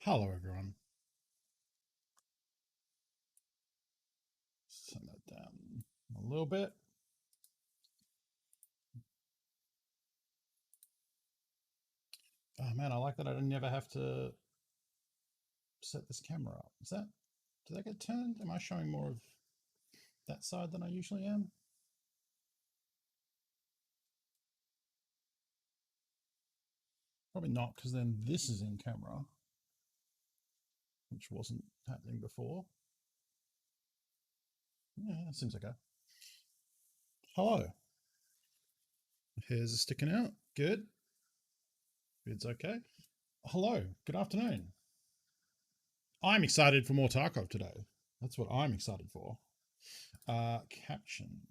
Hello, everyone. Turn that down a little bit. Oh man, I like that I never have to set this camera up. Did that get turned? Am I showing more of that side than I usually am? Probably not, because then this is in camera, which wasn't happening before. Yeah, seems okay. Hello. Hairs are sticking out. Good. It's okay. Hello. Good afternoon. I'm excited for more Tarkov today. That's what I'm excited for. Captions.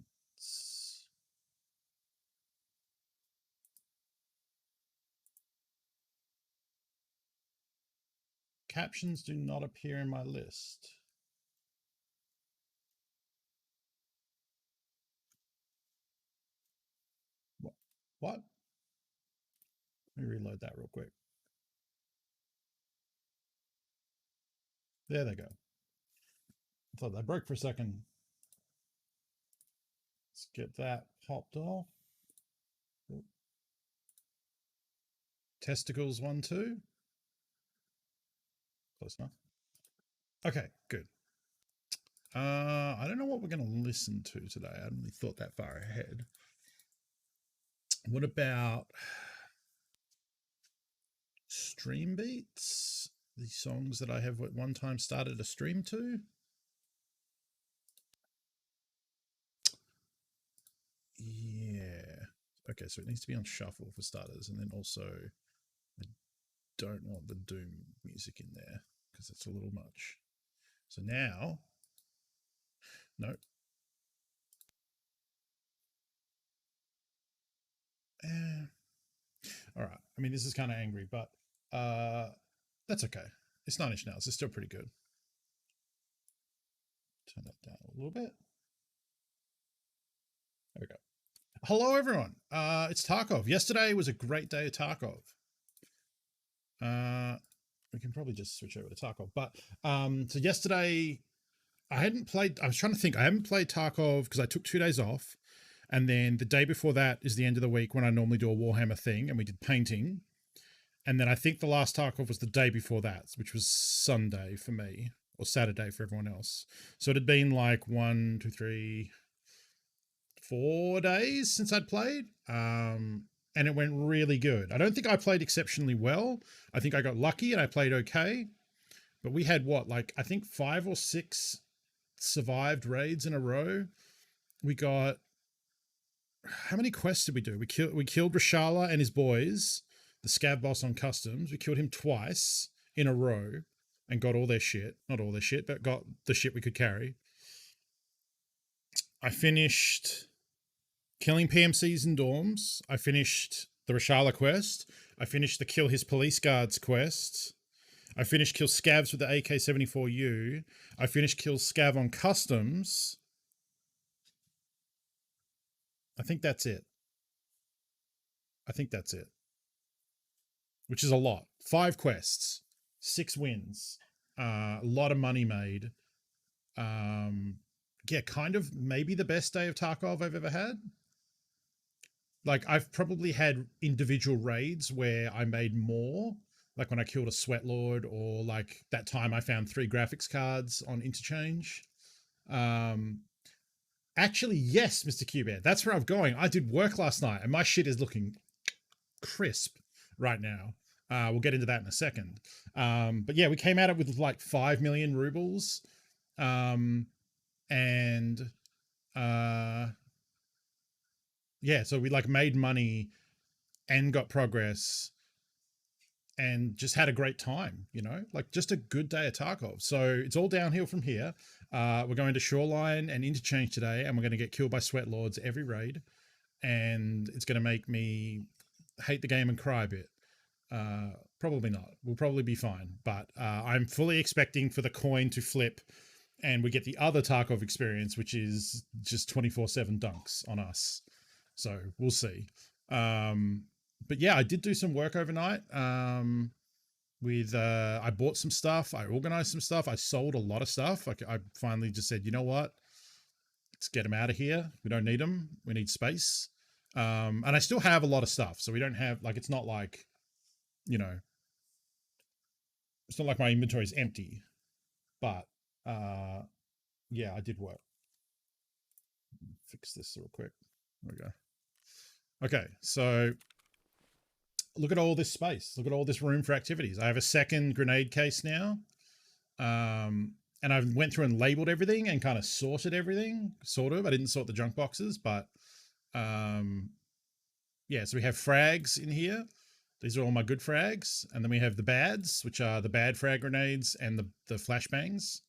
Captions do not appear in my list. What? Let me reload that real quick. There they go. I thought that broke for a second. Let's get that popped off. Testicles 1, 2. Close enough. Okay, good. I don't know what we're going to listen to today. I hadn't really thought that far ahead. What about stream beats? The songs that I have at one time started a stream to? Yeah. Okay, so it needs to be on shuffle for starters, and then also I don't want the Doom music in there because it's a little much. So now, no. Eh, all right. I mean, this is kind of angry, but that's okay. It's 9 Inch Nails. It's still pretty good. Turn that down a little bit. There we go. Hello, everyone. It's Tarkov. Yesterday was a great day of Tarkov. We can probably just switch over to Tarkov. But so yesterday, I hadn't played. I was trying to think. I haven't played Tarkov because I took 2 days off. And then the day before that is the end of the week when I normally do a Warhammer thing, and we did painting. And then I think the last Tarkov was the day before that, which was Sunday for me, or Saturday for everyone else. So it had been like 1, 2, 3, 4 days since I'd played. And it went really good. I don't think I played exceptionally well. I think I got lucky and I played okay. But we had what, like, I think 5 or 6 survived raids in a row. We got, how many quests did we do? We killed Rashala and his boys, the scav boss on customs. We killed him twice in a row and got all their shit. Not all their shit, but got the shit we could carry. I finished killing PMCs in dorms. I finished the Rashala quest. I finished the kill his police guards quest. I finished kill scavs with the AK-74U. I finished kill scav on customs. I think that's it. Which is a lot. 5 quests, 6 wins, a lot of money made. Yeah, kind of maybe the best day of Tarkov I've ever had. Like, I've probably had individual raids where I made more, like when I killed a sweat lord, or like that time I found 3 graphics cards on interchange. Um, Actually, yes, Mr. Cubear, that's where I'm going. I did work last night, and my shit is looking crisp right now. We'll get into that in a second. But yeah, we came at it with like 5 million rubles. And yeah, so we like made money and got progress and just had a great time, like just a good day at Tarkov. So it's all downhill from here. We're going to Shoreline and Interchange today, and we're going to get killed by sweat lords every raid. And it's going to make me hate the game and cry a bit. Probably not. We'll probably be fine. But I'm fully expecting for the coin to flip and we get the other Tarkov experience, which is just 24/7 dunks on us. So we'll see. But yeah, I did do some work overnight. with I bought some stuff, I organized some stuff, I sold a lot of stuff. Like I finally just said, you know what, let's get them out of here. We don't need them. We need space. And I still have a lot of stuff, so we don't have like it's not like you know it's not like my inventory is empty. But uh, yeah, I did work. Fix this real quick. There we go. Okay, so look at all this space. Look at all this room for activities. I have a second grenade case now. And I went through and labeled everything and kind of sorted everything, sort of. I didn't sort the junk boxes, but yeah, so we have frags in here. These are all my good frags. And then we have the bads, which are the bad frag grenades and the flashbangs.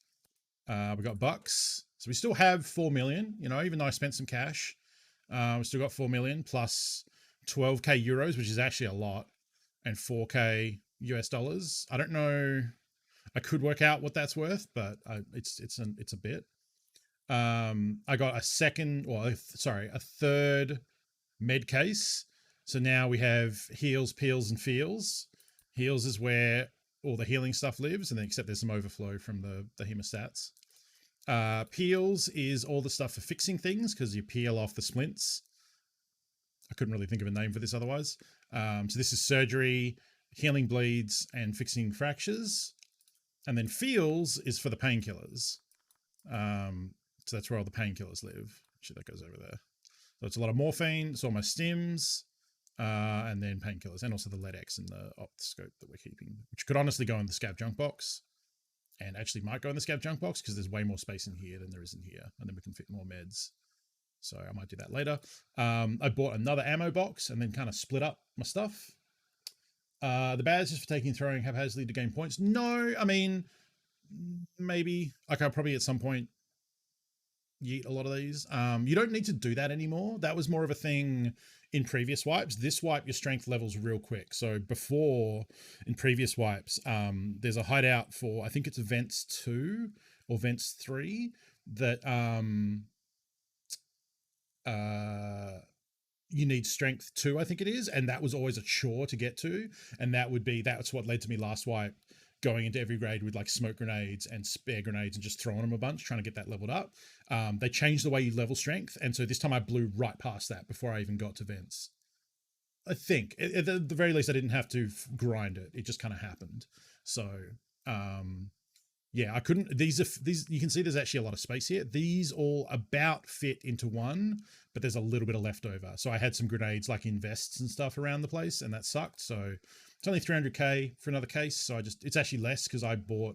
We got bucks. So we still have 4 million, you know, even though I spent some cash. We still got 4 million plus 12k euros, which is actually a lot, and 4k US dollars. I don't know. I could work out what that's worth, but it's a bit. I got a second, well, sorry, a third med case. So now we have heals, peels, and feels. Heals is where all the healing stuff lives, and then except there's some overflow from the hemostats. Peels is all the stuff for fixing things because you peel off the splints. I couldn't really think of a name for this otherwise. So this is surgery, healing bleeds, and fixing fractures. And then feels is for the painkillers. So that's where all the painkillers live. Actually, that goes over there. So it's a lot of morphine. It's all my stims, and then painkillers, and also the LEDX and the optoscope that we're keeping, which could honestly go in the scav junk box, and actually might go in the scav junk box because there's way more space in here than there is in here, and then we can fit more meds. So I might do that later. I bought another ammo box and then kind of split up my stuff. The badge is for taking and throwing haphazardly to gain points. No, I mean, maybe. Like I'll probably at some point yeet a lot of these. You don't need to do that anymore. That was more of a thing in previous wipes. This wipe, your strength levels real quick. So before, in previous wipes, there's a hideout for, I think it's Vents 2 or Vents 3 that you need strength 2, I think it is, and that was always a chore to get to, and that's what led to me last wipe going into every grade with like smoke grenades and spare grenades and just throwing them a bunch, trying to get that leveled up. They changed the way you level strength, and so this time I blew right past that before I even got to vents. I think at the very least I didn't have to grind it. It just kind of happened. So yeah, I couldn't. These you can see there's actually a lot of space here. These all about fit into one, but there's a little bit of leftover. So I had some grenades like in vests and stuff around the place, and that sucked. So it's only 300k for another case. So it's actually less because I bought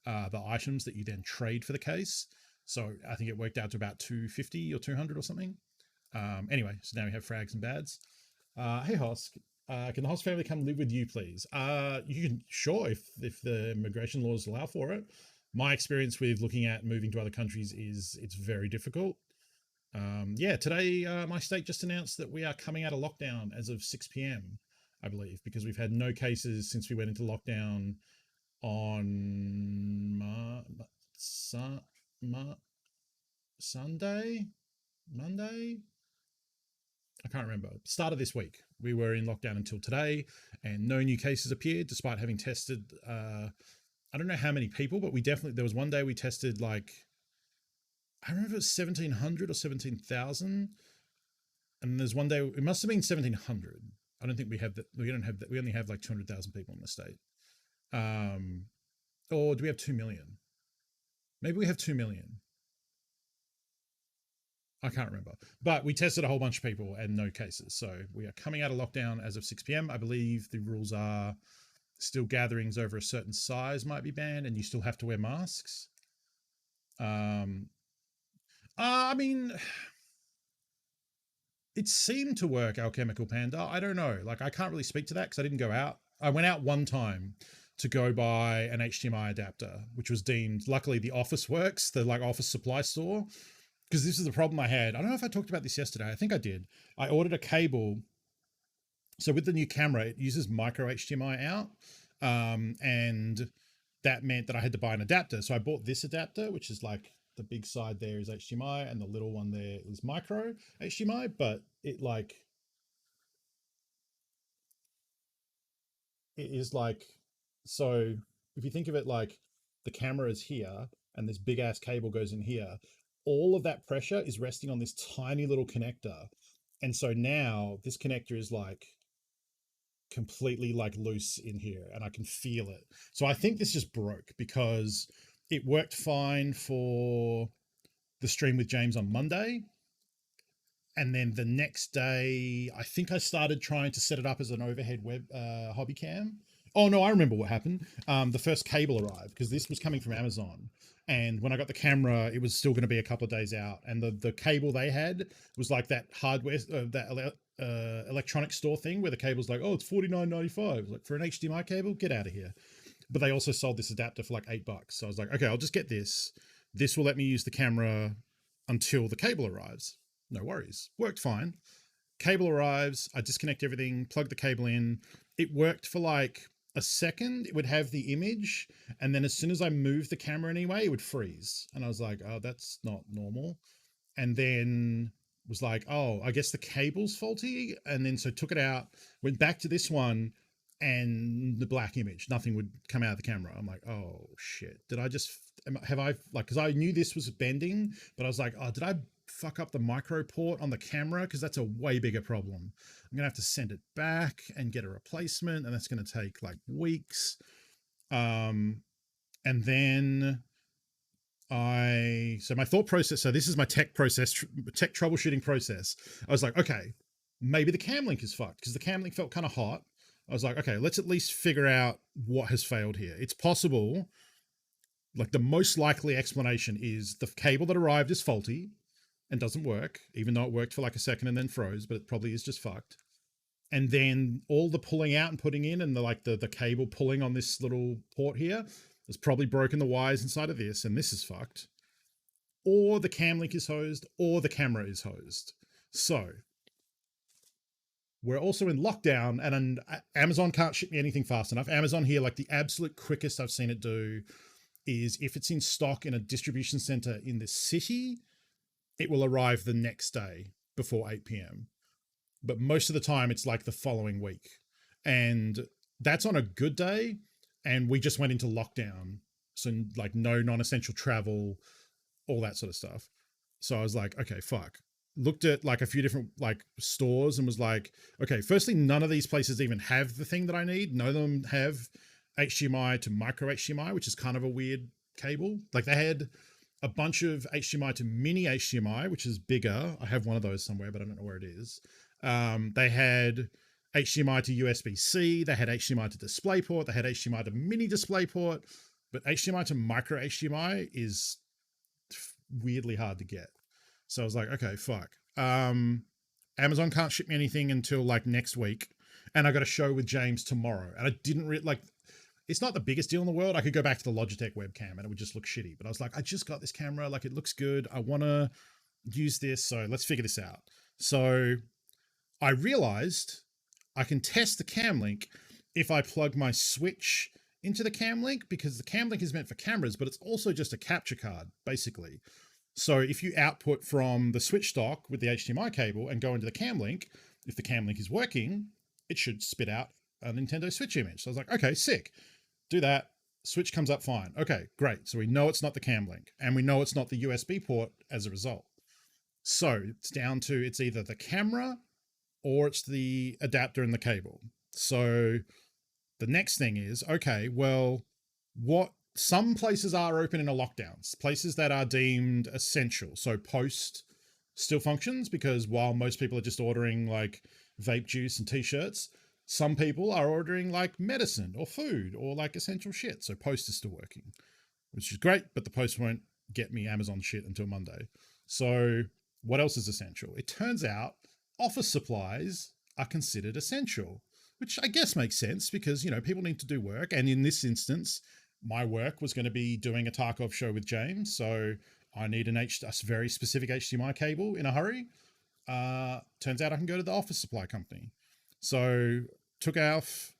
the items that you then trade for the case. So I think it worked out to about 250 or 200 or something. Anyway, so now we have frags and bads. Hey Hosk, can the Hosk family come live with you, please? You can, sure, if the immigration laws allow for it. My experience with looking at moving to other countries is it's very difficult. Yeah, today my state just announced that we are coming out of lockdown as of 6 p.m. I believe, because we've had no cases since we went into lockdown on Sunday, Monday. I can't remember. Start of this week, we were in lockdown until today, and no new cases appeared, despite having tested. I don't know how many people, but there was one day we tested like, I don't know if it was 1,700 or 17,000, and there's one day it must have been 1,700. I don't think we have that. We don't have that. We only have like 200,000 people in the state. Or do we have 2 million? Maybe we have 2 million. I can't remember, but we tested a whole bunch of people and no cases. So we are coming out of lockdown as of 6 p.m. I believe the rules are still gatherings over a certain size might be banned, and you still have to wear masks. I mean, it seemed to work, Alchemical Panda. I don't know. Like, I can't really speak to that because I didn't go out. I went out one time to go buy an HDMI adapter, which was deemed, luckily the Office Works, the like office supply store, because this is the problem I had. I don't know if I talked about this yesterday. I think I did. I ordered a cable. So with the new camera, it uses micro HDMI out. And that meant that I had to buy an adapter. So I bought this adapter, which is like the big side there is HDMI and the little one there is micro HDMI, but it is like So if you think of it like the camera is here and this big ass cable goes in here, all of that pressure is resting on this tiny little connector. And so now this connector is like completely like loose in here and I can feel it. So I think this just broke because it worked fine for the stream with James on Monday. And then the next day, I think I started trying to set it up as an overhead web hobby cam. Oh no, I remember what happened. The first cable arrived because this was coming from Amazon, and when I got the camera, it was still going to be a couple of days out. And the cable they had was like that hardware, electronic store thing where the cable's like, oh, it's $49.95. Like for an HDMI cable, get out of here. But they also sold this adapter for like $8. So I was like, okay, I'll just get this. This will let me use the camera until the cable arrives. No worries. Worked fine. Cable arrives. I disconnect everything, plug the cable in. It worked for like a second. It would have the image. And then as soon as I moved the camera anyway, it would freeze. And I was like, oh, that's not normal. And then was like, oh, I guess the cable's faulty. And then so took it out, went back to this one, and the black image, nothing would come out of the camera. I'm like, oh shit, did I just, have I like, because I knew this was bending, but I was like, oh, did I fuck up the micro port on the camera? Because that's a way bigger problem. I'm gonna have to send it back and get a replacement, and that's gonna take like weeks. And then so my thought process, so this is my tech troubleshooting process. I was like, okay, maybe the cam link is fucked because the cam link felt kind of hot. I was like, okay, let's at least figure out what has failed here. It's possible, like the most likely explanation is the cable that arrived is faulty and doesn't work, even though it worked for like a second and then froze, but it probably is just fucked. And then all the pulling out and putting in and the cable pulling on this little port here has probably broken the wires inside of this, and this is fucked. Or the cam link is hosed, or the camera is hosed. So we're also in lockdown, and Amazon can't ship me anything fast enough. Amazon here, like the absolute quickest I've seen it do is if it's in stock in a distribution center in the city, it will arrive the next day before 8 p.m. But most of the time it's like the following week. And that's on a good day. And we just went into lockdown. So like no non-essential travel, all that sort of stuff. So I was like, okay, fuck. Looked at like a few different like stores and was like, okay, firstly, none of these places even have the thing that I need. None of them have HDMI to micro HDMI, which is kind of a weird cable. Like they had a bunch of HDMI to mini HDMI, which is bigger. I have one of those somewhere, but I don't know where it is. They had HDMI to USB-C. They had HDMI to DisplayPort. They had HDMI to mini DisplayPort. But HDMI to micro HDMI is weirdly hard to get. So I was like, okay, fuck. Amazon can't ship me anything until like next week. And I got a show with James tomorrow. And I didn't like, it's not the biggest deal in the world. I could go back to the Logitech webcam and it would just look shitty. But I was like, I just got this camera. Like it looks good. I want to use this. So let's figure this out. So I realized I can test the cam link if I plug my Switch into the cam link, because the cam link is meant for cameras, but it's also just a capture card, basically. So if you output from the Switch dock with the HDMI cable and go into the cam link, if the cam link is working, it should spit out a Nintendo Switch image. So I was like, okay, sick. Do that. Switch comes up fine. Okay, great. So we know it's not the cam link and we know it's not the USB port as a result. So it's down to, it's either the camera or it's the adapter and the cable. So the next thing is, okay, well, what some places are open in a lockdowns, places that are deemed essential. So Post still functions because while most people are just ordering like vape juice and t-shirts, some people are ordering like medicine or food or like essential shit. So Post is still working, which is great, but the Post won't get me Amazon shit until Monday. So what else is essential? It turns out office supplies are considered essential, which I guess makes sense because, you know, people need to do work. And in this instance, my work was going to be doing a Tarkov show with James. So I need a very specific HDMI cable in a hurry. Turns out I can go to the office supply company. So took off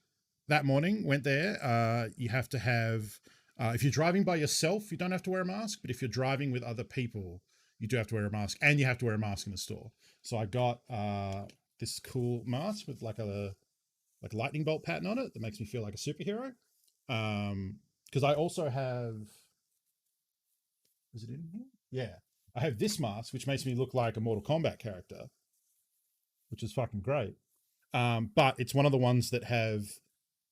that morning, went there. You have to have, if you're driving by yourself, you don't have to wear a mask. But if you're driving with other people, you do have to wear a mask, and you have to wear a mask in the store. So I got this cool mask with like a lightning bolt pattern on it that makes me feel like a superhero. Because I also have, is it in here? Yeah, I have this mask, which makes me look like a Mortal Kombat character, which is fucking great. But it's one of the ones that have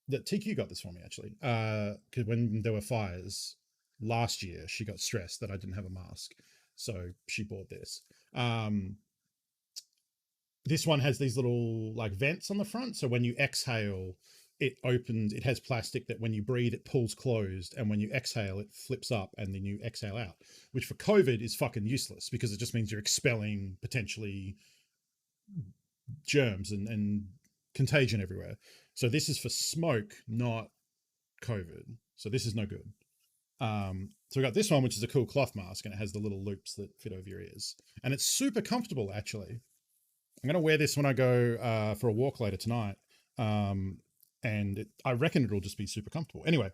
that TQ got this for me actually. Because when there were fires last year, she got stressed that I didn't have a mask, so she bought this. Um, this one has these little like vents on the front, so when you exhale, it opens. It has plastic that when you breathe, it pulls closed, and when you exhale, it flips up, and then you exhale out. Which for COVID is fucking useless because it just means you're expelling potentially germs and contagion everywhere. So this is for smoke, not COVID. So this is no good. So we got this one, which is a cool cloth mask, and it has the little loops that fit over your ears, and it's super comfortable. Actually, I'm gonna wear this when I go for a walk later tonight, and I reckon it'll just be super comfortable. Anyway,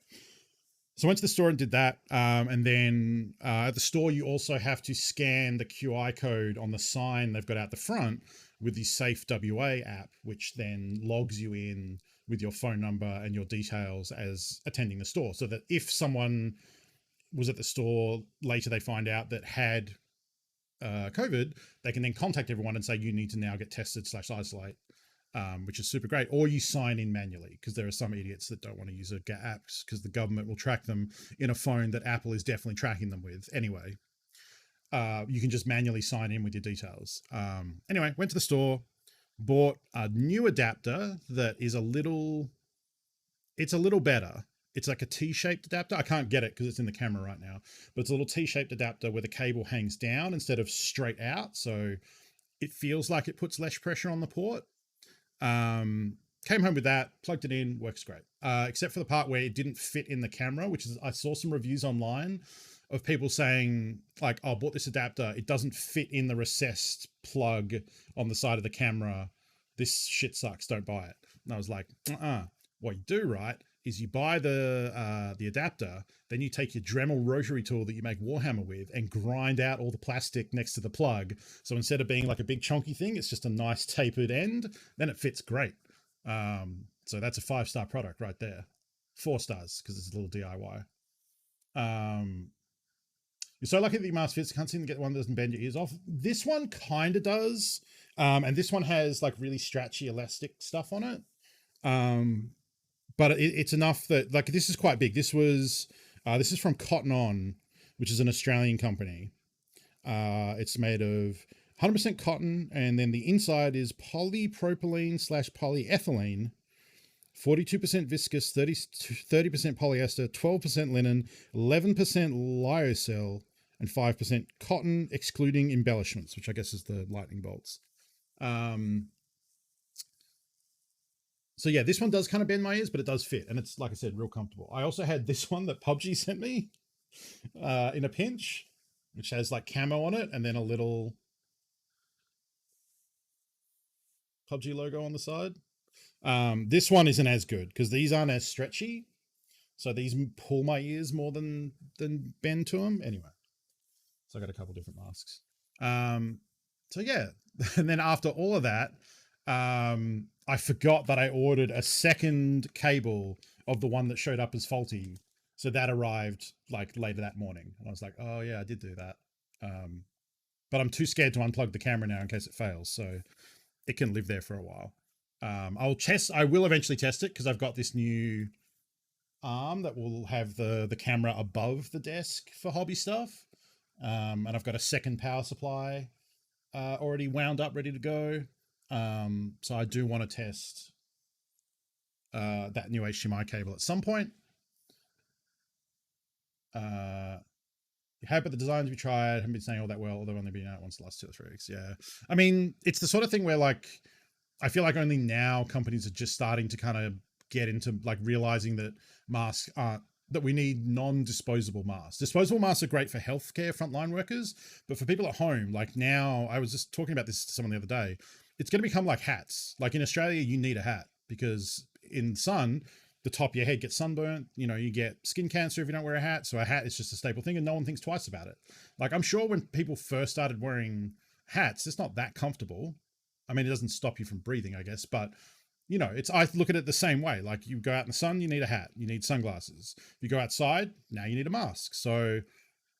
so I went to the store and did that, and then at the store you also have to scan the QI code on the sign they've got out the front with the Safe WA app, which then logs you in with your phone number and your details as attending the store, so that if someone was at the store later, they find out that had COVID, they can then contact everyone and say you need to now get tested / isolate, which is super great. Or you sign in manually because there are some idiots that don't want to use a apps because the government will track them in a phone that Apple is definitely tracking them with anyway. You can just manually sign in with your details. Anyway, went to the store, bought a new adapter that is it's a little better. It's like a T-shaped adapter. I can't get it because it's in the camera right now, but it's a little T-shaped adapter where the cable hangs down instead of straight out. So it feels like it puts less pressure on the port. Came home with that, plugged it in, works great. Except for the part where it didn't fit in the camera, which is, I saw some reviews online of people saying like, oh, I bought this adapter. It doesn't fit in the recessed plug on the side of the camera. This shit sucks. Don't buy it. And I was like, what you do, right, is you buy the adapter, then you take your Dremel rotary tool that you make Warhammer with and grind out all the plastic next to the plug. So instead of being like a big chunky thing, it's just a nice tapered end. Then it fits great. So that's a 5-star product right there. 4 stars because it's a little DIY. You're so lucky that your mask fits. Can't seem to get one that doesn't bend your ears off. This one kind of does. And this one has like really stretchy elastic stuff on it. But it's enough that like this is quite big. This is from Cotton On, which is an Australian company. It's made of 100% cotton, and then the inside is polypropylene / polyethylene, 42% viscous, 30% polyester, 12% linen, 11% lyocell, and 5% cotton, excluding embellishments, which I guess is the lightning bolts. So yeah, this one does kind of bend my ears, but it does fit, and it's, like I said, real comfortable. I also had this one that PUBG sent me in a pinch, which has like camo on it, and then a little PUBG logo on the side. This one isn't as good because these aren't as stretchy, so these pull my ears more than bend to them. Anyway, so I got a couple different masks. So yeah, and then after all of that, I forgot that I ordered a second cable of the one that showed up as faulty. So that arrived like later that morning. And I was like, oh yeah, I did do that. But I'm too scared to unplug the camera now in case it fails. So it can live there for a while. I will eventually test it because I've got this new arm that will have the camera above the desk for hobby stuff. And I've got a second power supply already wound up, ready to go. So I do want to test that new HDMI cable at some point. How about the designs we tried? Haven't been saying all that well, although only been out once the last 2 or 3 weeks. Yeah. I mean, it's the sort of thing where like, I feel like only now companies are just starting to kind of get into like realizing that masks aren't, that we need non-disposable masks. Disposable masks are great for healthcare frontline workers, but for people at home, like now, I was just talking about this to someone the other day, it's going to become like hats. Like in Australia, you need a hat because in the sun, the top of your head gets sunburnt. You know, you get skin cancer if you don't wear a hat. So a hat is just a staple thing and no one thinks twice about it. Like I'm sure when people first started wearing hats, it's not that comfortable. I mean, it doesn't stop you from breathing, I guess, but you know, it's, I look at it the same way. Like, you go out in the sun, you need a hat, you need sunglasses. If you go outside, now you need a mask. So,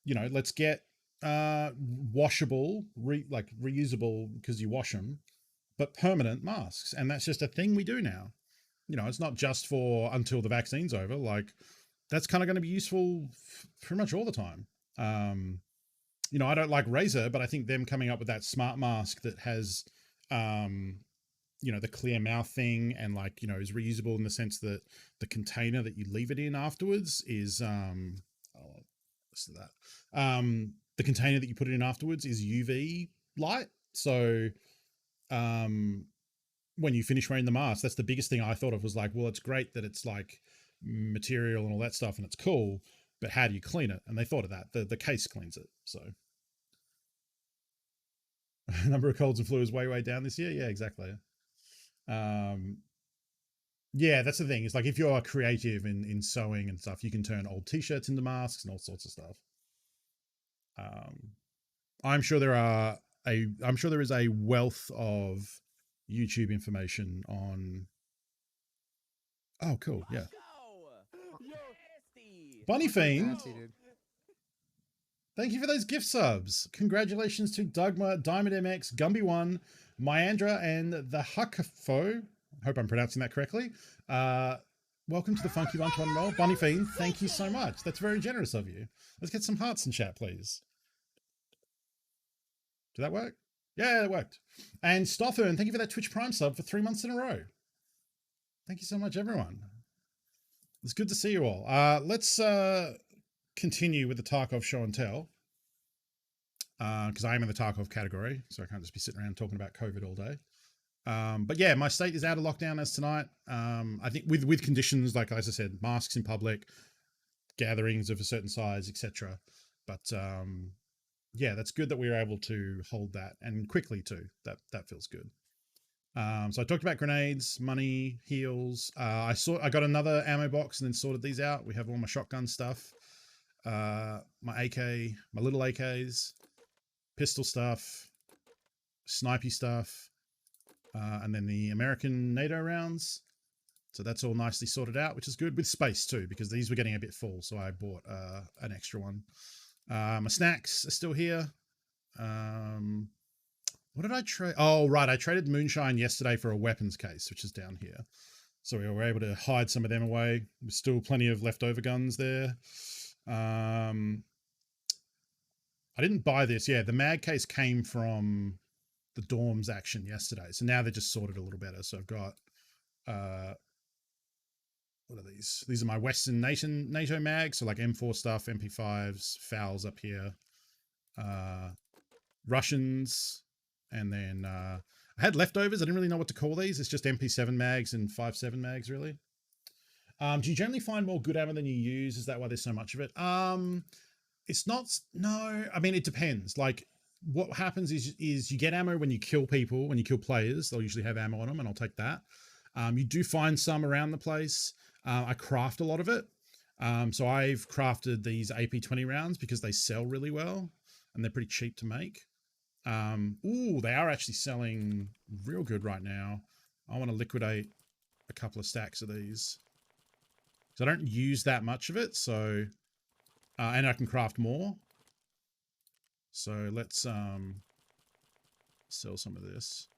you know, let's get washable, like reusable because you wash them, but permanent masks. And that's just a thing we do now. You know, it's not just for until the vaccine's over. Like, that's kind of going to be useful pretty much all the time. Um, you know, I don't like Razer, but I think them coming up with that smart mask that has, um, you know, the clear mouth thing, and, like, you know, is reusable in the sense that the container that you leave it in afterwards is, oh, what's that? The container that you put it in afterwards is UV light. So, um, when you finish wearing the mask, that's the biggest thing I thought of, was like, well, it's great that it's like material and all that stuff and it's cool, but how do you clean it? And they thought of that. The case cleans it. So number of colds and flu is way down this year. Yeah, exactly. Um, yeah, that's the thing. It's like, if you're creative in sewing and stuff, you can turn old t-shirts into masks and all sorts of stuff. Um, I'm sure I'm sure there is a wealth of YouTube information on. Oh, cool. Yeah. Bunny Fiend. Nasty, dude. Thank you for those gift subs. Congratulations to Dugma, Diamond MX, Gumby1, Myandra, and the Huckfo. Hope I'm pronouncing that correctly. Welcome to the Funky Bunch One Roll. Bunny Fiend, thank you so much. That's very generous of you. Let's get some hearts in chat, please. Did that work? Yeah, it worked. And Stothern, thank you for that Twitch Prime sub for 3 months in a row. Thank you so much, everyone. It's good to see you all. Let's continue with the Tarkov show and tell, because I am in the Tarkov category, so I can't just be sitting around talking about COVID all day. But yeah, my state is out of lockdown as tonight. I think with conditions, like, as I said, masks in public, gatherings of a certain size, etc. But yeah, that's good that we were able to hold that, and quickly too. That feels good. So I talked about grenades, money, heals. I got another ammo box and then sorted these out. We have all my shotgun stuff, my AK, my little AKs, pistol stuff, snipey stuff, and then the American NATO rounds. So that's all nicely sorted out, which is good, with space too, because these were getting a bit full. So I bought an extra one. My snacks are still here. What did I trade? Oh, right. I traded moonshine yesterday for a weapons case, which is down here. So we were able to hide some of them away. There's still plenty of leftover guns there. I didn't buy this. Yeah, the mag case came from the dorms action yesterday. So now they're just sorted a little better. So I've got, what are these? These are my Western NATO mags. So like M4 stuff, MP5s, FALs up here, Russians, and then I had leftovers. I didn't really know what to call these. It's just MP7 mags and 5.7 mags, really. Do you generally find more good ammo than you use? Is that why there's so much of it? It's not. No, I mean, it depends. Like, what happens is you get ammo when you kill people, when you kill players. They'll usually have ammo on them, and I'll take that. You do find some around the place. I craft a lot of it. So I've crafted these AP20 rounds because they sell really well and they're pretty cheap to make. Ooh, they are actually selling real good right now. I want to liquidate a couple of stacks of these. So I don't use that much of it, so and I can craft more. So let's sell some of this.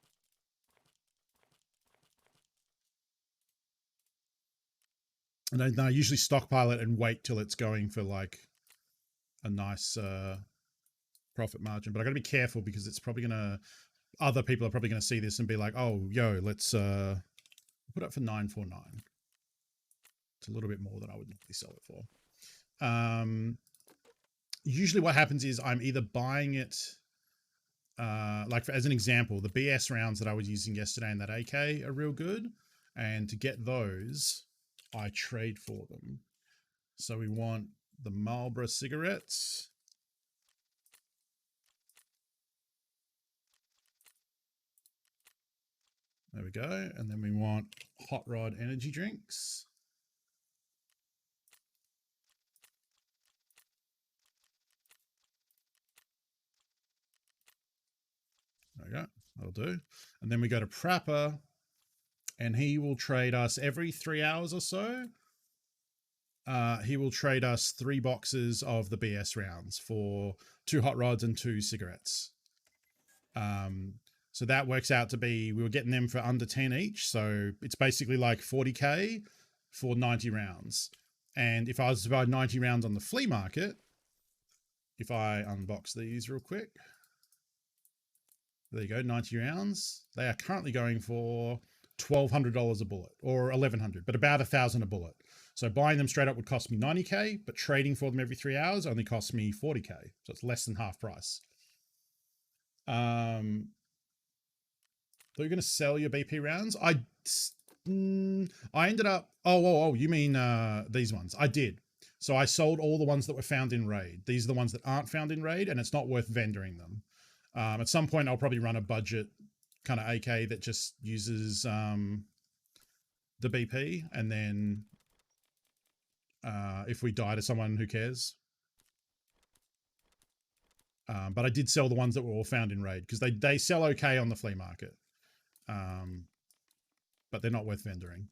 And I usually stockpile it and wait till it's going for like a nice profit margin. But I got to be careful because it's probably gonna, other people are probably gonna see this and be like, oh, yo, let's put it for 949. It's a little bit more than I would normally sell it for. Usually what happens is I'm either buying it, like as an example, the BS rounds that I was using yesterday in that AK are real good. And to get those, I trade for them. So we want the Marlboro cigarettes. There we go. And then we want Hot Rod energy drinks. There we go. That'll do. And then we go to Prapper. and he will trade us every 3 hours or so. He will trade us 3 boxes of the BS rounds for 2 hot rods and 2 cigarettes. So that works out to be, we were getting them for under 10 each. So it's basically like 40K for 90 rounds. And if I was to buy 90 rounds on the flea market, if I unbox these real quick, there you go, 90 rounds. They are currently going for $1,200 a bullet, or $1,100, but about $1,000 a bullet. So buying them straight up would cost me 90K, but trading for them every 3 hours only costs me 40K. So it's less than half price. So you're going to sell your BP rounds? I ended up, you mean these ones? I did. So I sold all the ones that were found in raid. These are the ones that aren't found in raid, and it's not worth vendoring them. At some point, I'll probably run a budget kind of AK that just uses the BP, and then if we die to someone, who cares? But I did sell the ones that were all found in raid because they sell okay on the flea market, but they're not worth vendoring.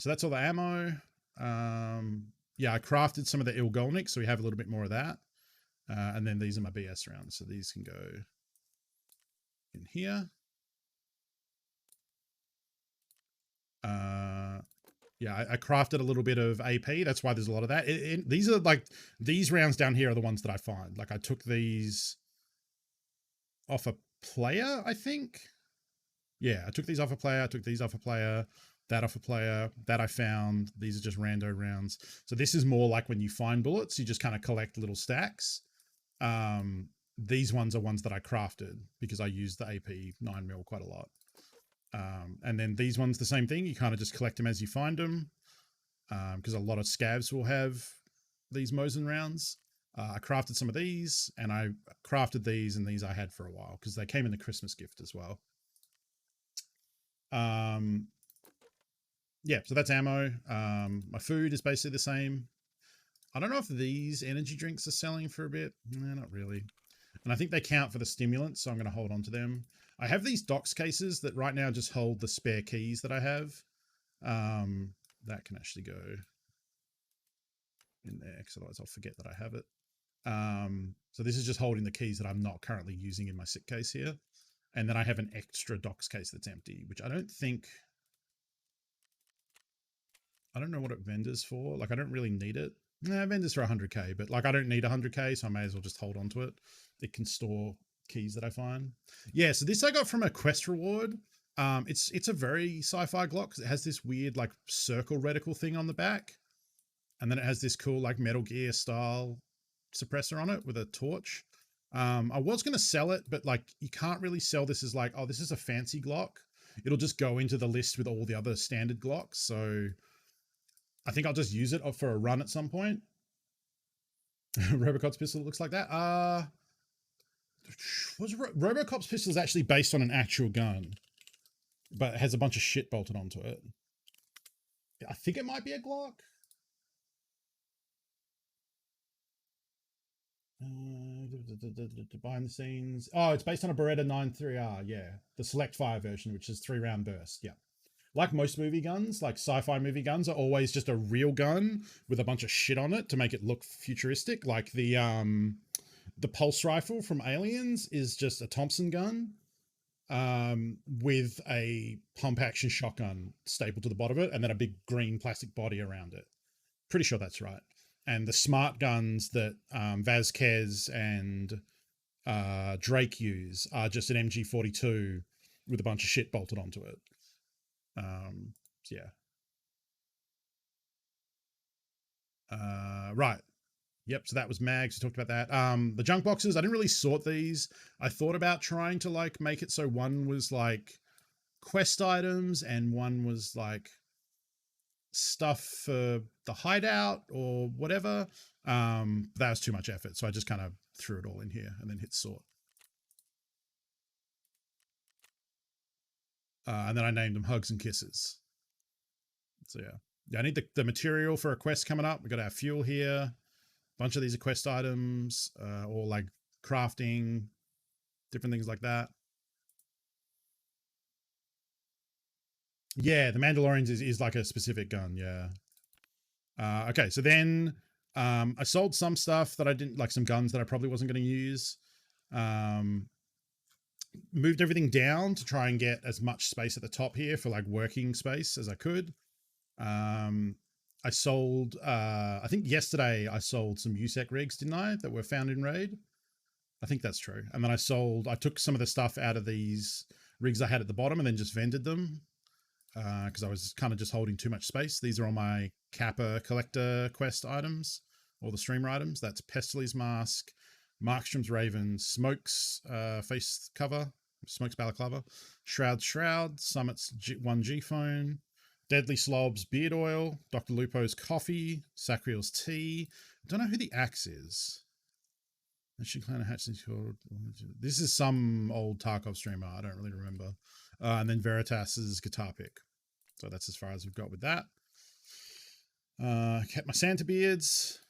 So that's all the ammo. Yeah, I crafted some of the Ilgolnik, so we have a little bit more of that. And then these are my BS rounds, so these can go in here. Yeah, I crafted a little bit of AP. That's why there's a lot of that. These are like, these rounds down here are the ones that I find. Like I took these off a player, I think. Yeah, I took these off a player. I took these off a player. That off a player. That I found. These are just rando rounds. So this is more like when you find bullets, you just kind of collect little stacks. These ones are ones that I crafted because I used the AP 9mm quite a lot. And then these ones, the same thing. You kind of just collect them as you find them, because a lot of scavs will have these Mosin rounds. I crafted some of these, and I crafted these, and these I had for a while because they came in the Christmas gift as well. Yeah, so that's ammo. My food is basically the same. I don't know if these energy drinks are selling for a bit. No, not really. And I think they count for the stimulants, so I'm going to hold on to them. I have these docs cases that right now just hold the spare keys that I have. That can actually go in there, because otherwise I'll forget that I have it. So this is just holding the keys that I'm not currently using in my SIC case here. And then I have an extra docs case that's empty, which I don't know what it vendors for. Like, I don't really need it. Nah, vendors for 100K, but like I don't need 100K, so I may as well just hold on to it. It can store keys that I find. Yeah, so this I got from a quest reward. It's a very sci-fi Glock because it has this weird like circle reticle thing on the back, and then it has this cool like Metal Gear style suppressor on it with a torch. I was going to sell it, but like you can't really sell this as like, oh, this is a fancy Glock. It'll just go into the list with all the other standard Glocks. So I think I'll just use it for a run at some point. Robocop's pistol looks like that. Robocop's pistol is actually based on an actual gun, but it has a bunch of shit bolted onto it. I think it might be a Glock. Behind the scenes. Oh, it's based on a Beretta 93R. Yeah, the Select Fire version, which is 3-round burst. Yeah. Like most movie guns, like sci-fi movie guns are always just a real gun with a bunch of shit on it to make it look futuristic. Like the pulse rifle from Aliens is just a Thompson gun with a pump action shotgun stapled to the bottom of it, and then a big green plastic body around it. Pretty sure that's right. And the smart guns that Vasquez and Drake use are just an MG42 with a bunch of shit bolted onto it. So yeah. Right. Yep. So that was mags. We talked about that. The junk boxes, I didn't really sort these. I thought about trying to like make it so one was like quest items and one was like stuff for the hideout or whatever. That was too much effort. So I just kind of threw it all in here and then hit sort. And then I named them Hugs and Kisses. So yeah, I need the material for a quest coming up. We got our fuel here. A bunch of these are quest items, or like crafting, different things like that. Yeah, the Mandalorians is like a specific gun. Yeah. Okay, so then I sold some stuff that I didn't like, some guns that I probably wasn't going to use. Um, Moved everything down to try and get as much space at the top here for like working space as I could. Um, I sold, I think yesterday I sold some USEC rigs, didn't I? That were found in raid. I think that's true. And then I took some of the stuff out of these rigs I had at the bottom and then just vended them because I was kind of just holding too much space. These are all my Kappa collector quest items, all the streamer items. That's Pestley's mask, Markstrom's Raven, Smoke's face cover, Smoke's balaclava, Shroud, Summit's 1G phone, Deadly Slob's beard oil, Dr. Lupo's coffee, Sacriel's tea. I don't know who the axe is. This is some old Tarkov streamer. I don't really remember. And then Veritas's guitar pick. So that's as far as we've got with that. Kept my Santa beards.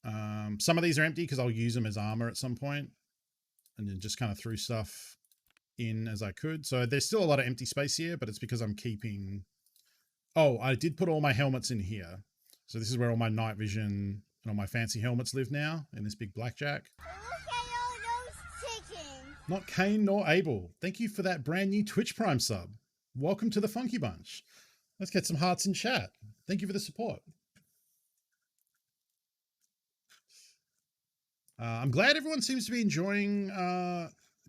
Some of these are empty because I'll use them as armor at some point, and then just kind of threw stuff in as I could. So there's still a lot of empty space here, but it's because I'm keeping. Oh, I did put all my helmets in here. So this is where all my night vision and all my fancy helmets live now, in this big blackjack. Look at all those chickens. Not Kane nor Abel. Thank you for that brand new Twitch Prime sub. Welcome to the Funky Bunch. Let's get some hearts in chat. Thank you for the support. I'm glad everyone seems to be enjoying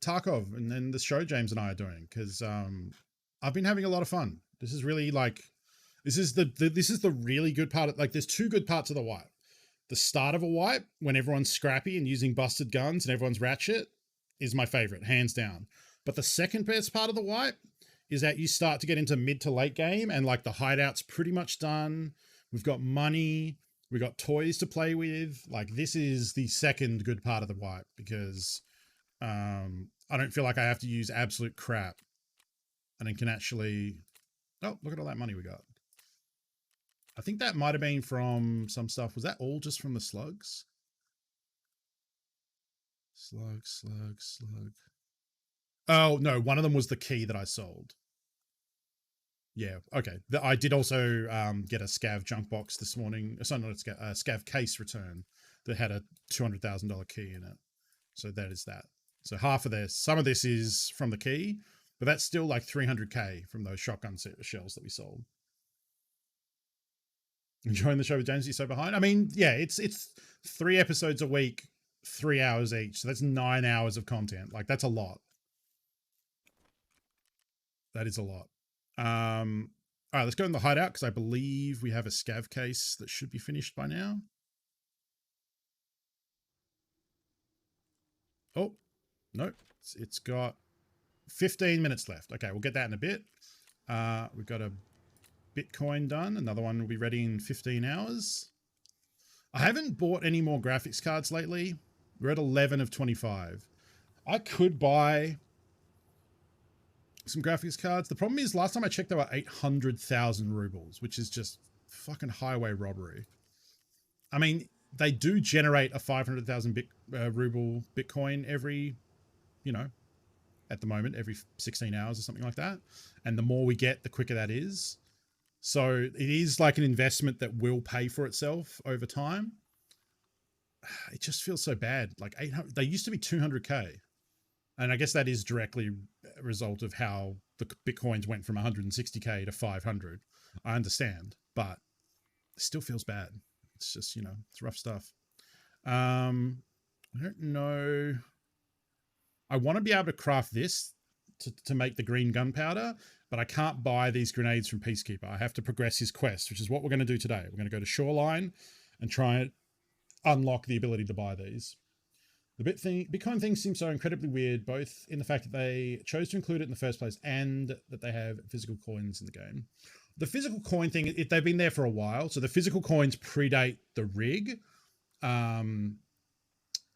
Tarkov and then the show James and I are doing, because I've been having a lot of fun. This is really like, this is the really good part of, like, there's two good parts of the wipe. The start of a wipe, when everyone's scrappy and using busted guns and everyone's ratchet, is my favorite, hands down. But the second best part of the wipe is that you start to get into mid to late game and like the hideout's pretty much done. We've got money, we got toys to play with. Like, this is the second good part of the wipe, because I don't feel like I have to use absolute crap and then can actually, oh, look at all that money we got. I think that might have been from some stuff. Was that all just from the slugs? Slug. Oh, no, one of them was the key that I sold. Yeah, okay. I did also get a Scav junk box this morning. Sorry, not a Scav case return that had a $200,000 key in it. So that is that. So half of this, some of this is from the key, but that's still like 300K from those shotgun shells that we sold. Enjoying the show with James? You so behind? I mean, yeah, it's 3 episodes a week, 3 hours each. So that's 9 hours of content. Like, that's a lot. That is a lot. All right, let's go in the hideout because I believe we have a scav case that should be finished by now. Oh, no, it's got 15 minutes left. Okay, we'll get that in a bit. We've got a Bitcoin done. Another one will be ready in 15 hours. I haven't bought any more graphics cards lately. We're at 11 of 25. I could buy some graphics cards. The problem is, last time I checked, there were 800,000 rubles, which is just fucking highway robbery. I mean, they do generate a 500,000 ruble Bitcoin every, at the moment, every 16 hours or something like that. And the more we get, the quicker that is. So it is like an investment that will pay for itself over time. It just feels so bad. Like 800, they used to be 200K. And I guess that is directly a result of how the Bitcoins went from 160K to 500. I understand, but it still feels bad. It's just, it's rough stuff. I don't know. I want to be able to craft this to make the green gunpowder, but I can't buy these grenades from Peacekeeper. I have to progress his quest, which is what we're going to do today. We're going to go to Shoreline and try and unlock the ability to buy these. The Bitcoin thing seems so incredibly weird, both in the fact that they chose to include it in the first place and that they have physical coins in the game. The physical coin thing, they've been there for a while, so the physical coins predate the rig.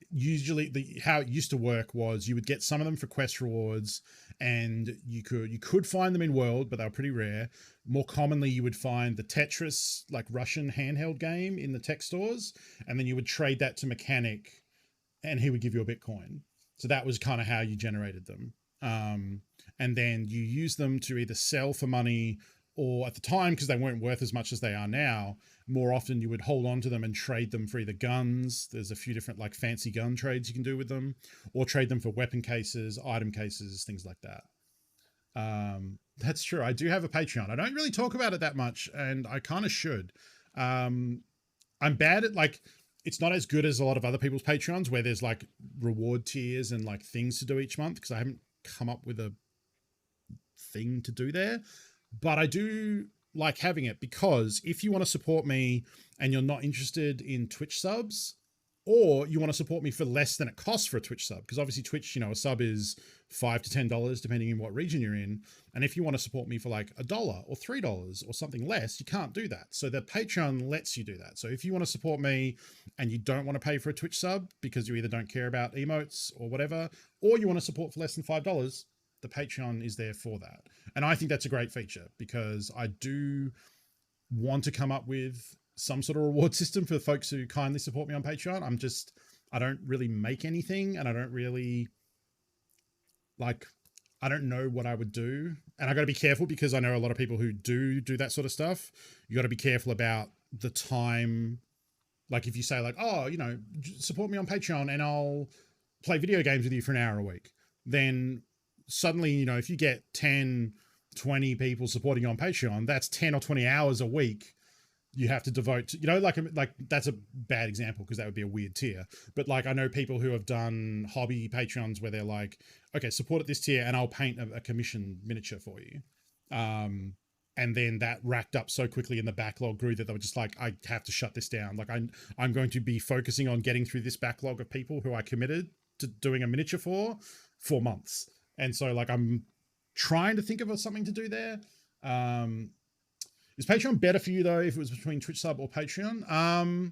Usually, how it used to work was you would get some of them for quest rewards, and you could find them in world, but they were pretty rare. More commonly, you would find the Tetris, like Russian handheld game, in the tech stores, and then you would trade that to Mechanic, and he would give you a Bitcoin. So that was kind of how you generated them. And then you use them to either sell for money or at the time, because they weren't worth as much as they are now, more often you would hold on to them and trade them for either guns. There's a few different like fancy gun trades you can do with them, or trade them for weapon cases, item cases, things like that. That's true. I do have a Patreon. I don't really talk about it that much, and I kind of should. I'm bad at like, it's not as good as a lot of other people's Patreons where there's like reward tiers and like things to do each month, because I haven't come up with a thing to do there. But I do like having it, because if you want to support me and you're not interested in Twitch subs, or you want to support me for less than it costs for a Twitch sub, because obviously Twitch, a sub is $5 to $10 depending on what region you're in. And if you want to support me for like $1 or $3 or something less, you can't do that. So the Patreon lets you do that. So if you want to support me and you don't want to pay for a Twitch sub because you either don't care about emotes or whatever, or you want to support for less than $5, the Patreon is there for that. And I think that's a great feature, because I do want to come up with some sort of reward system for folks who kindly support me on Patreon. I don't really make anything, and I don't really I don't know what I would do. And I got to be careful, because I know a lot of people who do that sort of stuff. You got to be careful about the time. Like if you say like, oh, support me on Patreon and I'll play video games with you for an hour a week, then suddenly, if you get 10, 20 people supporting you on Patreon, that's 10 or 20 hours a week you have to devote to, like that's a bad example because that would be a weird tier. But like, I know people who have done hobby Patreons where they're like, okay, support at this tier and I'll paint a commissioned miniature for you. And then that racked up so quickly and the backlog grew that they were just like, I have to shut this down. Like I'm going to be focusing on getting through this backlog of people who I committed to doing a miniature for months. And so like, I'm trying to think of something to do there. Is Patreon better for you though if it was between Twitch sub or Patreon?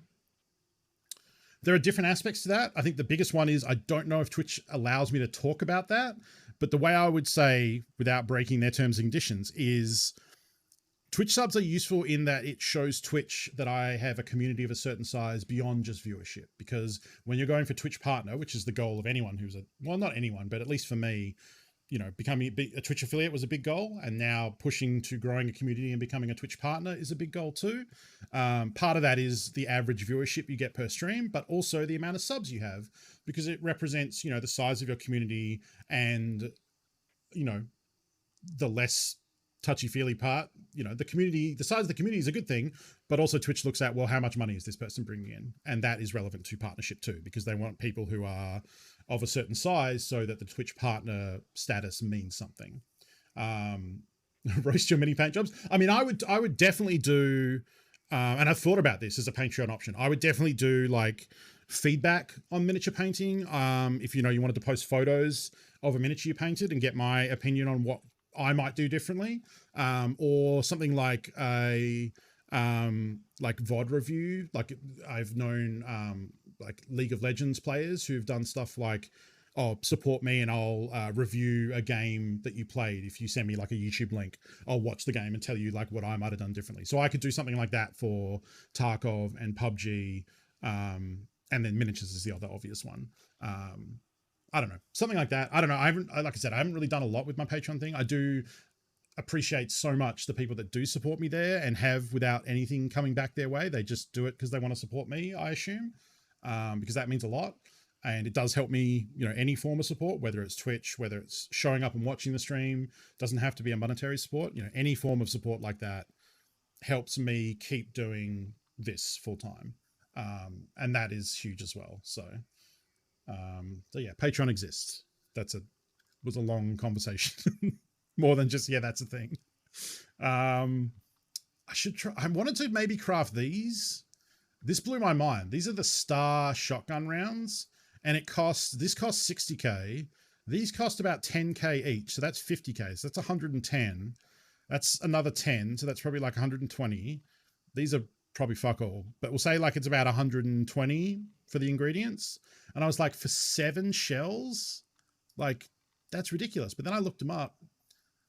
There are different aspects to that. I think the biggest one is I don't know if Twitch allows me to talk about that, but the way I would say, without breaking their terms and conditions, is Twitch subs are useful in that it shows Twitch that I have a community of a certain size beyond just viewership. Because when you're going for Twitch partner, which is the goal of anyone who's not anyone, but at least for me, becoming a Twitch affiliate was a big goal, and now pushing to growing a community and becoming a Twitch partner is a big goal too. Part of that is the average viewership you get per stream, but also the amount of subs you have, because it represents, the size of your community, and, the less touchy-feely part, the size of the community is a good thing, but also Twitch looks at, well, how much money is this person bringing in? And that is relevant to partnership too, because they want people who are of a certain size so that the Twitch partner status means something. Roast your mini paint jobs. I mean, I would definitely do, and I've thought about this as a Patreon option. I would definitely do like feedback on miniature painting. If you wanted to post photos of a miniature you painted and get my opinion on what I might do differently, or something like a like VOD review. Like I've known like League of Legends players who've done stuff like, oh, support me and I'll review a game that you played. If you send me like a YouTube link, I'll watch the game and tell you like what I might have done differently. So I could do something like that for Tarkov and PUBG, and then miniatures is the other obvious one. I don't know, something like that. I don't know. Like I said, I haven't really done a lot with my Patreon thing. I do appreciate so much the people that do support me there and have without anything coming back their way. They just do it because they want to support me, I assume, because that means a lot. And it does help me, any form of support, whether it's Twitch, whether it's showing up and watching the stream, doesn't have to be a monetary support. Any form of support like that helps me keep doing this full time. And that is huge as well. So yeah, Patreon exists. Was a long conversation. More than just, yeah, that's a thing. I should try. I wanted to maybe craft these. This blew my mind. These are the Star shotgun rounds, and this costs 60k. These cost about 10k each, so that's 50k. So that's 110. That's another 10, so that's probably like 120. These are probably fuck all, but we'll say like it's about 120 for the ingredients. And I was like, for 7 shells, like that's ridiculous. But then I looked them up.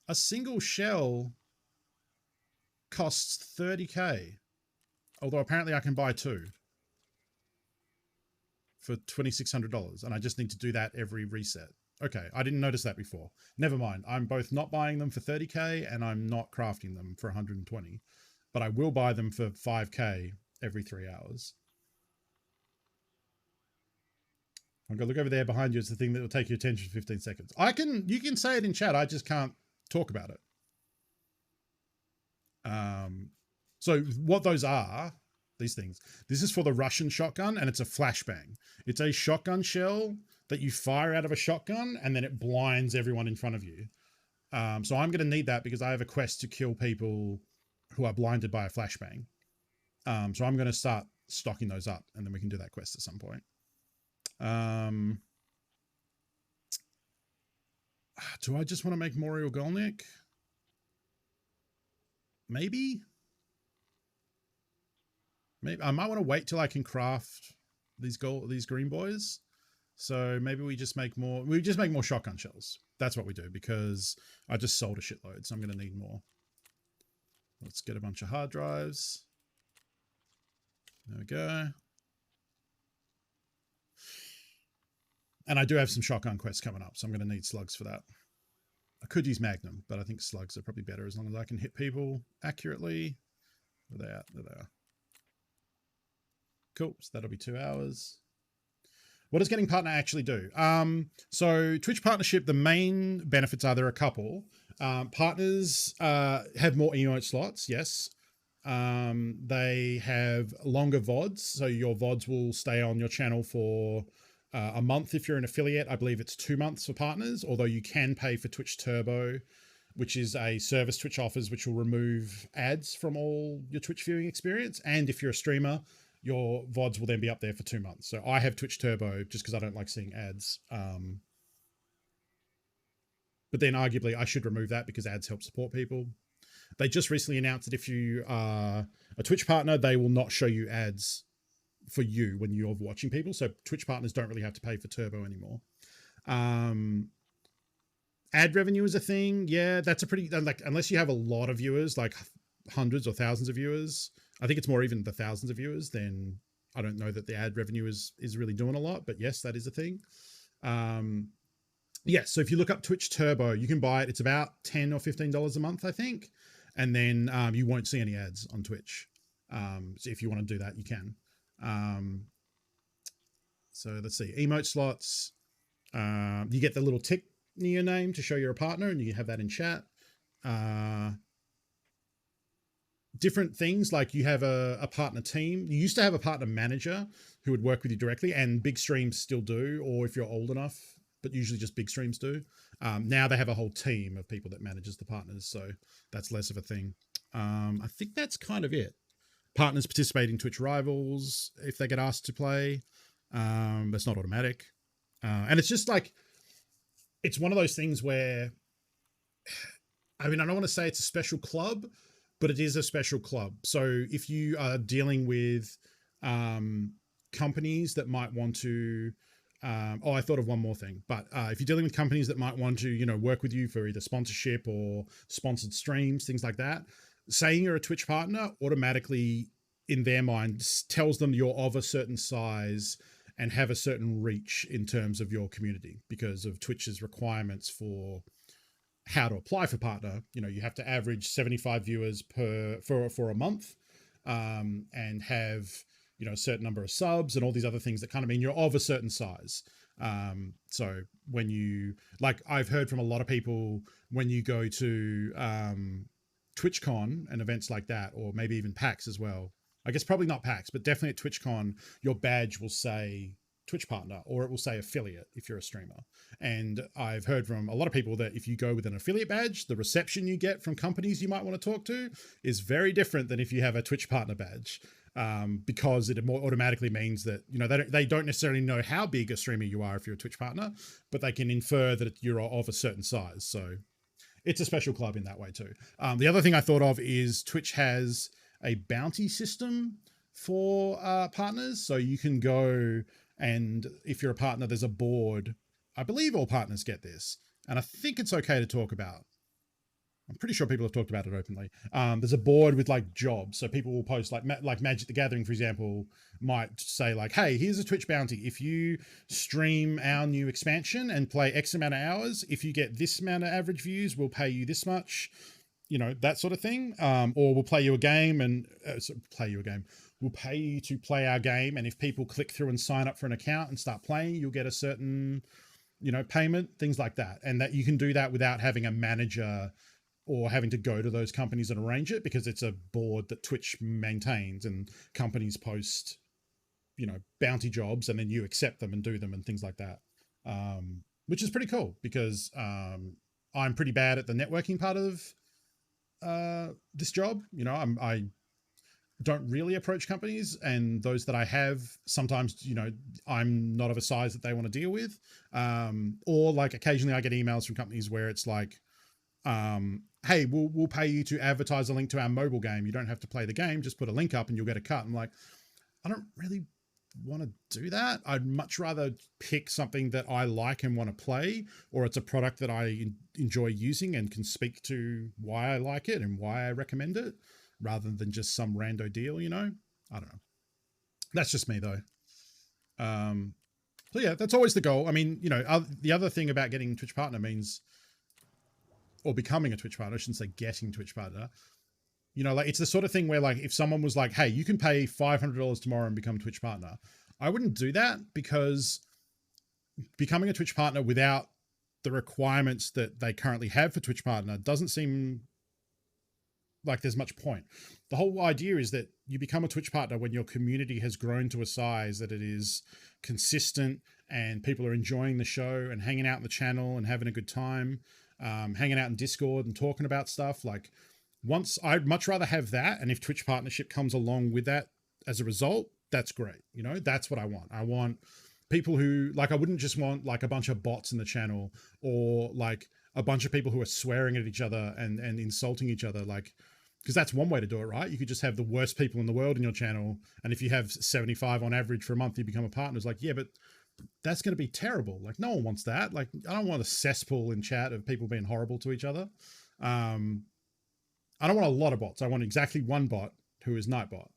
A single shell costs 30k, although apparently I can buy 2 for $2,600, and I just need to do that every reset. Okay, I didn't notice that before. Never mind. I'm both not buying them for 30k and I'm not crafting them for 120, but I will buy them for 5k every 3 hours. I'm gonna look over there behind you. It's the thing that will take your attention for 15 seconds. You can say it in chat. I just can't talk about it. So what those are, these things, this is for the Russian shotgun and it's a flashbang. It's a shotgun shell that you fire out of a shotgun and then it blinds everyone in front of you. So I'm going to need that because I have a quest to kill people who are blinded by a flashbang. So I'm going to start stocking those up and then we can do that quest at some point. Do I just want to make Moriel Golnik? Maybe I might want to wait till I can craft these green boys. So maybe we just make more. We just make more shotgun shells. That's what we do because I just sold a shitload, so I'm going to need more. Let's get a bunch of hard drives. There we go. And I do have some shotgun quests coming up, so I'm going to need slugs for that. I could use Magnum, but I think slugs are probably better as long as I can hit people accurately. There they are. There they are. Cool. So that'll be 2 hours. What does getting partner actually do? So Twitch partnership, the main benefits are there are a couple. Partners have more emote slots, yes. They have longer VODs, so your VODs will stay on your channel for a month if you're an affiliate. I believe it's 2 months for partners, although you can pay for Twitch Turbo, which is a service Twitch offers, which will remove ads from all your Twitch viewing experience. And if you're a streamer, your VODs will then be up there for 2 months. So I have Twitch Turbo just because I don't like seeing ads. But then arguably I should remove that because ads help support people. They just recently announced that if you are a Twitch partner, they will not show you ads for you when you're watching people. So Twitch partners don't really have to pay for Turbo anymore. Ad revenue is a thing. Yeah, that's a pretty, like, unless you have a lot of viewers, like hundreds or thousands of viewers, I think it's more even the thousands of viewers, then I don't know that the ad revenue is really doing a lot, but yes, that is a thing. Yeah, so if you look up Twitch Turbo, you can buy it. It's about $10 or $15 a month, I think. And then you won't see any ads on Twitch. So if you want to do that, you can. So let's see, emote slots. You get the little tick near your name to show you're a partner and you have that in chat. Different things, like you have a partner team. You used to have a partner manager who would work with you directly, and big streams still do, or if you're old enough, but usually just big streams do. Now they have a whole team of people that manages the partners, so that's less of a thing. I think that's kind of it. Partners participate in Twitch Rivals if they get asked to play. That's not automatic. And it's just like, it's one of those things where, I mean, I don't want to say it's a special club, but it is a special club. So if you are dealing with companies that might want to, I thought of one more thing, but if you're dealing with companies that might want to, you know, work with you for either sponsorship or sponsored streams, things like that, saying you're a Twitch partner automatically in their mind tells them you're of a certain size and have a certain reach in terms of your community because of Twitch's requirements for how to apply for partner. You know, you have to average 75 viewers for a month, and have, you know, a certain number of subs and all these other things that kind of mean you're of a certain size. So when you, like, I've heard from a lot of people when you go to TwitchCon and events like that, or maybe even PAX as well. I guess probably not PAX, but definitely at TwitchCon, your badge will say Twitch partner, or it will say affiliate if you're a streamer. And I've heard from a lot of people that if you go with an affiliate badge, the reception you get from companies you might want to talk to is very different than if you have a Twitch partner badge, because it more automatically means that, you know, they don't necessarily know how big a streamer you are if you're a Twitch partner, but they can infer that you're of a certain size. So it's a special club in that way too. The other thing I thought of is Twitch has a bounty system for partners. So you can go, and if you're a partner, there's a board. I believe all partners get this, and I think it's okay to talk about. I'm pretty sure people have talked about it openly. There's a board with like jobs, so people will post like Magic the Gathering, for example, might say like, "Hey, here's a Twitch bounty. If you stream our new expansion and play X amount of hours, if you get this amount of average views, we'll pay you this much." You know, that sort of thing. Or we'll play you a game and play you a game. We'll pay you to play our game, and if people click through and sign up for an account and start playing, you'll get a certain, you know, payment, things like that. And that you can do that without having a manager or having to go to those companies and arrange it, because it's a board that Twitch maintains, and companies post, you know, bounty jobs, and then you accept them and do them and things like that. Which is pretty cool, because I'm pretty bad at the networking part of this job. You know, I don't really approach companies, and those that I have, sometimes, you know, I'm not of a size that they want to deal with. Or like occasionally I get emails from companies where it's like, hey, we'll pay you to advertise a link to our mobile game. You don't have to play the game, just put a link up and you'll get a cut. I'm like, I don't really want to do that. I'd much rather pick something that I like and want to play, or it's a product that I enjoy using and can speak to why I like it and why I recommend it, rather than just some rando deal, you know? I don't know. That's just me though. So yeah, that's always the goal. I mean, you know, the other thing about getting Twitch partner means, or becoming a Twitch partner, I shouldn't say getting Twitch partner, you know, like it's the sort of thing where like if someone was like, hey, you can pay $500 tomorrow and become a Twitch partner, I wouldn't do that, because becoming a Twitch partner without the requirements that they currently have for Twitch partner doesn't seem like there's much point. The whole idea is that you become a Twitch partner when your community has grown to a size that it is consistent and people are enjoying the show and hanging out in the channel and having a good time, hanging out in Discord and talking about stuff. Like, once, I'd much rather have that, and if Twitch partnership comes along with that as a result, that's great. You know, that's what I want. I want people who, like, I wouldn't just want like a bunch of bots in the channel, or like a bunch of people who are swearing at each other and insulting each other. Like, because that's one way to do it, right? You could just have the worst people in the world in your channel, and if you have 75 on average for a month, you become a partner. It's like, yeah, but that's going to be terrible. Like, no one wants that. Like, I don't want a cesspool in chat of people being horrible to each other. I don't want a lot of bots. I want exactly one bot, who is Nightbot.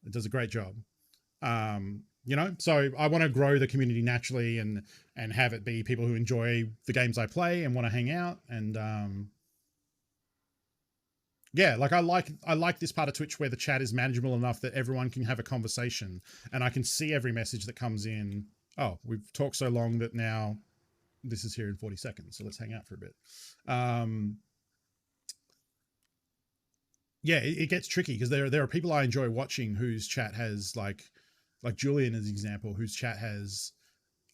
It does a great job. You know, so I want to grow the community naturally and have it be people who enjoy the games I play and want to hang out. And yeah, like I like this part of Twitch where the chat is manageable enough that everyone can have a conversation and I can see every message that comes in. Oh, we've talked so long that now this is here in 40 seconds. So let's hang out for a bit. Yeah, it gets tricky, because there are people I enjoy watching whose chat has like Julian as an example, whose chat has,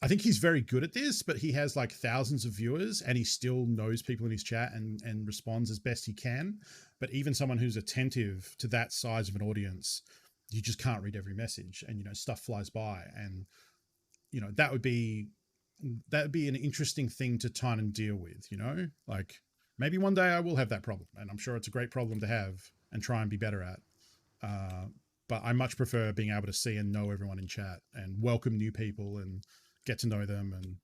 I think he's very good at this, but he has like thousands of viewers and he still knows people in his chat and responds as best he can. But even someone who's attentive to that size of an audience, you just can't read every message, and, you know, stuff flies by. And, you know, that would be an interesting thing to try and deal with, you know, like maybe one day I will have that problem, and I'm sure it's a great problem to have and try and be better at. But I much prefer being able to see and know everyone in chat and welcome new people and get to know them and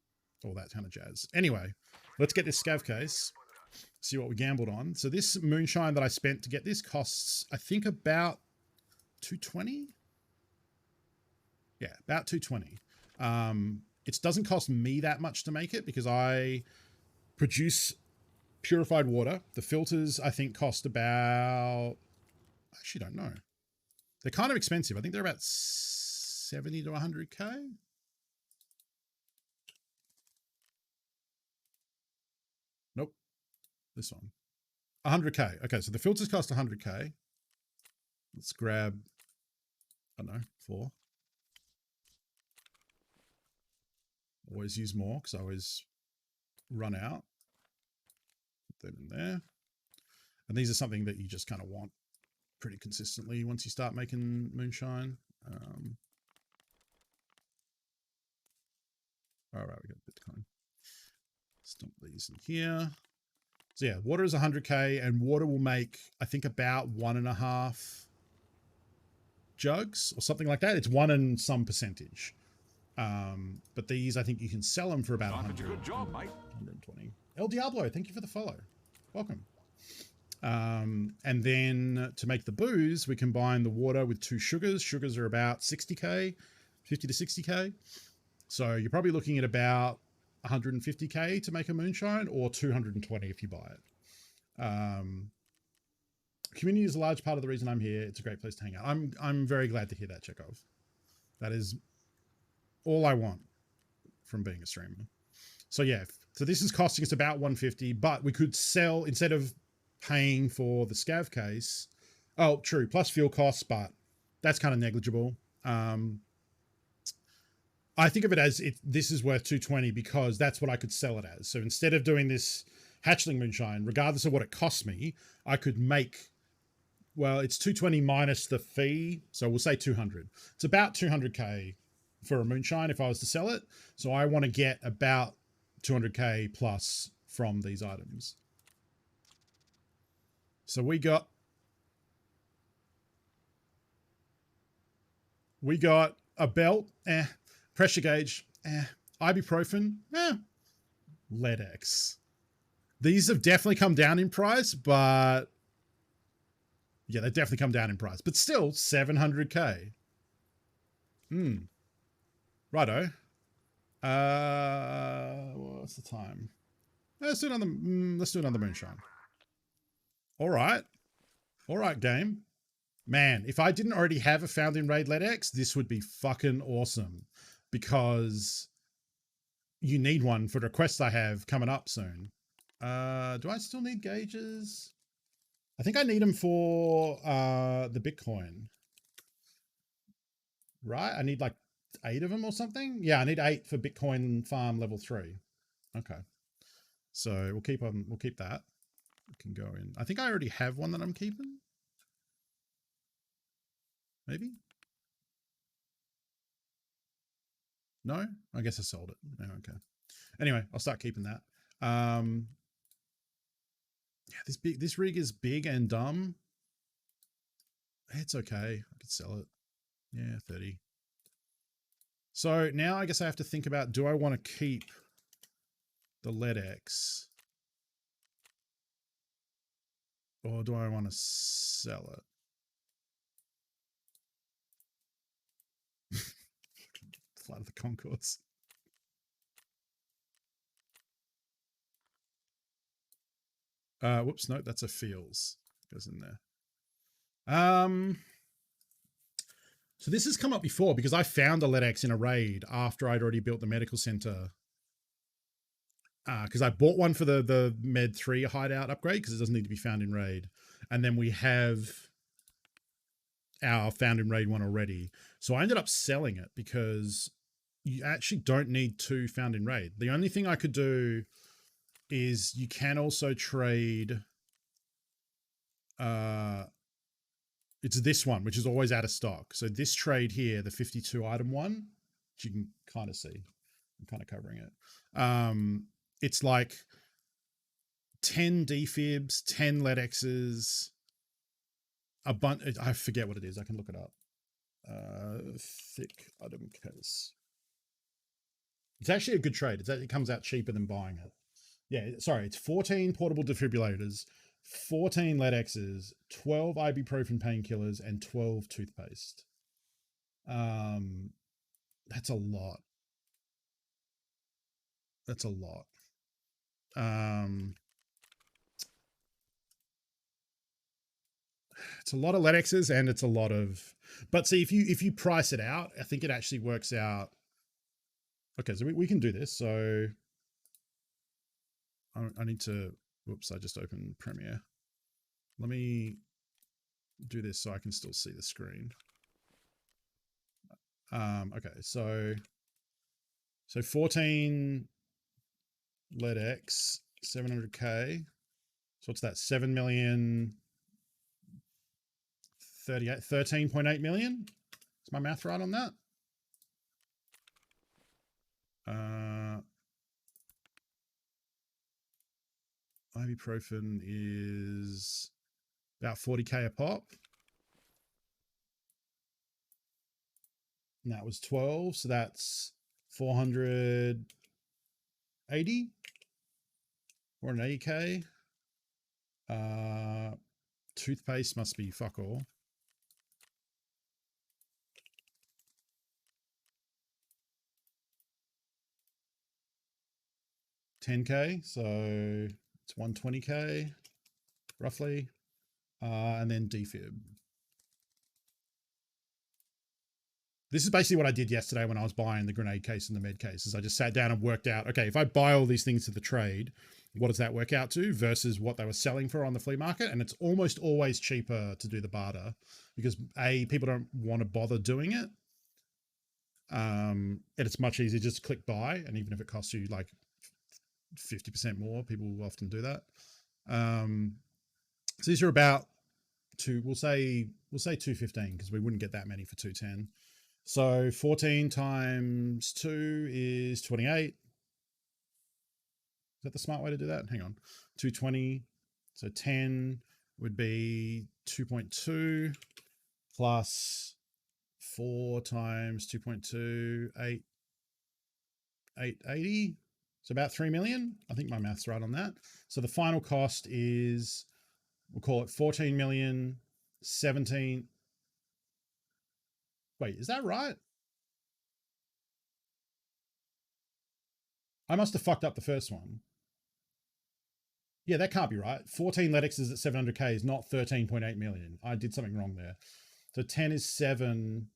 all that kind of jazz. Anyway, let's get this scav case, see what we gambled on. So this moonshine that I spent to get this costs, I think, about 220. Yeah, about 220. It doesn't cost me that much to make it because I produce purified water. The filters, I think, cost about, I actually don't know. They're kind of expensive. I think they're about 70 to 100K. Nope. This one. 100K. Okay, so the filters cost 100K. Let's grab, I don't know, 4. Always use more because I always run out. Put them in there. And these are something that you just kind of want pretty consistently once you start making moonshine. All right, we got Bitcoin. Stump these in here. So yeah, water is 100K, and water will make, I think, about 1.5 jugs or something like that. It's 1 and some percentage. But these, I think you can sell them for about 100. Good job, mate. 120. El Diablo, thank you for the follow. Welcome. And then to make the booze, we combine the water with 2 sugars. Sugars are about 60k, 50 to 60k. So you're probably looking at about 150k to make a moonshine, or 220 if you buy it. Community is a large part of the reason I'm here. It's a great place to hang out. I'm very glad to hear that, Chekhov. That is all I want from being a streamer. So yeah, so this is costing us about 150, but we could sell, instead of paying for the scav case. Oh, true, plus fuel costs, but that's kind of negligible. I think of it as this is worth 220 because that's what I could sell it as. So instead of doing this hatchling moonshine, regardless of what it costs me, I could make, well, it's 220 minus the fee, so we'll say 200. It's about 200k for a moonshine if I was to sell it. So I want to get about 200k plus from these items. So we got a belt, pressure gauge, ibuprofen, LEDX. These have definitely come down in price, but yeah, they definitely come down in price, but still 700k. Righto. What's the time? Let's do another moonshine. All right, game. Man, if I didn't already have a Found in Raid LEDX, this would be fucking awesome, because you need one for the requests I have coming up soon. Do I still need gauges? I think I need them for the Bitcoin. Right? I need like 8 of them or something. Yeah, I need 8 for Bitcoin farm level 3. Okay. So we'll keep that. We can go in. I think I already have one that I'm keeping. Maybe? No? I guess I sold it. Oh, okay. Anyway, I'll start keeping that. Yeah, this rig is big and dumb. It's okay. I could sell it. Yeah, 30. So now I guess I have to think about, do I want to keep the LEDX, or do I want to sell it? Flight of the Conchords. Whoops, no, that's a feels. Goes in there. So this has come up before because I found a LEDX in a raid after I'd already built the medical center. Because I bought one for the Med 3 hideout upgrade because it doesn't need to be found in raid. And then we have our found in raid one already. So I ended up selling it because you actually don't need 2 found in raid. The only thing I could do is you can also trade it's this one, which is always out of stock. So this trade here, the 52 item one, which you can kind of see, I'm kind of covering it. It's like 10 defibs, 10 LEDXs, a bunch. I forget what it is. I can look it up. Thick item case. It's actually a good trade. It comes out cheaper than buying it. Yeah, sorry. It's 14 portable defibrillators, 14 LEDXs, 12 ibuprofen painkillers, and 12 toothpaste. That's a lot. That's a lot. It's a lot of LEDXs, and it's a lot of. But see, if you price it out, I think it actually works out. Okay, so we can do this. So I need to. Whoops! I just opened Premiere. Let me do this so I can still see the screen. Okay, so 14 LEDX, 700k. So what's that? 7 million. 13.8 million. Is my math right on that? Ibuprofen is about 40k a pop. And that was 12, so that's 480 or an 80k. Toothpaste must be fuck all. $10K, so it's $120K roughly. And then defib. This is basically what I did yesterday when I was buying the grenade case and the med case. Is I just sat down and worked out, okay, if I buy all these things to the trade, what does that work out to versus what they were selling for on the flea market? And it's almost always cheaper to do the barter because people don't want to bother doing it. And it's much easier just to click buy, and even if it costs you like 50% more, people will often do that. So these are about we'll say 215 because we wouldn't get that many for 210. So 14 times 2 is 28. Is that the smart way to do that? Hang on. 220. So 10 would be 2.2 plus 4 times 2.2, 880. So about 3 million. I think my math's right on that. So the final cost is, we'll call it 14 million, 17. Wait, is that right? I must have fucked up the first one. Yeah, that can't be right. 14 Letexes at 700K is not 13.8 million. I did something wrong there. So 10 is 7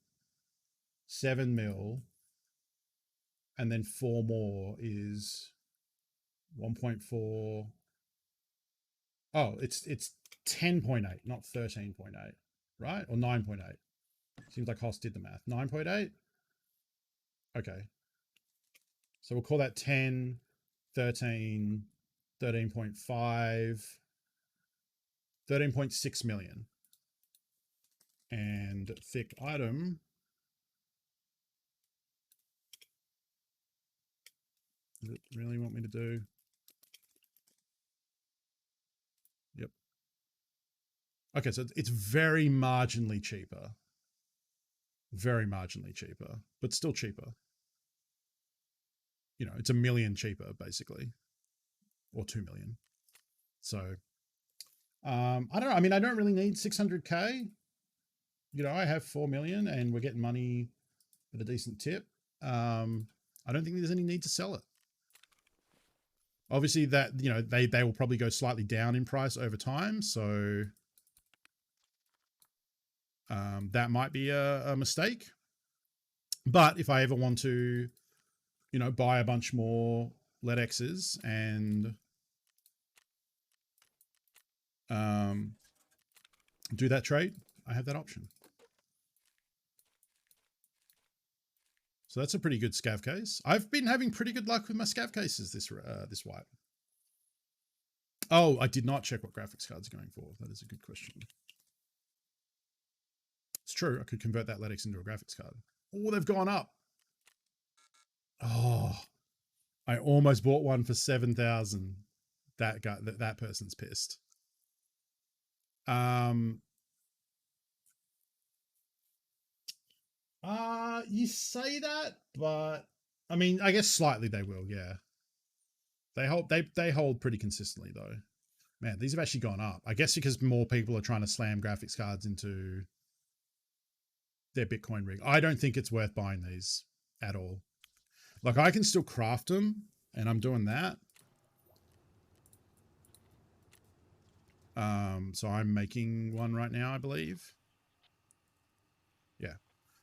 mil. And then 4 more is 1.4. Oh, it's 10.8, not 13.8, right? Or 9.8. Seems like Hoss did the math. 9.8? Okay. So we'll call that 10, 13, 13.5, 13.6 million. And thick item. Does it really want me to do? Yep. Okay, so it's very marginally cheaper. Very marginally cheaper, but still cheaper. You know, it's $1 million cheaper, basically. Or 2 million. So I don't know. I mean, I don't really need 600K. You know, I have 4 million and we're getting money at a decent tip. I don't think there's any need to sell it. Obviously, that, you know, they will probably go slightly down in price over time. So that might be a mistake. But if I ever want to, you know, buy a bunch more LEDXs and do that trade, I have that option. So that's a pretty good scav case. I've been having pretty good luck with my scav cases this wipe. Oh, I did not check what graphics cards are going for. That is a good question. It's true. I could convert that LEDX into a graphics card. Oh, they've gone up. Oh, I almost bought one for 7,000. That guy, that person's pissed. You say that, but I mean, I guess slightly they will. Yeah, they hold pretty consistently though. Man, these have actually gone up. I guess because more people are trying to slam graphics cards into their Bitcoin rig. I don't think it's worth buying these at all. Like, I can still craft them, and I'm doing that. So I'm making one right now, I believe. Yeah.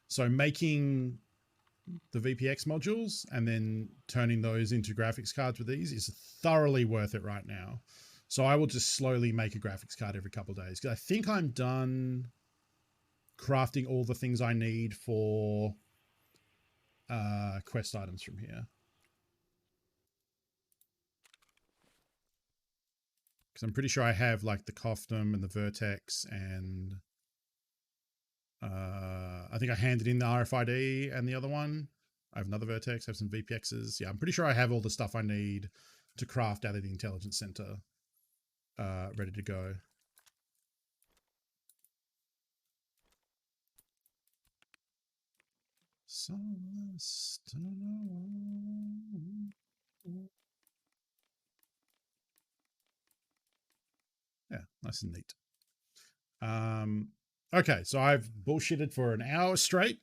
So making the VPX modules and then turning those into graphics cards with these is thoroughly worth it right now. So I will just slowly make a graphics card every couple of days because I think I'm done crafting all the things I need for quest items from here. Because I'm pretty sure I have like the Coftum and the Vertex and I think I handed in the RFID and the other one. I have another Vertex, I have some VPXs. Yeah, I'm pretty sure I have all the stuff I need to craft out of the Intelligence Center ready to go. Yeah. Nice and neat. Okay, so I've bullshitted for an hour straight.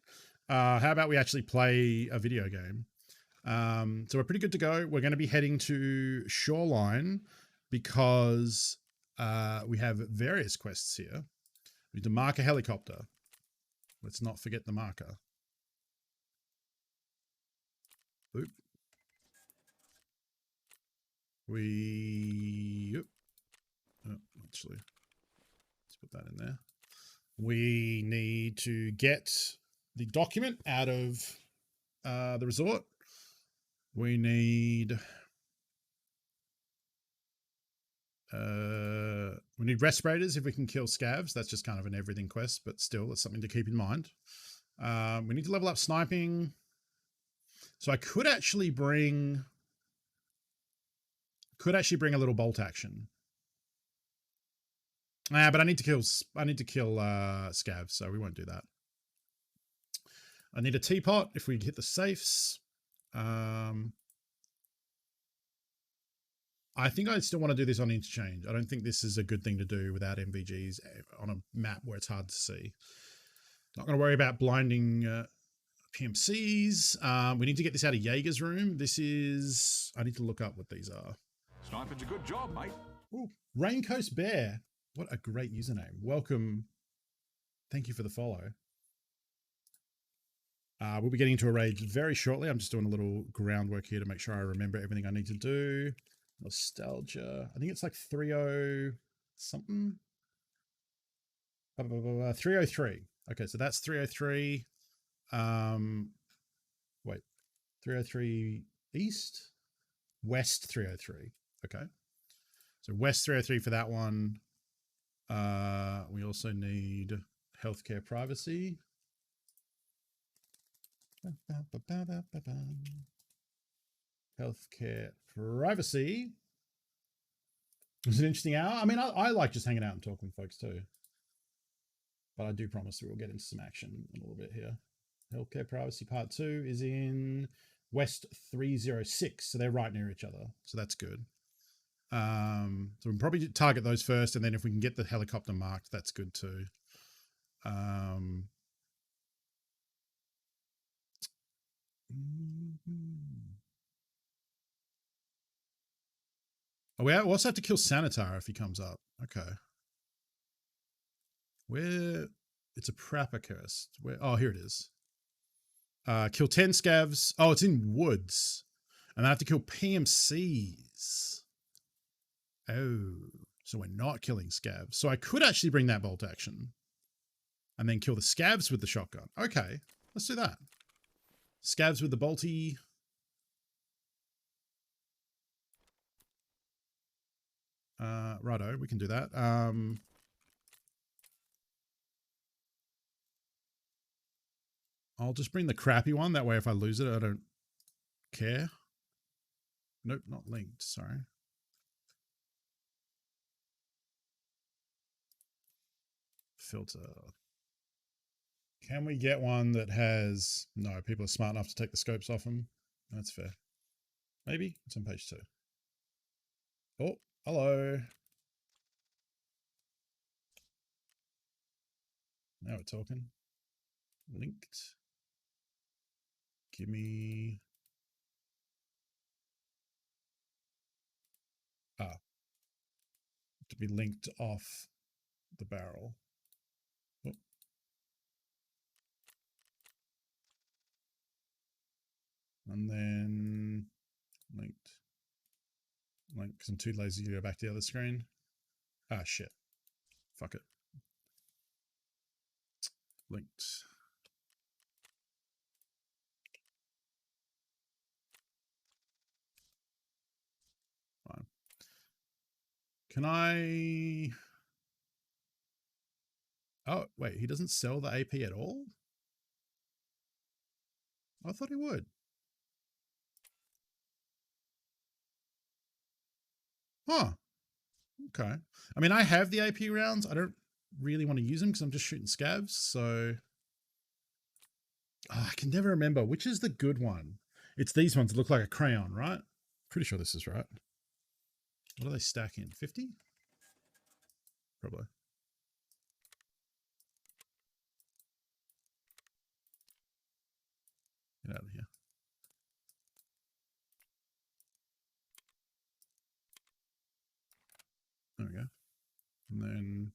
How about we actually play a video game? So we're pretty good to go. We're going to be heading to Shoreline because we have various quests here. We need to mark a helicopter. Let's not forget the marker. Oop. Actually, let's put that in there. We need to get the document out of the resort. We need respirators if we can kill scavs. That's just kind of an everything quest, but still, it's something to keep in mind. We need to level up sniping. So I could actually bring a little bolt action. But I need to kill scavs, so we won't do that. I need a teapot if we hit the safes. I think I still want to do this on interchange. I don't think this is a good thing to do without MVGs on a map where it's hard to see. Not going to worry about blinding PMCs. We need to get this out of Jaeger's room. I need to look up what these are. Sniping's a good job, mate. Ooh, Raincoast Bear. What a great username. Welcome. Thank you for the follow. We'll be getting into a raid very shortly. I'm just doing a little groundwork here to make sure I remember everything I need to do. Nostalgia. I think it's like 30 something. 303. Okay, so that's 303. Wait. 303 east? West 303. Okay. So West 303 for that one. We also need healthcare privacy. Healthcare privacy. It was an interesting hour. I mean, I like just hanging out and talking with folks too. But I do promise we will get into some action in a little bit here. Healthcare privacy part 2 is in West 306. So they're right near each other. So that's good. So we'll probably target those first. And then if we can get the helicopter marked, that's good too. Oh, we also have to kill Sanitar if he comes up. Okay. Where? It's a Prapper curse. Where? Oh, here it is. Kill 10 scavs. Oh, it's in woods. And I have to kill PMCs. Oh, so we're not killing scavs. So I could actually bring that bolt action. And then kill the scavs with the shotgun. Okay, let's do that. Scavs with the bolty. Righto, we can do that. I'll just bring the crappy one. That way if I lose it, I don't care. Nope, not linked. Sorry. Filter. Can we get one that has... No, people are smart enough to take the scopes off them. That's fair. Maybe. It's on page 2. Oh, hello. Now we're talking. Linked. Give me... to be linked off the barrel. Oh. And then linked. Link, because I'm too lazy to go back to the other screen. Ah, shit. Fuck it. Linked. Fine. Can I... Oh, wait, he doesn't sell the AP at all? I thought he would. Huh. Okay. I mean, I have the AP rounds. I don't really want to use them because I'm just shooting scavs, so... Oh, I can never remember. Which is the good one? It's these ones that look like a crayon, right? Pretty sure this is right. What do they stack in? 50? probably. Get out of here. There we go. And then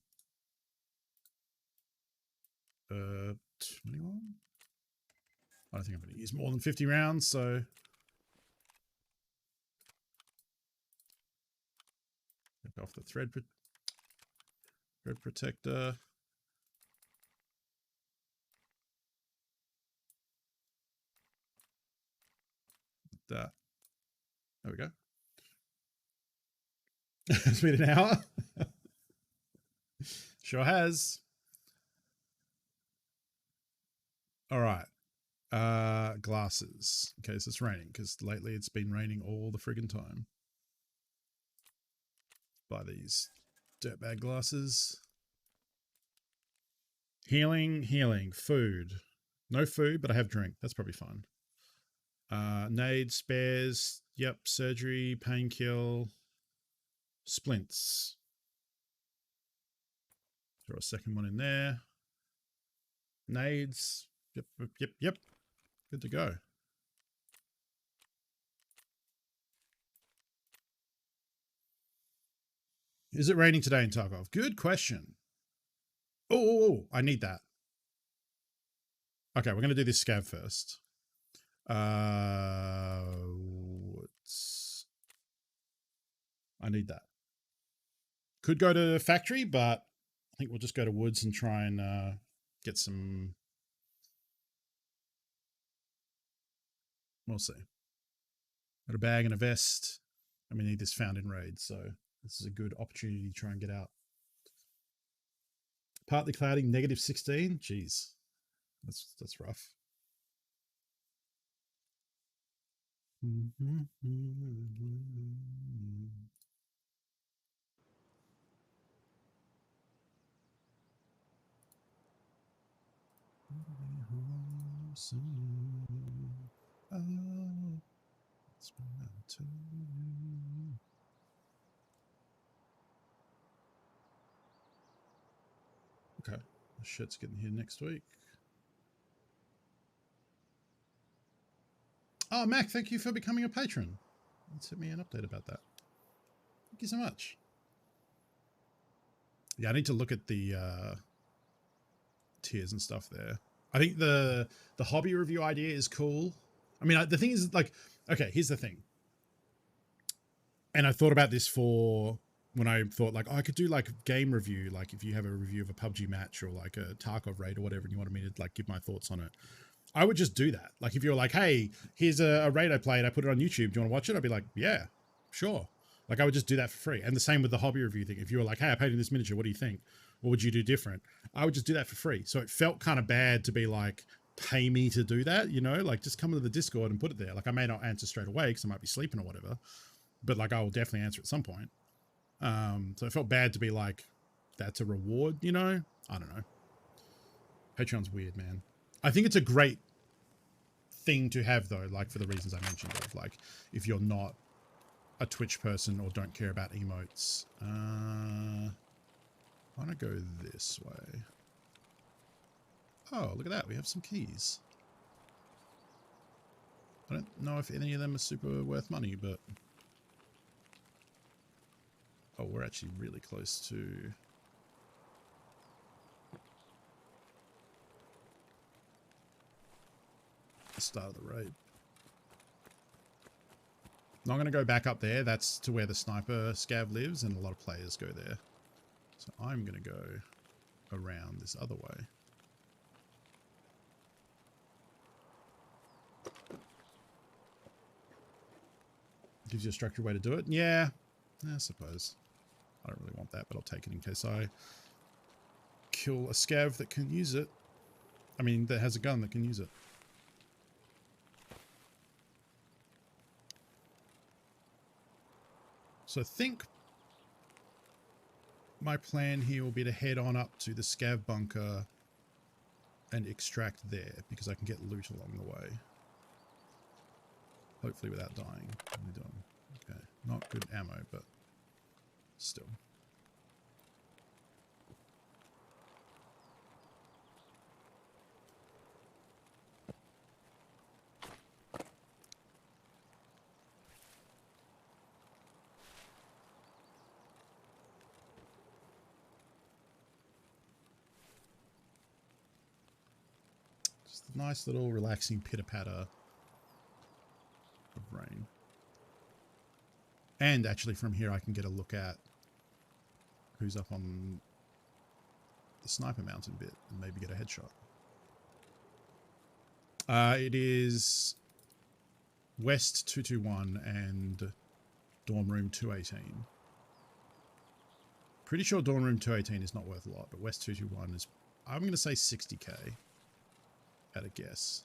21. I don't think I'm going to use more than 50 rounds, so take off the thread protector. That. There we go. It's been an hour. Sure has. All right. Glasses in case it's raining, because lately it's been raining all the friggin' time. Buy these dirtbag glasses. Healing, food. No food, but I have drink. That's probably fine. Nade, spares. Yep, surgery, pain-kill, splints. Throw a second one in there. Nades. Yep. Good to go. Is it raining today in Tarkov? Good question. Oh, I need that. Okay, we're going to do this scav first. I need that. Could go to factory, but I think we'll just go to woods and try and get some. We'll see. Got a bag and a vest, and we need this found in raid, so this is a good opportunity to try and get out. Partly clouding, -16. Jeez, that's rough. Okay, the shit's getting here next week. Oh, Mac, thank you for becoming a patron. Send me an update about that. Thank you so much. Yeah, I need to look at the tiers and stuff there. I think the hobby review idea is cool. I mean, the thing is, like, okay, here's the thing. And I thought about this for when I thought, like, oh, I could do like game review, like if you have a review of a PUBG match or like a Tarkov raid or whatever, and you wanted me to like give my thoughts on it. I would just do that. Like if you're like, hey, here's a raid I played, I put it on YouTube, do you want to watch it? I'd be like, yeah, sure. Like I would just do that for free. And the same with the hobby review thing. If you were like, hey, I painted this miniature, what do you think? What would you do different? I would just do that for free. So it felt kind of bad to be like, pay me to do that, you know, like just come into the Discord and put it there. Like I may not answer straight away because I might be sleeping or whatever, but like I will definitely answer at some point. So it felt bad to be like, that's a reward, you know? I don't know. Patreon's weird, man. I think it's a great thing to have though, like for the reasons I mentioned of like, if you're not a Twitch person or don't care about emotes. I want to go this way. Oh, look at that. We have some keys. I don't know if any of them are super worth money, but... Oh, we're actually really close to... the start of the raid. Not going to go back up there. That's to where the sniper scav lives, and a lot of players go there. So I'm going to go around this other way. Gives you a structured way to do it. Yeah, I suppose. I don't really want that, but I'll take it in case I kill a scav that can use it. I mean, that has a gun that can use it. So I think my plan here will be to head on up to the scav bunker and extract there, because I can get loot along the way. Hopefully without dying. What are we doing? Okay, not good ammo, but still. nice little relaxing pitter-patter of rain. And actually from here I can get a look at who's up on the sniper mountain bit and maybe get a headshot. It is West 221 and dorm room 218. Pretty sure dorm room 218 is not worth a lot, but West 221 is, I'm going to say 60k at a guess.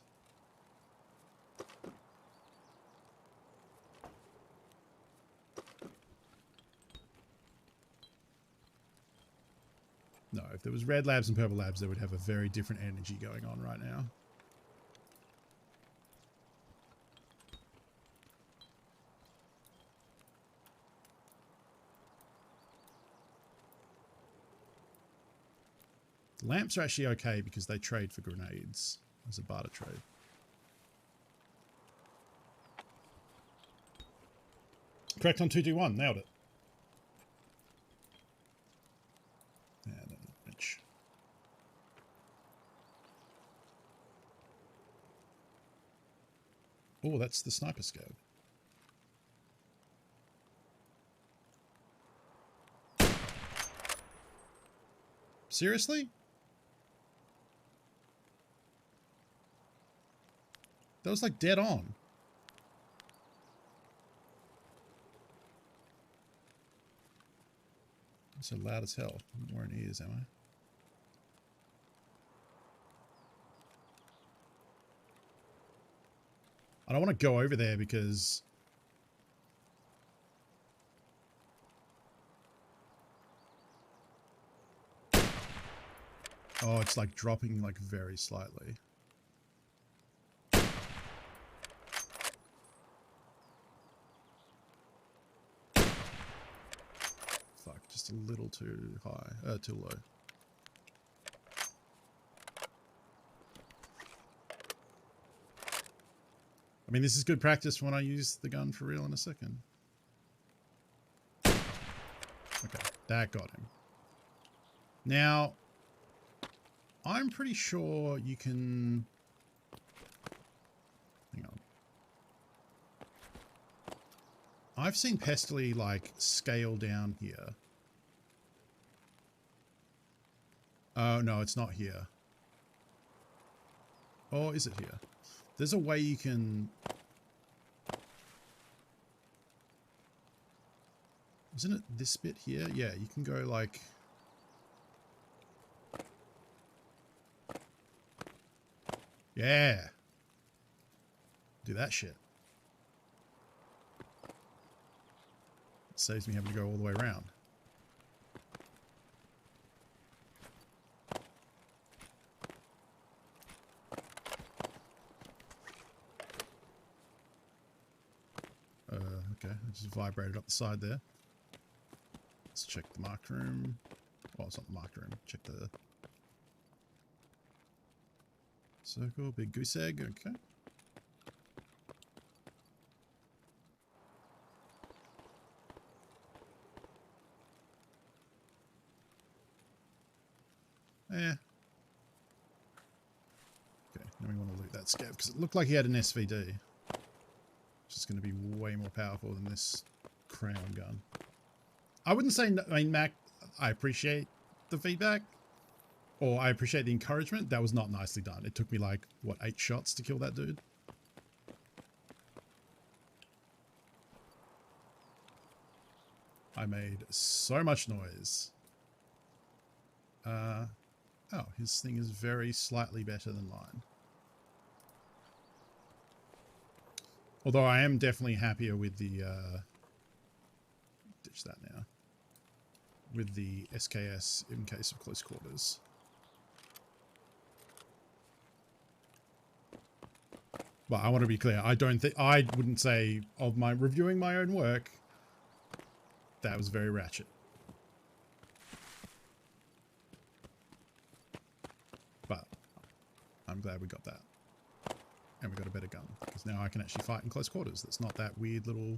No, if there was red labs and purple labs, they would have a very different energy going on right now. The lamps are actually okay because they trade for grenades as a barter trade. Correct on 221, nailed it. Yeah, no, wrench. Oh, that's the sniper scab. Seriously? That was like dead on. I'm so loud as hell. I'm not wearing ears, am I? I don't want to go over there because oh, it's like dropping like very slightly. Fuck, just a little too high, too low. I mean, this is good practice when I use the gun for real in a second. Okay, that got him. Now, I'm pretty sure you can... Hang on. I've seen Pestily, like, scale down here. Oh, no, it's not here. Or is it here? There's a way you can... Isn't it this bit here? Yeah, you can go like... Yeah! Do that shit. It saves me having to go all the way around. Okay, I just vibrated up the side there. Let's check the marked room. Oh, it's not the marked room. Check the circle. Big goose egg. Okay. Yeah. Okay, now we want to loot that scav because it looked like he had an SVD. Which is going to be way more powerful than this crown gun. I wouldn't say, I mean, Mac, I appreciate the feedback. Or I appreciate the encouragement. That was not nicely done. It took me like, what, 8 shots to kill that dude? I made so much noise. Oh, his thing is very slightly better than mine. Although I am definitely happier with the, ditch that now, with the SKS in case of close quarters. But I want to be clear, I wouldn't say of my reviewing my own work, that was very ratchet. But I'm glad we got that. And we got a better gun, because now I can actually fight in close quarters. That's not that weird little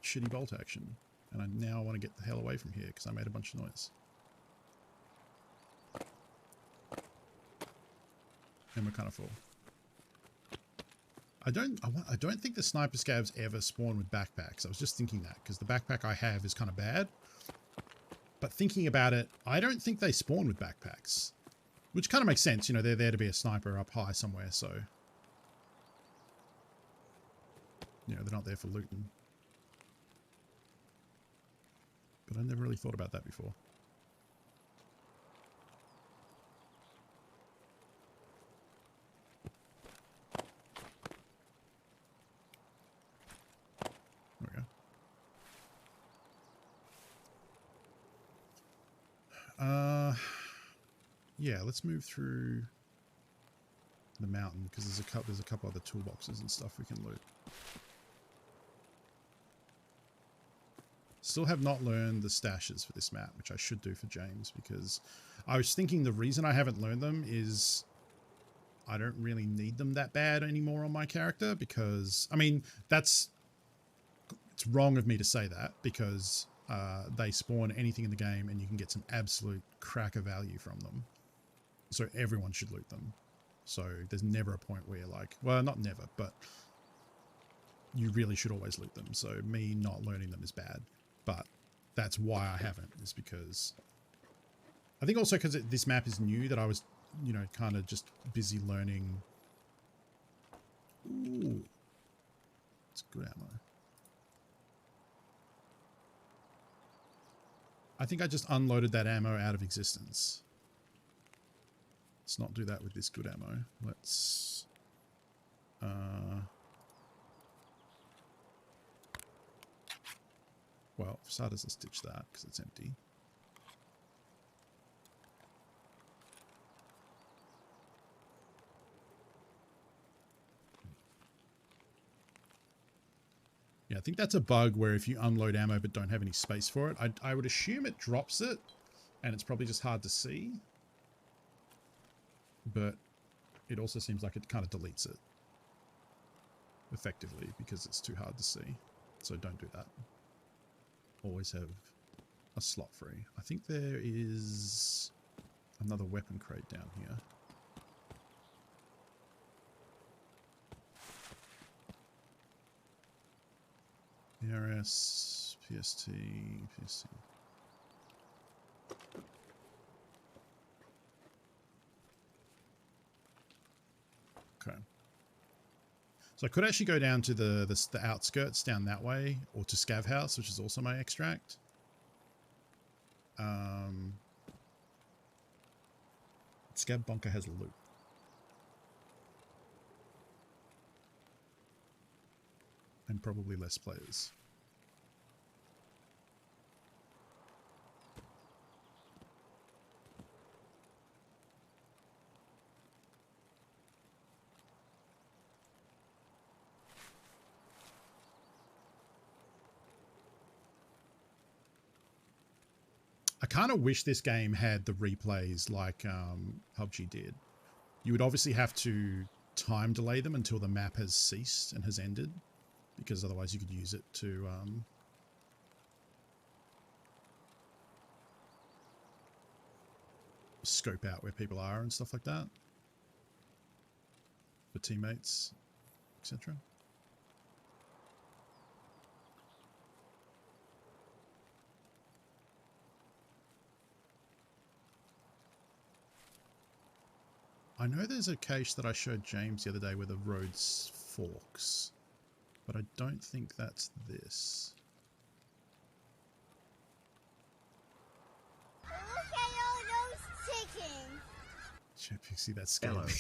shitty bolt action. And I now want to get the hell away from here, because I made a bunch of noise. And we're kind of full. I don't think the sniper scavs ever spawn with backpacks. I was just thinking that because the backpack I have is kind of bad. But thinking about it, I don't think they spawn with backpacks. Which kind of makes sense. You know, they're there to be a sniper up high somewhere, so... You know, they're not there for looting. But I never really thought about that before. There we go. Yeah, let's move through the mountain because there's a couple other toolboxes and stuff we can loot. Still have not learned the stashes for this map, which I should do for James, because I was thinking the reason I haven't learned them is I don't really need them that bad anymore on my character, because, I mean, it's wrong of me to say that, because they spawn anything in the game and you can get some absolute cracker value from them. So everyone should loot them. So there's never a point where you're like, well, not never, but you really should always loot them. So me not learning them is bad. But that's why I haven't, is because I think also because this map is new that I was, you know, kind of just busy learning. Ooh, it's good ammo. I think I just unloaded that ammo out of existence. Let's not do that with this good ammo. Let's well, for starters, let's ditch that because it's empty. Yeah, I think that's a bug where if you unload ammo but don't have any space for it, I would assume it drops it, and it's probably just hard to see. But it also seems like it kind of deletes it effectively because it's too hard to see. So don't do that. Always have a slot free. I think there is another weapon crate down here. ERS, PST, PST. Okay. So I could actually go down to the outskirts down that way, or to Scav House, which is also my extract. Scav Bunker has loot. And probably less players. I kind of wish this game had the replays like PUBG did. You would obviously have to time delay them until the map has ceased and has ended, because otherwise you could use it to scope out where people are and stuff like that for teammates, etc. I know there's a cache that I showed James the other day where the roads forks, but I don't think that's this. Look at all those chickens. Shit, Pixie, that scared me.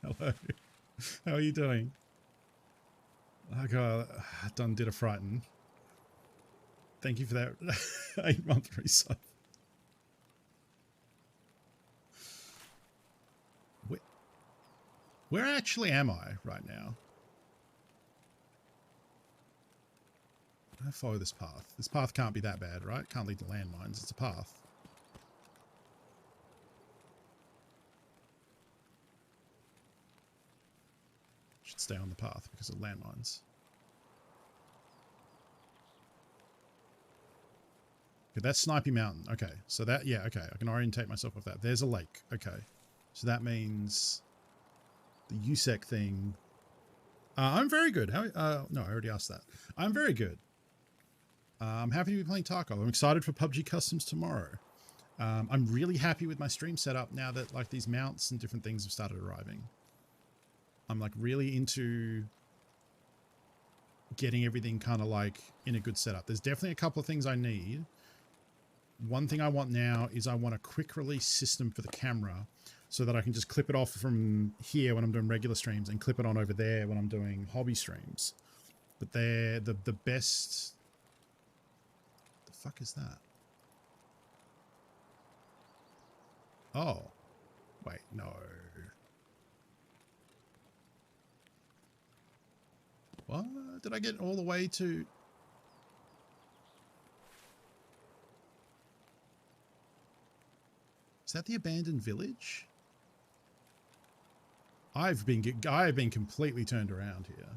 Hello. How are you doing? I done did a frighten. Thank you for that 8-month resub. Where actually am I right now? I follow this path. This path can't be that bad, right? Can't lead to landmines. It's a path. Should stay on the path because of landmines. Okay, that's Snipey Mountain. Okay, so that, yeah, okay. I can orientate myself with that. There's a lake. Okay. So that means the USEC thing. I'm very good. How? No, I already asked that. I'm very good. I'm happy to be playing Tarkov. I'm excited for PUBG Customs tomorrow. I'm really happy with my stream setup now that like these mounts and different things have started arriving. I'm like really into getting everything kind of like in a good setup. There's definitely a couple of things I need. One thing I want now is I want a quick release system for the camera so that I can just clip it off from here when I'm doing regular streams and clip it on over there when I'm doing hobby streams. But they're the best. The fuck is that? Oh, wait, no. What? Did I get all the way to... Is that the abandoned village? I've been completely turned around here.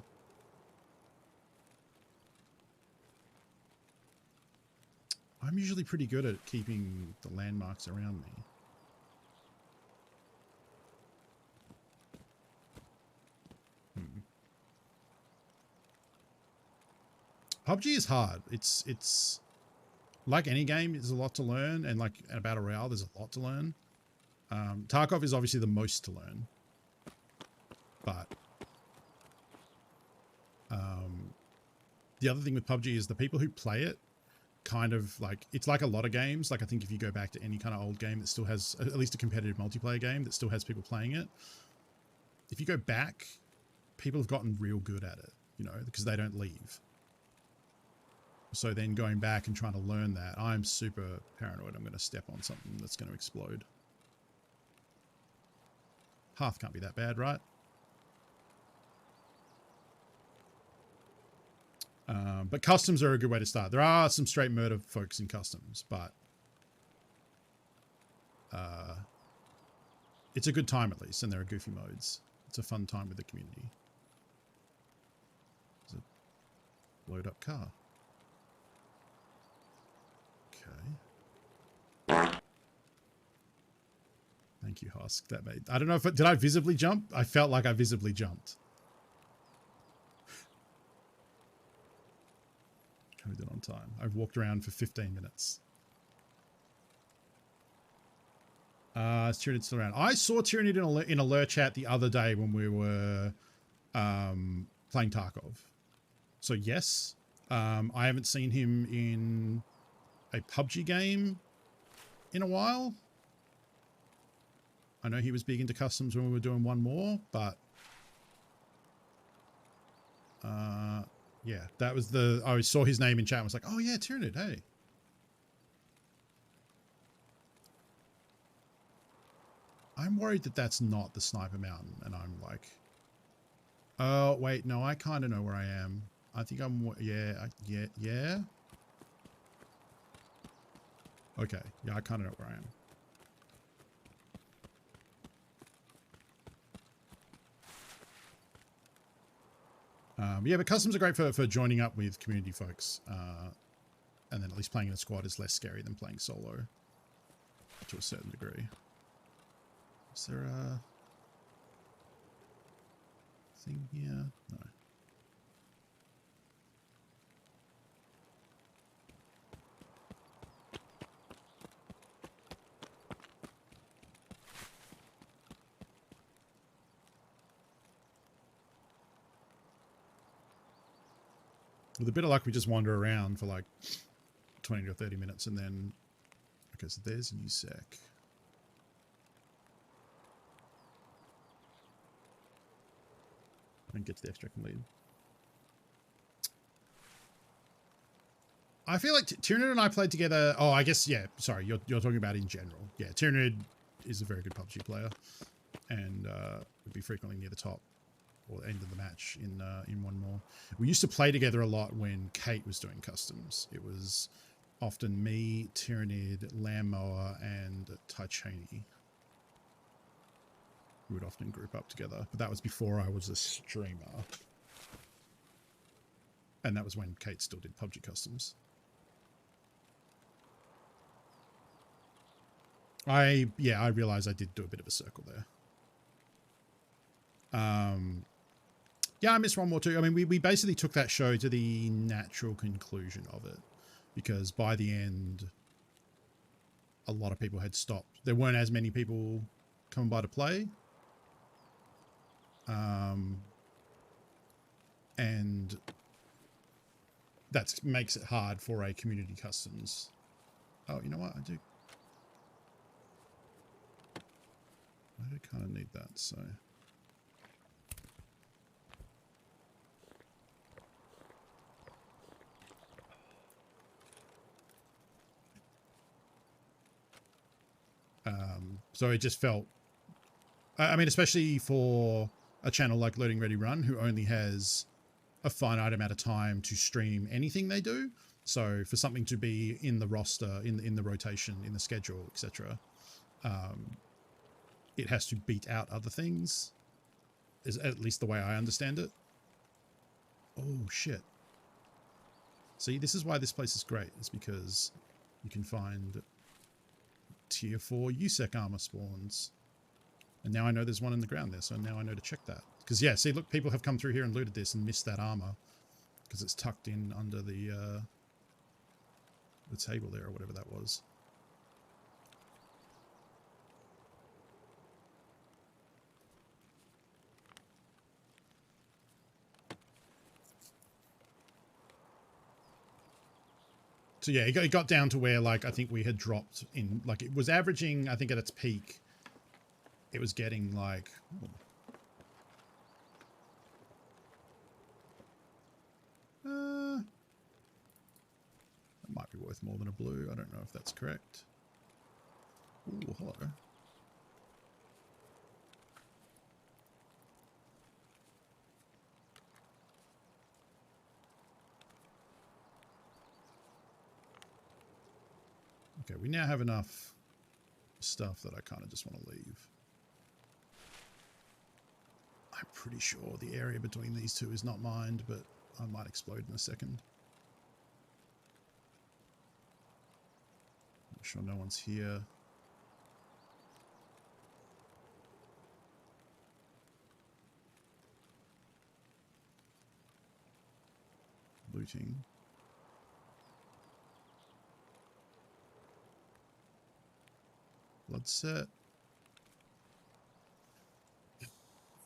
I'm usually pretty good at keeping the landmarks around me. PUBG is hard. It's like any game, there's a lot to learn, and like at a battle royale, there's a lot to learn. Tarkov is obviously the most to learn, but the other thing with PUBG is the people who play it kind of like, it's like a lot of games. Like I think if you go back to any kind of old game that still has at least a competitive multiplayer game that still has people playing it, if you go back, people have gotten real good at it, you know, because they don't leave. So then going back and trying to learn that, I'm super paranoid I'm going to step on something that's going to explode. Hearth can't be that bad, right? But customs are a good way to start. There are some straight murder folks in customs, but it's a good time at least, and there are goofy modes. It's a fun time with the community. There's a load up car. Okay. Thank you, Husk. That made... I don't know if did I visibly jump? I felt like I visibly jumped. Coming in on time. I've walked around for 15 minutes. Is Tyranid still around? I saw Tyranid in a lure chat the other day when we were playing Tarkov. So yes, I haven't seen him in a PUBG game in a while. I know he was big into customs when we were doing one more, but yeah, that was the... I saw his name in chat and was like, oh yeah, Tyranid, hey. I'm worried that that's not the Sniper Mountain, and I'm like, oh wait, no, I kind of know where I am. I think I'm... yeah. Okay, yeah, I kind of know where I am. Yeah, but customs are great for joining up with community folks, and then at least playing in a squad is less scary than playing solo to a certain degree. Is there a thing here? No. With a bit of luck, we just wander around for like 20 or 30 minutes and then... Okay, so there's USEC. And get to the extract and lead. I feel like Tyranid and I played together... Oh, I guess, yeah, sorry, you're talking about in general. Yeah, Tyranid is a very good PUBG player and would be frequently near the top or end of the match in one more. We used to play together a lot when Kate was doing customs. It was often me, Tyranid, Lammower, and Tai Cheney. We would often group up together, but that was before I was a streamer. And that was when Kate still did PUBG customs. I realized I did do a bit of a circle there. Yeah, I missed one more too. I mean, we basically took that show to the natural conclusion of it, because by the end, a lot of people had stopped. There weren't as many people coming by to play. And that makes it hard for a community customs. Oh, you know what? I do kind of need that, so. So it just felt, I mean, especially for a channel like Loading Ready Run, who only has a finite amount of time to stream anything they do. So for something to be in the roster, in the rotation, in the schedule, etc., it has to beat out other things, is at least the way I understand it. Oh, shit. See, this is why this place is great. It's because you can find tier 4 USEC armor spawns. And now I know there's one in the ground there, so now I know to check that. Because, yeah, see, look, people have come through here and looted this and missed that armor because it's tucked in under the table there or whatever that was. So yeah, it got down to where, like, I think we had dropped in, like, it was averaging, I think at its peak, it was getting like, that might be worth more than a blue. I don't know if that's correct. Ooh, hello. Okay, we now have enough stuff that I kind of just want to leave. I'm pretty sure the area between these two is not mined, but I might explode in a second. I'm sure no one's here. Looting. Blood set.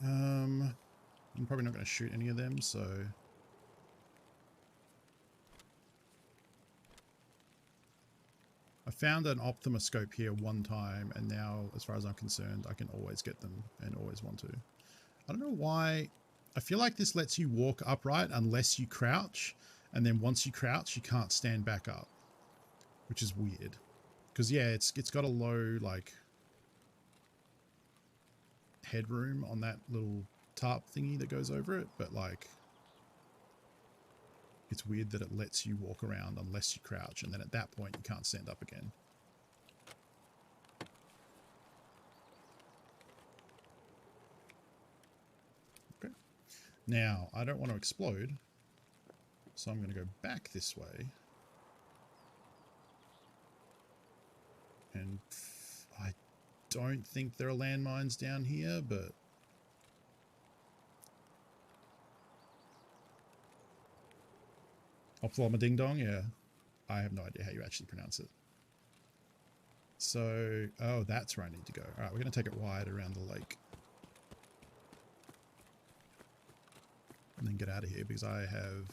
I'm probably not going to shoot any of them, so I found an ophthalmoscope here one time, and now, as far as I'm concerned, I can always get them and always want to. I don't know why. I feel like this lets you walk upright unless you crouch, and then once you crouch, you can't stand back up, which is weird. Because yeah, it's got a low, like, headroom on that little tarp thingy that goes over it, but like, it's weird that it lets you walk around unless you crouch, and then at that point you can't stand up again. Okay. Now, I don't want to explode, so I'm going to go back this way. And I don't think there are landmines down here, but Ophthalma Ding Dong, yeah. I have no idea how you actually pronounce it. So, oh, that's where I need to go. All right, we're going to take it wide around the lake. And then get out of here, because I have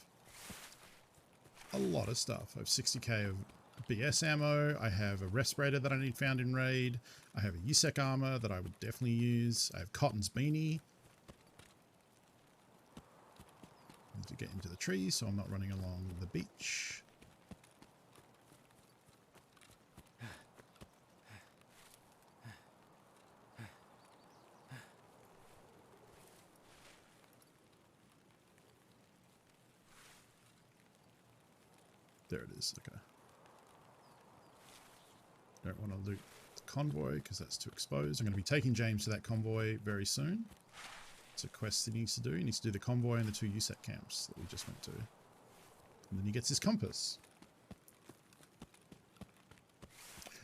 a lot of stuff. I have 60k of BS ammo. I have a respirator that I need found in raid. I have a USEC armor that I would definitely use. I have Cotton's beanie. I need to get into the trees so I'm not running along the beach. There it is. Okay. Don't want to loot the convoy because that's too exposed. I'm going to be taking James to that convoy very soon. It's a quest he needs to do. He needs to do the convoy and the 2 USEC camps that we just went to. And then he gets his compass.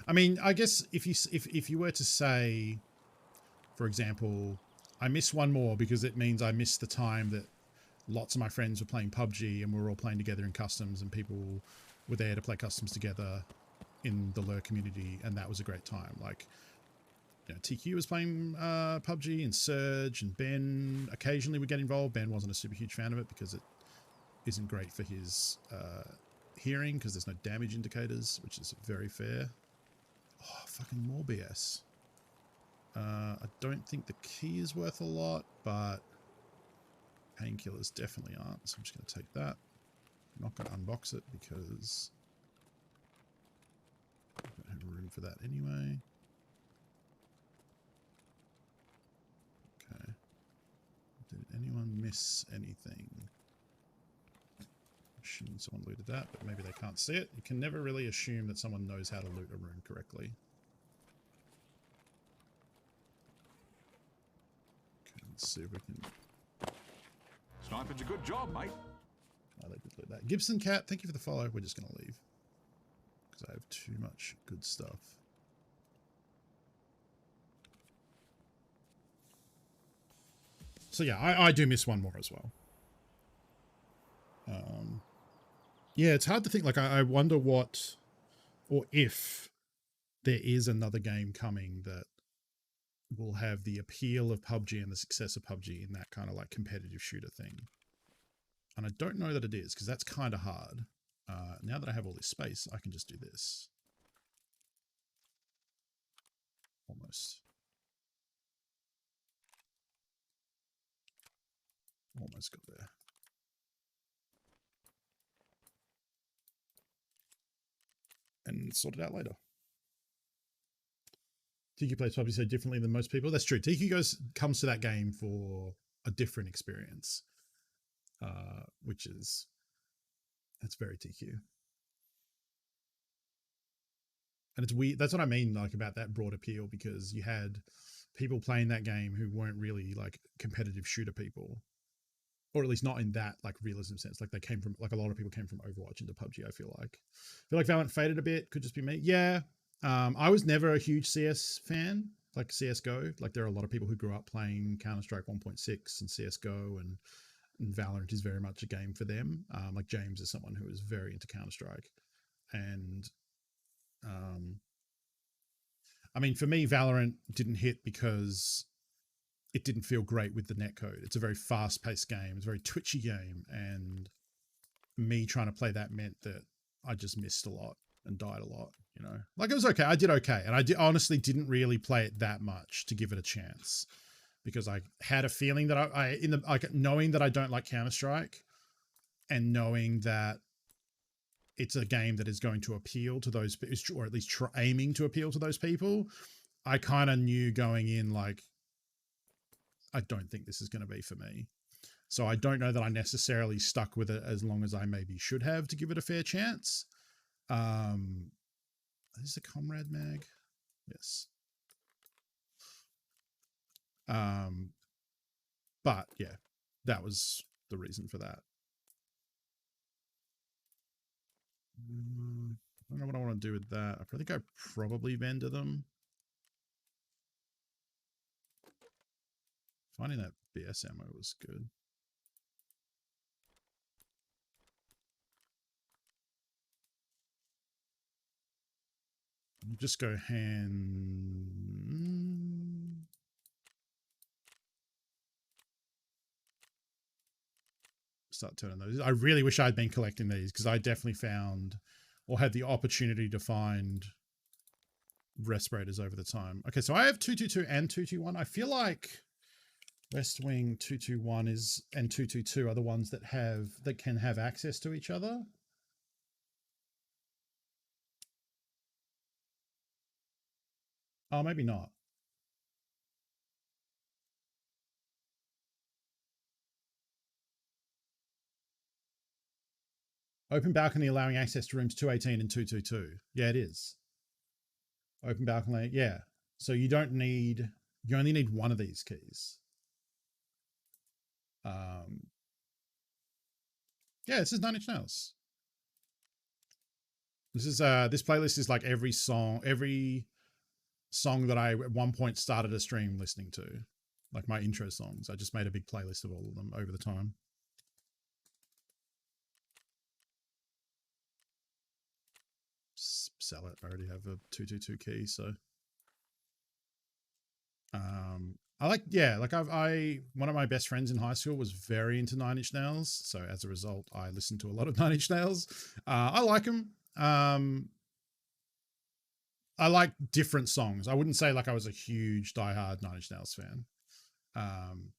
I mean, I guess if you were to say, for example, I miss one more because it means I miss the time that lots of my friends were playing PUBG and we were all playing together in customs and people were there to play customs together in the lure community, and that was a great time. Like, you know, TQ was playing PUBG and Surge, and Ben occasionally would get involved. Ben wasn't a super huge fan of it because it isn't great for his hearing because there's no damage indicators, which is very fair. Oh, fucking more BS. I don't think the key is worth a lot, but painkillers definitely aren't. So I'm just going to take that. I'm not going to unbox it because I don't have room for that anyway. Okay. Did anyone miss anything? Assume someone looted that, but maybe they can't see it. You can never really assume that someone knows how to loot a room correctly. Okay, let's see if we can... Sniping's a good job, mate. Oh, they did loot that. Gibson Cat, thank you for the follow. We're just going to leave because I have too much good stuff. So yeah, I do miss one more as well. Yeah, it's hard to think. Like, I wonder what, or if there is another game coming that will have the appeal of PUBG and the success of PUBG in that kind of like competitive shooter thing. And I don't know that it is, because that's kind of hard. Now that I have all this space, I can just do this. Almost. Almost got there. And sort it out later. TQ plays PUBG so differently than most people. That's true. TQ comes to that game for a different experience, which is, that's very TQ. And it's weird. That's what I mean, like, about that broad appeal, because you had people playing that game who weren't really like competitive shooter people, or at least not in that like realism sense. Like, they came from, like, a lot of people came from Overwatch into PUBG. I feel like Valorant faded a bit. Could just be me. Yeah. I was never a huge CS fan, like CSGO. Like, there are a lot of people who grew up playing Counter-Strike 1.6 and CSGO, and Valorant is very much a game for them. Like, James is someone who is very into Counter-Strike. And I mean, for me, Valorant didn't hit because it didn't feel great with the netcode. It's a very fast-paced game. It's a very twitchy game, and me trying to play that meant that I just missed a lot and died a lot, you know? Like, it was okay. I did okay, and I honestly didn't really play it that much to give it a chance, because I had a feeling that like, knowing that I don't like Counter-Strike, and knowing that it's a game that is going to appeal to those, or at least aiming to appeal to those people, I kind of knew going in, like, I don't think this is going to be for me. So I don't know that I necessarily stuck with it as long as I maybe should have to give it a fair chance. Is the Comrade mag? Yes. But yeah, that was the reason for that. I don't know what I want to do with that. I think I probably vendor them. Finding that BS ammo was good. I'll just go hand. Start turning those. I really wish I'd been collecting these, because I definitely found, or had the opportunity to find, respirators over the time. Okay, so I have 222 and 221. I feel like West Wing 221 is, and 222 are the ones that can have access to each other. Oh, maybe not. Open balcony allowing access to rooms 218 and 222. Yeah, it is. Open balcony, yeah. So you only need one of these keys. Yeah, this is 9 Inch Nails. This playlist is like every song that I at one point started a stream listening to, like my intro songs. I just made a big playlist of all of them over the time. Sell it. I already have a 222 key, so I like, yeah, like I one of my best friends in high school was very into Nine Inch Nails, so as a result, I listened to a lot of Nine Inch Nails. I like them. I like different songs. I wouldn't say like I was a huge diehard Nine Inch Nails fan,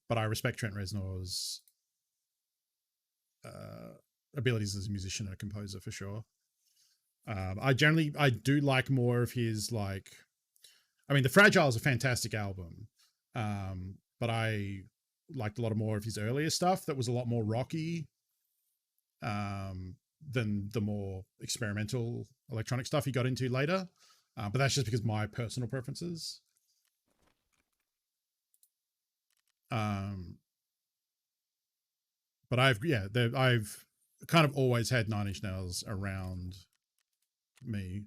but I respect Trent Reznor's abilities as a musician and a composer for sure. I do like more of his like. I mean, The Fragile is a fantastic album, but I liked a lot more of his earlier stuff that was a lot more rocky than the more experimental electronic stuff he got into later. But that's just because my personal preferences. But I've kind of always had Nine Inch Nails around me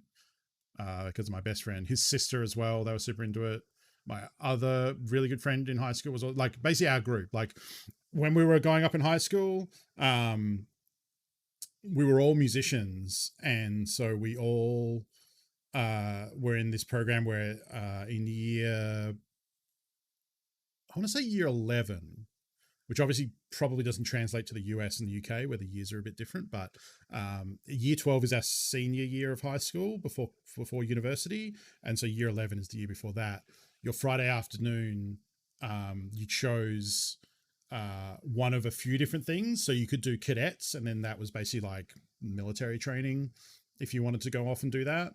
because of my best friend, his sister as well. They were super into it. My other really good friend in high school was like basically our group. Like when we were going up in high school, we were all musicians, and so we all were in this program where in year, I want to say year 11, which obviously probably doesn't translate to the US and the UK where the years are a bit different. But year 12 is our senior year of high school before university. And so year 11 is the year before that. Your Friday afternoon, you chose one of a few different things. So you could do cadets, and then that was basically like military training if you wanted to go off and do that.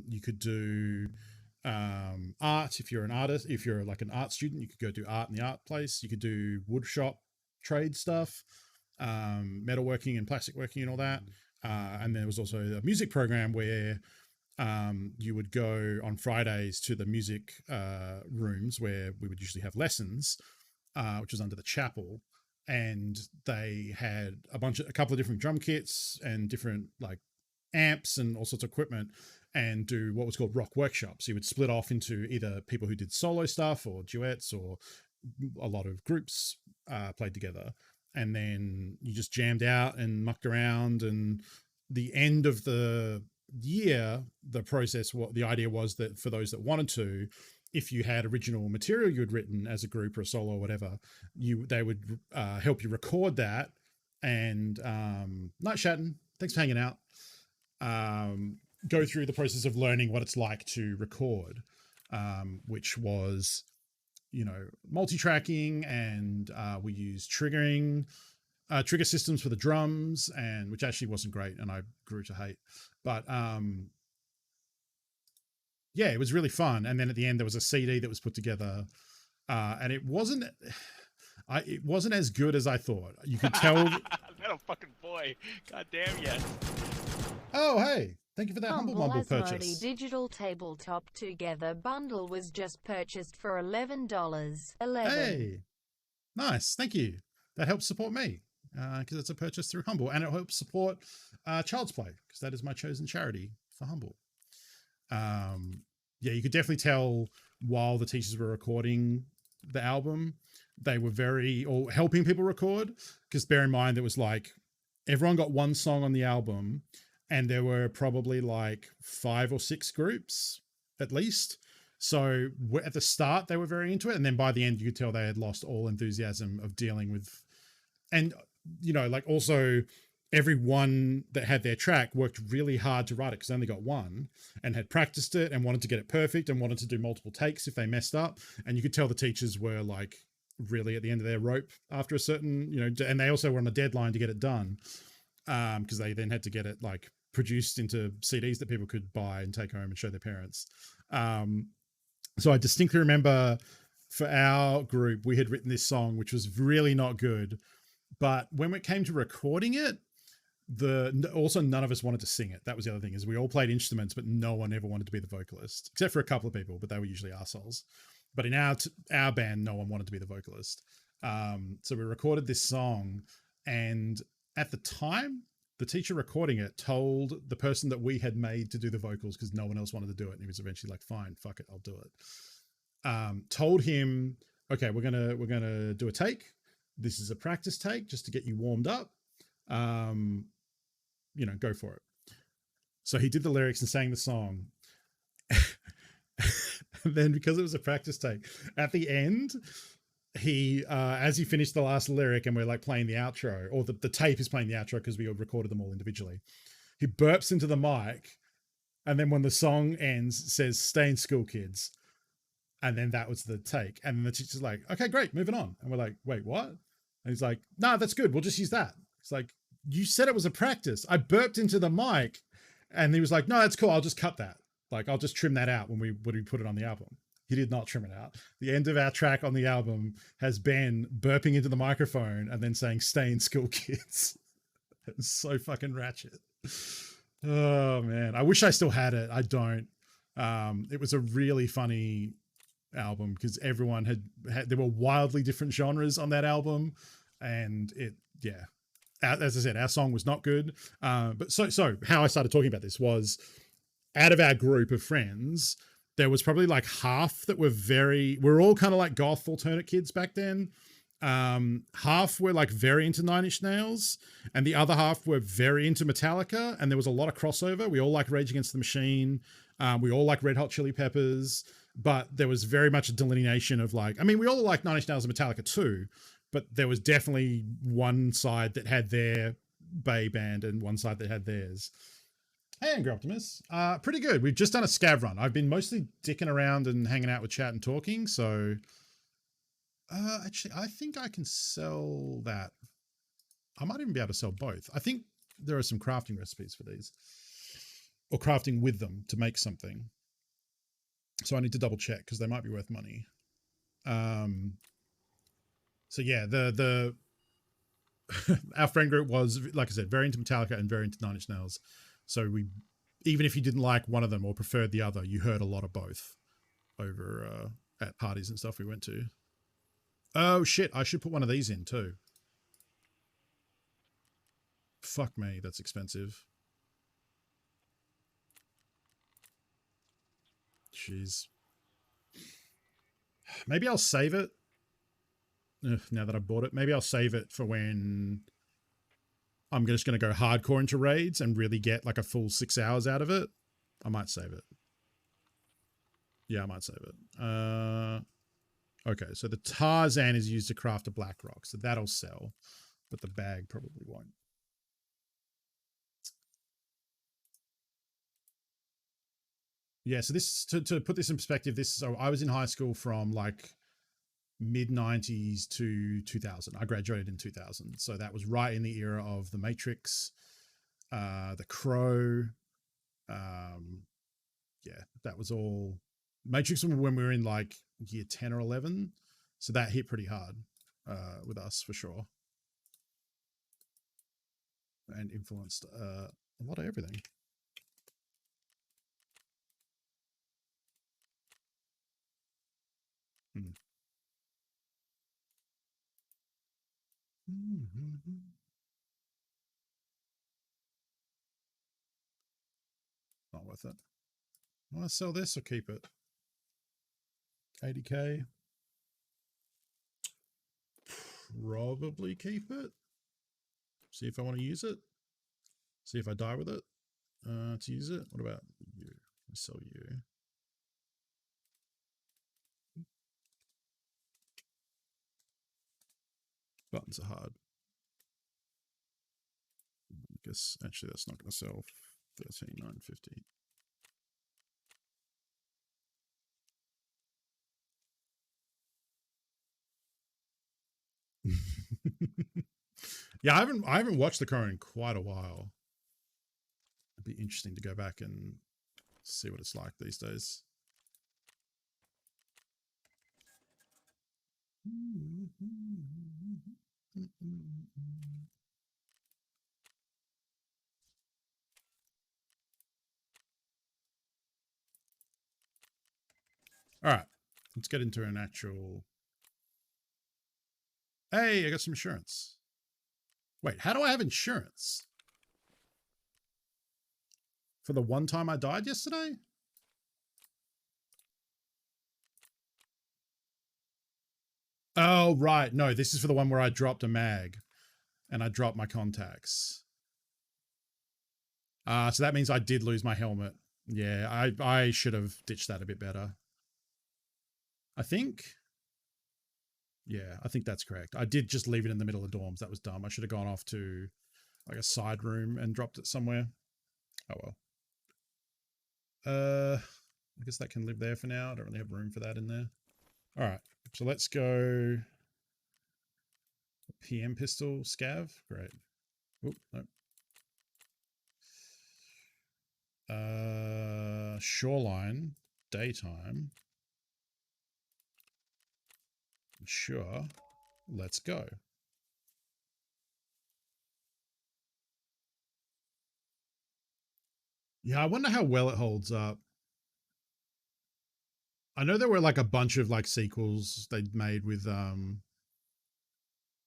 You could do art if you're an artist. If you're like an art student, you could go do art in the art place. You could do wood shop trade stuff, metalworking and plastic working and all that. And there was also a music program where you would go on Fridays to the music rooms where we would usually have lessons, which was under the chapel. And they had a couple of different drum kits and different like amps and all sorts of equipment, and do what was called rock workshops. You would split off into either people who did solo stuff or duets, or a lot of groups played together. And then you just jammed out and mucked around. And the end of the year, the idea was that for those that wanted to, if you had original material you had written as a group or a solo or whatever, they would help you record that. And Night Shatton, thanks for hanging out. Go through the process of learning what it's like to record, which was, multi-tracking, and we used trigger systems for the drums, and which actually wasn't great, and I grew to hate. But yeah, it was really fun. And then at the end, there was a CD that was put together, and it wasn't as good as I thought. You could tell. That a fucking boy. God damn you. Oh, hey. Thank you for that Humble Mumble Asmodee purchase. Digital Tabletop Together bundle was just purchased for $11. Hey, nice. Thank you. That helps support me because it's a purchase through Humble, and it helps support Child's Play because that is my chosen charity for Humble. Yeah, you could definitely tell while the teachers were recording the album, they were helping people record, because bear in mind, there was like everyone got one song on the album, and there were probably like 5 or 6 groups at least. So at the start, they were very into it. And then by the end, you could tell they had lost all enthusiasm of dealing with, and, like also everyone that had their track worked really hard to write it because they only got one, and had practiced it and wanted to get it perfect and wanted to do multiple takes if they messed up. And you could tell the teachers were like really at the end of their rope after a certain, and they also were on a deadline to get it done. Because they then had to get it like produced into CDs that people could buy and take home and show their parents. So I distinctly remember for our group, we had written this song, which was really not good. But when it came to recording it, also none of us wanted to sing it. That was the other thing, is we all played instruments, but no one ever wanted to be the vocalist, except for a couple of people, but they were usually assholes. But in our band, no one wanted to be the vocalist. So we recorded this song, and at the time, the teacher recording it told the person that we had made to do the vocals because no one else wanted to do it, and he was eventually like, "Fine, fuck it, I'll do it." Told him, "Okay, we're gonna do a take. This is a practice take just to get you warmed up. Go for it." So he did the lyrics and sang the song. And then because it was a practice take, at the end, he as he finished the last lyric and we're like playing the outro, or the tape is playing the outro because we recorded them all individually, he burps into the mic, and then when the song ends, says, "Stay in school, kids." And then that was the take. And then the teacher's like, "Okay, great, moving on." And we're like, "Wait, what?" And he's like, "No, that's good. We'll just use that." It's like, "You said it was a practice. I burped into the mic." And he was like, "No, that's cool. I'll just cut that. Like, I'll just trim that out when we put it on the album." He did not trim it out. The end of our track on the album has Ben burping into the microphone and then saying, "Stay in school, kids." It's so fucking ratchet. Oh man, I wish I still had it. I don't. It was a really funny album because everyone had there were wildly different genres on that album, and as I said, our song was not good. But so how I started talking about this was, out of our group of friends, there was probably like half that we're all kind of like goth alternate kids back then. Half were like very into Nine Inch Nails, and the other half were very into Metallica, and there was a lot of crossover. We all like Rage Against the Machine. We all like Red Hot Chili Peppers, but there was very much a delineation of like, I mean, we all like Nine Inch Nails and Metallica too, but there was definitely one side that had their Bay band and one side that had theirs. Hey, Angry Optimus. Pretty good. We've just done a scav run. I've been mostly dicking around and hanging out with chat and talking, so actually, I think I can sell that. I might even be able to sell both. I think there are some crafting recipes for these, or crafting with them to make something. So I need to double check because they might be worth money. So yeah, the our friend group was, like I said, very into Metallica and very into Nine Inch Nails. So even if you didn't like one of them or preferred the other, you heard a lot of both over at parties and stuff we went to. Oh shit, I should put one of these in too. Fuck me, that's expensive. Jeez. Maybe I'll save it. Now that I bought it, maybe I'll save it for when I'm just going to go hardcore into raids and really get like a full 6 hours out of it. I might save it. Yeah, I might save it. Okay, so the Tarzan is used to craft a black rock, so that'll sell, but the bag probably won't. Yeah, so this, to put this in perspective, so I was in high school from like mid 90s to 2000. I graduated in 2000, so that was right in the era of The Matrix, The Crow. Yeah, that was all Matrix when we were in like year 10 or 11, so that hit pretty hard with us for sure, and influenced a lot of everything. Not worth it. Want to sell this or keep it? 80k. Probably keep it. See if I want to use it. See if I die with it. To use it. What about you? I sell you. Buttons are hard. I guess actually that's not going to sell. 13,950. Yeah, I haven't watched The Crow in quite a while. It'd be interesting to go back and see what it's like these days. All right, let's get into an actual. Hey, I got some insurance. Wait, how do I have insurance? For the one time I died yesterday? Oh, right. No, this is for the one where I dropped a mag and I dropped my contacts. So that means I did lose my helmet. Yeah, I should have ditched that a bit better. I think. Yeah, I think that's correct. I did just leave it in the middle of dorms. That was dumb. I should have gone off to like a side room and dropped it somewhere. Oh well. I guess that can live there for now. I don't really have room for that in there. All right, so let's go. PM pistol scav. Great. Oop, no. Shoreline daytime. Sure. Let's go. Yeah, I wonder how well it holds up. I know there were like a bunch of like sequels they made with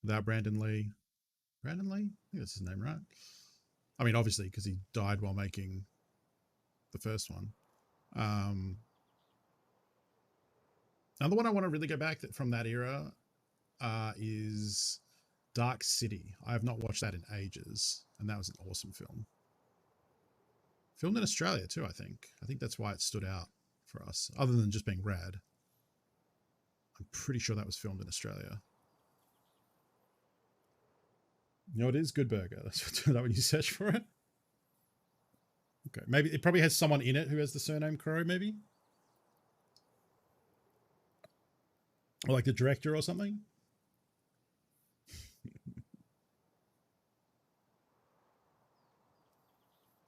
without Brandon Lee. Brandon Lee? I think that's his name, right? I mean, obviously, because he died while making the first one. Another one I want to really go back from that era is Dark City. I have not watched that in ages, and that was an awesome film. Filmed in Australia too, I think. I think that's why it stood out for us, other than just being rad. I'm pretty sure that was filmed in Australia. You know, it is Good Burger. That's that when you search for it. Okay, maybe it probably has someone in it who has the surname Crow, maybe, or like the director or something.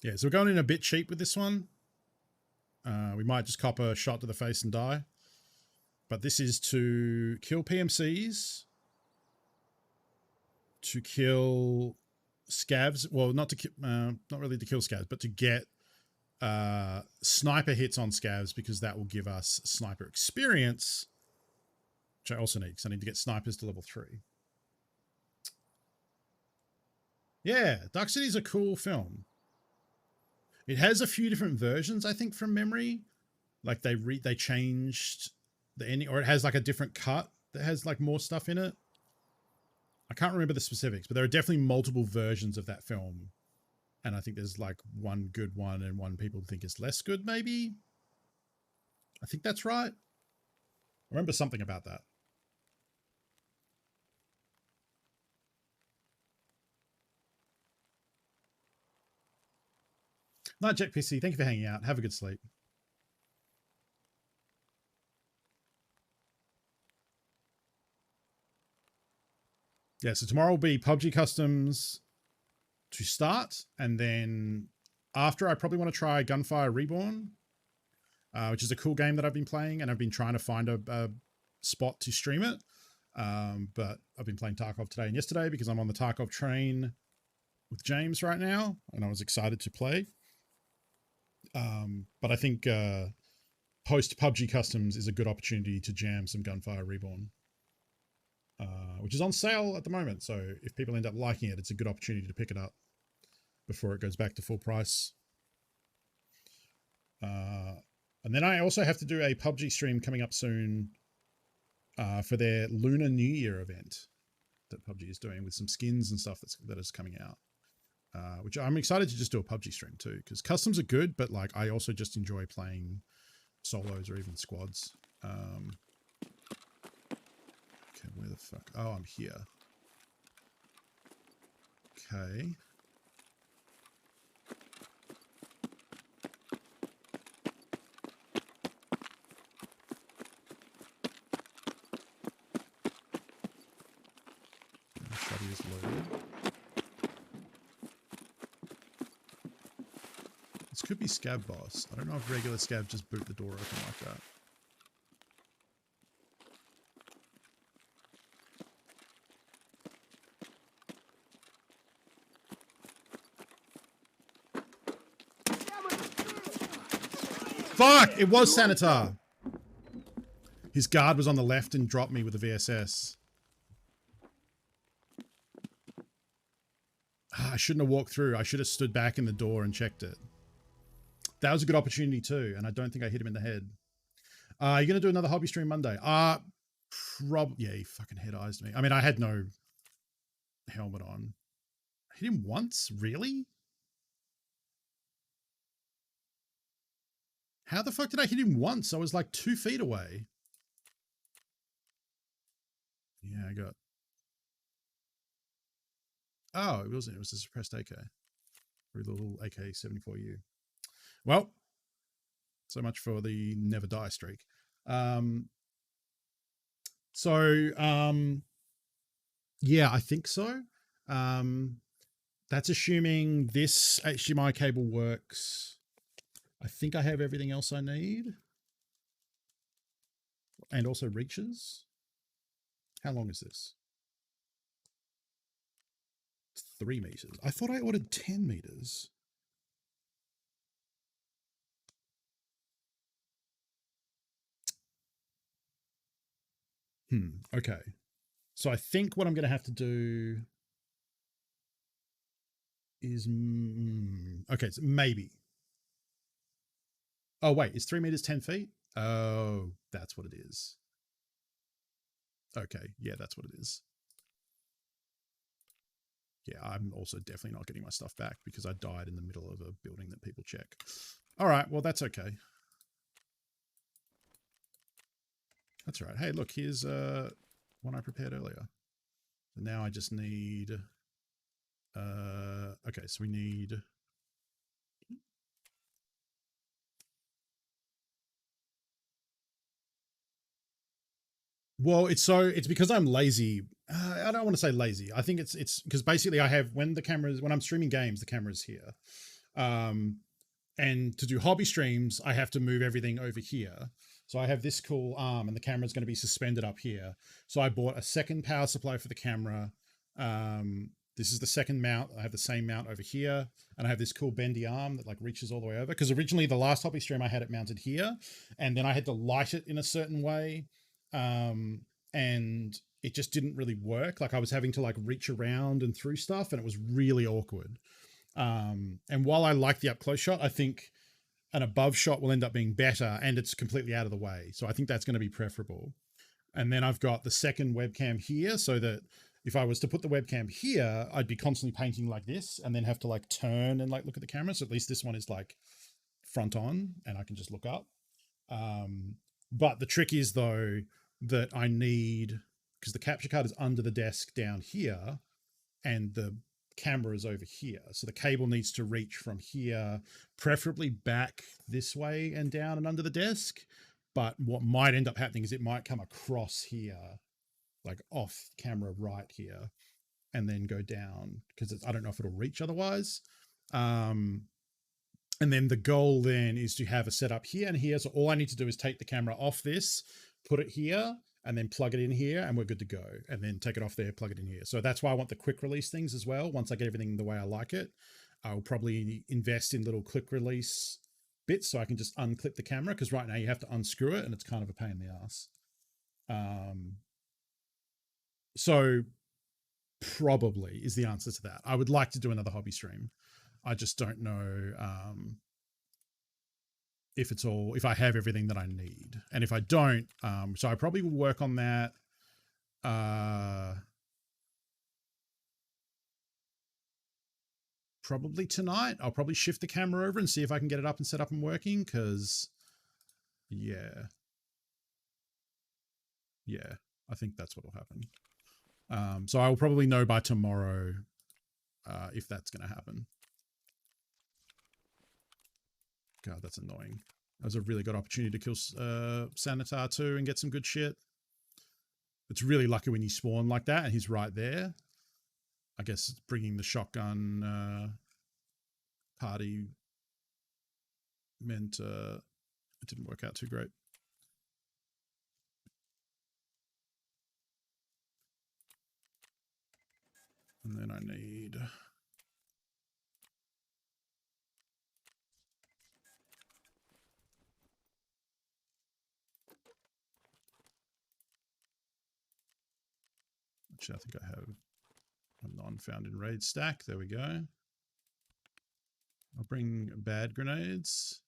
Yeah, so we're going in a bit cheap with this one. We might just cop a shot to the face and die. But this is to kill PMCs, to kill scavs. Well, not really to kill scavs, but to get sniper hits on scavs, because that will give us sniper experience, which I also need, because I need to get snipers to level 3. Yeah, Dark City is a cool film. It has a few different versions, I think, from memory. Like they changed the ending, or it has like a different cut that has like more stuff in it. I can't remember the specifics, but there are definitely multiple versions of that film. And I think there's like one good one and one people think is less good, maybe. I think that's right. I remember something about that. Night Jet PC, thank you for hanging out. Have a good sleep. Yeah, so tomorrow will be PUBG Customs to start, and then after I probably want to try Gunfire Reborn, which is a cool game that I've been playing, and I've been trying to find a spot to stream it. But I've been playing Tarkov today and yesterday because I'm on the Tarkov train with James right now, and I was excited to play. But I think post PUBG Customs is a good opportunity to jam some Gunfire Reborn, which is on sale at the moment. So if people end up liking it, it's a good opportunity to pick it up before it goes back to full price. And then I also have to do a PUBG stream coming up soon for their Lunar New Year event that PUBG is doing with some skins and stuff that is coming out. Which I'm excited to just do a PUBG stream too, because customs are good, but like I also just enjoy playing solos or even squads. Okay, where the fuck? Oh, I'm here. Okay. Shotty is loaded. This could be Scav Boss. I don't know if regular Scav just boot the door open like that. Fuck! It was Sanitar! His guard was on the left and dropped me with a VSS. I shouldn't have walked through. I should have stood back in the door and checked it. That was a good opportunity too, and I don't think I hit him in the head. You're gonna do another hobby stream Monday? Yeah, he fucking head eyes me. I mean, I had no helmet on. I hit him once, really? How the fuck did I hit him once? I was like 2 feet away. Yeah, I got. Oh, it wasn't. It was a suppressed AK. For a little AK-74U. Well, so much for the never die streak. Yeah, I think so. That's assuming this HDMI cable works. I think I have everything else I need. And also reaches. How long is this? 3 meters. I thought I ordered 10 meters. Okay. So I think what I'm going to have to do is okay, so maybe. Oh wait, is 3 meters 10 feet? Oh, that's what it is. Okay, yeah, that's what it is. Yeah, I'm also definitely not getting my stuff back because I died in the middle of a building that people check. All right, well, that's okay. That's all right. Hey, look, here's one I prepared earlier. So now I just need... okay, so we need... Well, it's because I'm lazy. I don't want to say lazy. I think it's because basically I have when I'm streaming games, the camera's here. And to do hobby streams, I have to move everything over here. So I have this cool arm and the camera's going to be suspended up here. So I bought a second power supply for the camera. This is the second mount. I have the same mount over here. And I have this cool bendy arm that like reaches all the way over. Because originally the last hobby stream I had it mounted here. And then I had to light it in a certain way. And it just didn't really work. Like I was having to like reach around and through stuff and it was really awkward. And while I like the up close shot, I think an above shot will end up being better and it's completely out of the way. So I think that's going to be preferable. And then I've got the second webcam here so that if I was to put the webcam here, I'd be constantly painting like this and then have to like turn and like look at the camera. So at least this one is like front on and I can just look up. But the trick is though that I need, because the capture card is under the desk down here and the camera is over here. So the cable needs to reach from here, preferably back this way and down and under the desk. But what might end up happening is it might come across here, like off camera right here, and then go down because I don't know if it'll reach otherwise. And then the goal then is to have a setup here and here. So all I need to do is take the camera off this, put it here, and then plug it in here and we're good to go. And then take it off there, plug it in here. So that's why I want the quick release things as well. Once I get everything the way I like it, I'll probably invest in little quick release bits so I can just unclip the camera because right now you have to unscrew it and it's kind of a pain in the ass. So probably is the answer to that. I would like to do another hobby stream. I just don't know if I have everything that I need. And if I don't, so I probably will work on that. Probably tonight. I'll probably shift the camera over and see if I can get it up and set up and working because yeah, I think that's what will happen. So I will probably know by tomorrow if that's going to happen. God, that's annoying. That was a really good opportunity to kill Sanitar too and get some good shit. It's really lucky when you spawn like that and he's right there. I guess bringing the shotgun party meant it didn't work out too great. And then I need... Actually, I think I have a non-found in raid stack. There we go. I'll bring bad grenades.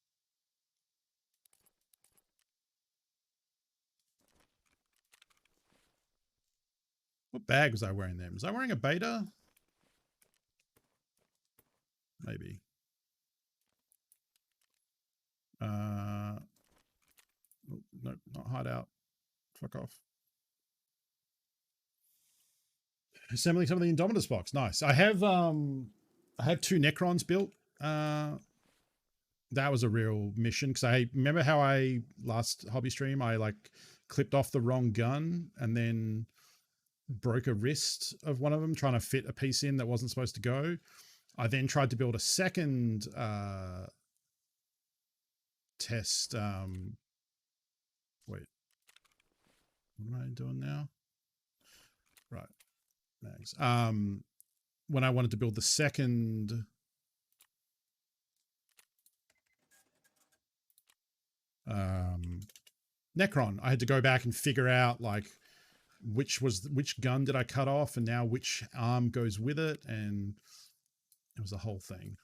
What bag was I wearing then? Was I wearing a beta? Maybe. Oh, no, not hideout. Fuck off. Assembling some of the Indominus box. Nice. I have 2 Necrons built. That was a real mission because I remember how I last hobby stream I like clipped off the wrong gun and then broke a wrist of one of them trying to fit a piece in that wasn't supposed to go. I then tried to build a second test. Wait, what am I doing now? Right, mags. When I wanted to build the second Necron, I had to go back and figure out like which gun did I cut off and now which arm goes with it, and it was a whole thing.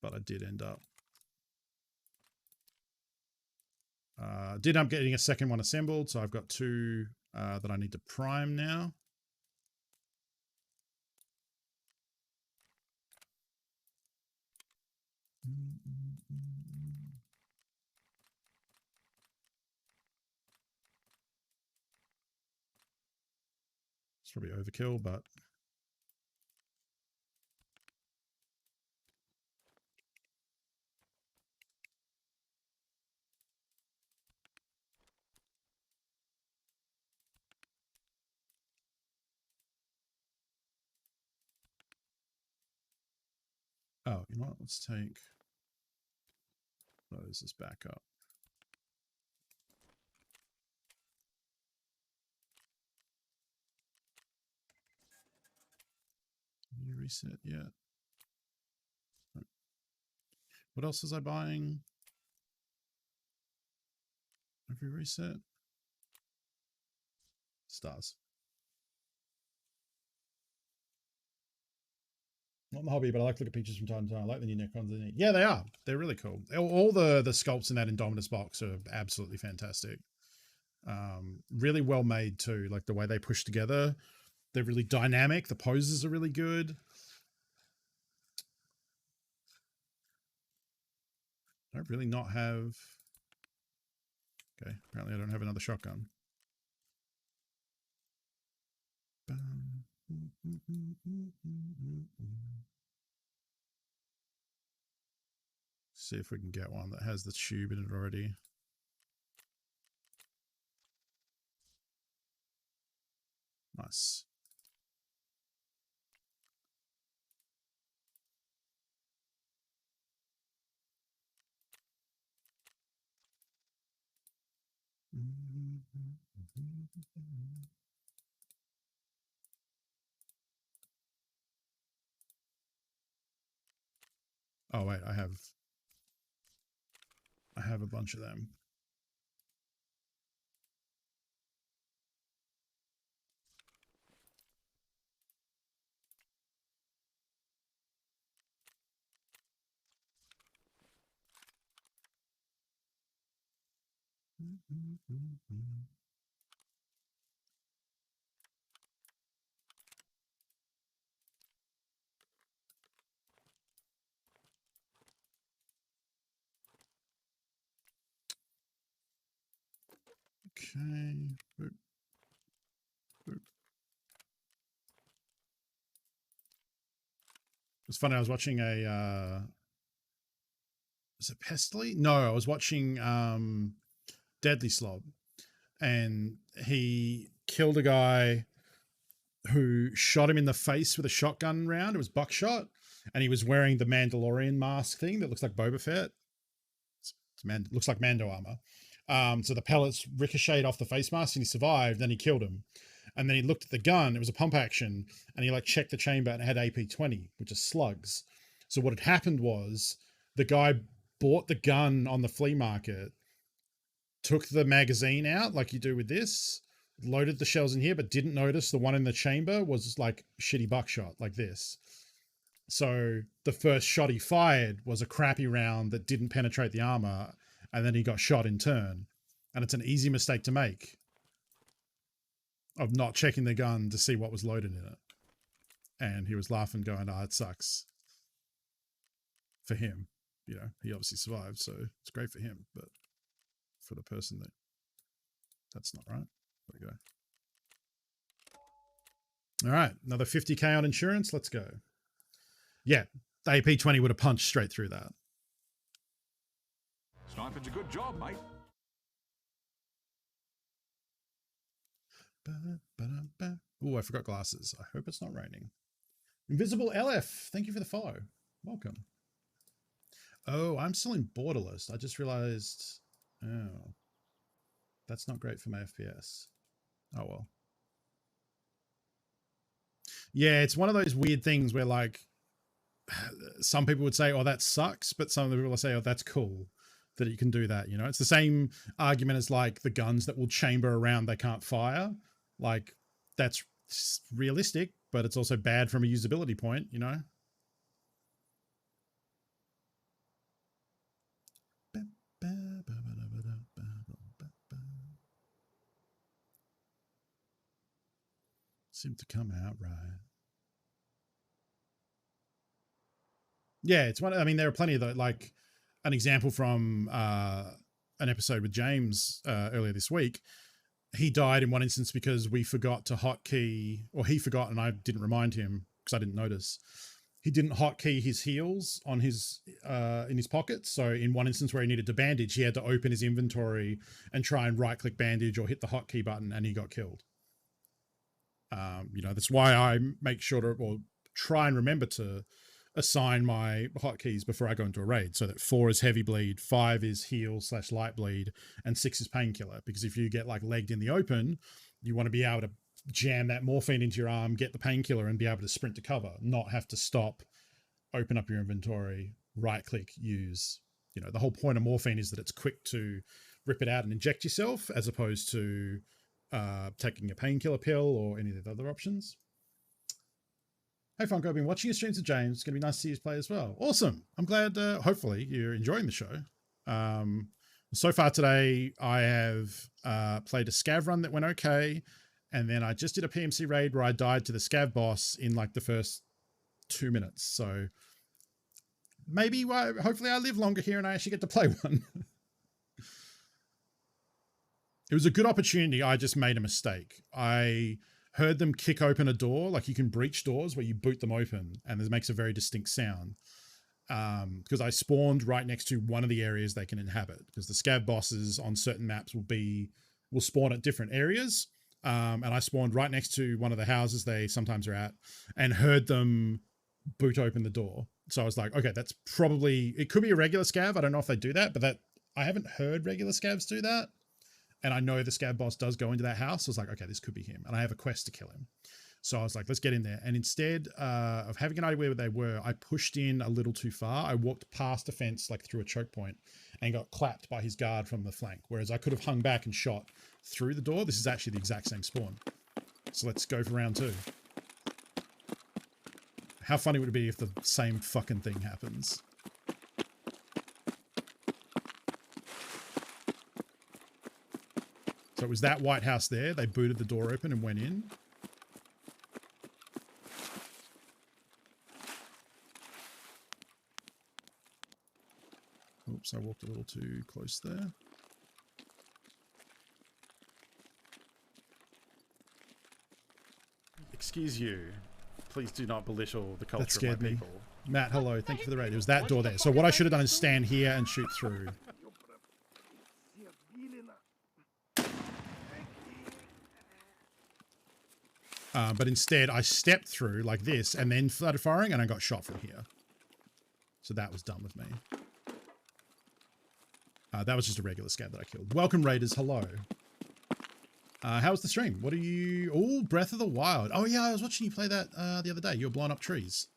But I did end up getting a second one assembled, so I've got 2 that I need to prime now. It's probably overkill, but oh, you know what? Let's take this back up. Can you reset yet? What else was I buying? Have you reset? Stars. Not in the hobby, but I like to look at pictures from time to time. I like the new Necrons. Yeah, they are. They're really cool. All the sculpts in that Indominus box are absolutely fantastic. Really well made too. Like the way they push together, they're really dynamic. The poses are really good. I don't really not have. Okay, apparently I don't have another shotgun. See if we can get one that has the tube in it already. Nice. Oh wait, I have a bunch of them. Okay. Boop. Boop. It's funny. I was watching a. Was it Pestily? No, I was watching Deadly Slob, and he killed a guy who shot him in the face with a shotgun round. It was buckshot, and he was wearing the Mandalorian mask thing that looks like Boba Fett. Looks like Mando armor. So the pellets ricocheted off the face mask, and he survived. Then he killed him, and then he looked at the gun. It was a pump action, and he like checked the chamber, and it had AP-20, which is slugs. So what had happened was the guy bought the gun on the flea market, took the magazine out like you do with this, loaded the shells in here, but didn't notice the one in the chamber was like shitty buckshot like this. So the first shot he fired was a crappy round that didn't penetrate the armor, and then he got shot in turn. And it's an easy mistake to make of not checking the gun to see what was loaded in it. And he was laughing, going, "Oh, it sucks for him." You know, he obviously survived, so it's great for him. But for the person that's not right. There we go. All right, another 50K on insurance. Let's go. Yeah, the AP20 would have punched straight through that. Sniping's a good job, mate. Oh, I forgot glasses. I hope it's not raining. Invisible LF, thank you for the follow. Welcome. Oh, I'm still in Borderless. I just realized, oh, that's not great for my FPS. Oh, well. Yeah, it's one of those weird things where, like, some people would say, "Oh, that sucks," but some of the people will say, "Oh, that's cool that you can do that." You know, it's the same argument as like the guns that will chamber around they can't fire. Like, that's realistic, but it's also bad from a usability point. You know. Seemed to come out right. Yeah, it's one. I mean, there are plenty of the, like, an example from an episode with James earlier this week. He died in one instance because we forgot to hotkey, or he forgot, and I didn't remind him because I didn't notice. He didn't hotkey his heals on his in his pockets. So in one instance where he needed to bandage, he had to open his inventory and try and right-click bandage or hit the hotkey button, and he got killed. You know, that's why I make sure to, or try and remember to assign my hotkeys before I go into a raid, so that 4 is heavy bleed, 5 is heal / light bleed, and 6 is painkiller. Because if you get like legged in the open, you want to be able to jam that morphine into your arm, get the painkiller, and be able to sprint to cover, not have to stop, open up your inventory, right click, use. You know, the whole point of morphine is that it's quick to rip it out and inject yourself, as opposed to taking a painkiller pill or any of the other options. Hey Funko, I've been watching your streams with James. It's going to be nice to see you play as well. Awesome. I'm glad, hopefully you're enjoying the show. So far today, I have played a scav run that went okay. And then I just did a PMC raid where I died to the scav boss in like the first 2 minutes. So maybe, hopefully I live longer here and I actually get to play one. It was a good opportunity. I just made a mistake. I heard them kick open a door. Like, you can breach doors where you boot them open, and it makes a very distinct sound. Because I spawned right next to one of the areas they can inhabit, because the scav bosses on certain maps will spawn at different areas. And I spawned right next to one of the houses they sometimes are at, and heard them boot open the door. So I was like, okay, that's probably, it could be a regular scav. I don't know if they do that, but I haven't heard regular scavs do that. And I know the scav boss does go into that house. So I was like, okay, this could be him. And I have a quest to kill him. So I was like, let's get in there. And instead of having an idea where they were, I pushed in a little too far. I walked past a fence, like through a choke point, and got clapped by his guard from the flank. Whereas I could have hung back and shot through the door. This is actually the exact same spawn. So let's go for round 2. How funny would it be if the same fucking thing happens? So it was that White House there. They booted the door open and went in. Oops, I walked a little too close there. Excuse you. Please do not belittle the culture of my people. Matt, hello. Thank you for the raid. It was that door there. So what I should have done is stand here and shoot through. But instead, I stepped through like this and then started firing, and I got shot from here. So that was dumb with me. That was just a regular scav that I killed. Welcome, Raiders. Hello. How was the stream? What are you... Oh, Breath of the Wild. Oh, yeah, I was watching you play that the other day. You were blowing up trees.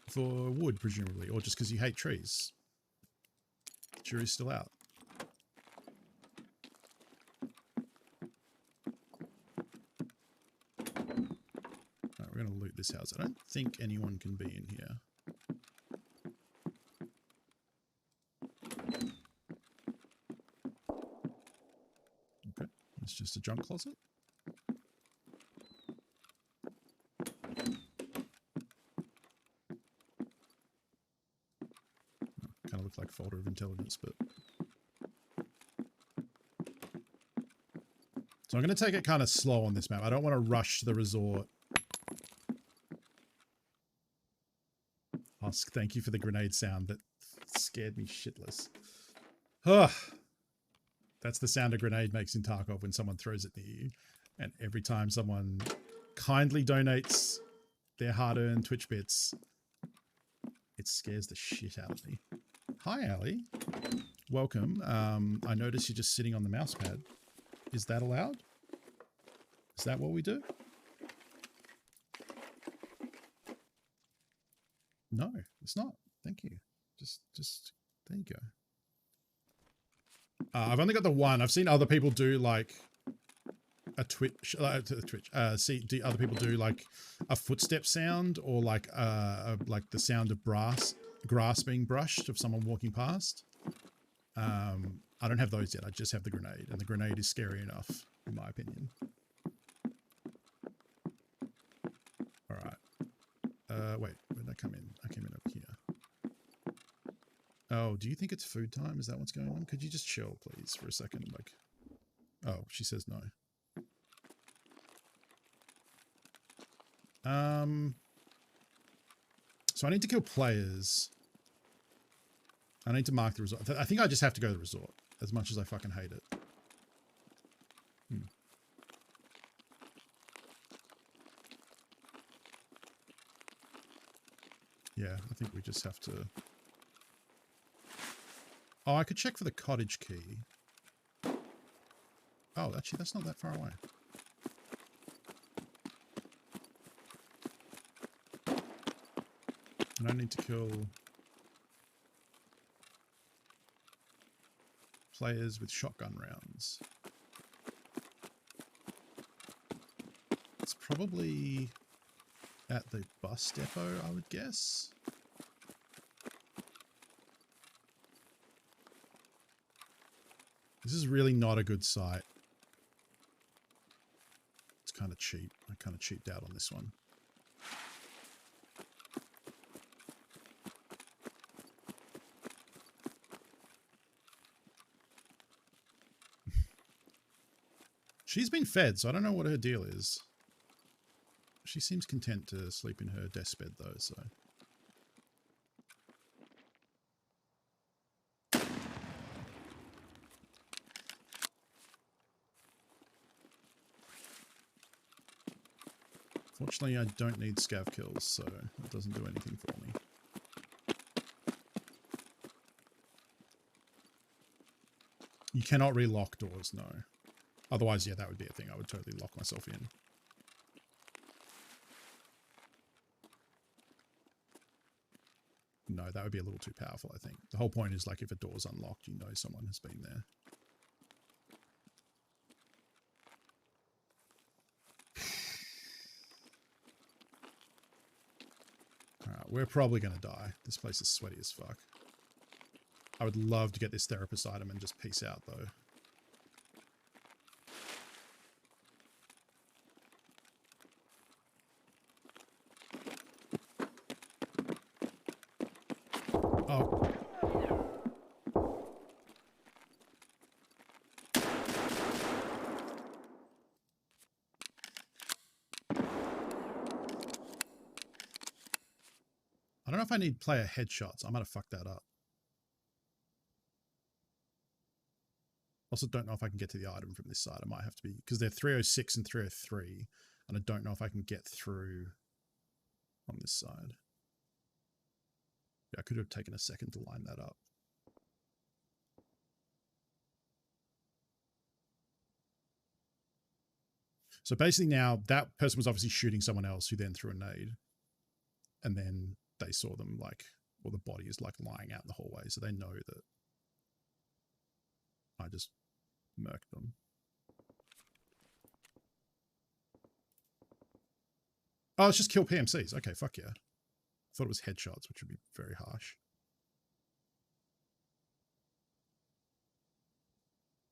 For wood, presumably. Or just because you hate trees. Jury's still out. Alright, we're going to loot this house. I don't think anyone can be in here. a junk closet. Kind of looked like folder of intelligence, but... So I'm going to take it kind of slow on this map. I don't want to rush to the resort. Husk, thank you for the grenade sound. That scared me shitless. Ugh. That's the sound a grenade makes in Tarkov when someone throws it near you. And every time someone kindly donates their hard-earned Twitch bits, it scares the shit out of me. Hi, Ali. Welcome. I notice you're just sitting on the mouse pad. Is that allowed? Is that what we do? No, it's not. Thank you. Just there you go. I've only got the one. I've seen other people do like a Twitch. See other people do like a footstep sound or like the sound of grass being brushed of someone walking past. I don't have those yet. I just have the grenade, and the grenade is scary enough, in my opinion. All right. Wait, where did I come in? I came in over here. Oh, do you think it's food time? Is that what's going on? Could you just chill, please, for a second? Like, oh, she says no. So I need to kill players. I need to mark the resort. I think I just have to go to the resort, as much as I fucking hate it. Yeah, I think we just have to... Oh, I could check for the cottage key. Oh, actually, that's not that far away. And I need to kill players with shotgun rounds. It's probably at the bus depot, I would guess. This is really not a good site. It's kind of cheap. I kind of cheaped out on this one. She's been fed, so I don't know what her deal is. She seems content to sleep in her deathbed though, so... Fortunately, I don't need scav kills, so it doesn't do anything for me. You cannot relock doors, no. Otherwise, yeah, that would be a thing. I would totally lock myself in. No, that would be a little too powerful, I think. The whole point is, like, if a door's unlocked, you know someone has been there. Alright, we're probably going to die. This place is sweaty as fuck. I would love to get this therapist item and just peace out, though. Oh. I don't know if I need player headshots. I might have fucked that up. Also don't know if I can get to the item from this side. I might have to be... Because they're 306 and 303. And I don't know if I can get through on this side. Yeah, I could have taken a second to line that up. So basically now, that person was obviously shooting someone else who then threw a nade. And then they saw them like... Well, the body is like lying out in the hallway. So they know that I just murked them. Oh, it's just kill PMCs. Okay, fuck yeah. Thought it was headshots, which would be very harsh.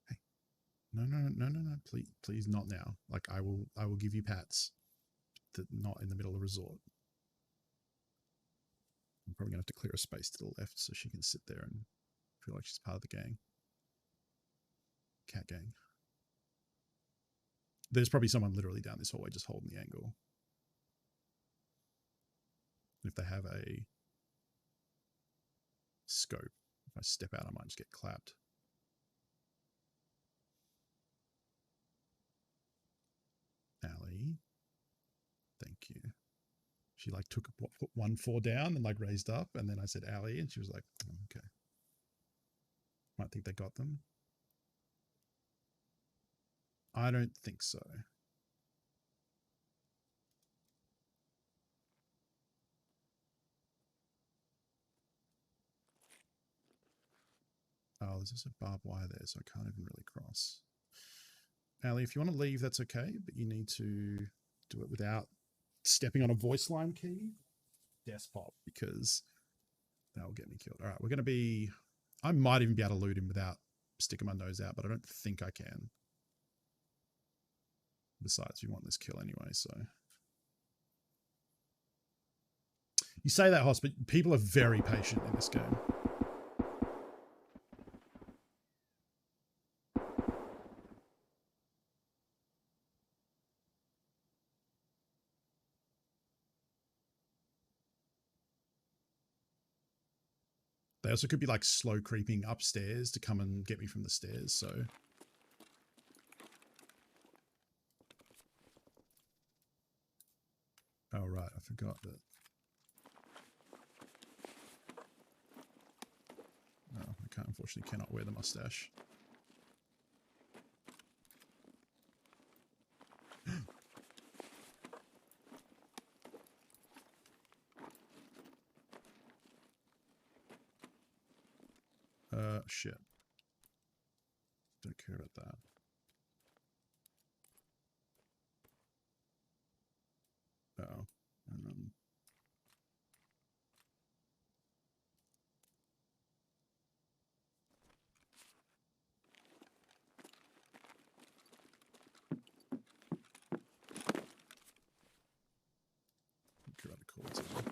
Hey. No. Please not now. Like I will give you pats. That not in the middle of resort. I'm probably gonna have to clear a space to the left so she can sit there and feel like she's part of the gang. Cat gang. There's probably someone literally down this hallway just holding the angle. If they have a scope, if I step out, I might just get clapped. Allie, thank you. She like put 1-4 down and like raised up, and then I said Allie, and she was like, oh, okay. Might think they got them. I don't think so. Oh, there's just a barbed wire there, so I can't even really cross. Allie, if you want to leave, that's okay, but you need to do it without stepping on a voice line key. Despot, because that will get me killed. All right, we're going to be... I might even be able to loot him without sticking my nose out, but I don't think I can. Besides, we want this kill anyway, so... You say that, Hosp, but people are very patient in this game. They also could be like slow creeping upstairs to come and get me from the stairs, so... Oh, right, I forgot that. No, I can't, unfortunately cannot wear the mustache. Shit. Don't care about that. Uh-oh. Don't care about the cords either.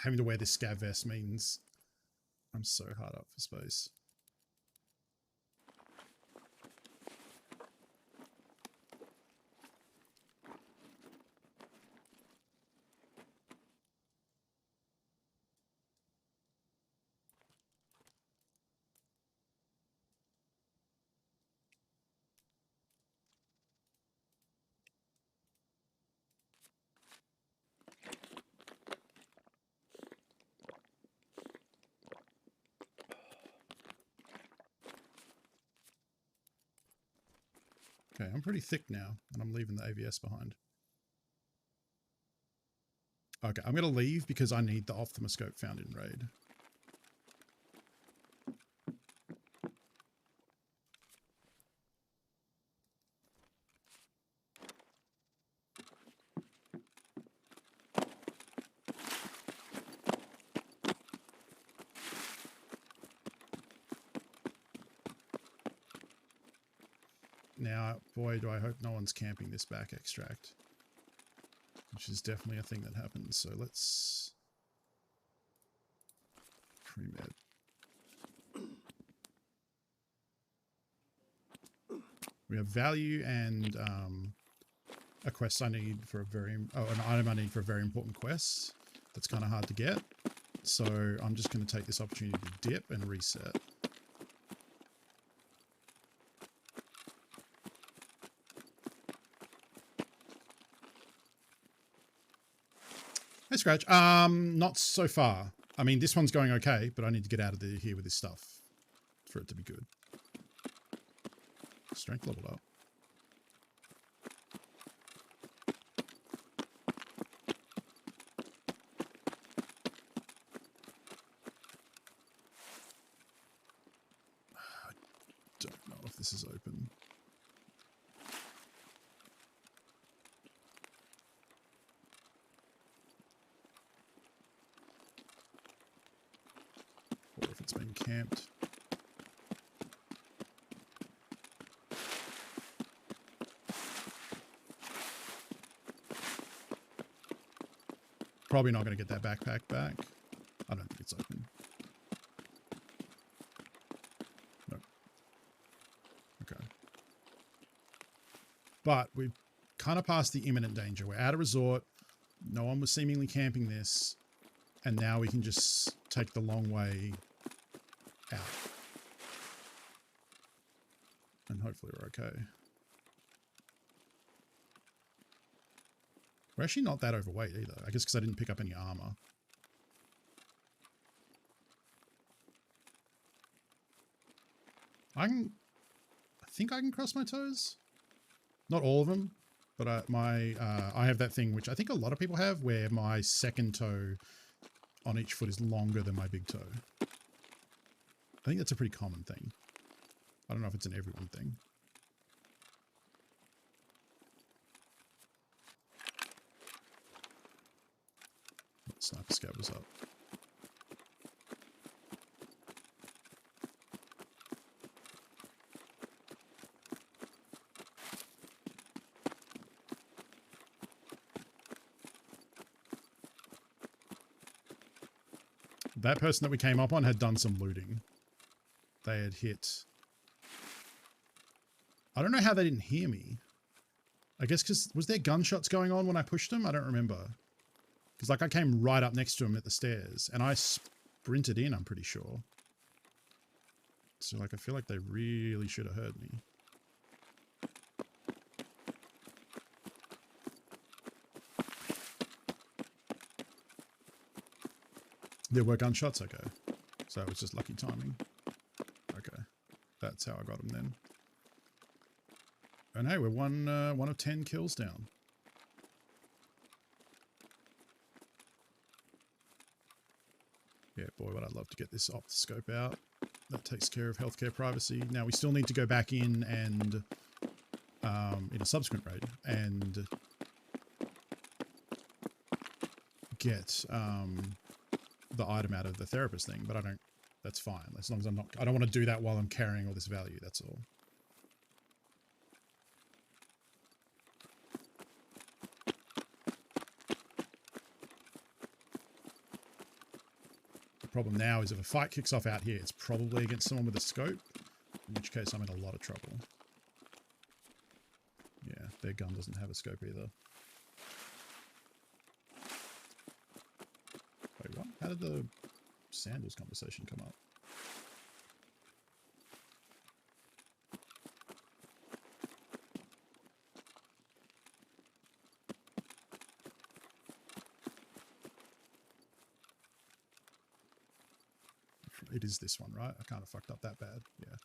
Having to wear this scav vest means I'm so hard up for space. Okay, I'm pretty thick now, and I'm leaving the AVS behind. Okay, I'm going to leave because I need the ophthalmoscope found in Raid. Now, boy, do I hope no one's camping this back extract. Which is definitely a thing that happens. So let's... Pre-med. We have value and a quest I need for a very... Oh, an item I need for a very important quest. That's kind of hard to get. So I'm just going to take this opportunity to dip and reset. Hey, Scratch. Not so far. I mean, this one's going okay, but I need to get out of here with this stuff for it to be good. Strength leveled up. I don't know if this is open. It's been camped. Probably not going to get that backpack back. I don't think it's open. Nope. Okay. But we've kind of passed the imminent danger. We're at a resort. No one was seemingly camping this. And now we can just take the long way out. And hopefully we're okay. We're actually not that overweight either. I guess because I didn't pick up any armor. I think I can cross my toes. Not all of them, but I have that thing which I think a lot of people have, where my second toe on each foot is longer than my big toe. I think that's a pretty common thing. I don't know if it's an everyone thing. Sniper scout was up. That person that we came up on had done some looting. They had hit. I don't know how they didn't hear me. I guess because, was there gunshots going on when I pushed them? I don't remember. Because like I came right up next to him at the stairs and I sprinted in, I'm pretty sure. So like I feel like they really should have heard me. There were gunshots? Okay. So it was just lucky timing. Okay. That's how I got him then. And hey, we're one of 10 kills down. Yeah, boy, would I love to get this optoscope out. That takes care of healthcare privacy. Now we still need to go back in and in a subsequent raid and get the item out of the therapist thing, but I don't, that's fine. As long as I'm not, I don't want to do that while I'm carrying all this value, that's all. The problem now is if a fight kicks off out here, it's probably against someone with a scope, in which case I'm in a lot of trouble. Yeah, their gun doesn't have a scope either. Wait, what? How did the sandals conversation come up? It is this one, right? I can't have fucked up that bad. Yeah.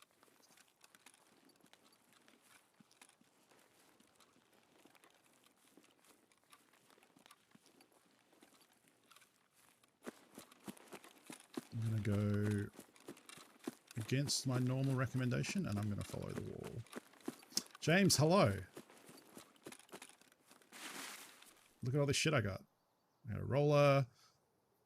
I'm going to go against my normal recommendation and I'm going to follow the wall. James, hello. Look at all this shit I got. I got a roller,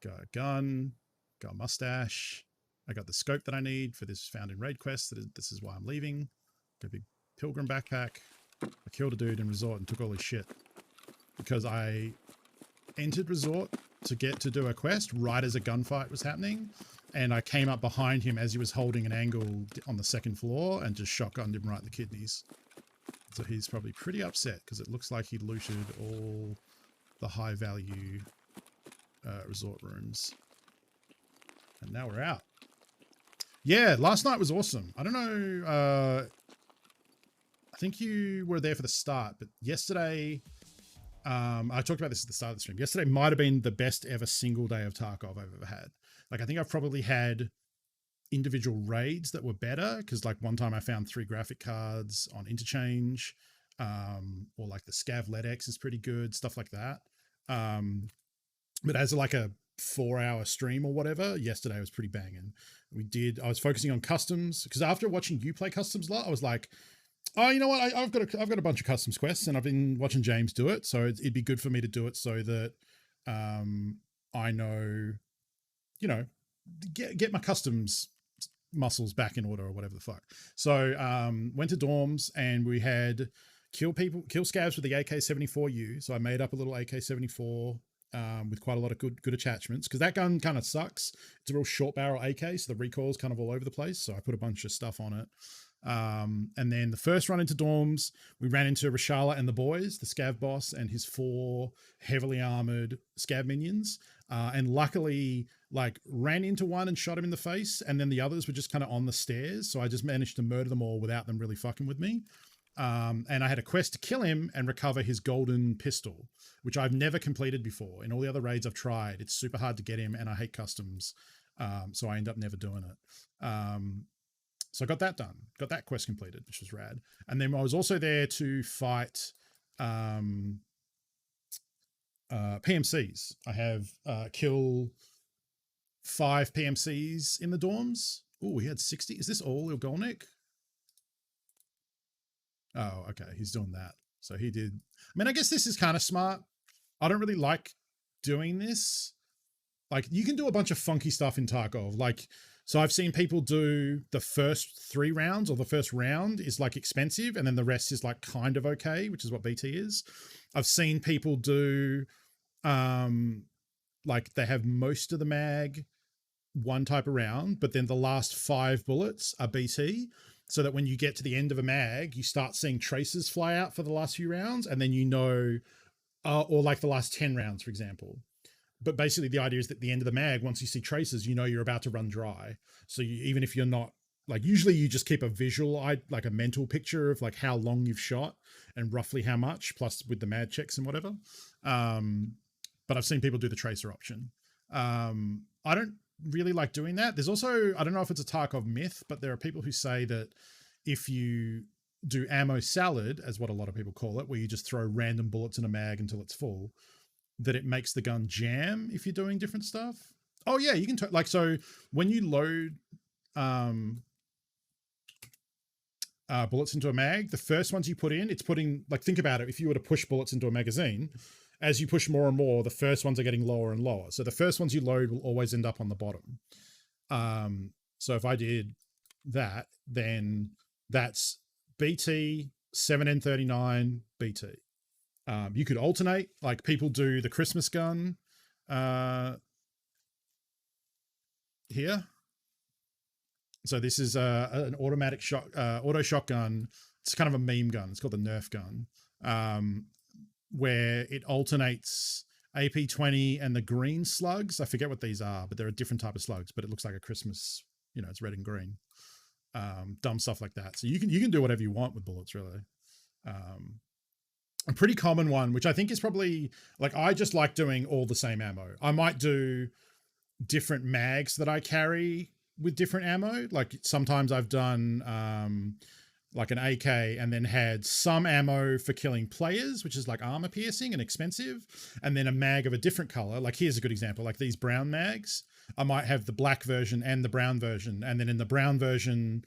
got a gun, got a mustache. I got the scope that I need for this found in raid quest. This is why I'm leaving. Got a big pilgrim backpack. I killed a dude in resort and took all his shit. Because I entered resort to get to do a quest right as a gunfight was happening. And I came up behind him as he was holding an angle on the second floor and just shotgunned him right in the kidneys. So he's probably pretty upset because it looks like he looted all the high value resort rooms. And now we're out. Yeah, last night was awesome. I don't know. I think you were there for the start, but yesterday, I talked about this at the start of the stream. Yesterday might have been the best ever single day of Tarkov I've ever had. Like, I think I've probably had individual raids that were better because, like, one time I found 3 graphic cards on interchange, or like the Scav LEDX is pretty good, stuff like that. But as like a 4-hour stream or whatever, yesterday was pretty banging. I was focusing on customs because after watching you play customs a lot, I was like, oh, you know what? I've got a bunch of customs quests and I've been watching James do it. So it'd be good for me to do it so that I know, you know, get my customs muscles back in order or whatever the fuck. So went to dorms and we had kill scavs with the AK-74U. So I made up a little AK-74 with quite a lot of good attachments, because that gun kind of sucks. It's a real short barrel AK, so the recoil's kind of all over the place. So I put a bunch of stuff on it. And then the first run into dorms, we ran into Rashala and the boys, the scav boss and his 4 heavily armored scav minions. And luckily, like, ran into one and shot him in the face, and then the others were just kind of on the stairs. So I just managed to murder them all without them really fucking with me. And I had a quest to kill him and recover his golden pistol, which I've never completed before. In all the other raids I've tried, it's super hard to get him, and I hate customs. So I end up never doing it. So I got that done, got that quest completed, which was rad. And then I was also there to fight PMCs. I have kill 5 PMCs in the dorms. Oh, he had 60. Is this all Ilgolnik? Oh, okay. He's doing that. So he did. I mean, I guess this is kind of smart. I don't really like doing this. Like, you can do a bunch of funky stuff in Tarkov. Like, so I've seen people do the first 3 rounds, or the first round is like expensive, and then the rest is like kind of okay, which is what BT is. I've seen people do like they have most of the mag one type of round, but then the last 5 bullets are BT, so that when you get to the end of a mag, you start seeing traces fly out for the last few rounds, and then you know, or like the last 10 rounds, for example. But basically the idea is that at the end of the mag, once you see traces, you know you're about to run dry. So even if you're not, like, usually you just keep a visual, like a mental picture of like how long you've shot and roughly how much, plus with the mag checks and whatever. But I've seen people do the tracer option. I don't really like doing that. There's also, I don't know if it's a Tarkov myth, but there are people who say that if you do ammo salad, as what a lot of people call it, where you just throw random bullets in a mag until it's full, that it makes the gun jam if you're doing different stuff. Oh yeah, you can like, so when you load bullets into a mag, the first ones you put in, it's putting, like, think about it, if you were to push bullets into a magazine, as you push more and more, the first ones are getting lower and lower. So the first ones you load will always end up on the bottom. So if I did that, then that's BT 7N39 BT. You could alternate, like people do the Christmas gun here. So this is an automatic auto shotgun. It's kind of a meme gun. It's called the Nerf gun, where it alternates AP20 and the green slugs. I forget what these are, but they're a different type of slugs, but it looks like a Christmas, you know, it's red and green. Dumb stuff like that. So you can do whatever you want with bullets, really. A pretty common one, which I think is probably, like, I just like doing all the same ammo. I might do different mags that I carry with different ammo. Like sometimes I've done like an AK and then had some ammo for killing players, which is like armor piercing and expensive, and then a mag of a different color. Like here's a good example, like these brown mags. I might have the black version and the brown version, and then in the brown version,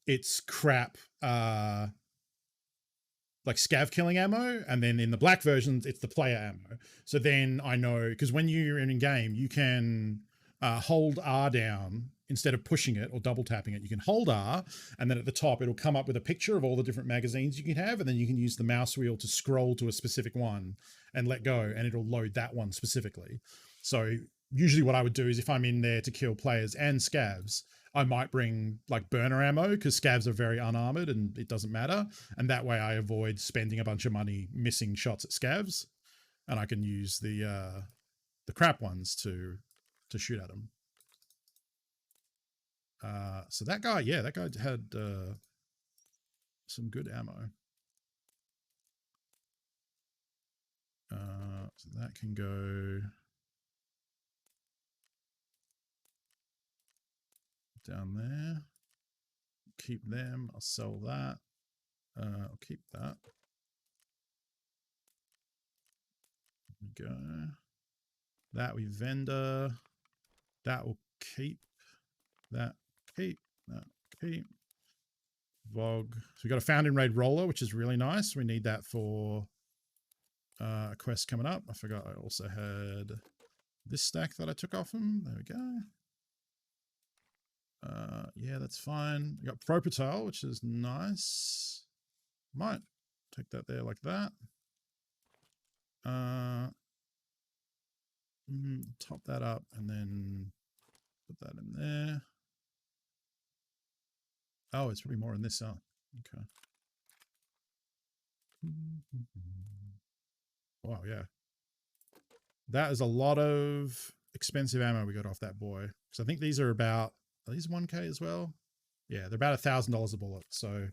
it's crap like scav killing ammo, and then in the black versions it's the player ammo. So then I know, because when you're in game you can hold R down instead of pushing it or double tapping it. You can hold R, and then at the top it'll come up with a picture of all the different magazines you can have, and then you can use the mouse wheel to scroll to a specific one and let go, and it'll load that one specifically. So usually what I would do is, if I'm in there to kill players and scavs, I might bring like burner ammo, because scavs are very unarmored and it doesn't matter. And that way I avoid spending a bunch of money missing shots at scavs, and I can use the crap ones to shoot at them. So that guy, yeah, that guy had some good ammo. So that can go down there. Keep them. I'll sell that. I'll keep that. There we go. That we vendor. That will keep. That keep. That keep. Vog. So we got a found in raid roller, which is really nice. We need that for a quest coming up. I forgot I also had this stack that I took off him. There we go. Yeah, that's fine. I got Propatal, which is nice. Might take that there like that. Top that up and then put that in there. Oh, it's probably more in this cell. Okay. Wow, yeah. That is a lot of expensive ammo we got off that boy. Because I think these are these 1K as well? Yeah, they're about $1,000 a bullet. So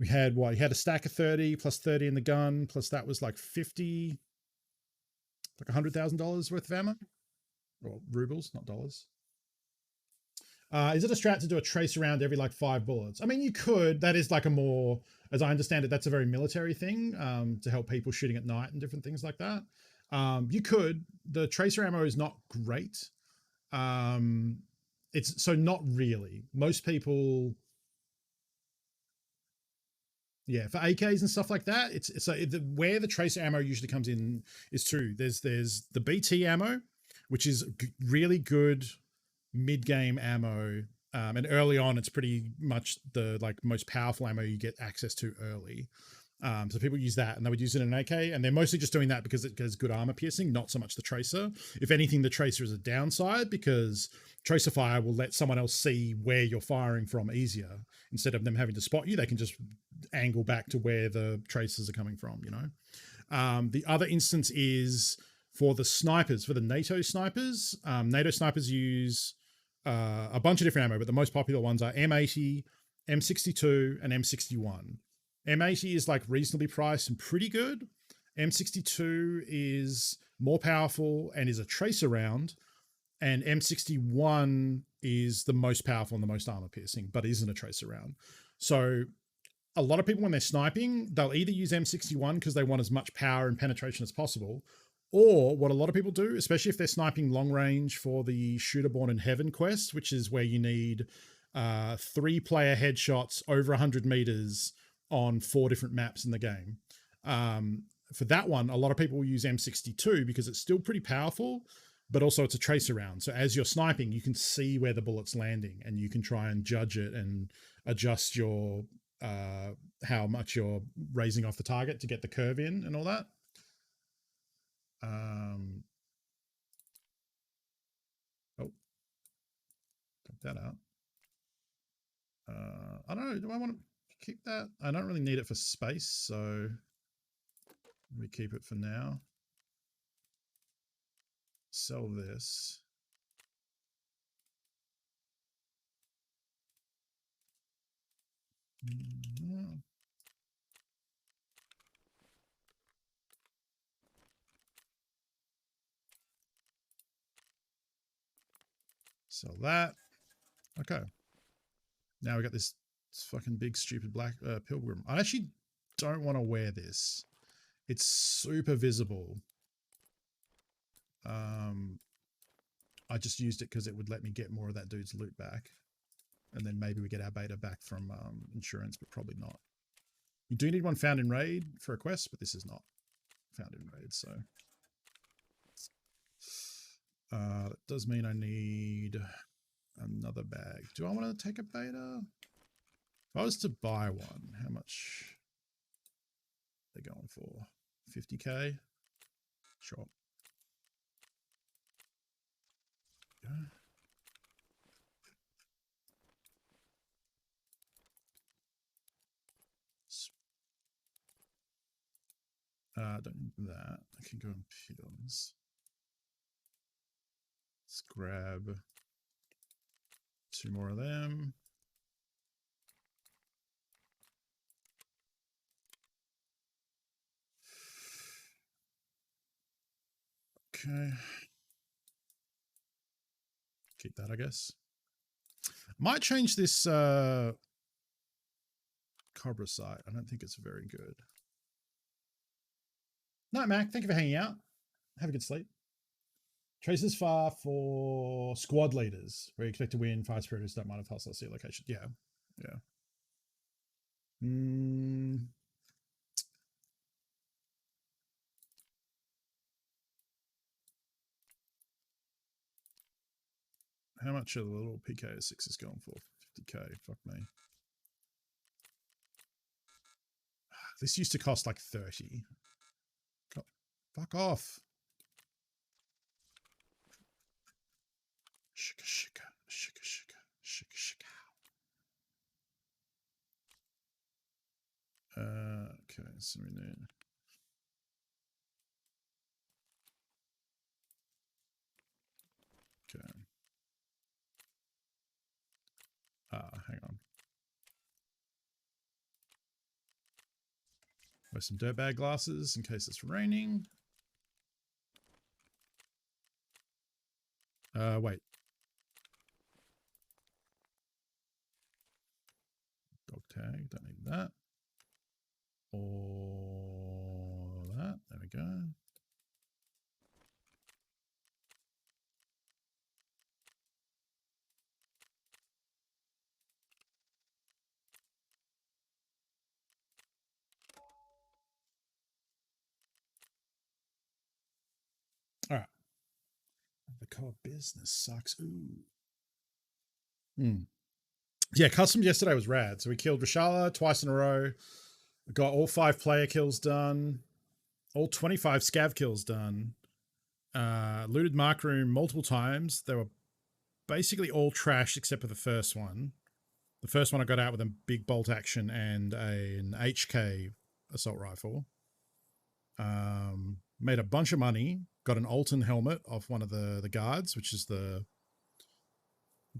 we had what? He had a stack of 30 plus 30 in the gun, plus that was like 50, like $100,000 worth of ammo. Or rubles, not dollars. Is it a strat to do a trace around every like 5 bullets? I mean, you could. That is like a more, as I understand it, that's a very military thing to help people shooting at night and different things like that. You could. The tracer ammo is not great. It's so not really. Most people, yeah, for AKs and stuff like that, it's so where the tracer ammo usually comes in is two. There's the BT ammo, which is really good mid-game ammo, and early on it's pretty much the like most powerful ammo you get access to early. So people use that, and they would use it in an AK, and they're mostly just doing that because it has good armor piercing, not so much the tracer. If anything, the tracer is a downside because tracer fire will let someone else see where you're firing from easier. Instead of them having to spot you, they can just angle back to where the tracers are coming from, you know. The other instance is for the snipers, for the NATO snipers. NATO snipers use a bunch of different ammo, but the most popular ones are M80, M62, and M61. M80 is like reasonably priced and pretty good. M62 is more powerful and is a tracer round, and M61 is the most powerful and the most armor piercing, but isn't a tracer round. So a lot of people, when they're sniping, they'll either use M61 because they want as much power and penetration as possible, or what a lot of people do, especially if they're sniping long range for the Shooter Born in Heaven quest, which is where you need 3-player headshots over 100 meters on 4 different maps in the game. For that one, a lot of people will use M62 because it's still pretty powerful, but also it's a tracer round. So as you're sniping, you can see where the bullet's landing and you can try and judge it and adjust your how much you're raising off the target to get the curve in and all that. Oh, take that out. I don't know. Do I want to keep that? I don't really need it for space, so we keep it for now. Sell this. Sell that. Okay. Now we got this fucking big stupid black pilgrim. I actually don't want to wear this. It's super visible. I just used it because it would let me get more of that dude's loot back. And then maybe we get our beta back from insurance, but probably not. You do need one found in raid for a quest, but this is not found in raid, so. That does mean I need another bag. Do I want to take a beta? If I was to buy one, how much are they going for? 50k? Sure. Yeah. Don't need that. I can go in pills. Let's grab 2 more of them. Okay. Keep that, I guess. Might change this Cobra site. I don't think it's very good. Night, Mac. Thank you for hanging out. Have a good sleep. Traces far for squad leaders, where you expect to win. Fire spiriters don't mind if hostiles see location. Yeah. Yeah. How much are the little PK6s going for? 50k. Fuck me. This used to cost like 30. Fuck off. Shika shika shika shika shika shika. Okay, so we need. Okay. Hang on. Wear some dirtbag glasses in case it's raining. Wait. Dog tag, don't need that. Or that. There we go. All right. The core business sucks. Ooh. Yeah, custom yesterday was rad. So we killed Rashala twice in a row. We got all 5 player kills done. All 25 scav kills done. Looted Mark Room multiple times. They were basically all trashed except for the first one. The first one I got out with a big bolt action and an HK assault rifle. Made a bunch of money. Got an Alton helmet off one of the guards, which is the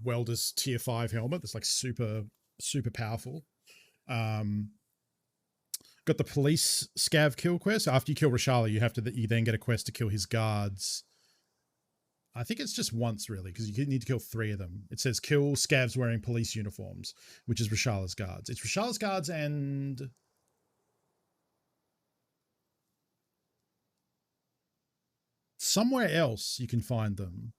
welder's tier 5 helmet that's like super powerful. Got the police scav kill quest. After you kill Rashala, you then get a quest to kill his guards. I think it's just once really, because you need to kill 3 of them. It says kill scavs wearing police uniforms, which is Rashala's guards. It's Rashala's guards and somewhere else you can find them.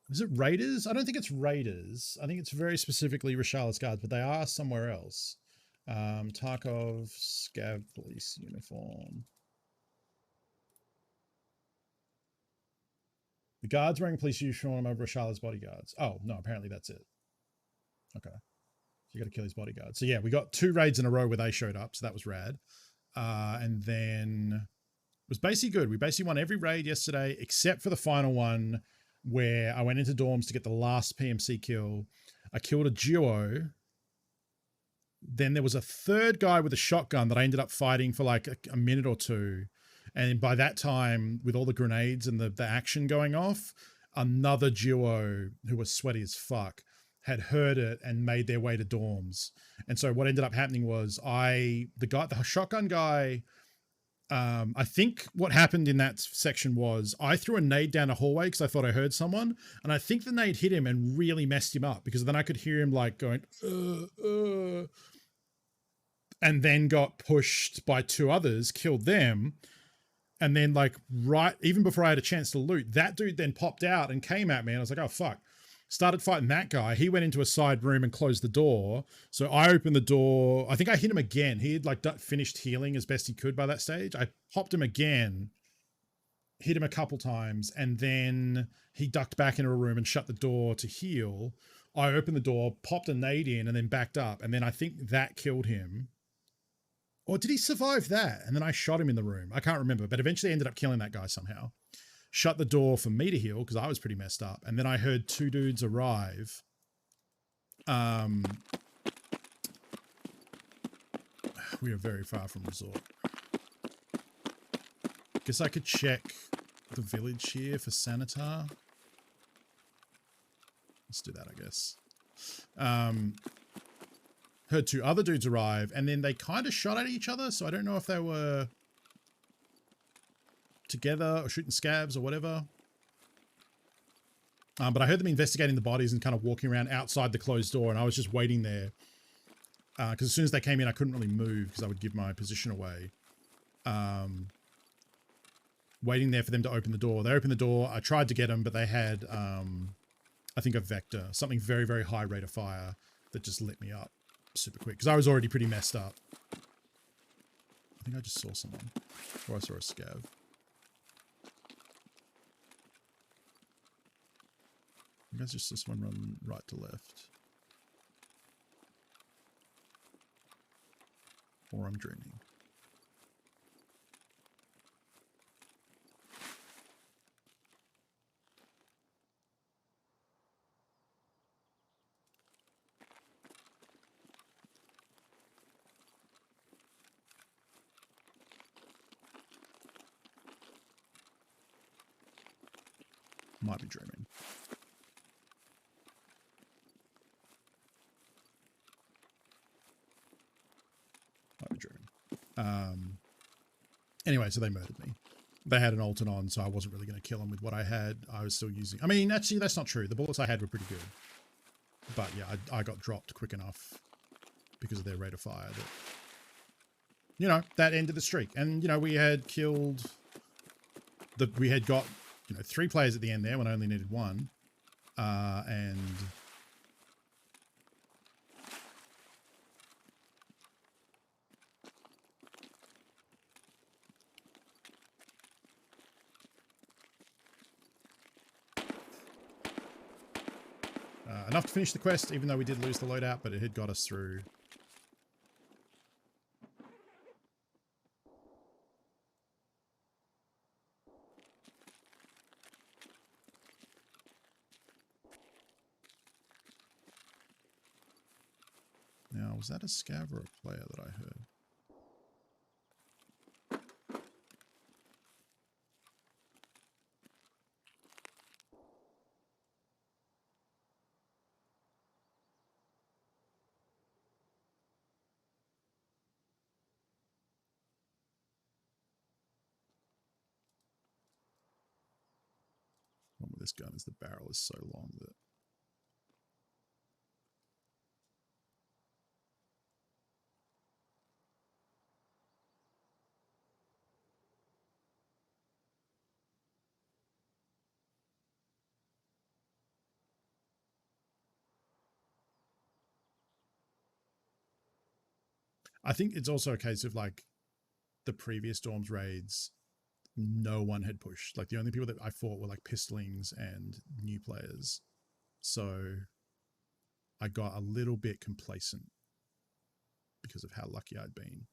Is it Raiders? I don't think it's Raiders. I think it's very specifically Rashala's guards, but they are somewhere else. Tarkov scav police uniform. The guards wearing police uniform over Rashala's bodyguards. Oh, no, apparently that's it. Okay. So you got to kill his bodyguard. So yeah, we got 2 raids in a row where they showed up, so that was rad. And then it was basically good. We basically won every raid yesterday, except for the final one where I went into dorms to get the last PMC kill. I killed a duo. Then there was a 3rd guy with a shotgun that I ended up fighting for like a minute or 2. And by that time, with all the grenades and the action going off, another duo who was sweaty as fuck had heard it and made their way to dorms. And so what ended up happening was the shotgun guy, I think what happened in that section was I threw a nade down a hallway because I thought I heard someone. And I think the nade hit him and really messed him up, because then I could hear him like going, and then got pushed by 2 others, killed them. And then like even before I had a chance to loot, that dude then popped out and came at me. And I was like, oh, fuck. Started fighting that guy. He went into a side room and closed the door. So I opened the door. I think I hit him again. He had like finished healing as best he could by that stage. I popped him again, hit him a couple times, and then he ducked back into a room and shut the door to heal. I opened the door, popped a nade in, and then backed up. And then I think that killed him. Or did he survive that? And then I shot him in the room. I can't remember, but eventually I ended up killing that guy somehow. Shut the door for me to heal because I was pretty messed up. And then I heard 2 dudes arrive. We are very far from resort. Guess I could check the village here for Sanitar. Let's do that, I guess. Heard 2 other dudes arrive, and then they kind of shot at each other, so I don't know if they were together or shooting scabs or whatever. But I heard them investigating the bodies and kind of walking around outside the closed door, and I was just waiting there. Because as soon as they came in, I couldn't really move because I would give my position away. Waiting there for them to open the door. They opened the door. I tried to get them, but they had, I think, a vector. Something very, very high rate of fire that just lit me up super quick. Because I was already pretty messed up. I think I just saw someone. Or I saw a scav. I guess just this one run right to left. Or I'm dreaming. Might be dreaming. Might be dreaming. Anyway, so they murdered me. They had an Alton on, so I wasn't really going to kill them with what I had. I was still using... I mean, actually, that's not true. The bullets I had were pretty good. But yeah, I got dropped quick enough because of their rate of fire that, you know, that ended the streak. And, you know, we had killed... We had got, you know, 3 players at the end there when I only needed 1. And... enough to finish the quest, even though we did lose the loadout, but it had got us through. Now, was that a scav or a player that I heard? One with this gun is the barrel is so long that... I think it's also a case of like the previous Storms raids, no one had pushed. Like the only people that I fought were like pistolings and new players. So I got a little bit complacent because of how lucky I'd been.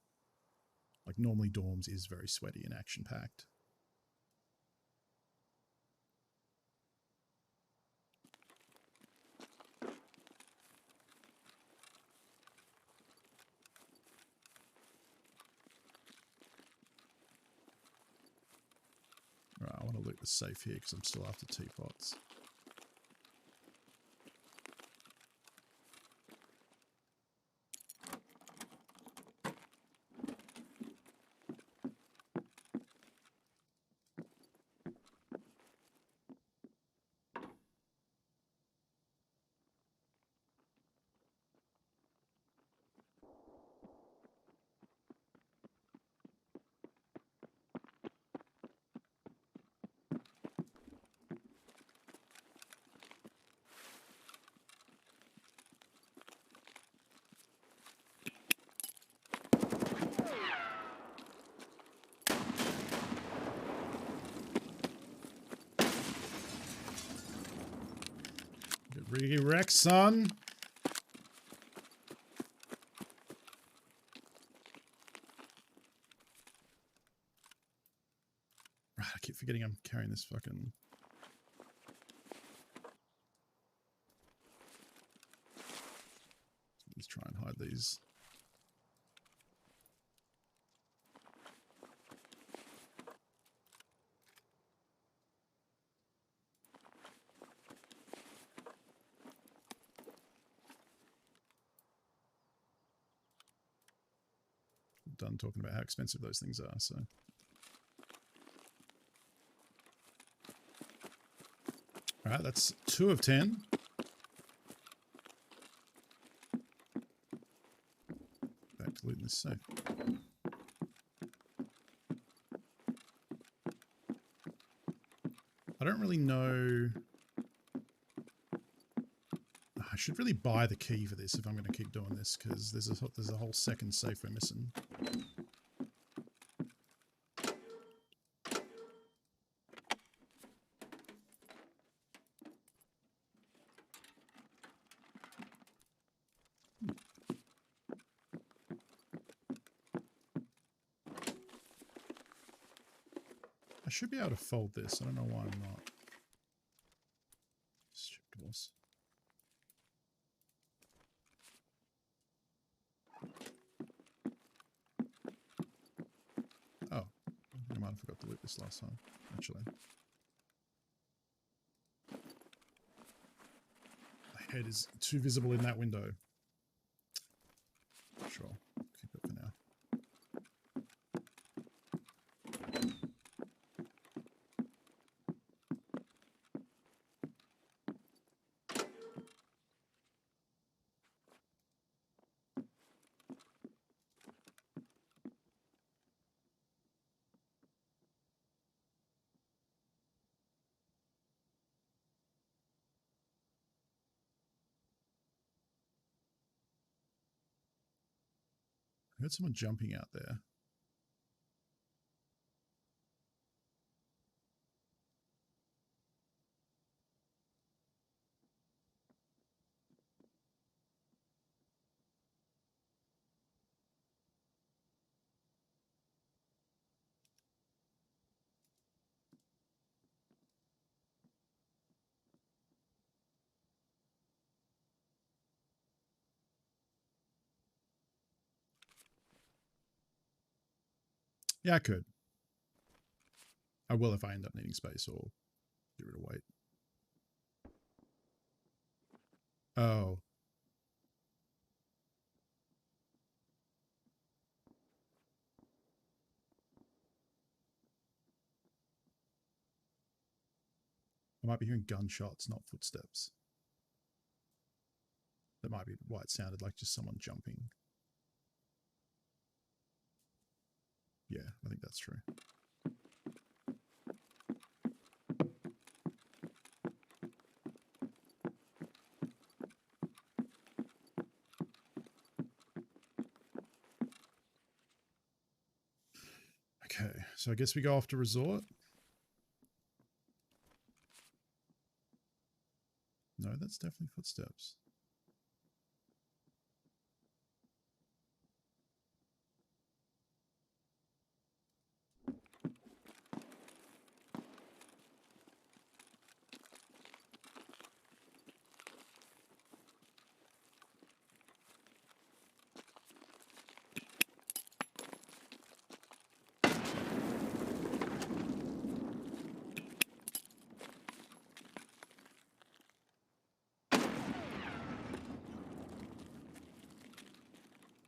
Like normally Dorms is very sweaty and action packed. Right, I want to loot the safe here because I'm still after teapots. Get wrecked, son. Right, I keep forgetting I'm carrying this fucking... Let's try and hide these. Done talking about how expensive those things are, so... Alright, that's 2 of 10. Back to looting this safe. I don't really know... I should really buy the key for this if I'm going to keep doing this, because there's a whole second safe we're missing. I should be able to fold this. I don't know why I'm not. Stupid horse. Oh, I might have forgot to loot this last time, actually. My head is too visible in that window. Sure, keep it for now. I heard someone jumping out there. Yeah, I could. I will if I end up needing space or get rid of weight. Oh. I might be hearing gunshots, not footsteps. That might be why it sounded like just someone jumping. Yeah, I think that's true. Okay, so I guess we go off to resort. No, that's definitely footsteps.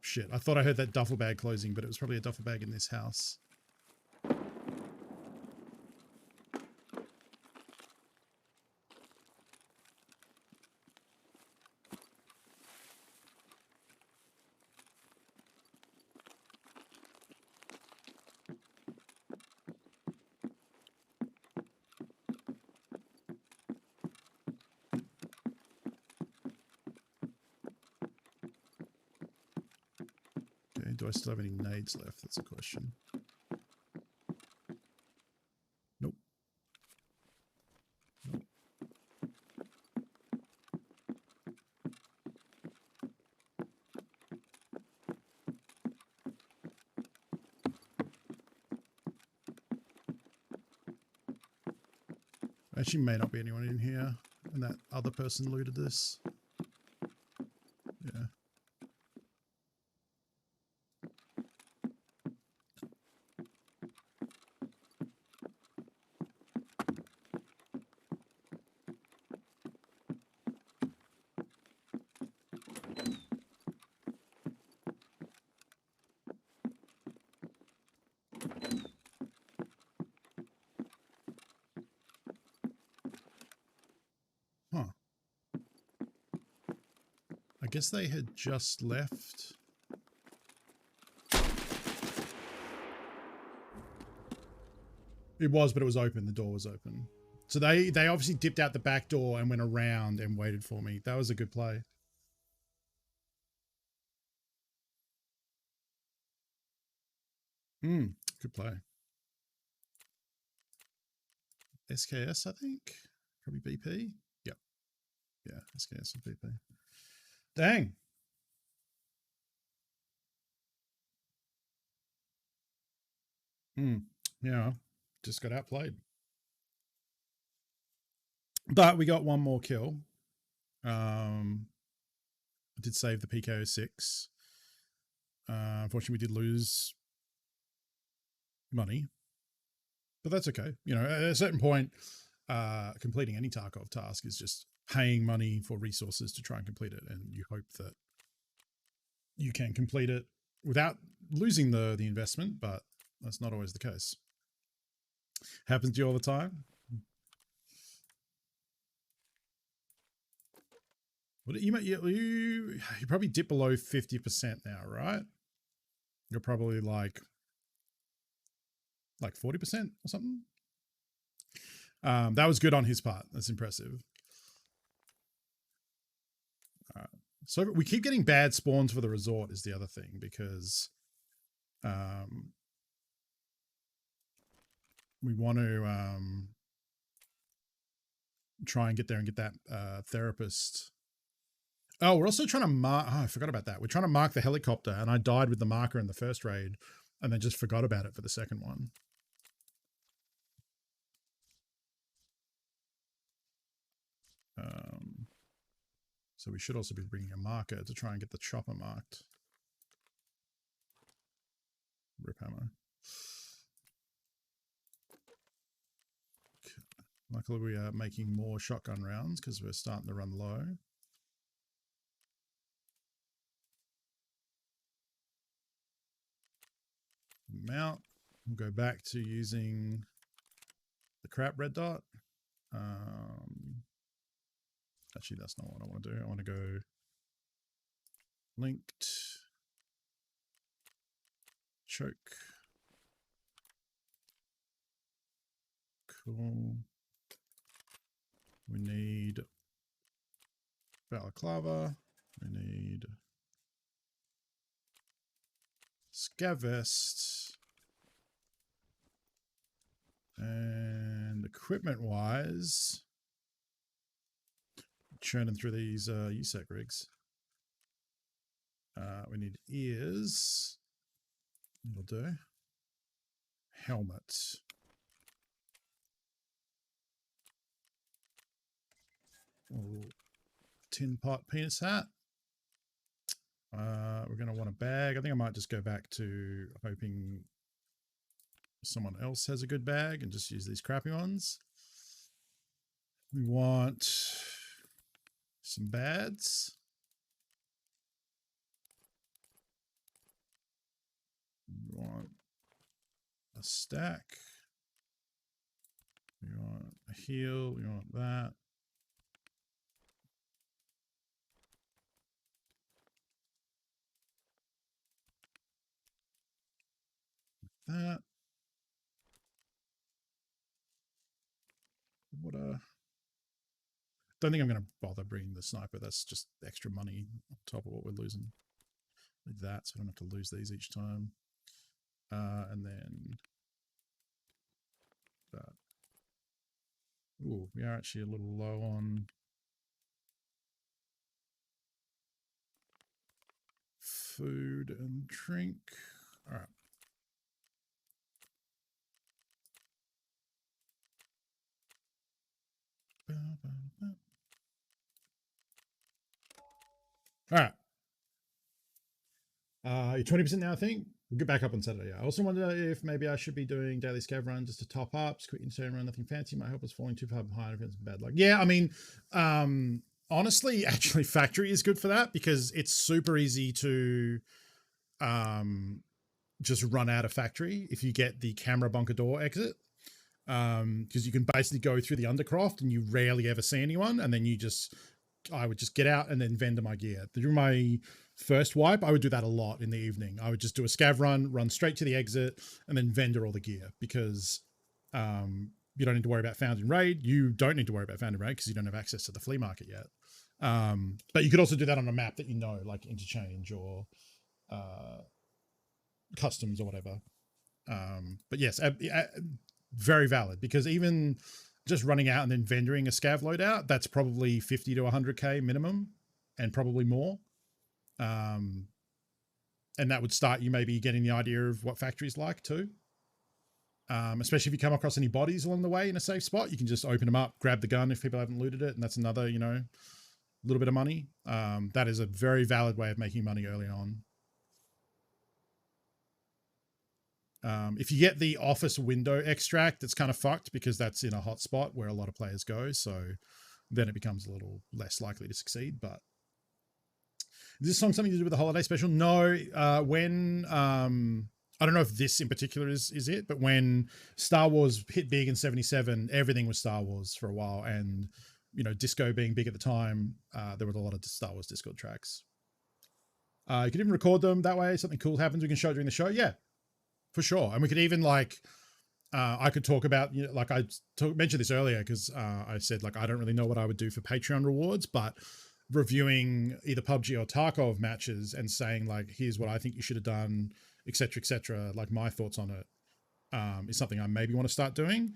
Shit, I thought I heard that duffel bag closing, but it was probably a duffel bag in this house. Okay, do I still have any nades left? That's a question. Nope. Nope. Actually, may not be anyone in here, and that other person looted this. Yeah. Huh. I guess they had just left. It was, but it was open. The door was open. So they obviously dipped out the back door and went around and waited for me. That was a good play. Good play. SKS, I think. Probably BP. Yep. Yeah, SKS and BP. Dang. Yeah. just got outplayed. But we got one more kill. I did save the PKO6. Unfortunately, we did lose money, but that's okay. You know, at a certain point, completing any Tarkov task is just paying money for resources to try and complete it, and you hope that you can complete it without losing the investment, but that's not always the case. Happens to you all the time. What you probably dip below 50% now, right? You're probably like 40% or something. That was good on his part. That's impressive. So we keep getting bad spawns for the resort is the other thing, because we want to try and get there and get that therapist. Oh, we're also trying to mark. Oh, I forgot about that. We're trying to mark the helicopter, and I died with the marker in the first raid, and then just forgot about it for the second one. So we should also be bringing a marker to try and get the chopper marked. Rip ammo. Okay. Luckily, we are making more shotgun rounds because we're starting to run low. Mount. We'll go back to using the crap red dot. Actually, that's not what I want to do. I want to go linked, choke. Cool. We need balaclava. We need scav vest. And equipment wise, churning through these USEC rigs. We need ears. That'll do. Helmet. Ooh. Tin pot penis hat. We're going to want a bag. I think I might just go back to hoping someone else has a good bag and just use these crappy ones. We want some bads. We want a stack. We want a heal. We want that. That. What a... Don't think I'm going to bother bringing the sniper. That's just extra money on top of what we're losing with that, so I don't have to lose these each time. And then that. Ooh, we are actually a little low on food and drink. All right. All right. You're 20% now, I think. We'll get back up on Saturday. I also wonder if maybe I should be doing daily scav run just to top up. Just quick insane run, nothing fancy. Might help us falling too far behind if it's bad luck. Yeah, I mean, honestly, actually, factory is good for that because it's super easy to just run out of factory if you get the camera bunker door exit. Because you can basically go through the undercroft and you rarely ever see anyone, and then I would just get out and then vendor my gear. Through my first wipe, I would do that a lot in the evening. I would just do a scav run straight to the exit, and then vendor all the gear because you don't need to worry about found in raid. You don't need to worry about found in raid because you don't have access to the flea market yet. But you could also do that on a map that you know, like Interchange or Customs or whatever. But yes, very valid, because even just running out and then vendoring a scav loadout, that's probably 50 to 100k minimum and probably more. And that would start you maybe getting the idea of what factory's like too. Especially if you come across any bodies along the way in a safe spot, you can just open them up, grab the gun if people haven't looted it, and that's another, you know, little bit of money. That is a very valid way of making money early on. If you get the office window extract, it's kind of fucked because that's in a hot spot where a lot of players go. So then it becomes a little less likely to succeed. But is this song something to do with the holiday special? No. When I don't know if this in particular is it, but when Star Wars hit big in '77, everything was Star Wars for a while, and you know, disco being big at the time, there were a lot of Star Wars Discord tracks. You could even record them that way. Something cool happens, we can show it during the show. Yeah, for sure. And we could even like, I could talk about, you know, like I mentioned this earlier because I said like I don't really know what I would do for Patreon rewards, but reviewing either PUBG or Tarkov matches and saying like, here's what I think you should have done, etc., like my thoughts on it, is something I maybe want to start doing.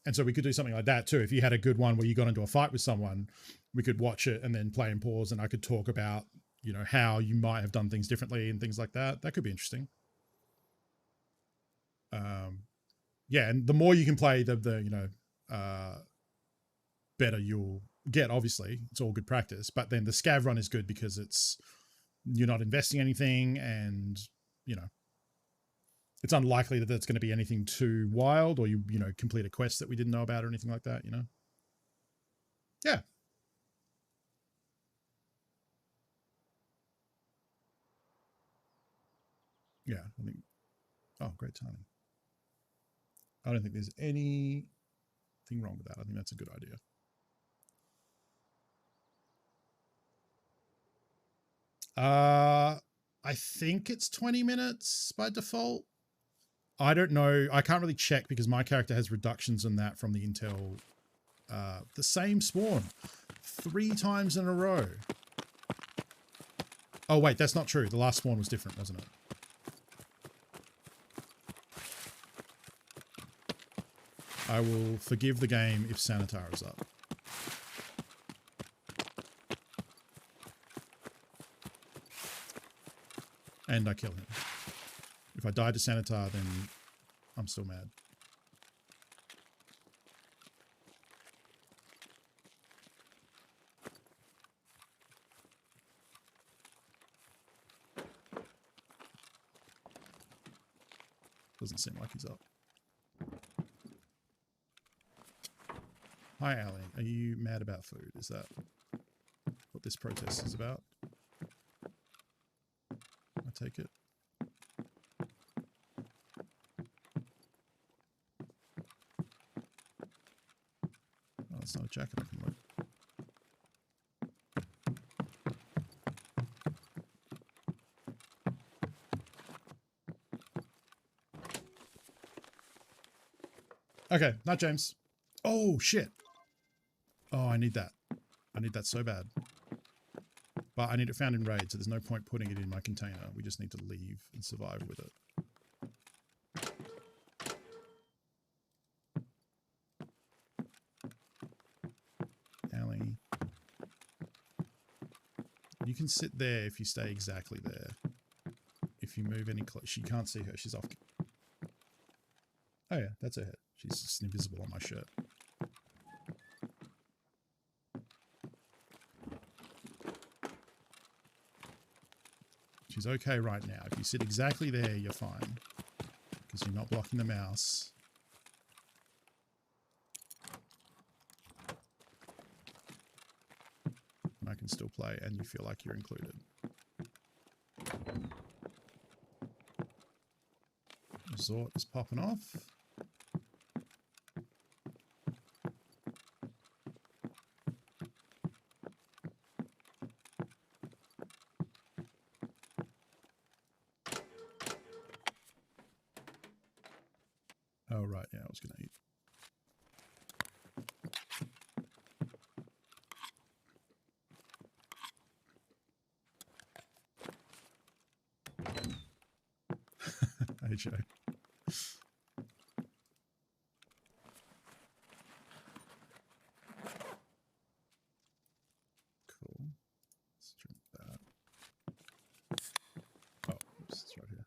And so we could do something like that too. If you had a good one where you got into a fight with someone, we could watch it and then play and pause, and I could talk about, you know, how you might have done things differently and things like that. That could be interesting. Yeah, and the more you can play, the you know, better you'll get. Obviously, it's all good practice. But then the scav run is good because it's, you're not investing anything, and you know, it's unlikely that that's going to be anything too wild, or you know, complete a quest that we didn't know about or anything like that, you know? Yeah. Yeah, I think, oh, great timing. I don't think there's anything wrong with that. I think that's a good idea. I think it's 20 minutes by default. I don't know. I can't really check because my character has reductions in that from the Intel. The same spawn 3 times in a row. Oh, wait, that's not true. The last spawn was different, wasn't it? I will forgive the game if Sanitar is up. And I kill him. If I die to Sanitar, then I'm still mad. Doesn't seem like he's up. Hi, Ali. Are you mad about food? Is that what this protest is about? I take it. Oh, that's not a jacket I can loot. Okay, not James. Oh, shit. Oh, I need that. I need that so bad. But I need it found in raid, so there's no point putting it in my container. We just need to leave and survive with it. Allie. You can sit there if you stay exactly there. If you move any close, she can't see her. She's off. Oh yeah, that's her head. She's just invisible on my shirt. She's okay right now. If you sit exactly there, you're fine. Because you're not blocking the mouse. And I can still play, and you feel like you're included. Resort is popping off. Oh, right. Yeah, I was going to eat. Hey, Joe. Cool. Let's drink that. Oh, oops, it's right here.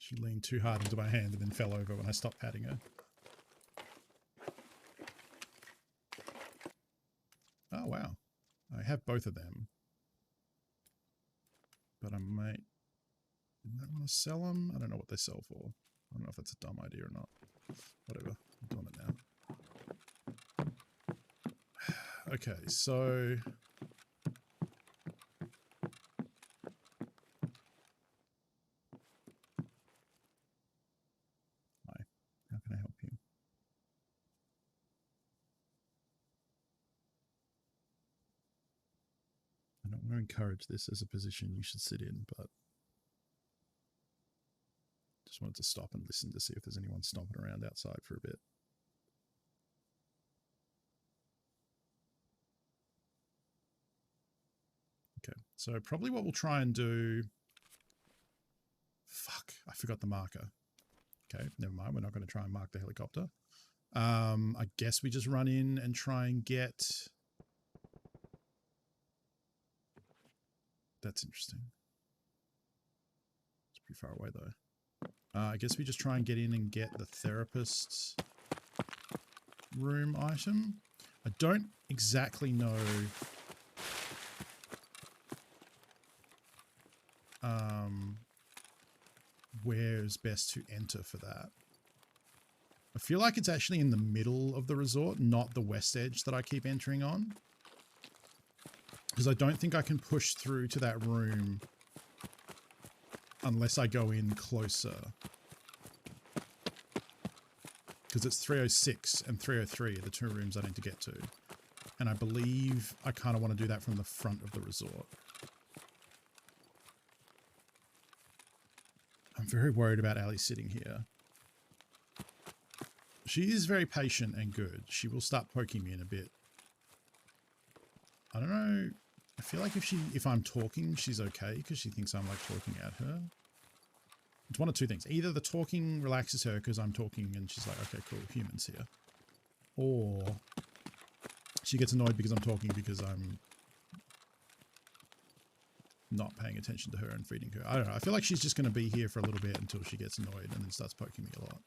She leaned too hard into my hand and then fell over when I stopped patting her. Oh, wow. I have both of them. But I might want to sell them. I don't know what they sell for. I don't know if that's a dumb idea or not. Whatever. I'm doing it now. Okay, so... Hi. How can I help you? I don't want to encourage this as a position you should sit in, but just wanted to stop and listen to see if there's anyone stomping around outside for a bit. Okay, so probably what we'll try and do... Fuck, I forgot the marker. Okay, never mind. We're not going to try and mark the helicopter. I guess we just run in and try and get... That's interesting. It's pretty far away though. I guess we just try and get in and get the therapist's room item. I don't exactly know where is best to enter for that. I feel like it's actually in the middle of the resort, not the west edge that I keep entering on. Because I don't think I can push through to that room unless I go in closer. Because it's 306 and 303 are the two rooms I need to get to. And I believe I kind of want to do that from the front of the resort. I'm very worried about Ali sitting here. She is very patient and good. She will start poking me in a bit. I don't know. I feel like if I'm talking, she's okay because she thinks I'm like talking at her. It's one of two things. Either the talking relaxes her because I'm talking and she's like, okay, cool, humans here. Or she gets annoyed because I'm talking because I'm not paying attention to her and feeding her. I don't know. I feel like she's just going to be here for a little bit until she gets annoyed and then starts poking me a lot.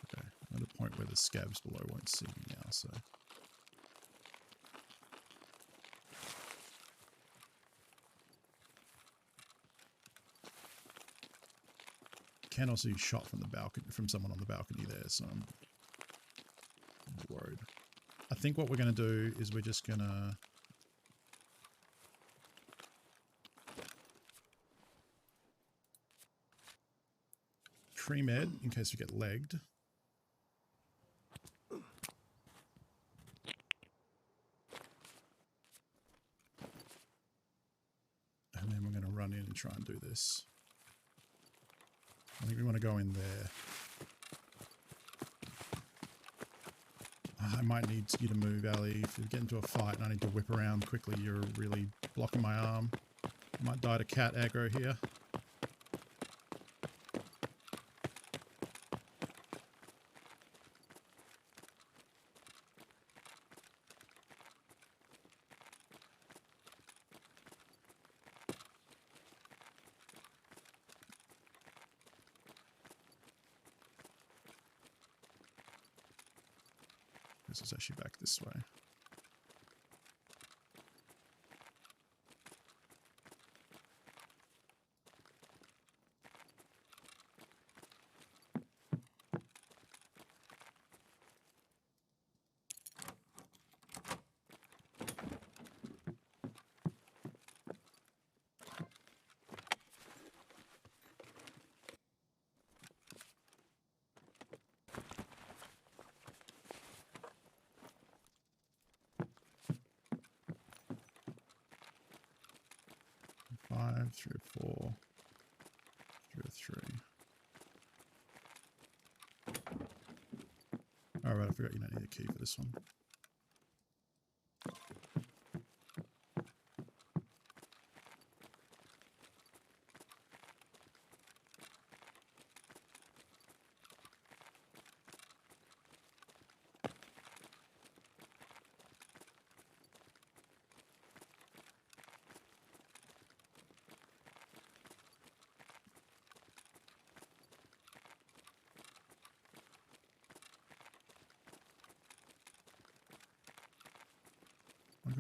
Okay, I'm at a point where the scabs below won't see me now, so... Can also be shot from the balcony, from someone on the balcony there, so I'm worried. I think what we're going to do is we're just going to pre-med in case we get legged. And then we're going to run in and try and do this. I think we want to go in there. I might need you to move, Ali. If we get into a fight and I need to whip around quickly, you're really blocking my arm. I might die to cat aggro here. This is actually back this way. Five, 304, 303. All right, I forgot you don't need a key for this one.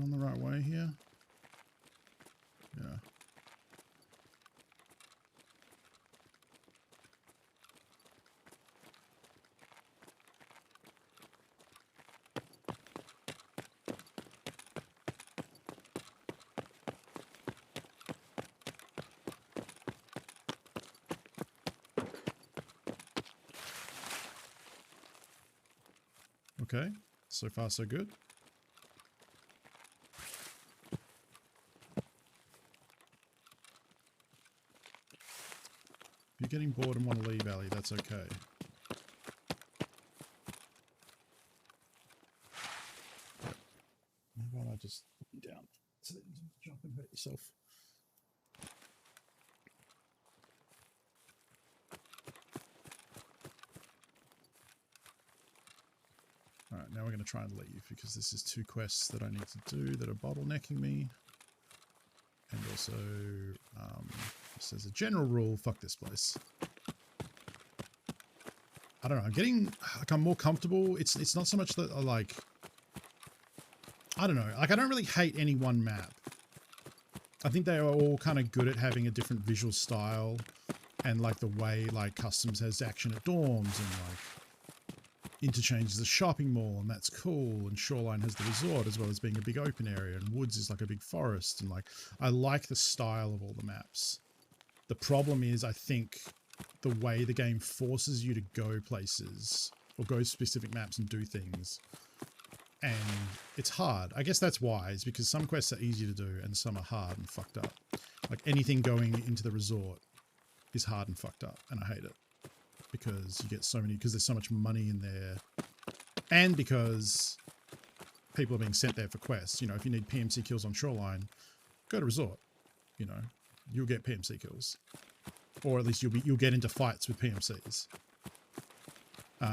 on the right way here? Yeah. Okay, so far so good. If you're getting bored and want to leave, Ali, that's okay. Yep. Why don't I just put you down so that you can jump and hurt yourself? Alright, now we're going to try and leave because this is 2 quests that I need to do that are bottlenecking me. And also, just as a general rule, fuck this place. I don't know, I'm getting, like, I'm more comfortable. It's not so much that I like, I don't know, like, I don't really hate any one map. I think they are all kind of good at having a different visual style and, like, the way, like, Customs has action at dorms and, like, Interchange is a shopping mall, and that's cool, and Shoreline has the resort as well as being a big open area, and Woods is like a big forest, and like I like the style of all the maps. The problem is I think the way the game forces you to go places or go specific maps and do things, and it's hard. I guess that's why, is because some quests are easy to do and some are hard and fucked up. Like anything going into the resort is hard and fucked up, and I hate it. Because you get so many, because there's so much money in there, and because people are being sent there for quests. You know, if you need PMC kills on Shoreline, go to Resort. You know, you'll get PMC kills, or at least you'll get into fights with PMCs. So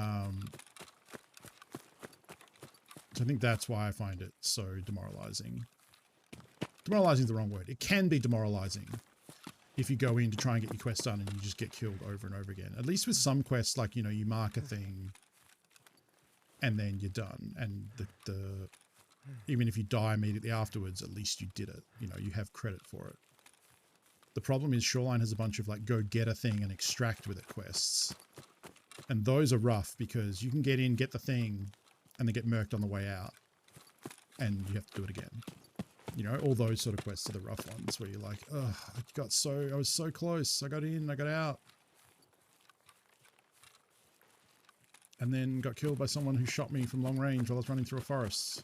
I think that's why I find it so demoralizing. Demoralizing is the wrong word. It can be demoralizing if you go in to try and get your quest done and you just get killed over and over again. At least with some quests, like, you know, you mark a thing and then you're done. And even if you die immediately afterwards, at least you did it. You know, you have credit for it. The problem is Shoreline has a bunch of like go get a thing and extract with it quests. And those are rough because you can get in, get the thing, and then get murked on the way out. And you have to do it again. You know, all those sort of quests are the rough ones where you're like, oh, I was so close. I got in, I got out. And then got killed by someone who shot me from long range while I was running through a forest.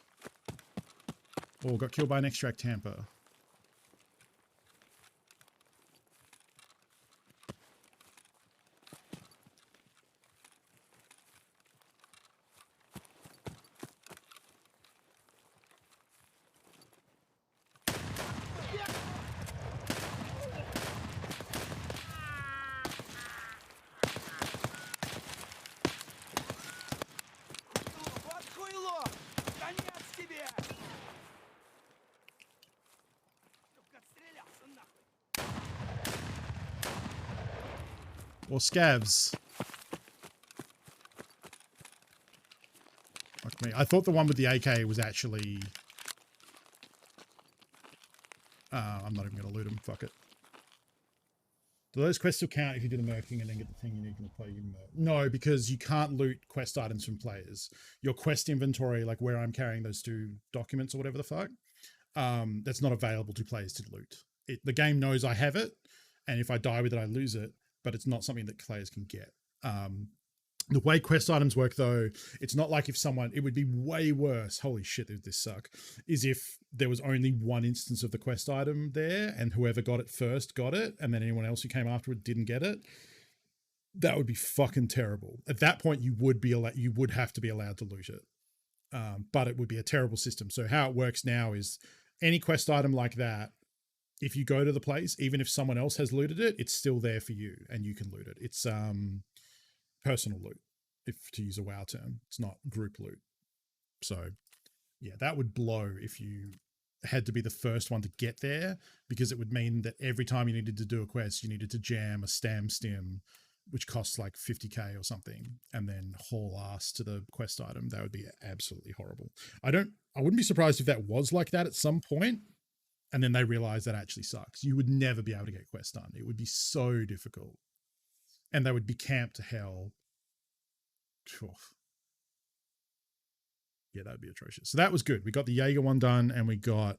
Or got killed by an extract hamper. Or scavs. Fuck me. I thought the one with the AK was actually... I'm not even going to loot them. Fuck it. Do those quests still count if you do the murking and then get the thing you need to play? No, because you can't loot quest items from players. Your quest inventory, like where I'm carrying those 2 documents or whatever the fuck, that's not available to players to loot. The game knows I have it, and if I die with it, I lose it. But it's not something that players can get. The way quest items work, though, it's not like if someone, it would be way worse. Holy shit, did this suck? Is if there was only one instance of the quest item there and whoever got it first got it, and then anyone else who came afterward didn't get it. That would be fucking terrible. At that point, you would have to be allowed to loot it. But it would be a terrible system. So how it works now is any quest item like that, if you go to the place, even if someone else has looted it, it's still there for you and you can loot it. It's personal loot, if to use a WoW term. It's not group loot. So yeah, that would blow if you had to be the first one to get there, because it would mean that every time you needed to do a quest, you needed to jam a stim which costs like 50k or something, and then haul ass to the quest item, that would be absolutely horrible. I wouldn't be surprised if that was like that at some point, and then they realize that actually sucks. You would never be able to get quests done. It would be so difficult, and they would be camped to hell. Oof. Yeah, that would be atrocious. So that was good. We got the Jaeger one done, and we got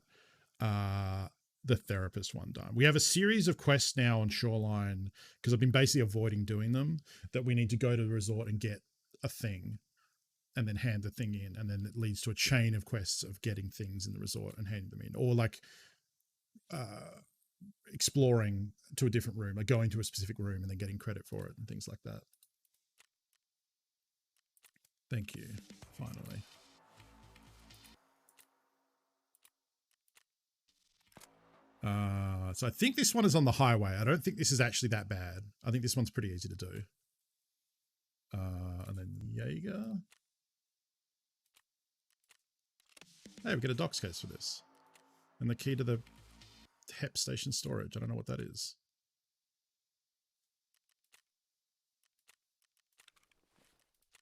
the therapist one done. We have a series of quests now on Shoreline, because I've been basically avoiding doing them, that we need to go to the resort and get a thing and then hand the thing in, and then it leads to a chain of quests of getting things in the resort and handing them in, or like exploring to a different room, like going to a specific room and then getting credit for it and things like that. Thank you. Finally. So I think this one is on the highway. I don't think this is actually that bad. I think this one's pretty easy to do. And then Jaeger. Hey, we get a docs case for this. And the key to the HEP station storage. I don't know what that is.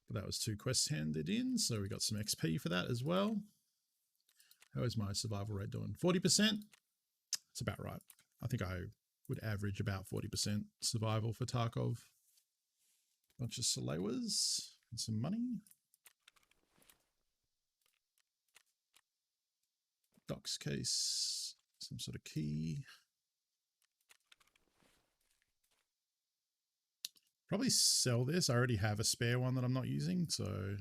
But that was 2 quests handed in, so we got some XP for that as well. How is my survival rate doing? 40%? It's about right. I think I would average about 40% survival for Tarkov. Bunch of Salewas and some money. Docs case, some sort of key. Probably sell this. I already have a spare one that I'm not using, so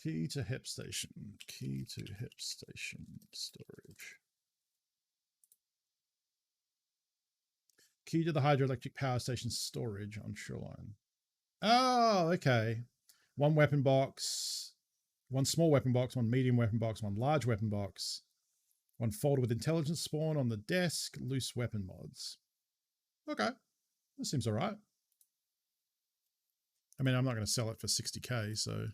key to HEP station. Key to HEP station storage. Key to the hydroelectric power station storage on Shoreline. Oh, okay. 1 weapon box, 1 small weapon box, 1 medium weapon box, 1 large weapon box, 1 folder with intelligence spawn on the desk, loose weapon mods. Okay, that seems all right. I mean, I'm not going to sell it for 60k, so.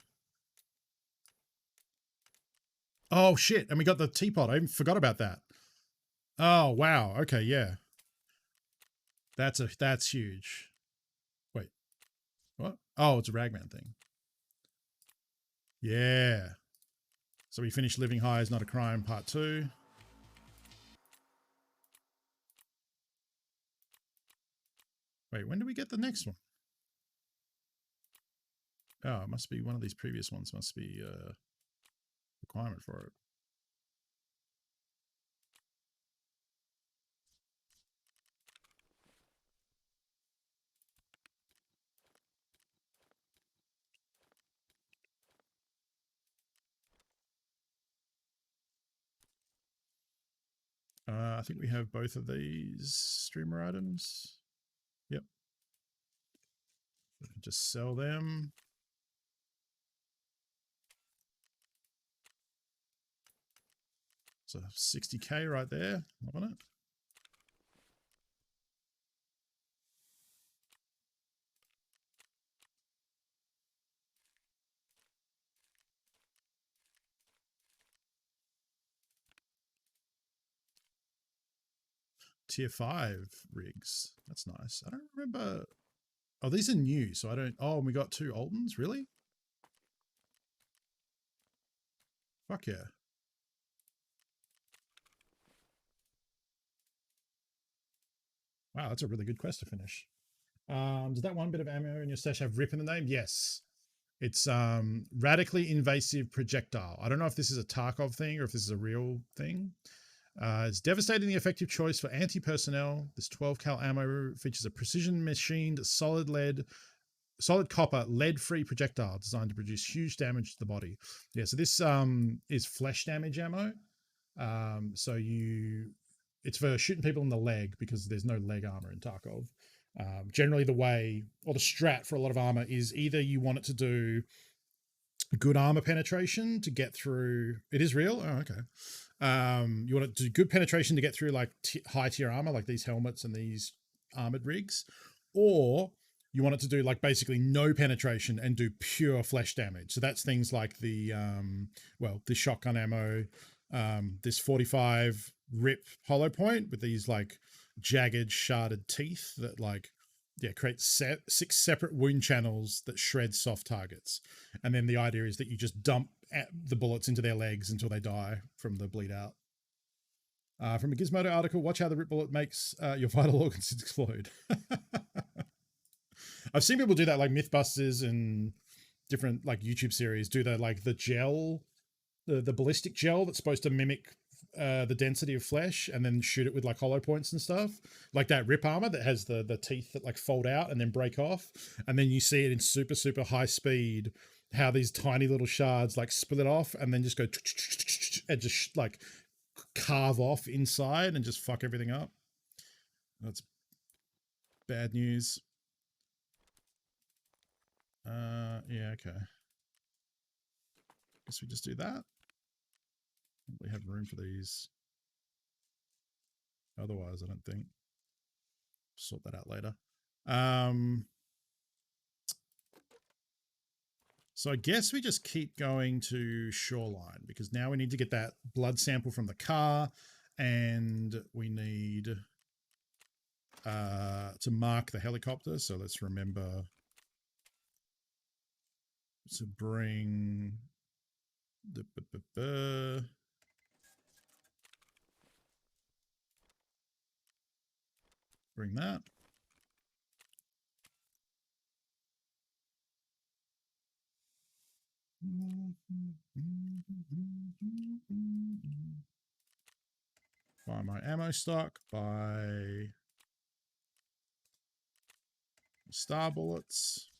Oh, shit. And we got the teapot. I even forgot about that. Oh, wow. Okay, yeah. That's huge. Wait. What? Oh, it's a Ragman thing. Yeah. So we finished Living High is Not a Crime Part 2. Wait, when do we get the next one? Oh, it must be one of these previous ones. Must be a requirement for it. I think we have both of these streamer items. Yep. Just sell them. So 60k right there. Loving it. Tier 5 rigs. That's nice. I don't remember. Oh, these are new, so I don't. Oh, and we got 2 Altons? Really? Fuck yeah. Wow, that's a really good quest to finish. Does that 1 bit of ammo in your stash have RIP in the name? Yes. It's radically invasive projectile. I don't know if this is a Tarkov thing or if this is a real thing. It's devastatingly effective choice for anti-personnel. This 12 cal ammo features a precision machined solid copper lead-free projectile designed to produce huge damage to the body. Yeah, so this is flesh damage ammo. It's for shooting people in the leg because there's no leg armor in Tarkov. Generally the way, or the strat for a lot of armor is either you want it to do good armor penetration to get through. It is real? Oh, okay. You want to do good penetration to get through like high tier armor, like these helmets and these armored rigs, or you want it to do like basically no penetration and do pure flesh damage. So that's things like the this shotgun ammo, this 45 rip hollow point with these like jagged sharded teeth that like create 6 separate wound channels that shred soft targets. And then the idea is that you just dump the bullets into their legs until they die from the bleed out. From a Gizmodo article, watch how the rip bullet makes your vital organs explode. I've seen people do that, like Mythbusters and different like YouTube series do the like the gel, the ballistic gel that's supposed to mimic the density of flesh, and then shoot it with like hollow points and stuff, like that rip armor that has the teeth that like fold out and then break off, and then you see it in super high speed how these tiny little shards like split off and then just go and just like carve off inside and just fuck everything up. That's bad news. Yeah, okay. Guess we just do that. We have room for these. Otherwise, I don't think. Sort that out later. So I guess we just keep going to Shoreline because now we need to get that blood sample from the car, and we need to mark the helicopter. So let's remember to bring bring that. Buy my ammo stock, buy star bullets.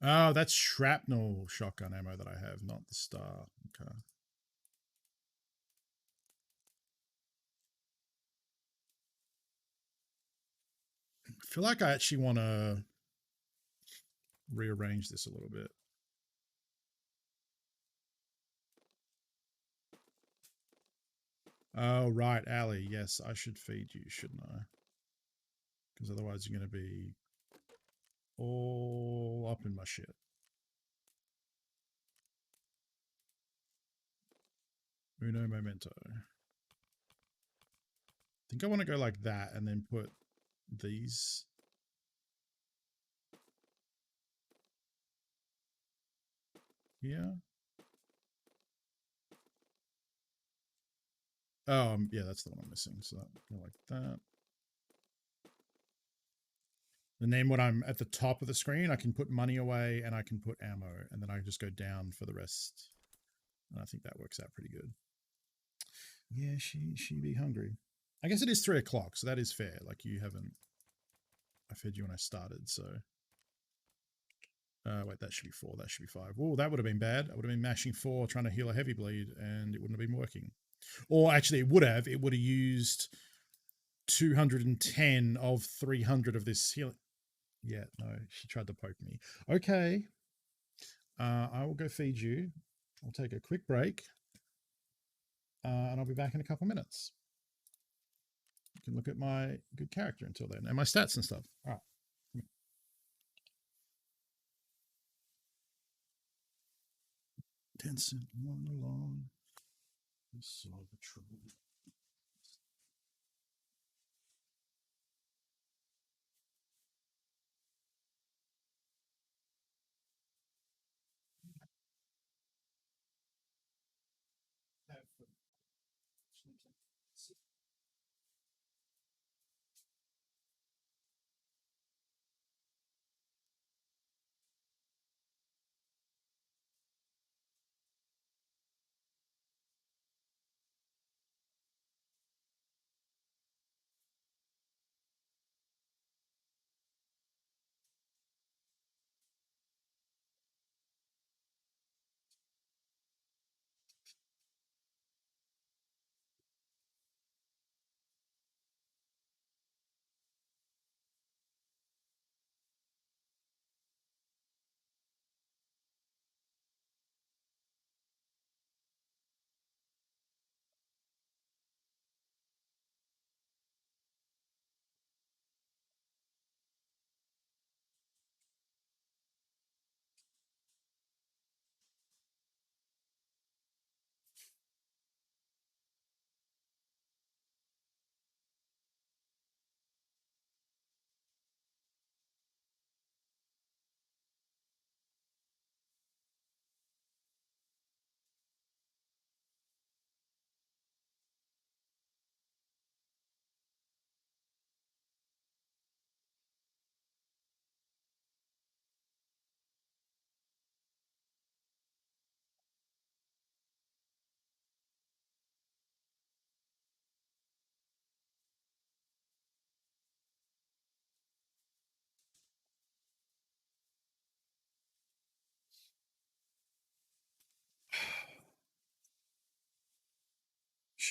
Oh, that's shrapnel shotgun ammo that I have, not the star. Okay. I feel like I actually want to rearrange this a little bit. Oh, right, Ali. Yes, I should feed you, shouldn't I? Because otherwise you're going to be all up in my shit. Uno momento. I think I want to go like that and then put these. Here. Oh, yeah, that's the one I'm missing. So go like that. And then when I'm at the top of the screen, I can put money away and I can put ammo, and then I just go down for the rest. And I think that works out pretty good. Yeah, she be hungry. I guess it is 3 o'clock, so that is fair. Like you haven't. I fed you when I started, so. Wait, that should be 4. That should be 5. Oh, that would have been bad. I would have been mashing 4, trying to heal a heavy bleed, and it wouldn't have been working. Or actually, it would have. It would have used 210 of 300 of this healing. Yeah, no, she tried to poke me. Okay. I will go feed you. I'll take a quick break. And I'll be back in a couple minutes. You can look at my good character until then and my stats and stuff. All right. Dancing on the lawn. Saw the trouble.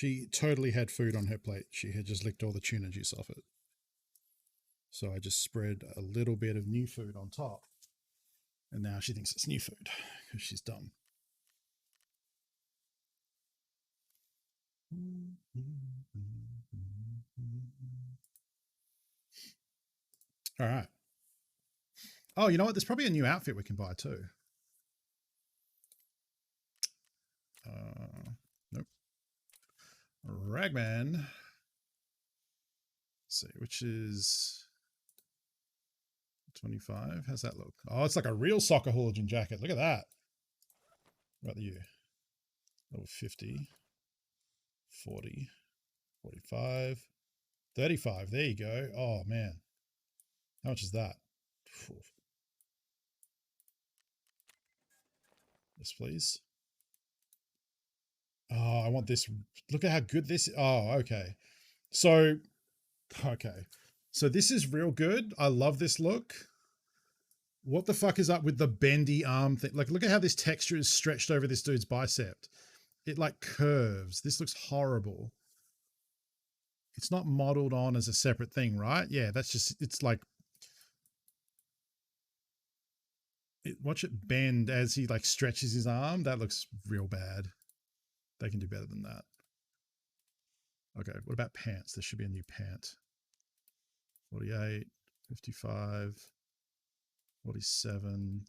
She totally had food on her plate. She had just licked all the tuna juice off it. So I just spread a little bit of new food on top. And now she thinks it's new food because she's dumb. All right. Oh, you know what? There's probably a new outfit we can buy too. Nope. Ragman. Let's see, which is 25. How's that look? Oh, it's like a real soccer hooligan jacket. Look at that. What about you? Level 50, 40, 45, 35. There you go. Oh, man. How much is that? Yes, please. Oh, I want this. Look at how good this is. Oh, okay. So, okay. So this is real good. I love this look. What the fuck is up with the bendy arm thing? Like, look at how this texture is stretched over this dude's bicep. It like curves. This looks horrible. It's not modeled on as a separate thing, right? Yeah, that's just, it's like, watch it bend as he like stretches his arm. That looks real bad. They can do better than that. Okay, what about pants? There should be a new pant. 48, 55, 47.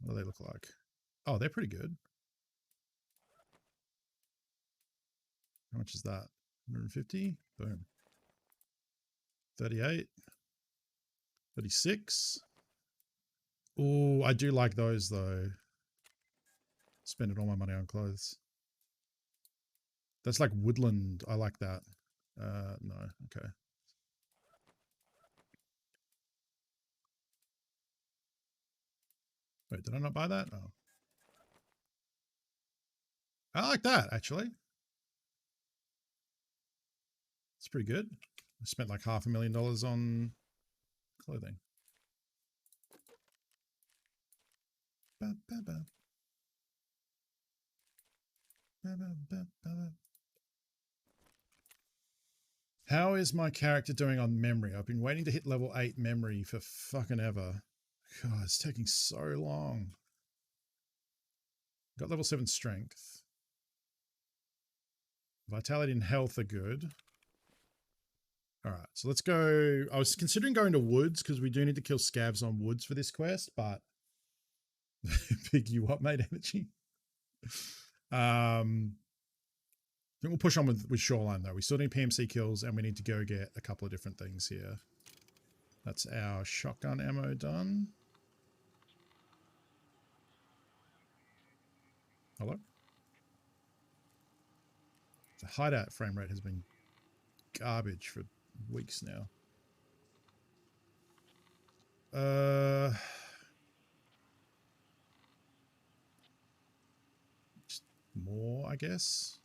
What do they look like? Oh, they're pretty good. How much is that? 150? Boom. 38. 36. Oh, I do like those though. Spending all my money on clothes. That's like woodland. I like that. No, okay. Wait, did I not buy that? Oh. I like that, actually. It's pretty good. I spent like $500,000 on clothing. Ba, ba, ba. Ba, ba, ba, ba. How is my character doing on memory? I've been waiting to hit level 8 memory for fucking ever. God, it's taking so long. Got level 7 strength. Vitality and health are good. All right, so let's go. I was considering going to woods because we do need to kill scavs on woods for this quest, but big you up, mate, energy. I think we'll push on with shoreline though. We still need PMC kills and we need to go get a couple of different things here. That's our shotgun ammo done. Hello? The hideout frame rate has been garbage for weeks now. Just more, I guess.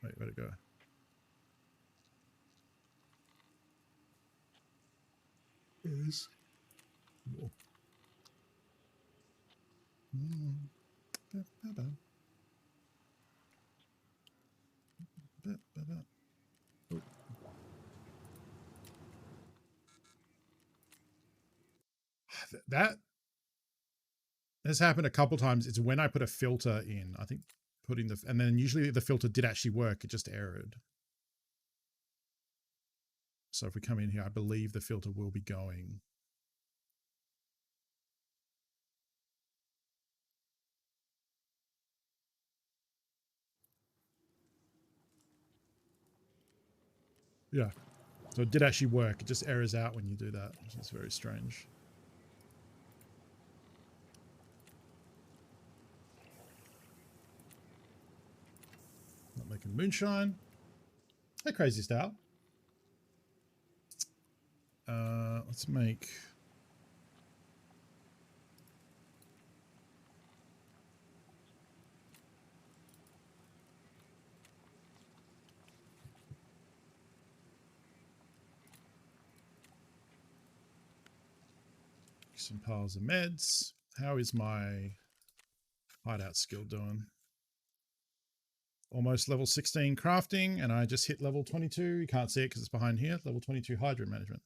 Wait, where'd it go? Is more. Oh. That has happened a couple times. It's when I put a filter in. I think putting the, and then usually the filter did actually work. It just errored. So if we come in here, I believe the filter will be going. Yeah. So it did actually work. It just errors out when you do that, which is very strange. Not making moonshine. Hey, crazy style. Let's make. some piles of meds. How is my hideout skill doing? Almost level 16 crafting, and I just hit level 22. You can't see it because it's behind here. Level 22 hydrant management,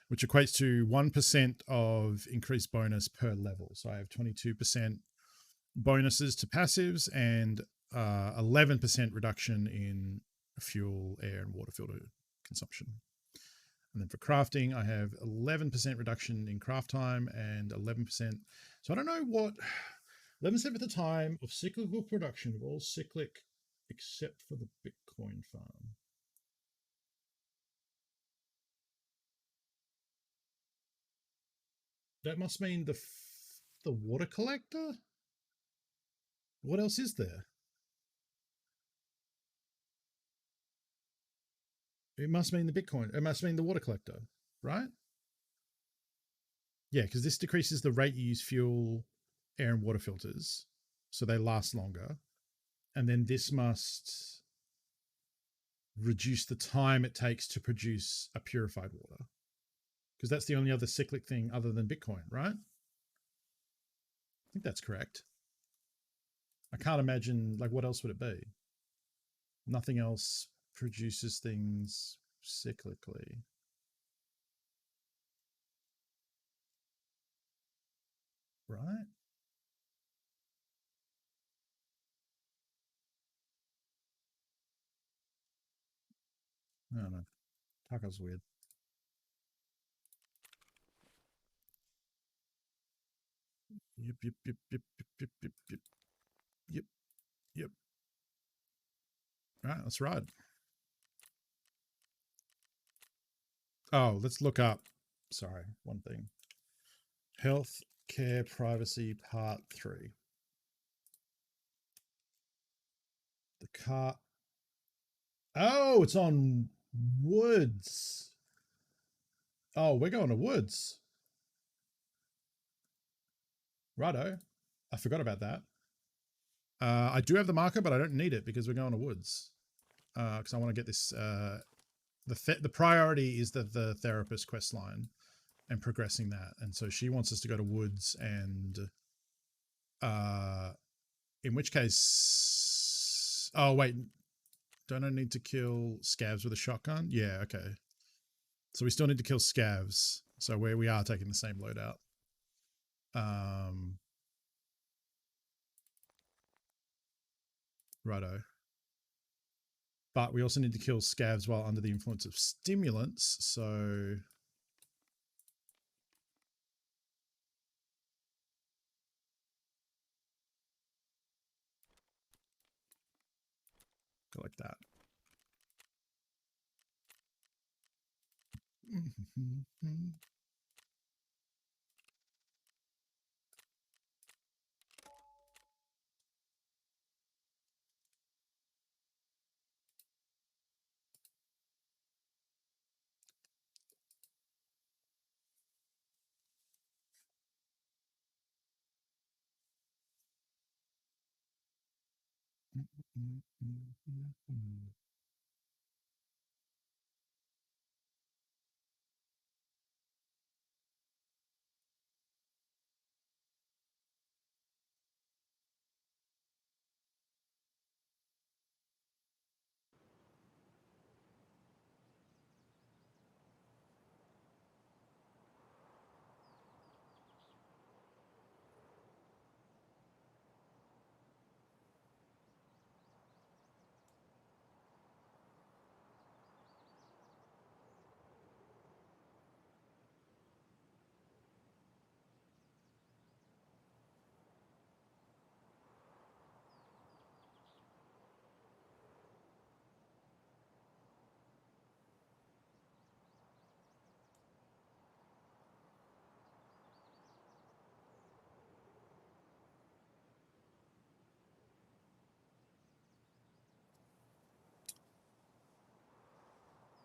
which equates to 1% of increased bonus per level. So I have 22% bonuses to passives and 11% reduction in fuel, air, and water filter consumption. And then for crafting, I have 11% reduction in craft time and 11%. So I don't know what 11% of the time of cyclical production of all cyclic except for the Bitcoin farm. That must mean the water collector? What else is there? It must mean the Bitcoin. It must mean the water collector, right? Yeah, because this decreases the rate you use fuel, air, and water filters, so they last longer. And then this must reduce the time it takes to produce a purified water, because that's the only other cyclic thing other than Bitcoin, right? I think that's correct. I can't imagine, like, what else would it be? Nothing else produces things cyclically. Right? I don't know. Tarkov's weird. Yep, yep, yep, yep, yep, yep, yep, yep, yep, yep. All right, let's ride. Oh, let's look up. Sorry, one thing. Health Care Privacy Part 3. The car. Oh, it's on Woods. Oh, we're going to Woods. Righto. I forgot about that. I do have the marker, but I don't need it because we're going to Woods. Because I want to get this. The priority is the therapist quest line and progressing that. And so she wants us to go to Woods, and in which case, oh wait, don't I need to kill scavs with a shotgun? Yeah, okay. So we still need to kill scavs. So we are taking the same loadout. Righto. But we also need to kill scavs while under the influence of stimulants. So go like that.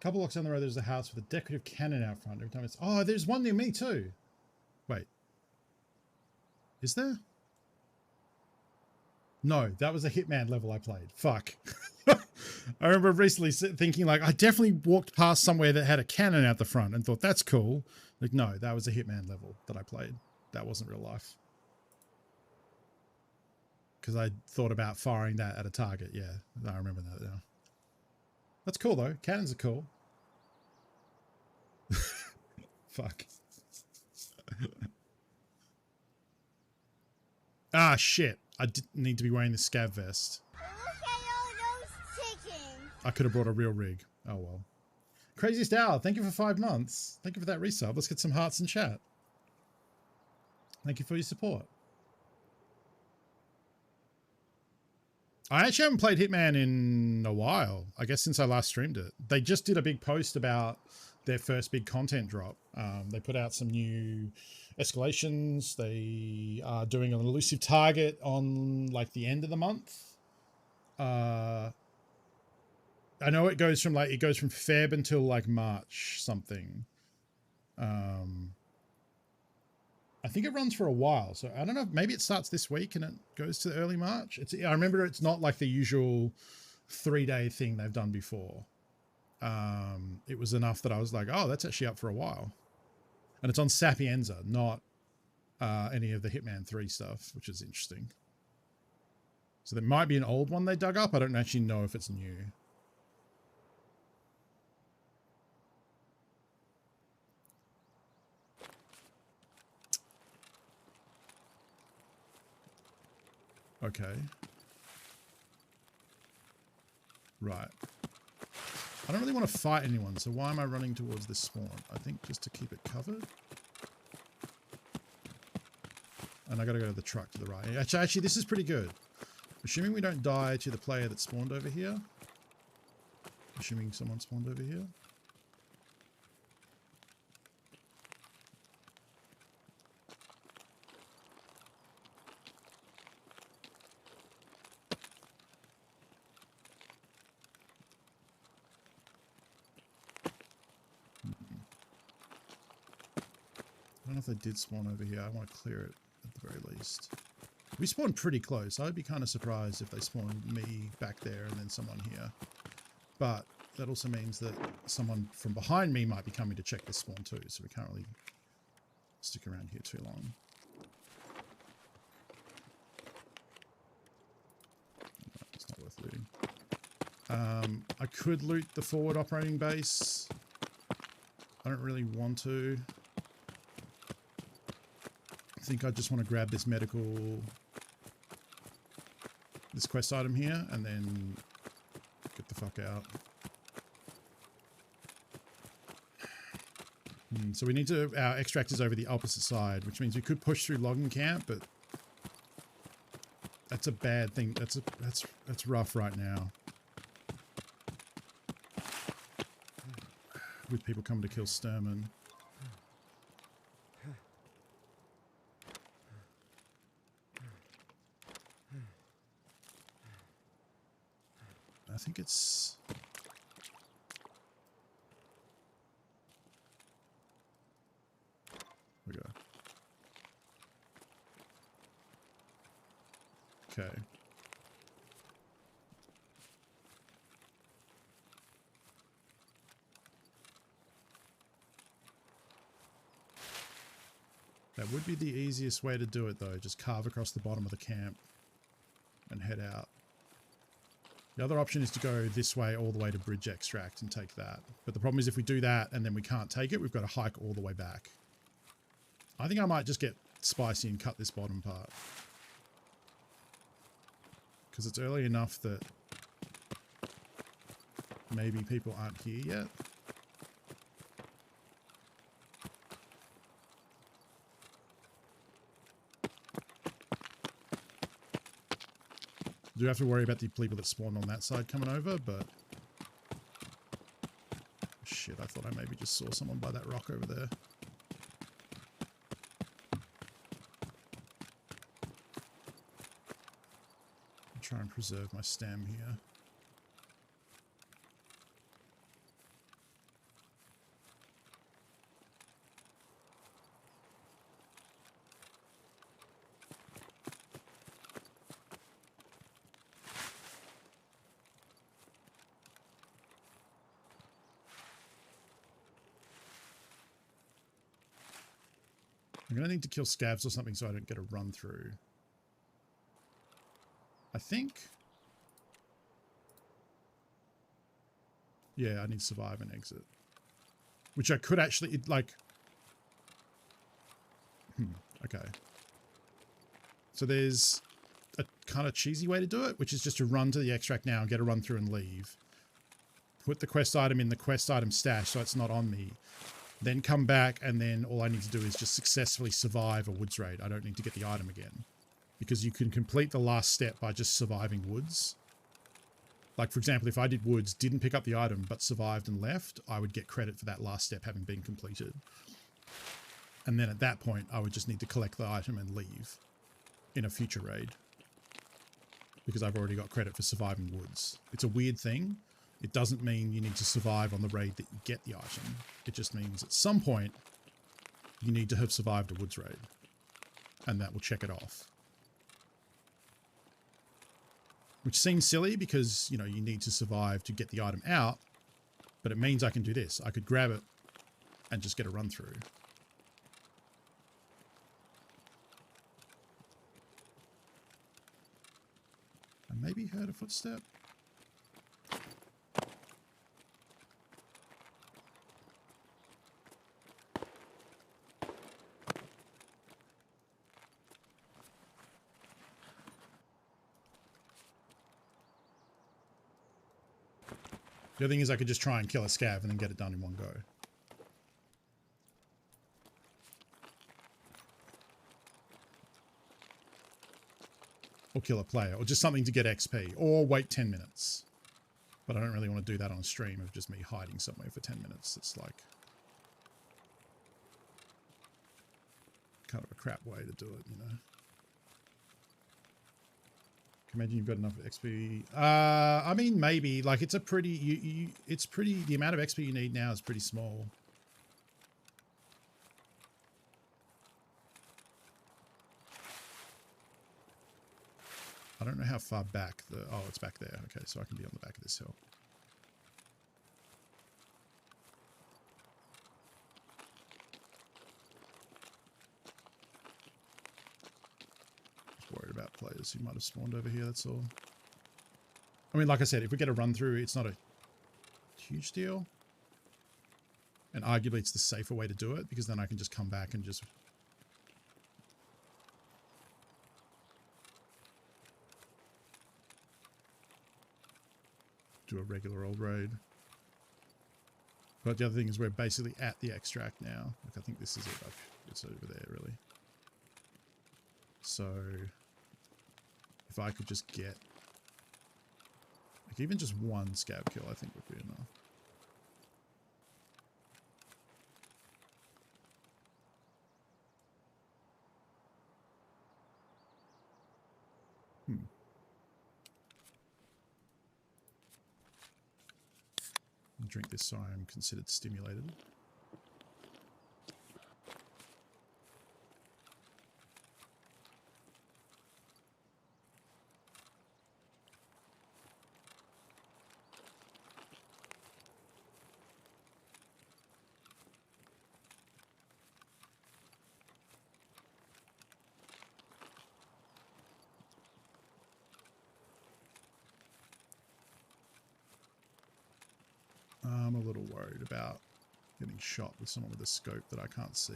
Couple blocks down the road, there's a house with a decorative cannon out front. Every time it's... Oh, there's one near me too. Wait. Is there? No, that was a Hitman level I played. Fuck. I remember recently thinking, like, I definitely walked past somewhere that had a cannon out the front and thought, that's cool. Like, no, that was a Hitman level that I played. that wasn't real life. Because I thought about firing that at a target. Yeah, I remember that now. That's cool though. Cannons are cool. Fuck. Ah, shit. I didn't need to be wearing the scav vest. Look at all those chickens. I could have brought a real rig. Oh well. Craziest Owl, thank you for 5 months. Thank you for that resub. Let's get some hearts in chat. Thank you for your support. I actually haven't played Hitman in a while. I guess since I last streamed it. They just did a big post about their first big content drop. They put out some new escalations. They are doing an elusive target on like the end of the month. I know it goes from Feb until like March something. I think it runs for a while, so I don't know. Maybe it starts this week and it goes to early March. I remember it's not like the usual 3-day thing they've done before. It was enough that I was like, oh, that's actually up for a while. And it's on Sapienza, not any of the Hitman 3 stuff, which is interesting. So there might be an old one they dug up. I don't actually know if it's new. Okay. Right. I don't really want to fight anyone, so why am I running towards this spawn? I think just to keep it covered. And I gotta go to the truck to the right. Actually, this is pretty good. Assuming we don't die to the player that spawned over here. Assuming someone spawned over here. I don't know if they did spawn over here. I want to clear it at the very least. We spawned pretty close. I'd be kind of surprised if they spawned me back there and then someone here. But that also means that someone from behind me might be coming to check this spawn too, so we can't really stick around here too long. No, it's not worth looting. I could loot the forward operating base. I don't really want to. I think I just want to grab this this quest item here, and then get the fuck out. So we need to, our extract is over the opposite side, which means we could push through logging camp, but that's a bad thing. That's rough right now. With people coming to kill Sturman. I think it's... We go. Okay. That would be the easiest way to do it though, just carve across the bottom of the camp and head out. The other option is to go this way all the way to Bridge Extract and take that. But the problem is if we do that and then we can't take it, we've got to hike all the way back. I think I might just get spicy and cut this bottom part. Because it's early enough that maybe people aren't here yet. Do have to worry about the people that spawned on that side coming over, but shit, I thought I maybe just saw someone by that rock over there. I'll try and preserve my stam here. I'm going to need to kill scavs or something so I don't get a run through. I think. Yeah, I need to survive and exit. Which I could actually, okay. So there's a kind of cheesy way to do it, which is just to run to the extract now and get a run through and leave. Put the quest item in the quest item stash so it's not on me. Then come back, and then all I need to do is just successfully survive a woods raid. I don't need to get the item again. Because you can complete the last step by just surviving woods. Like, for example, if I did woods, didn't pick up the item, but survived and left, I would get credit for that last step having been completed. And then at that point, I would just need to collect the item and leave in a future raid. Because I've already got credit for surviving woods. It's a weird thing. It doesn't mean you need to survive on the raid that you get the item. It just means at some point, you need to have survived a woods raid. And that will check it off. Which seems silly because, you know, you need to survive to get the item out. But it means I can do this. I could grab it and just get a run through. I maybe heard a footstep. The other thing is I could just try and kill a scav and then get it done in one go. Or kill a player, or just something to get XP, or wait 10 minutes. But I don't really want to do that on a stream of just me hiding somewhere for 10 minutes. It's like kind of a crap way to do it, you know. Imagine you've got enough XP. I mean, maybe. Like, it's a pretty... it's pretty... The amount of XP you need now is pretty small. I don't know how far back the... Oh, it's back there. Okay, so I can be on the back of this hill. Worried about players who might have spawned over here, that's all. I mean, like I said, if we get a run through, it's not a huge deal. And arguably it's the safer way to do it, because then I can just come back and just... do a regular old raid. But the other thing is we're basically at the extract now. Like, I think this is it. It's over there, really. So... if I could just get, like, even just one scav kill, I think would be enough. I'll drink this so I am considered stimulated. I'm a little worried about getting shot with someone with a scope that I can't see.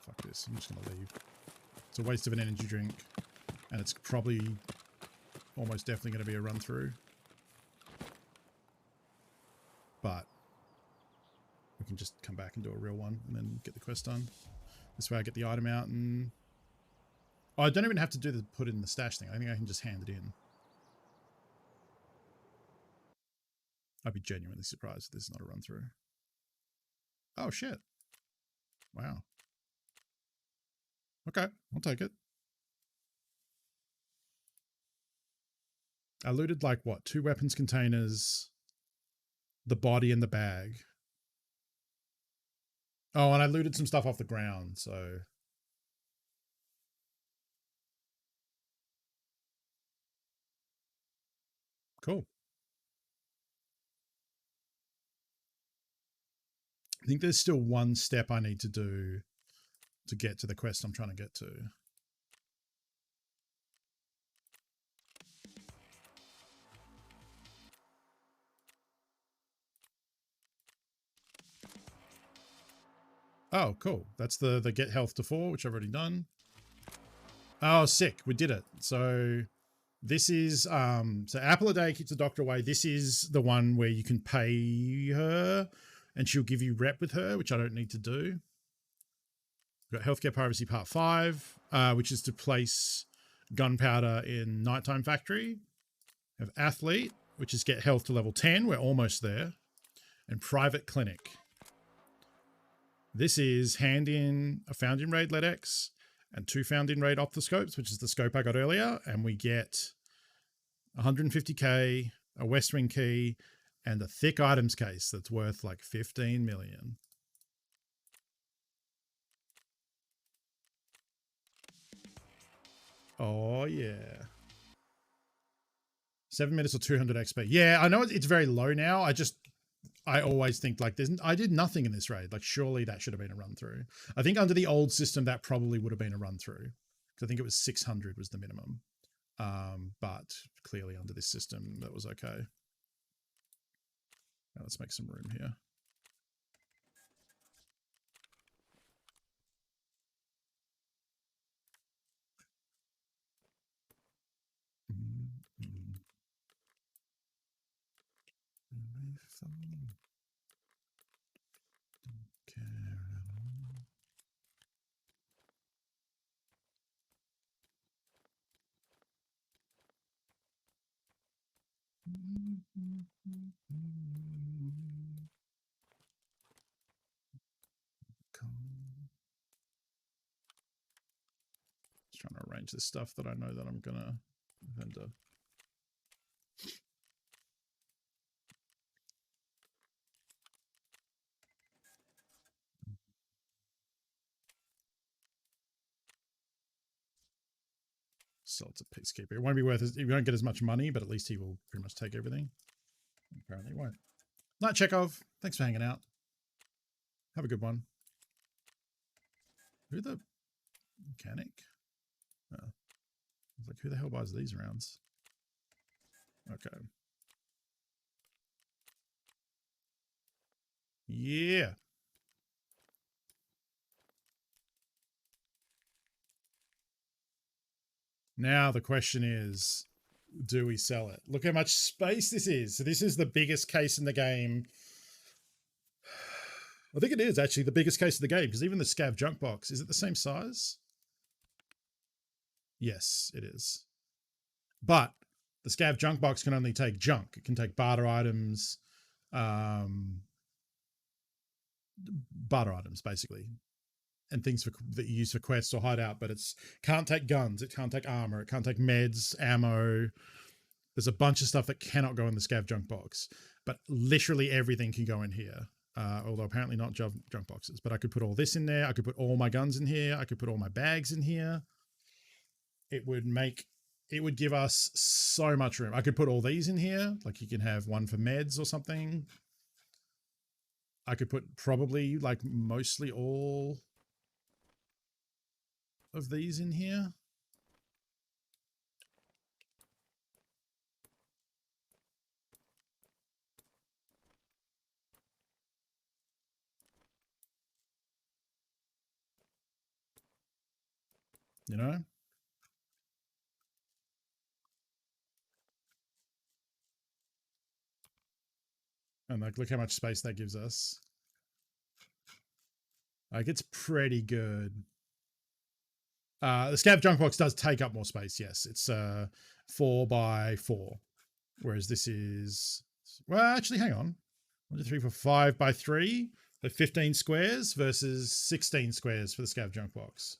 Fuck this, I'm just gonna leave. It's a waste of an energy drink, and it's probably almost definitely going to be a run through. But we can just come back and do a real one and then get the quest done. This way I get the item out and... oh, I don't even have to do the put it in the stash thing. I think I can just hand it in. I'd be genuinely surprised if this is not a run through. Oh shit. Wow. Okay, I'll take it. I looted like what, 2 weapons containers, the body and the bag. Oh, and I looted some stuff off the ground, so cool. I think there's still one step I need to do to get to the quest I'm trying to get to. Oh, cool. That's the get health to 4, which I've already done. Oh, sick. We did it. So this is so apple a day keeps the doctor away. This is the one where you can pay her and she'll give you rep with her, which I don't need to do. We've got healthcare piracy part 5, which is to place gunpowder in nighttime factory. We have athlete, which is get health to level 10. We're almost there. And private clinic. This is hand in a found in raid LEDX and 2 found in raid optoscopes, which is the scope I got earlier. And we get 150k, a West Wing key, and a thick items case that's worth like 15 million. Oh, yeah. 7 minutes or 200 XP. Yeah, I know it's very low now. I always think like I did nothing in this raid. Like surely that should have been a run through. I think under the old system that probably would have been a run through. I think it was 600 was the minimum. But clearly under this system that was okay. Now let's make some room here. Just trying to arrange this stuff that I know that I'm gonna vendor. Salt's a peacekeeper. It won't be worth it. You won't get as much money, but at least he will pretty much take everything. Apparently he won't. Night Chekhov, thanks for hanging out. Have a good one. Who the mechanic? Oh. I was like, who the hell buys these rounds? Okay. Yeah. Now the question is, do we sell it? Look how much space this is. So this is the biggest case in the game. I think it is actually the biggest case of the game because even the scav junk box, is it the same size? Yes, it is. But the scav junk box can only take junk. It can take barter items, basically, and things that you use for quests or hideout, but it's can't take guns, it can't take armor, it can't take meds, ammo. There's a bunch of stuff that cannot go in the scav junk box, but literally everything can go in here. Although apparently not junk boxes, but I could put all this in there. I could put all my guns in here. I could put all my bags in here. It would give us so much room. I could put all these in here. Like you can have one for meds or something. I could put probably like mostly all of these in here. You know? And like, look how much space that gives us. Like, it's pretty good. The scav junk box does take up more space. Yes, it's 4x4, whereas this is, well, actually, hang on, 1, 2, 3, 4, 5x3, so 15 squares versus 16 squares for the scav junk box.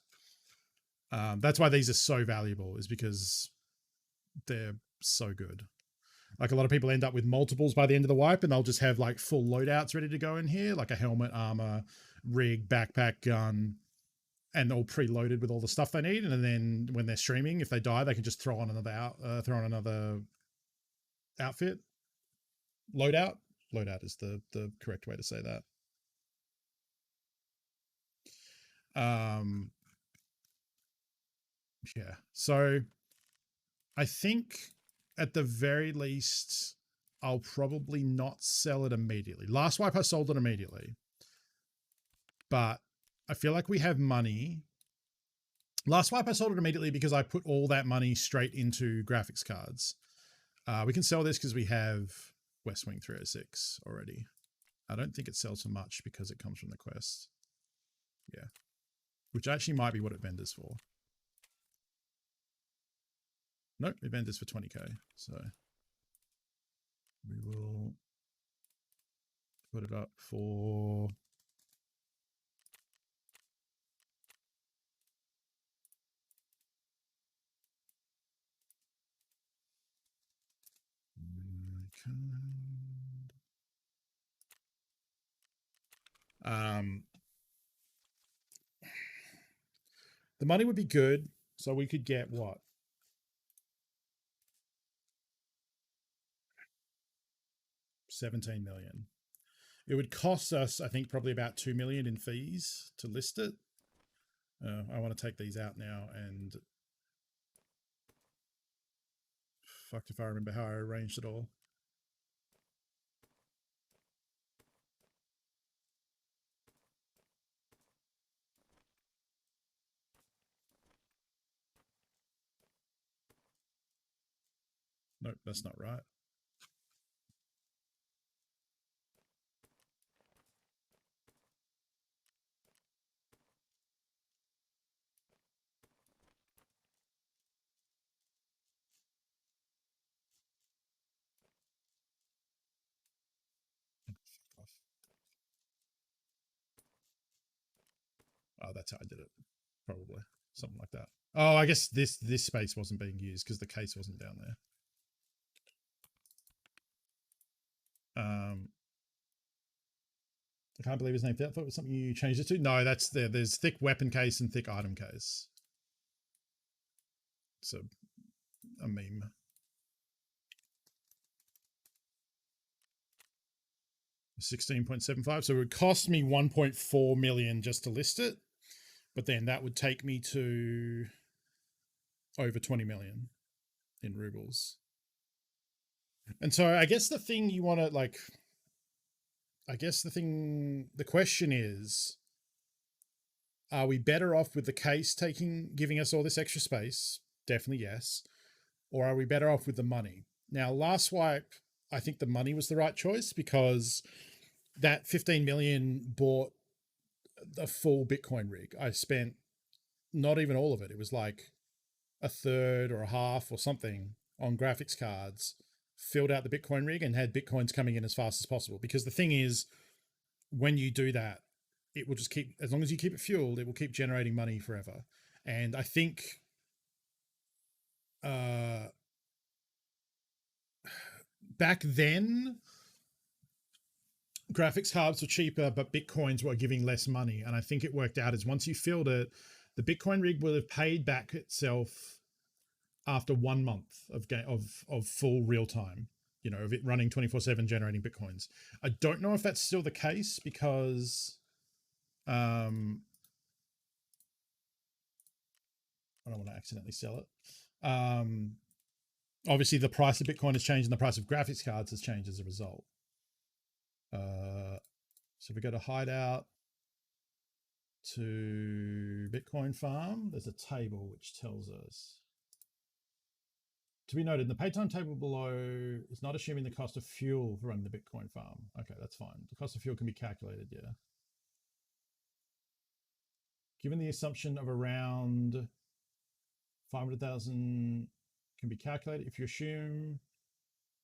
That's why these are so valuable, is because they're so good. Like a lot of people end up with multiples by the end of the wipe and they'll just have like full loadouts ready to go in here, like a helmet, armor, rig, backpack, gun, and all preloaded with all the stuff they need. And then when they're streaming, if they die, they can just throw on another outfit. Loadout. Loadout is the correct way to say that. Yeah. So I think at the very least, I'll probably not sell it immediately. Last wipe, I sold it immediately. But I feel like we have money. Last wipe, I sold it immediately because I put all that money straight into graphics cards. We can sell this because we have West Wing 306 already. I don't think it sells for much because it comes from the quest. Yeah. Which actually might be what it vendors for. Nope, it vendors for 20k. So we will put it up for... The money would be good, so we could get what? $17 million. It would cost us, I think, probably about $2 million in fees to list it. I want to take these out now and fucked if I remember how I arranged it all. Nope, that's not right. Oh, that's how I did it. Probably something like that. Oh, I guess this space wasn't being used because the case wasn't down there. I can't believe his name. I thought it was something you changed it to. No, that's there. There's thick weapon case and thick item case. It's a meme. $16.75. So it would cost me 1.4 million just to list it, but then that would take me to over 20 million in rubles. And so I guess the thing you want to like, the question is, are we better off with the case giving us all this extra space? Definitely yes. Or are we better off with the money? Now, last wipe, I think the money was the right choice because that 15 million bought a full Bitcoin rig. I spent not even all of it. It was like a third or a half or something on graphics cards, filled out the Bitcoin rig and had Bitcoins coming in as fast as possible. Because the thing is, when you do that, it will just keep, as long as you keep it fueled, it will keep generating money forever. And I think back then, graphics cards were cheaper, but Bitcoins were giving less money. And I think it worked out as once you filled it, the Bitcoin rig will have paid back itself after 1 month of full real time, you know, of it running 24/7 generating Bitcoins. I don't know if that's still the case because I don't want to accidentally sell it. Obviously the price of Bitcoin has changed and the price of graphics cards has changed as a result. So if we go to hideout to Bitcoin farm, there's a table which tells us. To be noted, the pay time table below is not assuming the cost of fuel for running the Bitcoin farm. Okay, that's fine. The cost of fuel can be calculated, yeah. Given the assumption of around 500,000 can be calculated, if you assume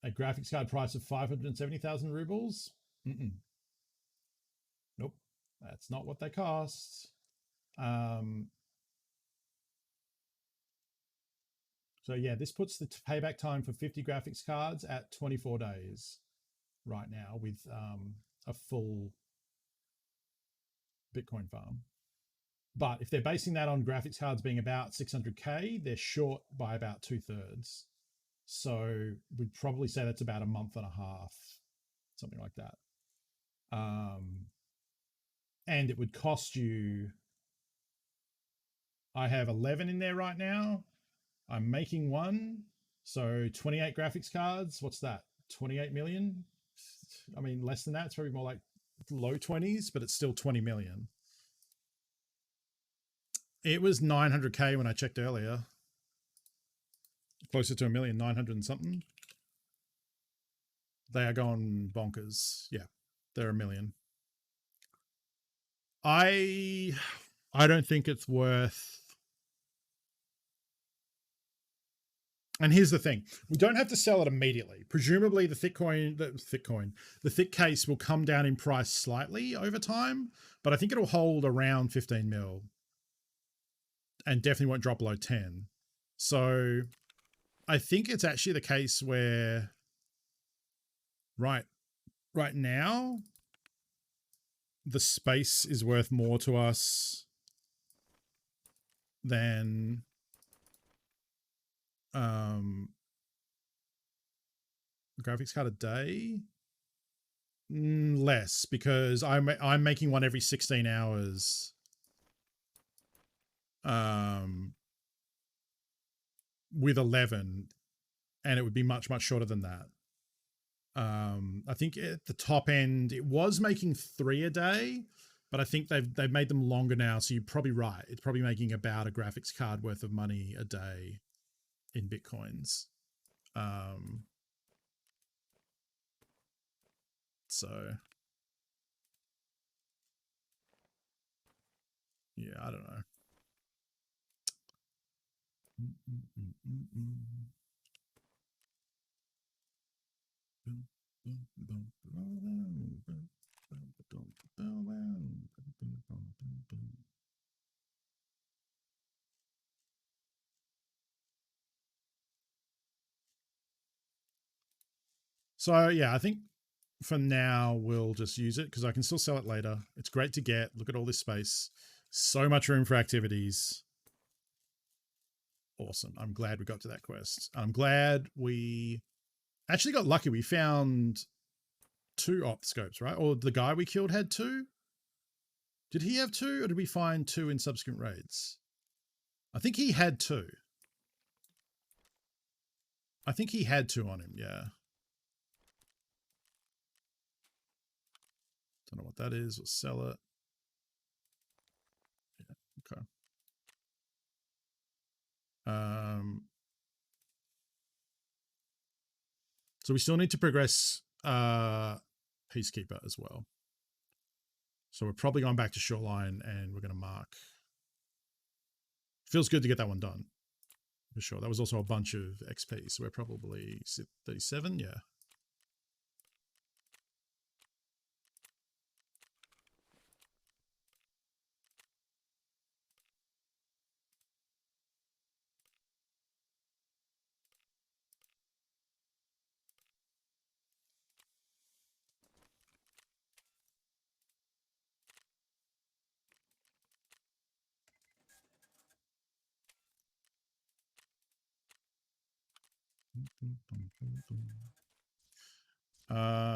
a graphics card price of 570,000 rubles, nope, that's not what they cost. So yeah, this puts the payback time for 50 graphics cards at 24 days right now with a full Bitcoin farm. But if they're basing that on graphics cards being about 600K, they're short by about 2/3. So we'd probably say that's about a month and a half, something like that. And it would cost you, I have 11 in there right now. I'm making one. So 28 graphics cards. What's that? 28 million? I mean, less than that. It's probably more like low 20s, but it's still 20 million. It was 900K when I checked earlier. Closer to a million, 900 and something. They are going bonkers. Yeah, they're a million. I don't think it's worth. And here's the thing: we don't have to sell it immediately. Presumably, the thick case will come down in price slightly over time, but I think it'll hold around 15 mil, and definitely won't drop below 10. So, I think it's actually the case where, right now, the space is worth more to us than graphics card a day. Less, because I'm making one every 16 hours. With 11, and it would be much shorter than that. I think at the top end it was making 3 a day, but I think they've made them longer now, so you're probably right. It's probably making about a graphics card worth of money a day in Bitcoins. So yeah, I don't know. So yeah, I think for now we'll just use it because I can still sell it later. It's great to get. Look at all this space. So much room for activities. Awesome. I'm glad we got to that quest. I'm glad we actually got lucky. We found 2 opscopes, right? Or the guy we killed had 2. Did he have 2, or did we find 2 in subsequent raids? I think he had 2. I think he had 2 on him, yeah. Don't know what that is. We'll sell it. Yeah, okay. So we still need to progress Peacekeeper as well. So we're probably going back to Shoreline, and we're going to mark. Feels good to get that one done, for sure. That was also a bunch of XP, so we're probably 37, yeah.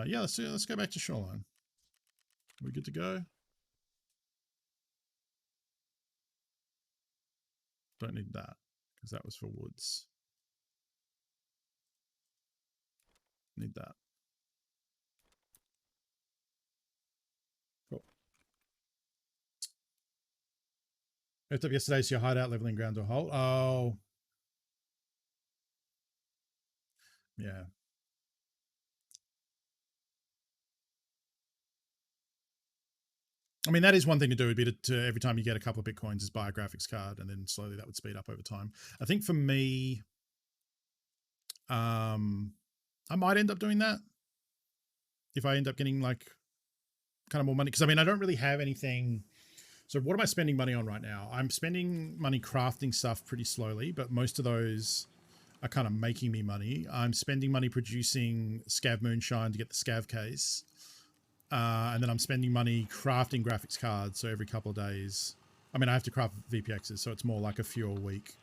Yeah, let's go back to Shoreline. Are we good to go? Don't need that because that was for woods. Need that. Cool. Picked up yesterday, so your hideout leveling ground to a hole. Oh. Yeah. I mean, that is one thing to do, would be to every time you get a couple of Bitcoins, is buy a graphics card, and then slowly that would speed up over time. I think for me, I might end up doing that if I end up getting like kind of more money. Because I mean, I don't really have anything. So what am I spending money on right now? I'm spending money crafting stuff pretty slowly, but most of those are kind of making me money. I'm spending money producing Scav Moonshine to get the Scav case. And then I'm spending money crafting graphics cards. So every couple of days, I mean, I have to craft VPXs, so it's more like a few a week.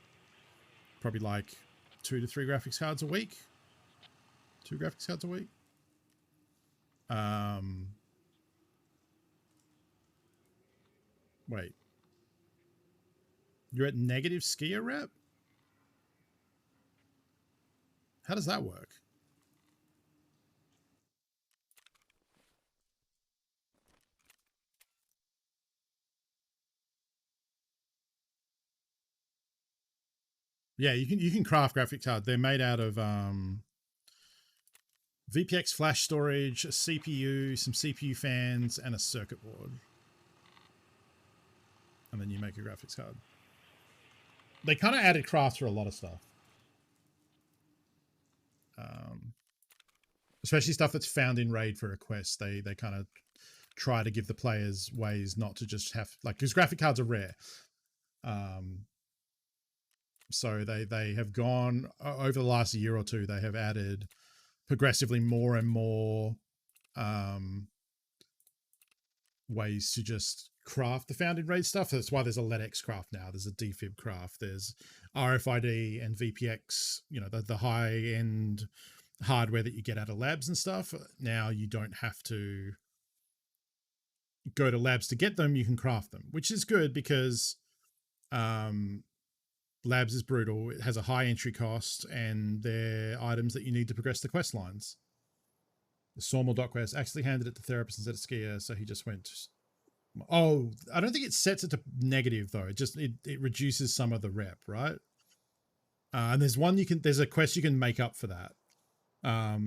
Probably like 2 to 3 graphics cards a week. 2 graphics cards a week. Wait. You're at negative skier rep? How does that work? Yeah, you can craft graphics cards. They're made out of VPX flash storage, a CPU, some CPU fans, and a circuit board. And then you make a graphics card. They kind of added crafts for a lot of stuff. Especially stuff that's found in raid for a quest. They kind of try to give the players ways not to just have, like, because graphic cards are rare. So they have gone over the last year or two, they have added progressively more and more ways to just craft the found in raid stuff. That's why there's a LEDX craft now. There's a defib craft. There's RFID and VPX, you know, the high end hardware that you get out of labs and stuff. Now you don't have to go to labs to get them. You can craft them, which is good because labs is brutal. It has a high entry cost and they're items that you need to progress the quest lines. The Sawmill.quest actually handed it to therapist instead of skier, so he just went, oh, I don't think it sets it to negative though. It just, it reduces some of the rep, right? And there's a quest you can make up for that.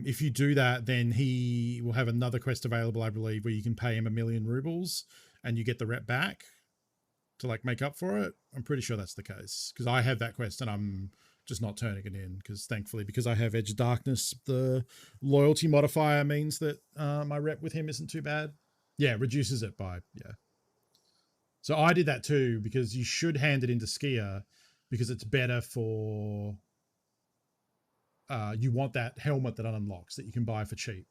If you do that, then he will have another quest available, I believe, where you can pay him 1,000,000 rubles and you get the rep back to like make up for it. I'm pretty sure that's the case because I have that quest and I'm just not turning it in because thankfully, because I have Edge of Darkness, the loyalty modifier means that my rep with him isn't too bad. Yeah, reduces it by, yeah. So I did that too because you should hand it into skier because it's better for, you want that helmet that unlocks that you can buy for cheap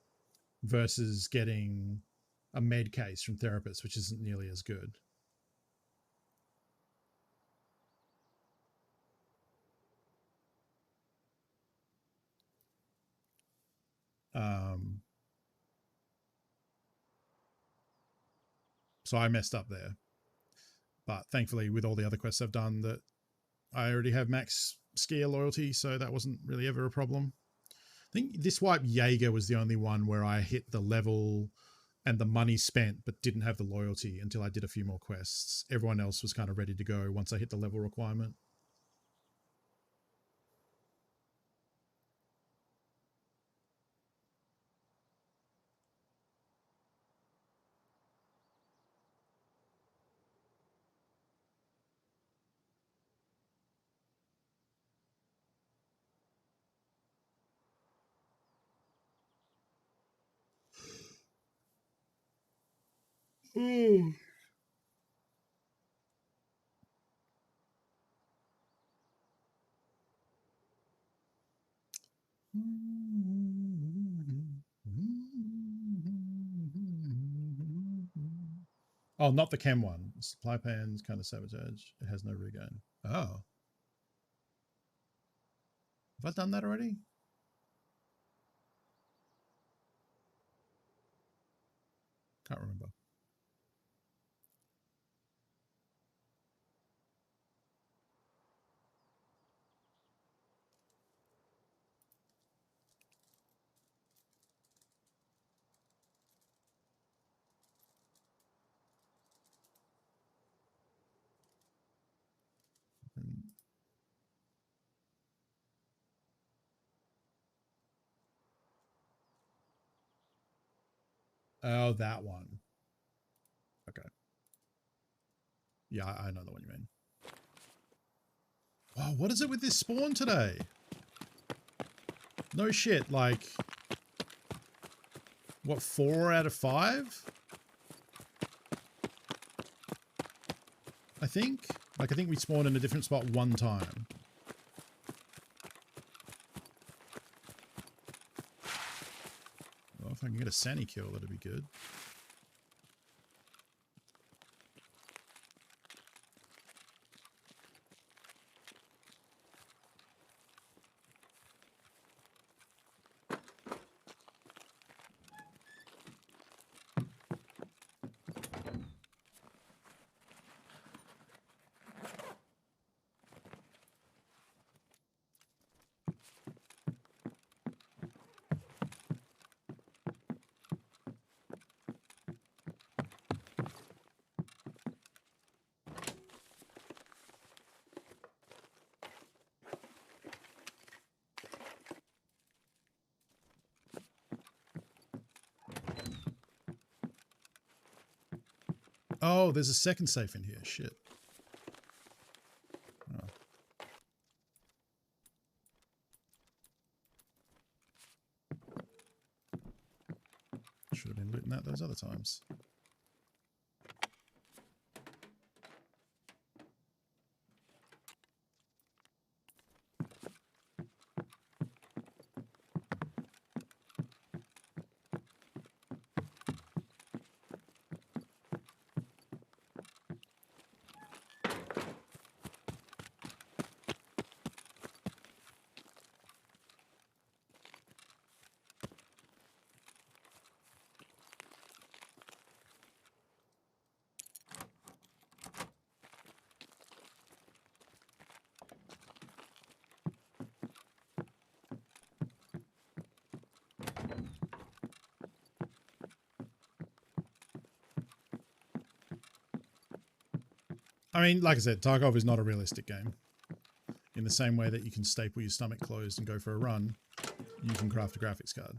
versus getting a med case from therapist, which isn't nearly as good. So I messed up there. But thankfully, with all the other quests I've done, that I already have max skier loyalty, so that wasn't really ever a problem. I think this wipe Jaeger was the only one where I hit the level and the money spent, but didn't have the loyalty until I did a few more quests. Everyone else was kind of ready to go once I hit the level requirement. Oh. Oh, not the chem one. Supply pan's kind of sabotage. It has no regain. Oh. Have I done that already? Can't remember. Oh, that one. Okay. Yeah, I know the one you mean. Oh, what is it with this spawn today? No shit, like, what, 4 out of 5? I think. Like, I think we spawned in a different spot one time. Well, if I can get a Sani kill, that'd be good. Oh, there's a second safe in here. Shit. Oh. Should have been looting that those other times. I mean, like I said, Tarkov is not a realistic game. In the same way that you can staple your stomach closed and go for a run, you can craft a graphics card.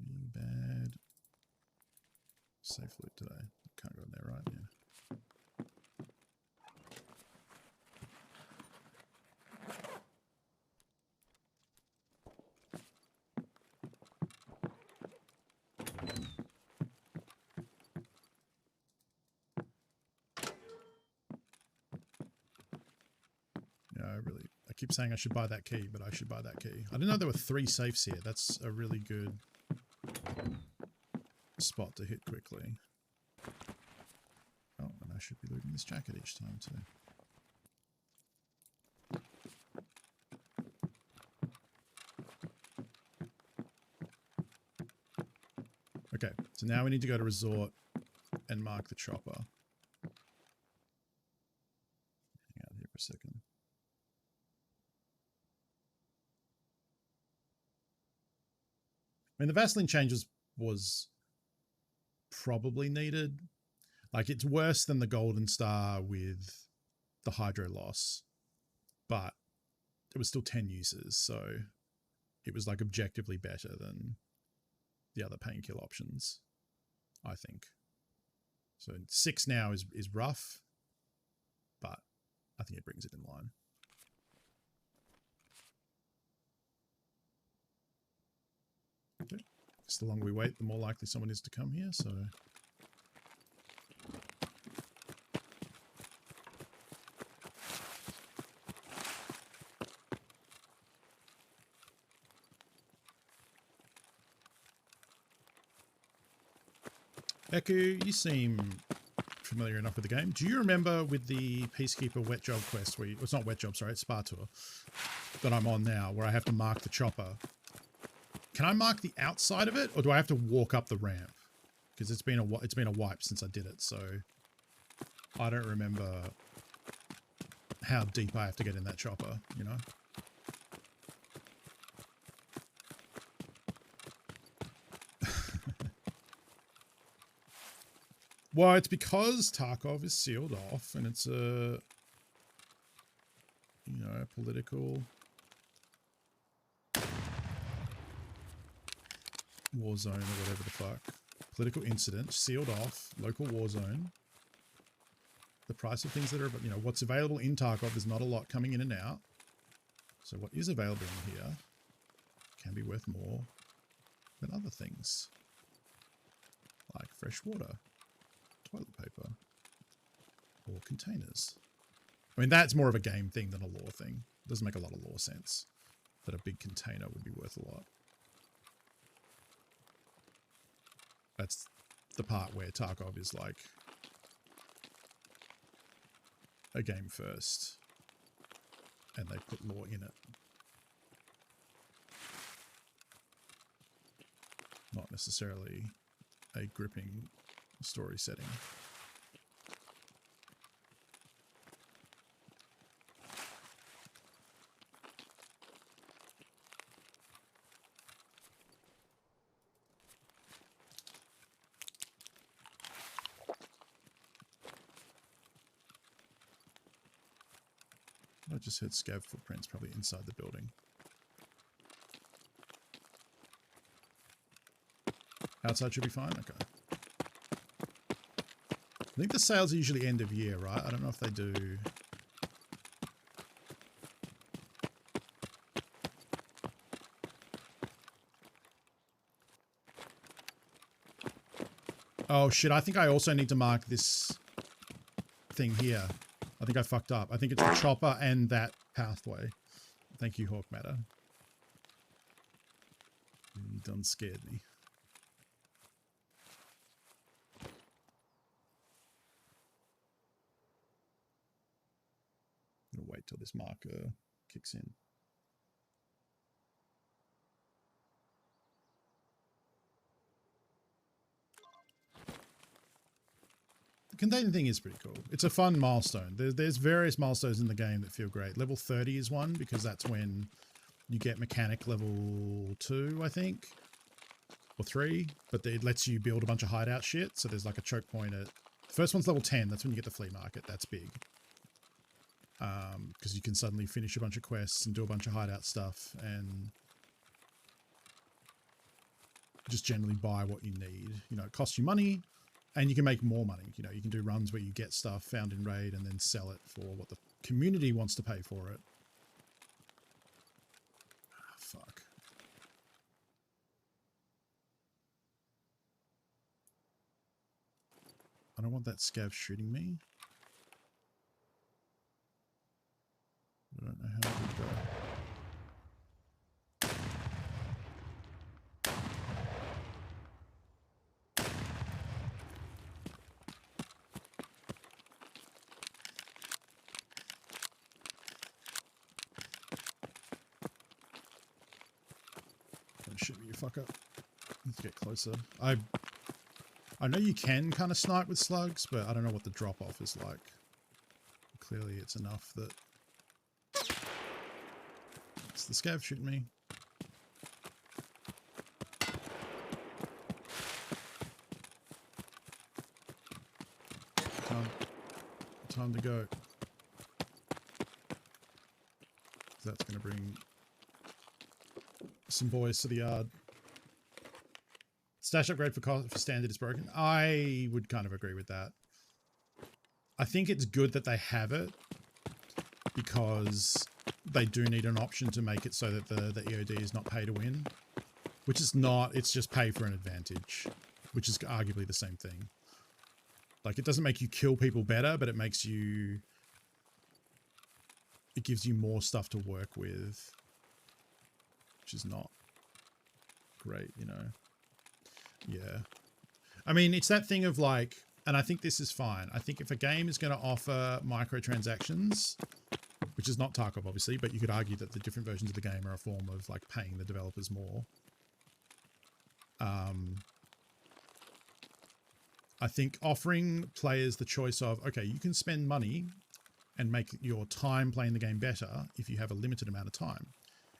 Really bad. Safe loot today. Can't go in there, right? Yeah. Yeah, I keep saying I should buy that key, but I should buy that key. I didn't know there were 3 safes here. That's a really good spot to hit quickly. Oh, and I should be looting this jacket each time too. Okay, so now we need to go to resort and mark the chopper. Hang out here for a second. I mean, the Vaseline changes was probably needed. Like, it's worse than the Golden Star with the Hydro loss, but it was still 10 uses, so it was like objectively better than the other painkiller options, I think. So 6 now is rough, but I think it brings it in line. Okay. Just the longer we wait, the more likely someone is to come here, so... Eku, you seem familiar enough with the game. Do you remember with the Peacekeeper wet job quest, where it's not wet job, sorry, it's Spa Tour, that I'm on now, where I have to mark the chopper? Can I mark the outside of it, or do I have to walk up the ramp? Because it's been a wipe since I did it, so I don't remember how deep I have to get in that chopper, you know? Well, it's because Tarkov is sealed off, and it's a, you know, political war zone or whatever the fuck. Political incident, sealed off, local war zone. The price of things that are, you know, what's available in Tarkov is not a lot coming in and out. So what is available in here can be worth more than other things, like fresh water, toilet paper, or containers. I mean, that's more of a game thing than a lore thing. It doesn't make a lot of lore sense that a big container would be worth a lot. That's the part where Tarkov is like a game first, and they put lore in it. Not necessarily a gripping story setting. I just heard scav footprints probably inside the building. Outside should be fine? Okay. I think the sales are usually end of year, right? I don't know if they do. Oh shit, I think I also need to mark this thing here. I think I fucked up. I think it's the chopper and that pathway. Thank you, Hawk Matter. You done scared me. I'm gonna wait till this marker kicks in. The container thing is pretty cool. It's a fun milestone. There's various milestones in the game that feel great. Level 30 is one because that's when you get mechanic level 2, I think, or 3, but it lets you build a bunch of hideout shit. So there's like a choke point at the first one's level 10. That's when you get the flea market. That's big. Because you can suddenly finish a bunch of quests and do a bunch of hideout stuff and just generally buy what you need. You know, it costs you money and you can make more money. You know, you can do runs where you get stuff found in raid and then sell it for what the community wants to pay for it. Ah, fuck. I don't want that scav shooting me. I don't know how to go. Don't shoot me, you fucker. Let's get closer. I know you can kind of snipe with slugs, but I don't know what the drop-off is like. Clearly it's enough that... It's the scav shooting me. Time to go. That's going to bring some boys to the yard. Stash upgrade for standard is broken. I would kind of agree with that. I think it's good that they have it because they do need an option to make it so that the EOD is not pay to win, which is not, it's just pay for an advantage, which is arguably the same thing. Like, it doesn't make you kill people better, but it makes you, it gives you more stuff to work with, which is not great, you know? Yeah. I mean, it's that thing of like, and I think this is fine. I think if a game is going to offer microtransactions, which is not Tarkov, obviously, but you could argue that the different versions of the game are a form of like paying the developers more. I think offering players the choice of, okay, you can spend money and make your time playing the game better if you have a limited amount of time.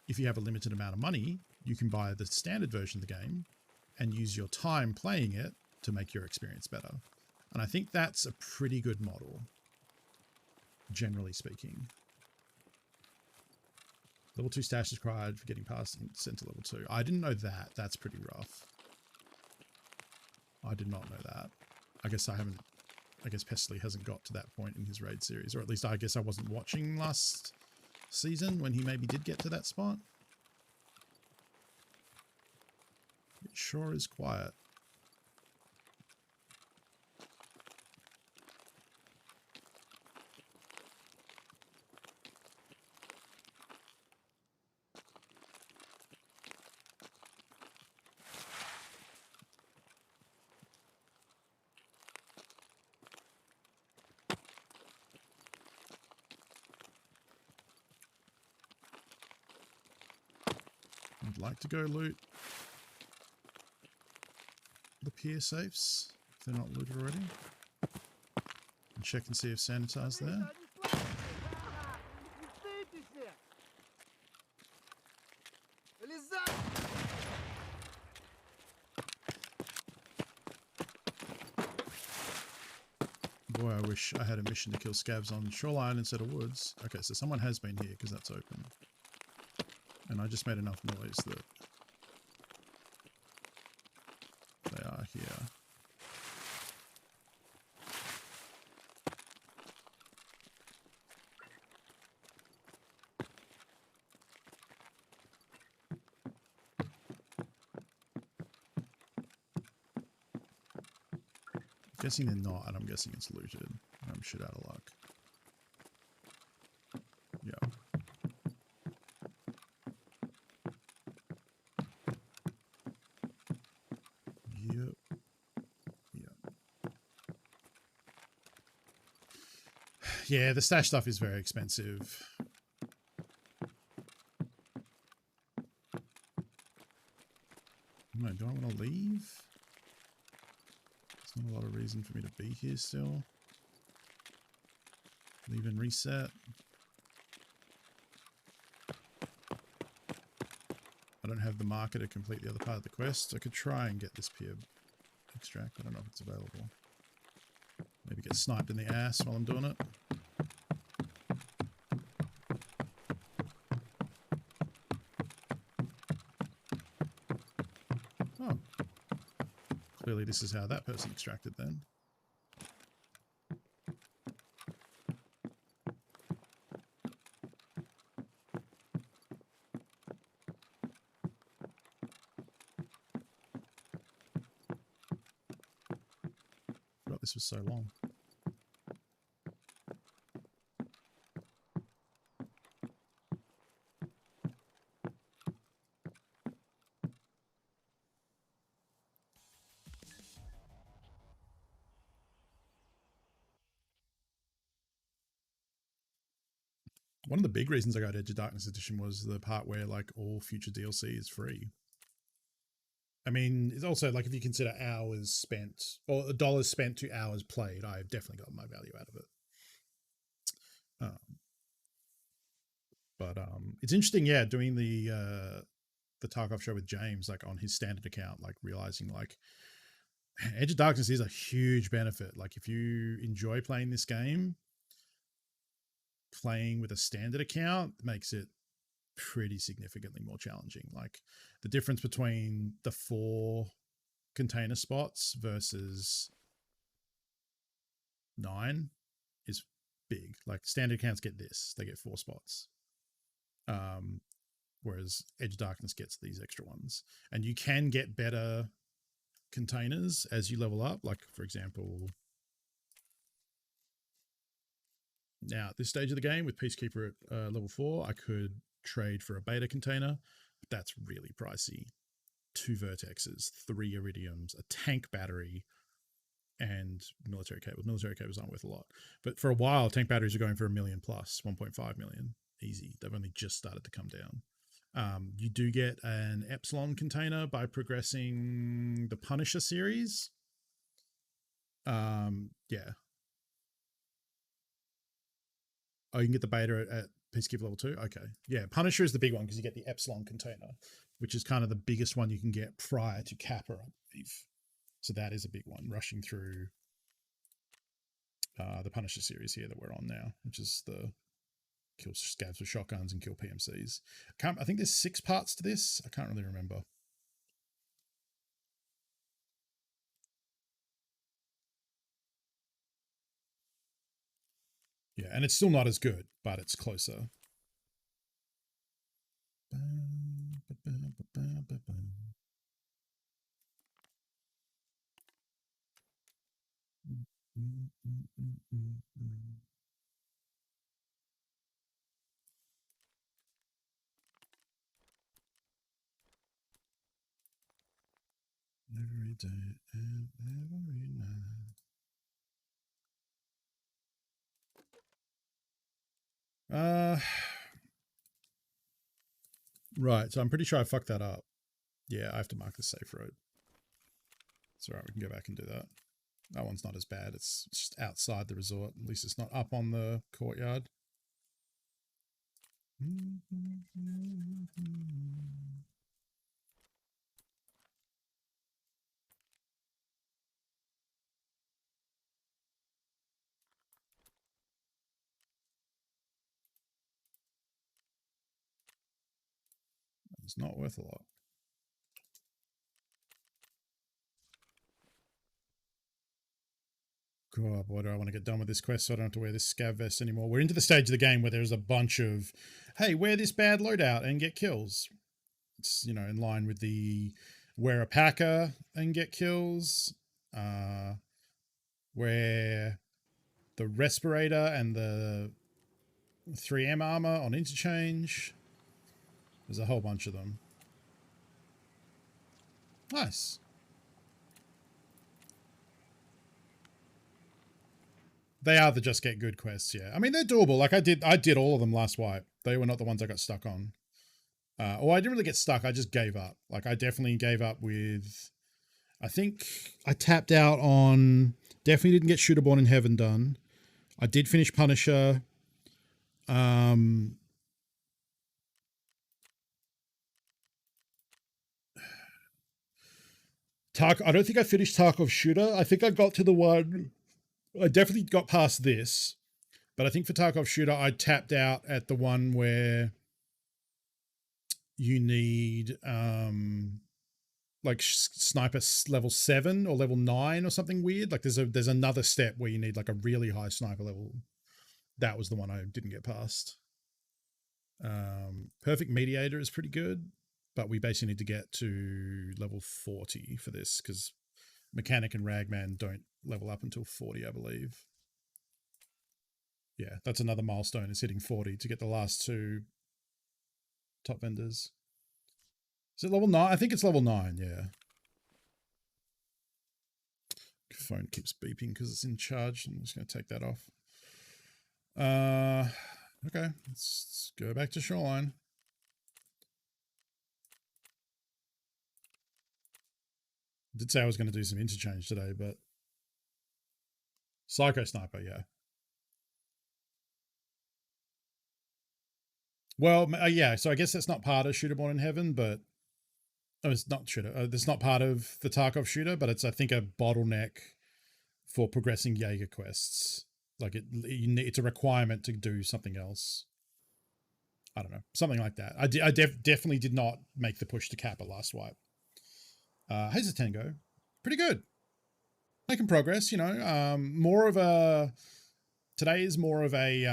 If you have a limited amount of money, you can buy the standard version of the game and use your time playing it to make your experience better. And I think that's a pretty good model, generally speaking. Level 2 stash is required for getting past and sent to level 2. I didn't know that. That's pretty rough. I did not know that. I guess Pestily hasn't got to that point in his raid series, or at least I guess I wasn't watching last season when he maybe did get to that spot. It sure is quiet. I'd like to go loot the pier safes if they're not looted already. And check and see if Sanitire's there. Boy, I wish I had a mission to kill scavs on shoreline instead of woods. Okay, so someone has been here because that's open. And I just made enough noise that they are here. Guessing they're not, and I'm guessing it's looted. I'm shit out of luck. Yeah. Yep. Yep. Yeah, the stash stuff is very expensive. No, do I want to leave? There's not a lot of reason for me to be here still. Leave and reset. I don't have the marker to complete the other part of the quest. I could try and get this pier extract. I don't know if it's available. Maybe get sniped in the ass while I'm doing it. Oh. Clearly this is how that person extracted then. Forgot this was so long. One of the big reasons I got Edge of Darkness Edition was the part where like all future DLC is free. I mean, it's also like if you consider hours spent or dollars spent to hours played, I've definitely got my value out of it. But it's interesting, yeah, doing the Tarkov show with James, like on his standard account, like realizing like Edge of Darkness is a huge benefit. Like if you enjoy playing this game, playing with a standard account makes it pretty significantly more challenging. Like the difference between the 4 container spots versus 9 is big. Like standard accounts get this, they get 4 spots. Whereas Edge of Darkness gets these extra ones. And you can get better containers as you level up. Like, for example, now at this stage of the game with Peacekeeper at level 4, I could trade for a beta container, but that's really pricey. 2 vertexes, 3 iridiums, a tank battery, and military cables. Military cables aren't worth a lot. But for a while, tank batteries are going for $1 million plus, 1.5 million. Easy. They've only just started to come down. You do get an Epsilon container by progressing the Punisher series. Yeah. Oh, you can get the beta at Peacekeeper level 2? Okay. Yeah, Punisher is the big one because you get the Epsilon container, which is kind of the biggest one you can get prior to Kappa, I believe. So that is a big one, rushing through the Punisher series here that we're on now, which is the kill scavs with shotguns and kill PMCs. I think there's 6 parts to this. I can't really remember. Yeah, and it's still not as good, but it's closer. Every day and every night. Right, so I'm pretty sure I fucked that up. Yeah, I have to mark the safe road. It's alright, we can go back and do that. That one's not as bad. It's just outside the resort. At least it's not up on the courtyard. It's not worth a lot. God, boy, do I want to get done with this quest so I don't have to wear this scav vest anymore. We're into the stage of the game where there's a bunch of, hey, wear this bad loadout and get kills. It's, you know, in line with the wear a packer and get kills. Wear the respirator and the 3M armor on interchange. There's a whole bunch of them. Nice. They are the just get good quests, yeah. I mean, they're doable. Like I did all of them last wipe. They were not the ones I got stuck on. Or I didn't really get stuck. I just gave up. Like I definitely gave up with, I think I tapped out on, definitely didn't get Shooter Born in Heaven done. I did finish Punisher. I don't think I finished Tarkov Shooter. I think I got to the one, I definitely got past this, but I think for Tarkov Shooter, I tapped out at the one where you need like sniper level 7 or level 9 or something weird. Like there's another step where you need like a really high sniper level. That was the one I didn't get past. Perfect Mediator is pretty good, but we basically need to get to level 40 for this because Mechanic and Ragman don't level up until 40, I believe. Yeah, that's another milestone, is hitting 40 to get the last 2 top vendors. Is it level 9? I think it's level 9, yeah. Phone keeps beeping because it's in charge. I'm just going to take that off. Okay, let's go back to Shoreline. I did say I was going to do some interchange today, but Psycho Sniper, yeah. Well, yeah, so I guess that's not part of Shooter Born in Heaven, but it's not Shooter. It's not part of the Tarkov Shooter, but it's, I think, a bottleneck for progressing Jaeger quests. Like it's a requirement to do something else. I don't know, something like that. I definitely did not make the push to Kappa last wipe. Here's a Tango, pretty good, making progress. You know, more of a, today is more of a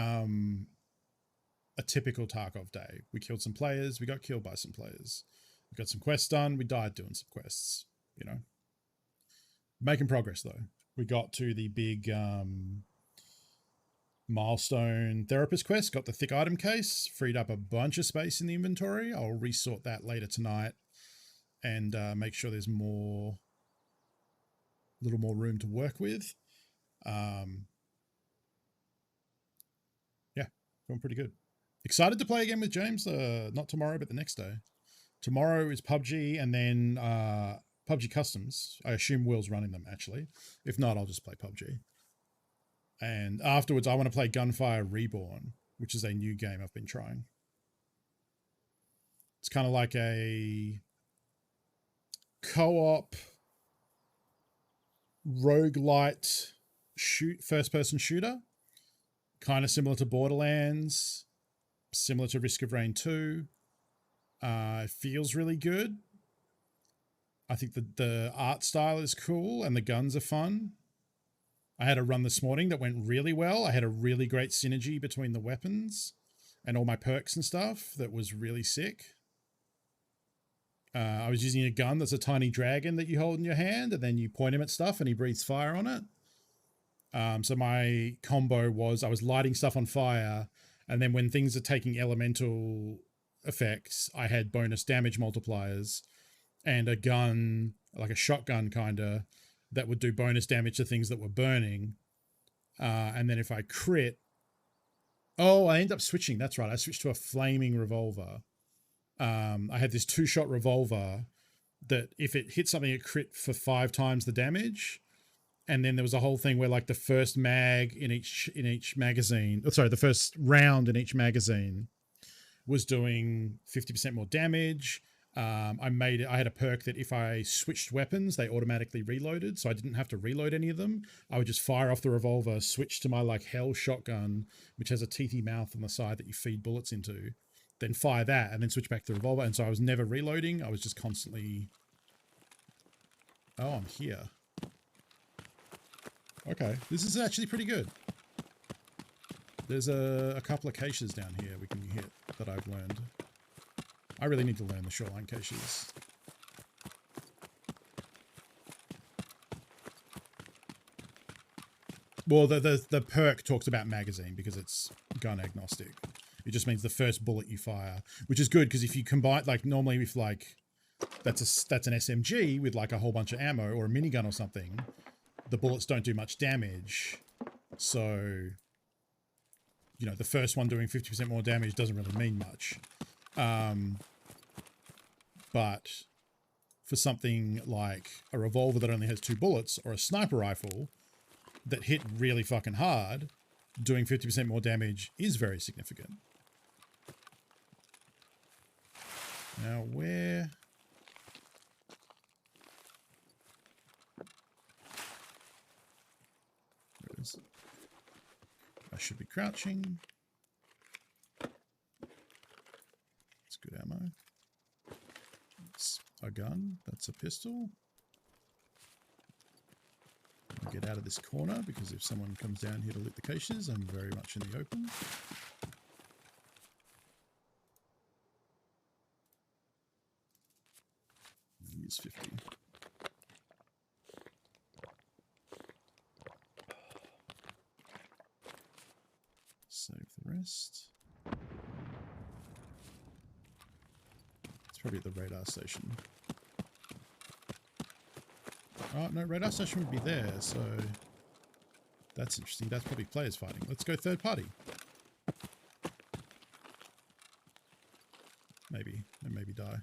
typical Tarkov day. We killed some players. We got killed by some players. We got some quests done. We died doing some quests. You know, making progress though. We got to the big milestone therapist quest, got the thick item case, freed up a bunch of space in the inventory. I'll resort that later tonight and make sure there's more, little more room to work with. Yeah, going pretty good. Excited to play again with James. Not tomorrow, but the next day. Tomorrow is PUBG and then PUBG Customs. I assume Will's running them actually. If not, I'll just play PUBG. And afterwards, I want to play Gunfire Reborn, which is a new game I've been trying. It's kind of like a co-op roguelite first-person shooter, kind of similar to Borderlands, similar to Risk of Rain 2. It feels really good. I think the art style is cool and the guns are fun. I had a run this morning that went really well. I had a really great synergy between the weapons and all my perks and stuff that was really sick. I was using a gun that's a tiny dragon that you hold in your hand, and then you point him at stuff and he breathes fire on it. So my combo was I was lighting stuff on fire, and then when things are taking elemental effects, I had bonus damage multipliers and a gun, like a shotgun kinda, that would do bonus damage to things that were burning. And then if I crit, I end up switching. That's right. I switched to a flaming revolver. I had this 2-shot revolver that if it hit something, it crit for 5 times the damage. And then there was a whole thing where like the first mag in each magazine, the first round in each magazine was doing 50% more damage. I had a perk that if I switched weapons, they automatically reloaded. So I didn't have to reload any of them. I would just fire off the revolver, switch to my like hell shotgun, which has a teethy mouth on the side that you feed bullets into. then fire that, and then switch back to the revolver. And so I was never reloading. I was just constantly... Oh, I'm here. Okay, this is actually pretty good. There's a couple of caches down here we can hit that I've learned. I really need to learn the shoreline caches. Well, the perk talks about magazine because it's gun agnostic. It just means the first bullet you fire, which is good because if you combine, like normally if like that's an SMG with like a whole bunch of ammo or a minigun or something, the bullets don't do much damage. So, you know, the first one doing 50% more damage doesn't really mean much. But for something like a revolver that only has 2 bullets or a sniper rifle that hit really fucking hard, doing 50% more damage is very significant. Now, where... There it is. I should be crouching. It's good ammo. It's a gun. That's a pistol. I'll get out of this corner because if someone comes down here to loot the caches, I'm very much in the open. Use 50. Save the rest. It's probably at the radar station. Oh, no, radar station would be there, so that's interesting. That's probably players fighting. Let's go third party. Maybe, and maybe die.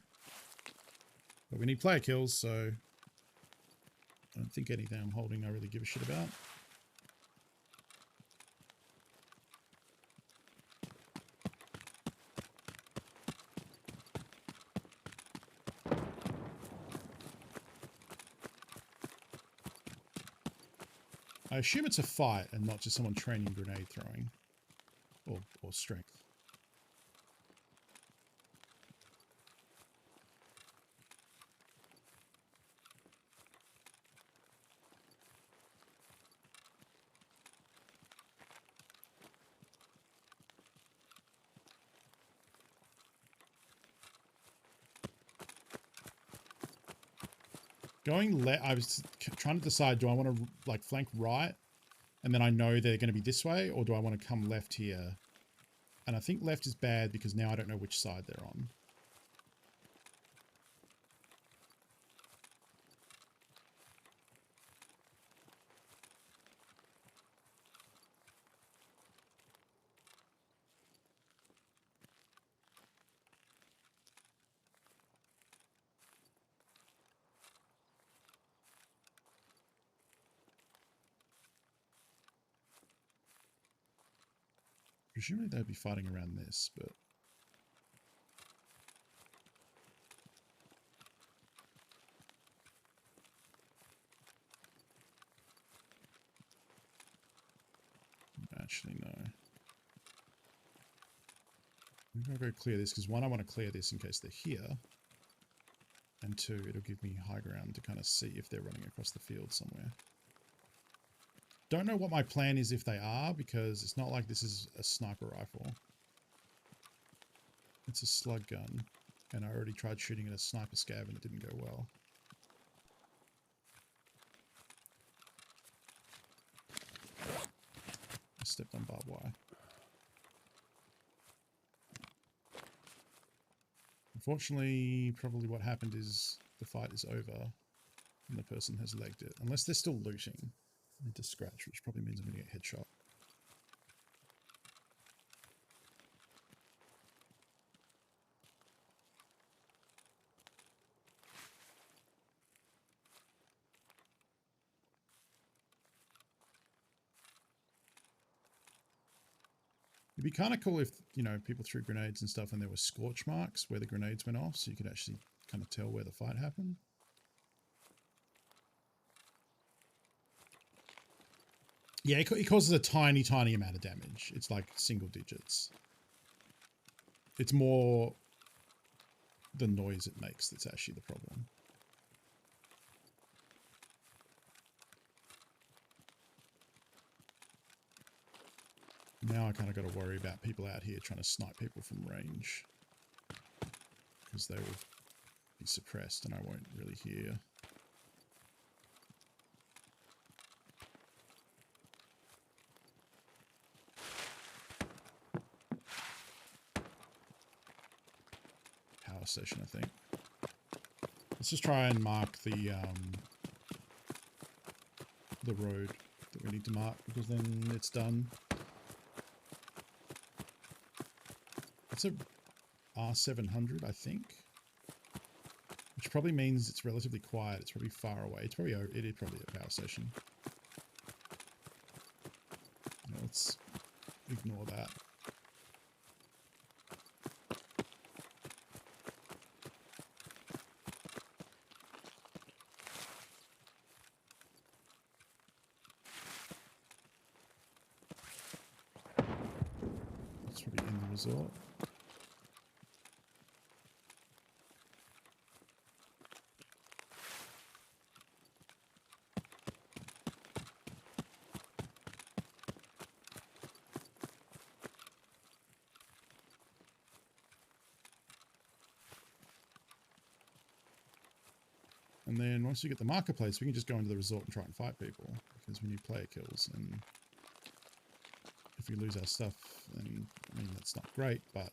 But we need player kills, so I don't think anything I'm holding I really give a shit about. I assume it's a fight and not just someone training grenade throwing or strength. I was trying to decide, do I want to like flank right and then I know they're going to be this way, or do I want to come left here? And I think left is bad because now I don't know which side they're on. Presumably they'd be fighting around this, but... Actually, no. I'm going to go clear this, because one, I want to clear this in case they're here. And two, it'll give me high ground to kind of see if they're running across the field somewhere. Don't know what my plan is if they are, because it's not like this is a sniper rifle. It's a slug gun, and I already tried shooting at a sniper scav and it didn't go well. I stepped on barbed wire. Unfortunately, probably what happened is the fight is over and the person has legged it. Unless they're still looting. I need to scratch, which probably means I'm going to get headshot. It'd be kind of cool if, you know, people threw grenades and stuff and there were scorch marks where the grenades went off, so you could actually kind of tell where the fight happened. Yeah, it causes a tiny, tiny amount of damage. It's like single digits. It's more the noise it makes that's actually the problem. Now I kind of got to worry about people out here trying to snipe people from range, because they will be suppressed and I won't really hear. Power station, I think. Let's just try and mark the road that we need to mark, because then it's done. It's a R700, I think, which probably means it's relatively quiet. It's probably far away. It is probably a power station. Let's ignore that. It's probably in the resort. And then once you get the marketplace, we can just go into the resort and try and fight people, because we need player kills. And if we lose our stuff, then, I mean, that's not great, but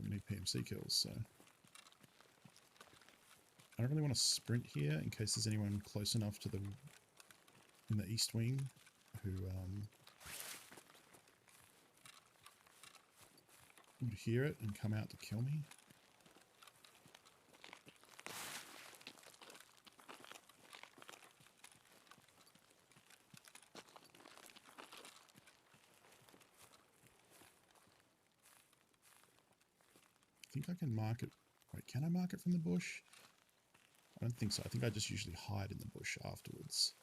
we need PMC kills, so. I don't really want to sprint here in case there's anyone close enough to in the east wing who would hear it and come out to kill me. I think I can mark it. Wait, can I mark it from the bush? I don't think so. I think I just usually hide in the bush afterwards.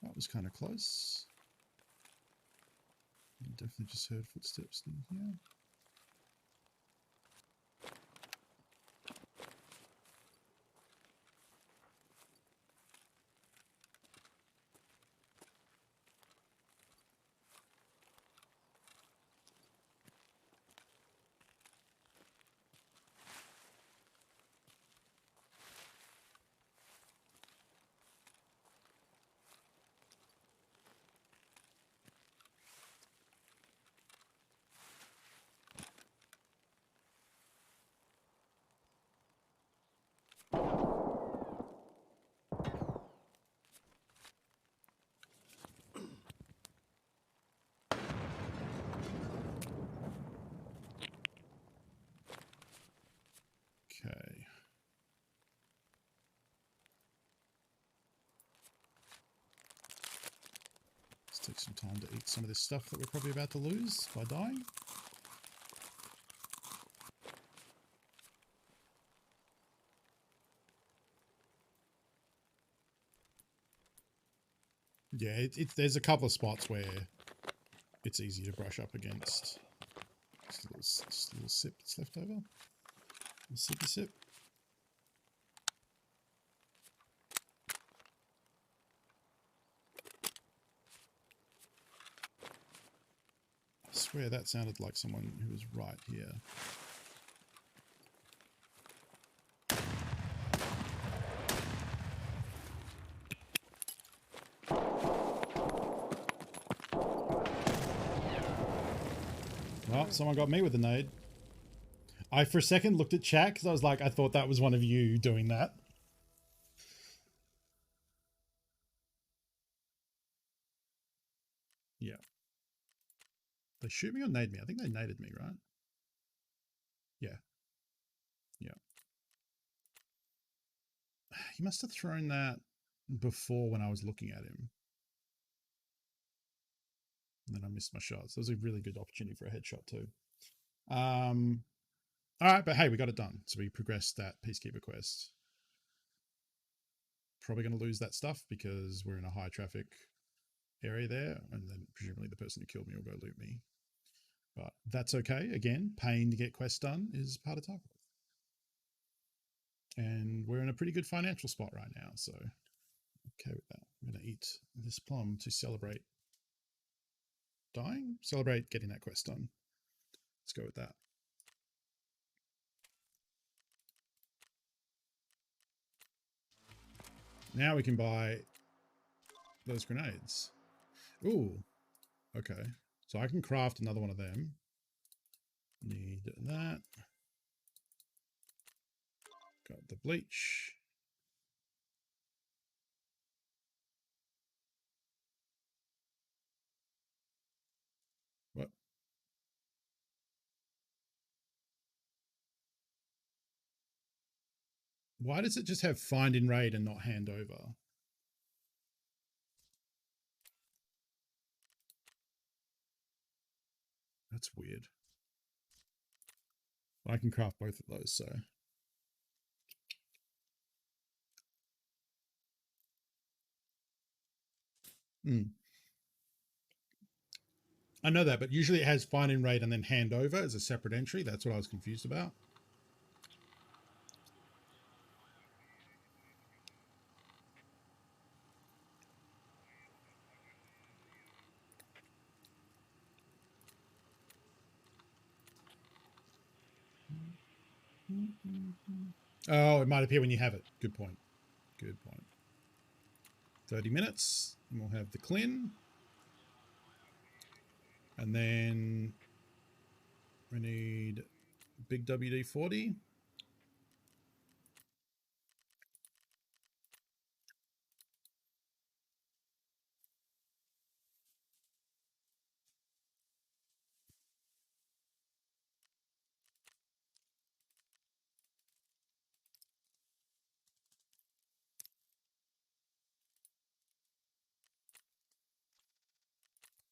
That was kind of close. I definitely just heard footsteps in here. Okay. Let's take some time to eat some of this stuff that we're probably about to lose by dying. Yeah, there's a couple of spots where it's easy to brush up against. Just a little sip that's left over. A sippy sip. I swear that sounded like someone who was right here. Oh, someone got me with a nade. I for a second looked at chat because I was like, I thought that was one of you doing that. Yeah. They shoot me or nade me? I think they naded me, right? Yeah. Yeah. He must have thrown that before when I was looking at him. And then I missed my shot. So it was a really good opportunity for a headshot too. All right, but hey, we got it done. So we progressed that Peacekeeper quest. Probably going to lose that stuff because we're in a high traffic area there, and then presumably the person who killed me will go loot me. But that's okay. Again, paying to get quests done is part of Tarkov. And we're in a pretty good financial spot right now, so okay with that. I'm going to eat this plum to celebrate dying, celebrate getting that quest done. Let's go with that. Now we can buy those grenades. Ooh, okay. So I can craft another one of them. Need that. Got the bleach. What? Why does it just have find in raid and not hand over? That's weird. I can craft both of those, so. I know that, but usually it has find in raid and then hand over as a separate entry. That's what I was confused about. Oh, it might appear when you have it. Good point. Good point. 30 minutes, and we'll have the Clin. And then we need big WD-40.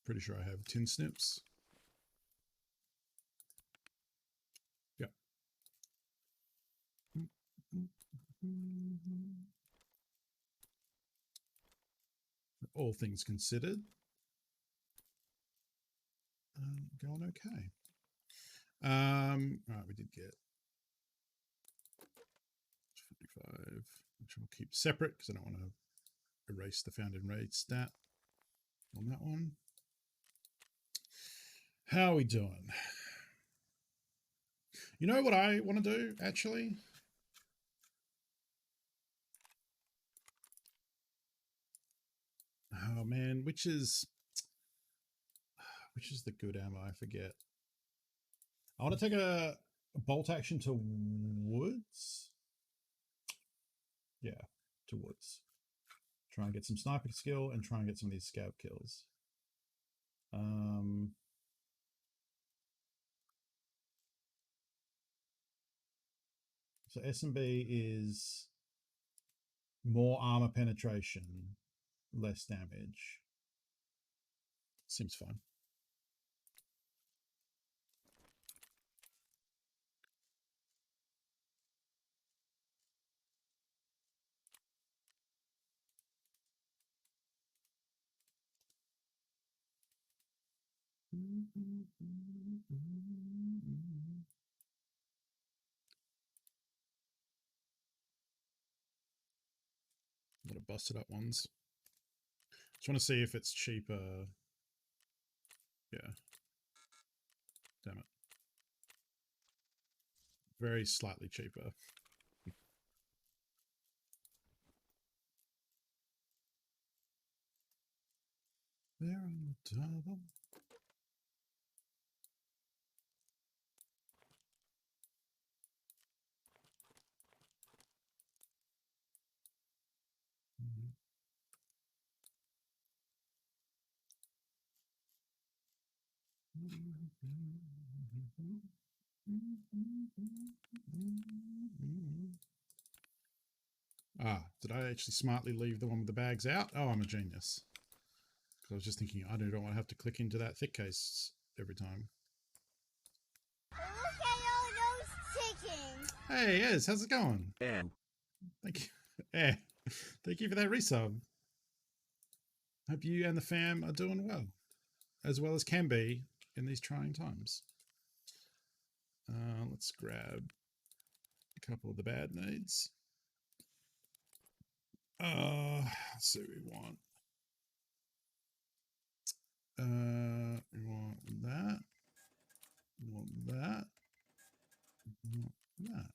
Pretty sure I have tin snips. Yeah. All things considered, going okay. All right, we did get 55, which I'll keep separate because I don't want to erase the found in raid stat on that one. How are we doing? You know what I want to do, actually? Oh man, which is the good ammo? I forget. I want to take a bolt action to woods. Yeah, to woods. Try and get some sniper skill and try and get some of these scav kills. So S&B is more armor penetration, less damage. Seems fine. A lot of busted up ones. Just want to see if it's cheaper. Yeah. Damn it. Very slightly cheaper. There on the double. Ah, did I actually smartly leave the one with the bags out? Oh, I'm a genius. Because I was just thinking, I don't want to have to click into that thick case every time. Look at all those chickens. Hey, Ez, how's it going? And Thank you. Yeah, thank you for that resub. Hope you and the fam are doing well as can be in these trying times. Let's grab a couple of the bad needs. Let's see what we want. We want that. We want that. We want that.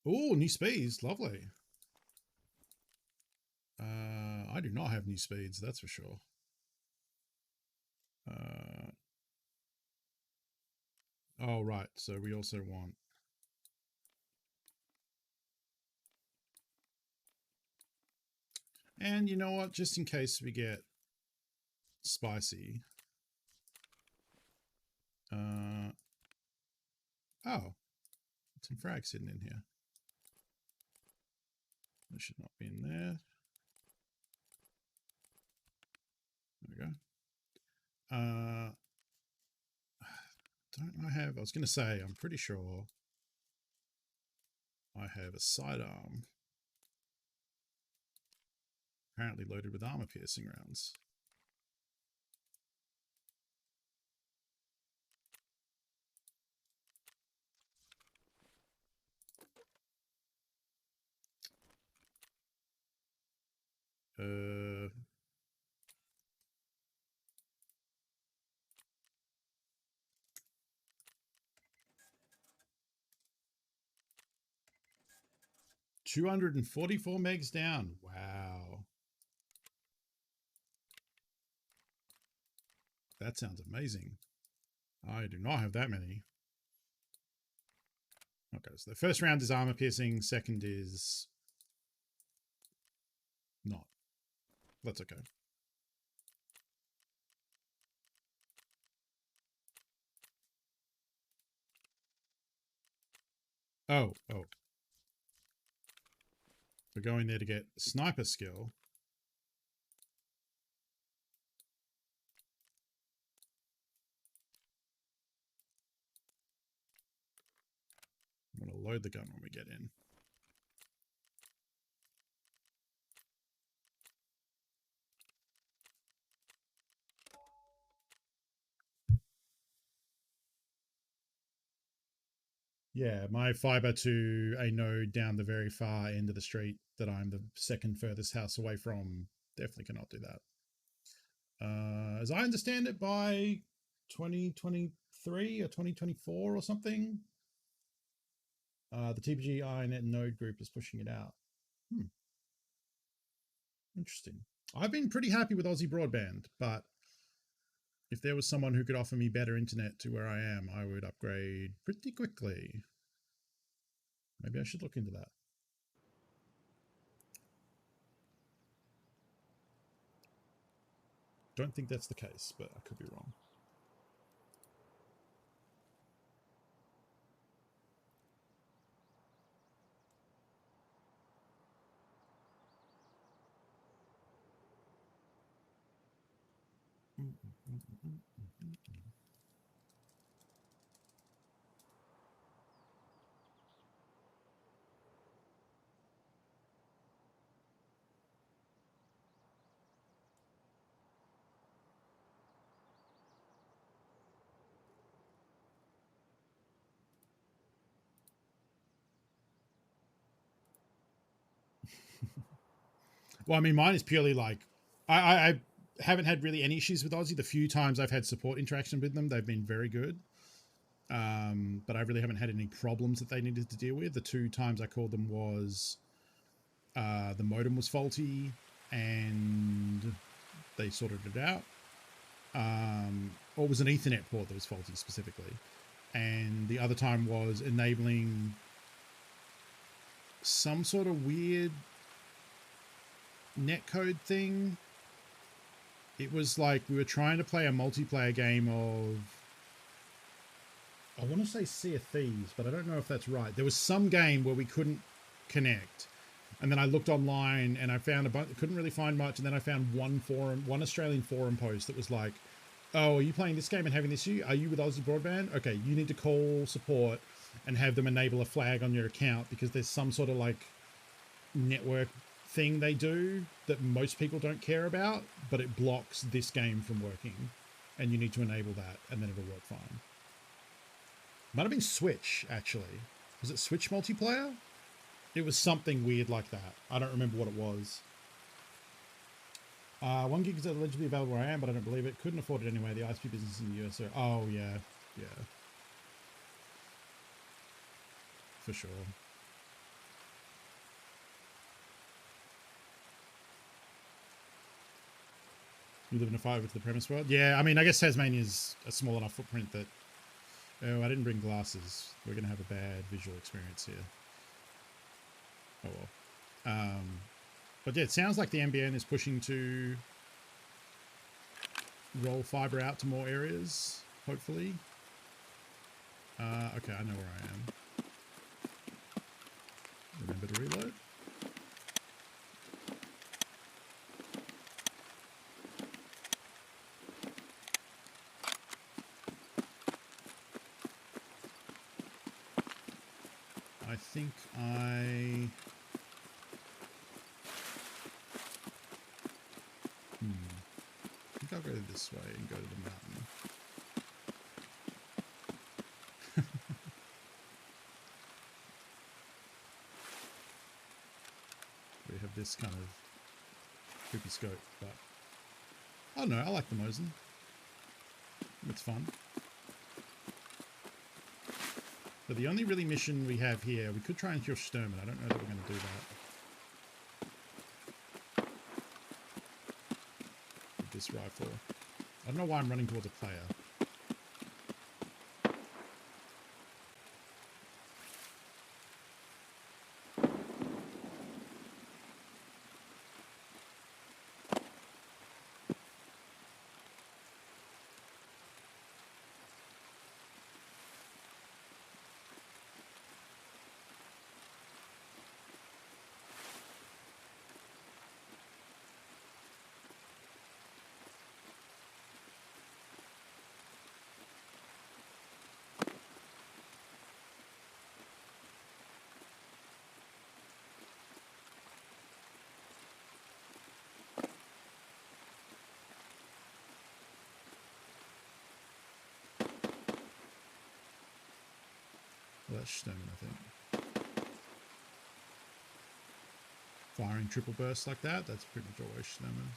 Oh, new speeds. Lovely. I do not have new speeds, that's for sure. Oh, right. So we also want... And you know what? Just in case we get spicy. Oh, some frags sitting in here. They should not be in there. There we go. Don't I have... I was going to say, I'm pretty sure I have a sidearm. Apparently loaded with armor piercing rounds. Uh... $244 megs down. Wow. That sounds amazing. I do not have that many. Okay, so the first round is armor piercing, second is not. That's okay. Oh. We're going there to get sniper skill. I'm going to load the gun when we get in. Yeah, my fiber to a node down the very far end of the street that I'm the second furthest house away from definitely cannot do that. As I understand it, by 2023 or 2024 or something, the TPG INET node group is pushing it out. Interesting. I've been pretty happy with Aussie Broadband, but if there was someone who could offer me better internet to where I am, I would upgrade pretty quickly. Maybe I should look into that. Don't think that's the case, but I could be wrong. Well, I mean, mine is purely like, I haven't had really any issues with Aussie. The few times I've had support interaction with them, they've been very good. But I really haven't had any problems that they needed to deal with. The 2 times I called them was the modem was faulty and they sorted it out. Or it was an Ethernet port that was faulty specifically. And the other time was enabling some sort of weird netcode thing. It was like we were trying to play a multiplayer game I want to say Sea of Thieves, but I don't know if that's right. There was some game where we couldn't connect, and then I looked online and I found a bunch. Couldn't really find much, and then I found one Australian forum post that was like, "Oh, are you playing this game and having this issue? Are you with Aussie Broadband? Okay, you need to call support and have them enable a flag on your account because there's some sort of like network thing they do that most people don't care about, but it blocks this game from working, and you need to enable that, and then it'll work fine." Might have been Switch, actually. Was it Switch multiplayer? It was something weird like that. I don't remember what it was. 1 gig is allegedly available where I am, but I don't believe it. Couldn't afford it anyway. The ISP business in the US. Oh, yeah. Yeah. For sure. You live in a five with the premise world? Yeah, I mean, I guess Tasmania's a small enough footprint that... Oh, I didn't bring glasses. We're going to have a bad visual experience here. Oh, well. But yeah, it sounds like the NBN is pushing to roll fibre out to more areas, hopefully. Okay, I know where I am. Remember to reload. I think I think I'll go this way and go to the mountain. We have this kind of creepy scope, but I don't know, I like the Mosin. It's fun. But the only really mission we have here, we could try and kill Sturman. I don't know that we're going to do that with this rifle. I don't know why I'm running towards a player. Well, that's Sturman, I think. Firing triple bursts like that, that's pretty much always Sturman.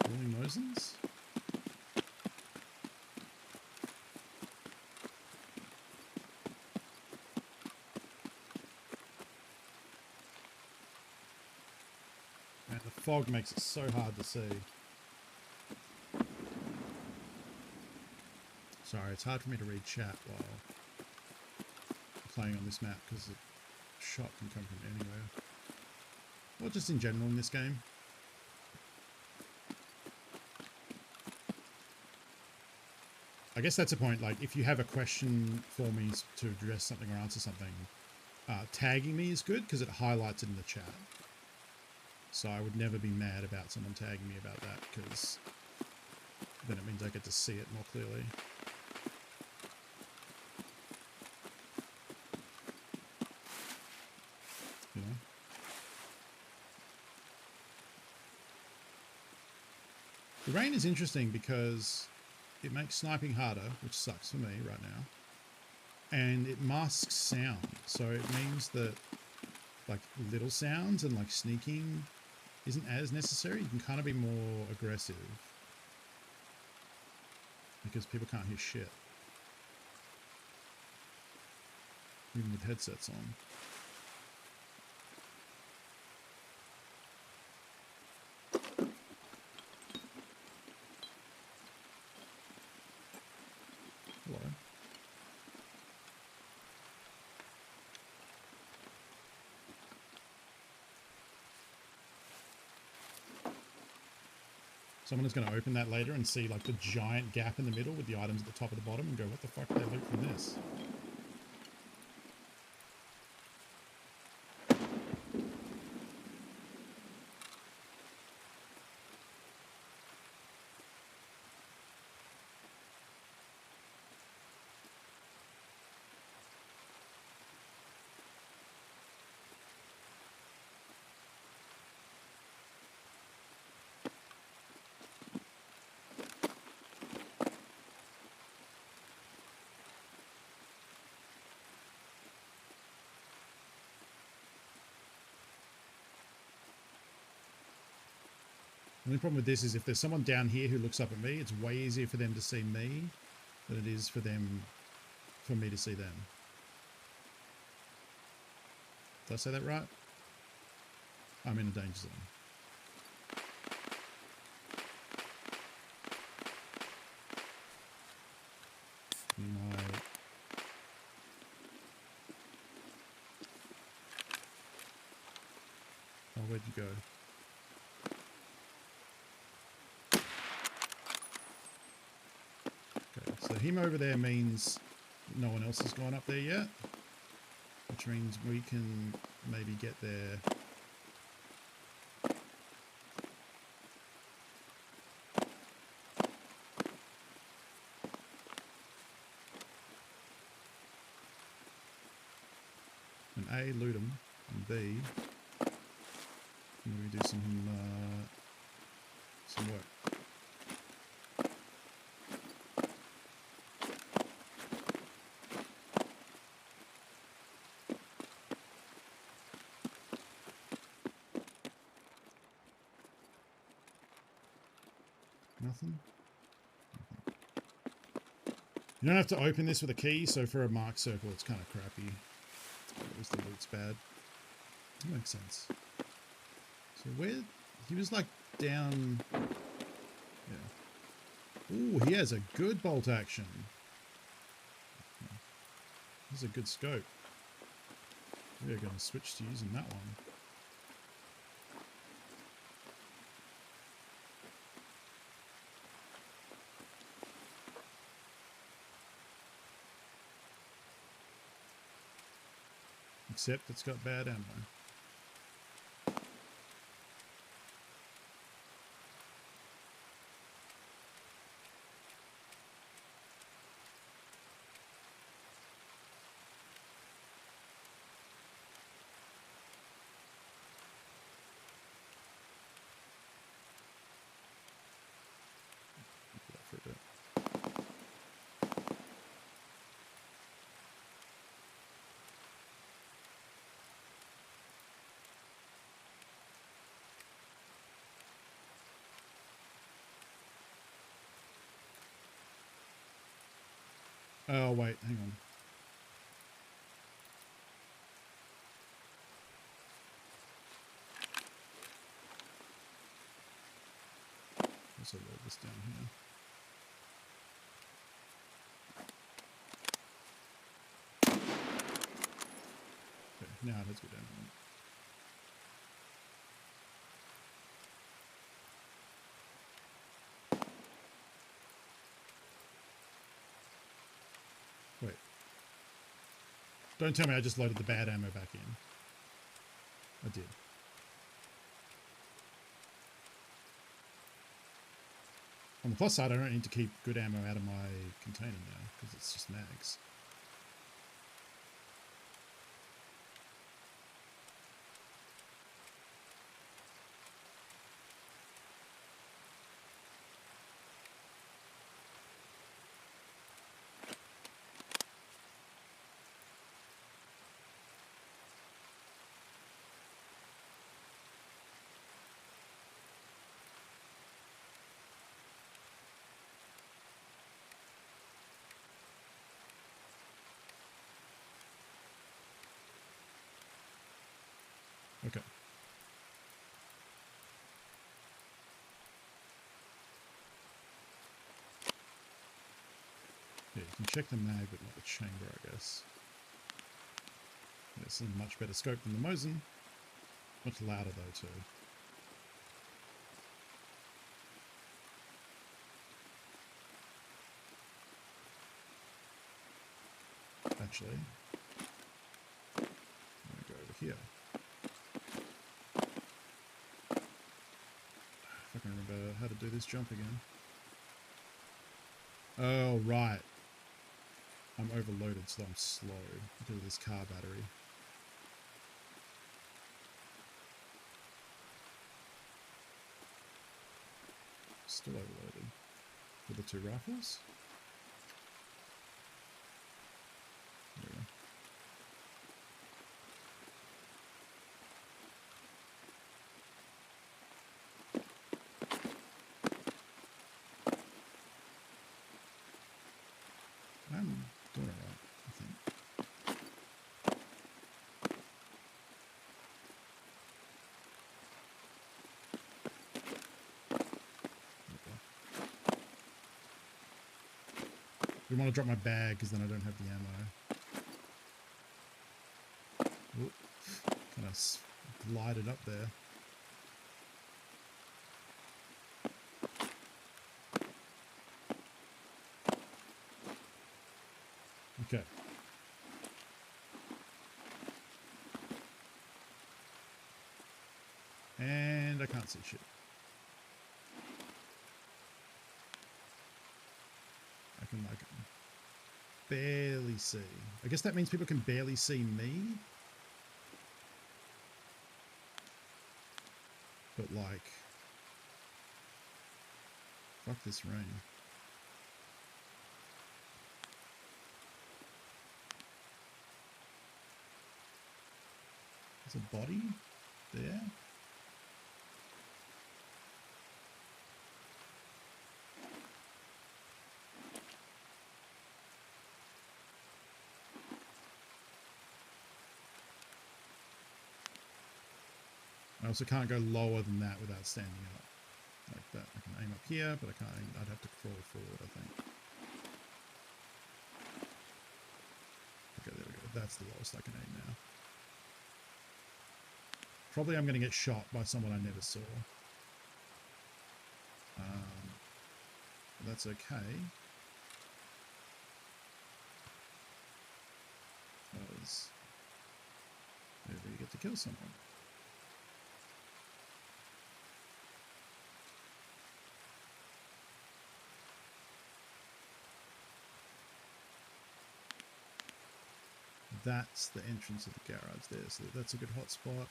Rolling Mosins? Man, the fog makes it so hard to see. Sorry, it's hard for me to read chat while playing on this map because the shot can come from anywhere. Or just in general in this game. I guess that's a point, like, if you have a question for me to address something or answer something, tagging me is good because it highlights it in the chat. So I would never be mad about someone tagging me about that because then it means I get to see it more clearly. You know? The rain is interesting because it makes sniping harder, which sucks for me right now. And it masks sound. So it means that like little sounds and like sneaking isn't as necessary. You can kind of be more aggressive because people can't hear shit. even with headsets on. Hello. Someone is going to open that later and see like the giant gap in the middle with the items at the top of the bottom and go, what the fuck did they loot from this? The only problem with this is if there's someone down here who looks up at me, it's way easier for them to see me than it is for me to see them. Did I say that right? I'm in a danger zone. Oh, where'd you go? So him over there means no one else has gone up there yet, which means we can maybe get there. And A, loot him, and B, maybe do some work. Nothing? You don't have to open this with a key, so for a mark circle it's kind of crappy. At least the loot's bad. That makes sense. So where... he was like down... yeah. Ooh, he has a good bolt action. This is a good scope. We're going to switch to using that one. Except it's got bad ammo. Put that for a bit. Oh, wait, hang on. Also load this down here. Okay, now it has good ammo. Wait. Don't tell me I just loaded the bad ammo back in. I did. On the plus side, I don't need to keep good ammo out of my container now, because it's just mags. Yeah, you can check the mag, but not the chamber, I guess. Yeah, this is a much better scope than the Mosin. Much louder though too. Actually, I'm gonna go over here. If I can remember how to do this jump again. Oh, right. I'm overloaded, so I'm slow because of this car battery. Still overloaded. With the 2 rifles? There we go. I'm doing alright, I think. We want to drop my bag because then I don't have the ammo. Kind of glided up there. Okay. And I can't see shit. I can like barely see. I guess that means people can barely see me. But like, fuck this rain. There's a body there. I also can't go lower than that without standing up. Like that. I can aim up here, but I can't aim. I'd have to crawl forward, I think. Okay, there we go. That's the lowest I can aim now. Probably I'm going to get shot by someone I never saw. But that's okay. Because maybe you get to kill someone. That's the entrance of the garage there, so that's a good hot spot.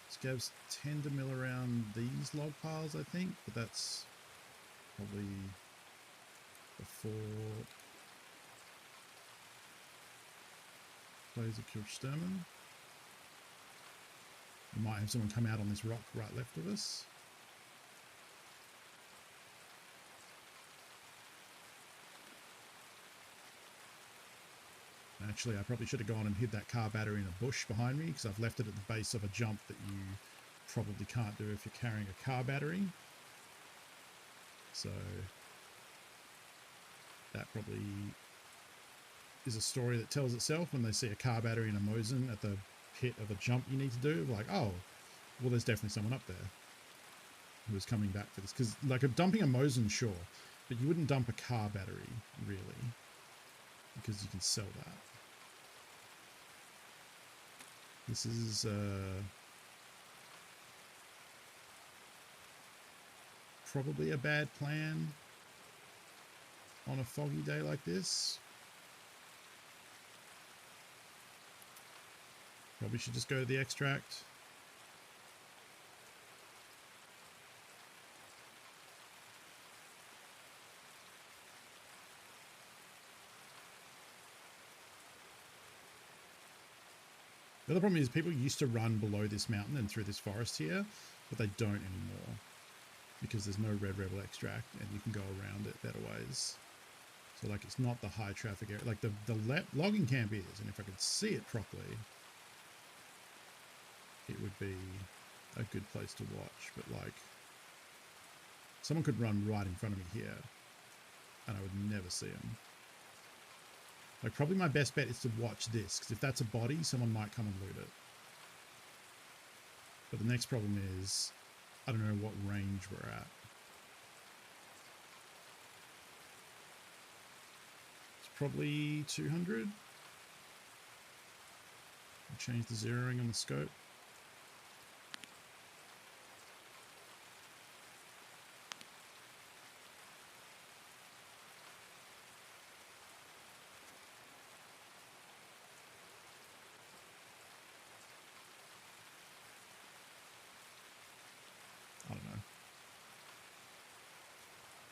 Scavs tend to mill around these log piles, I think, but that's probably before plays of Kirchsterman. We might have someone come out on this rock right left of us. Actually, I probably should have gone and hid that car battery in a bush behind me because I've left it at the base of a jump that you probably can't do if you're carrying a car battery. So that probably is a story that tells itself when they see a car battery in a Mosin at the pit of a jump you need to do. Like, oh, well, there's definitely someone up there who is coming back for this. Because, like, dumping a Mosin, sure, but you wouldn't dump a car battery, really, because you can sell that. This is probably a bad plan on a foggy day like this. Probably should just go to the extract. The other problem is people used to run below this mountain and through this forest here, but they don't anymore because there's no Red Rebel extract and you can go around it better ways. So like it's not the high traffic area, like the logging camp is, and if I could see it properly, it would be a good place to watch. But like someone could run right in front of me here and I would never see them. Like, probably my best bet is to watch this, because if that's a body, someone might come and loot it. But the next problem is, I don't know what range we're at. It's probably 200. I'll change the zeroing on the scope. I don't know.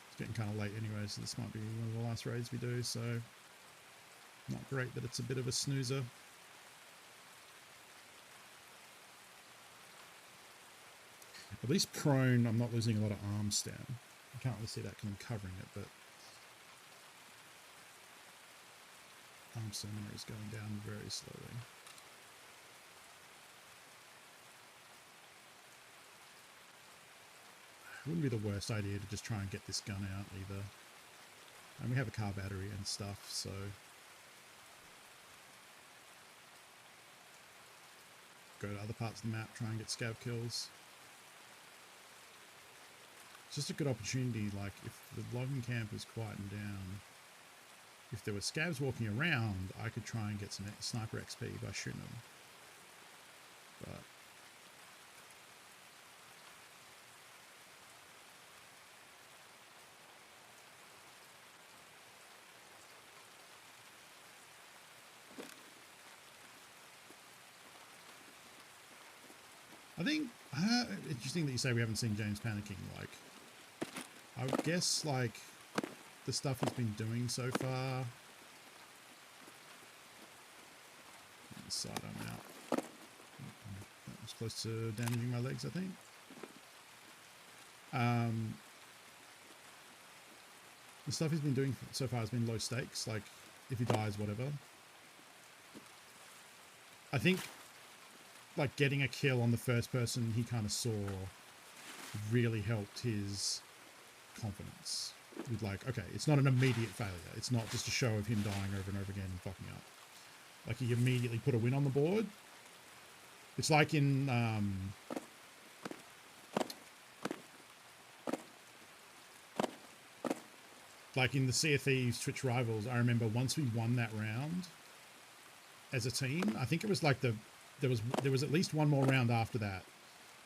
It's getting kind of late anyway, so this might be one of the last raids we do, so not great that it's a bit of a snoozer. At least prone, I'm not losing a lot of arms down. I can't really see that because I'm covering it, but arm stamina is going down very slowly. It wouldn't be the worst idea to just try and get this gun out either. And we have a car battery and stuff, so go to other parts of the map, try and get scav kills. It's just a good opportunity, like if the logging camp is quieting down, if there were scavs walking around, I could try and get some sniper XP by shooting them. But I think interesting that you say we haven't seen James panicking. Like, I would guess like the stuff he's been doing so far. This side I'm out. That was close to damaging my legs, I think. The stuff he's been doing so far has been low stakes. Like, if he dies, whatever. I think like getting a kill on the first person he kind of saw really helped his confidence with like, okay, it's not an immediate failure. It's not just a show of him dying over and over again and fucking up. Like, he immediately put a win on the board. It's like in the Sea of Thieves Twitch Rivals. I remember once we won that round as a team, I think it was like there was at least one more round after that,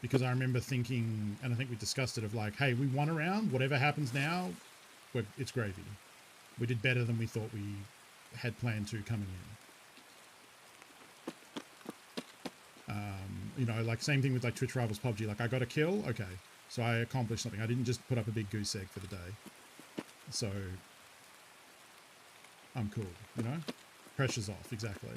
because I remember thinking, and I think we discussed it, of like, hey, we won a round, whatever happens now, it's gravy. We did better than we thought we had planned to coming in. You know, like same thing with like Twitch Rivals PUBG, like I got a kill, okay, so I accomplished something. I didn't just put up a big goose egg for the day. So I'm cool, you know? Pressure's off, exactly.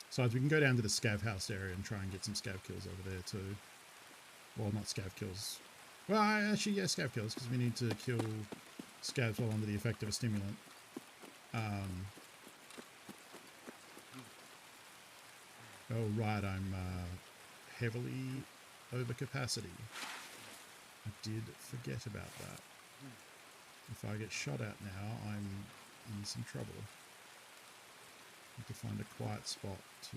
So we can go down to the scav house area and try and get some scav kills over there too. Well, not scav kills. Well, actually, yeah, scav kills, because we need to kill scavs while under the effect of a stimulant. Oh, right, I'm heavily over capacity. I did forget about that. If I get shot at now, I'm in some trouble. I have to find a quiet spot to...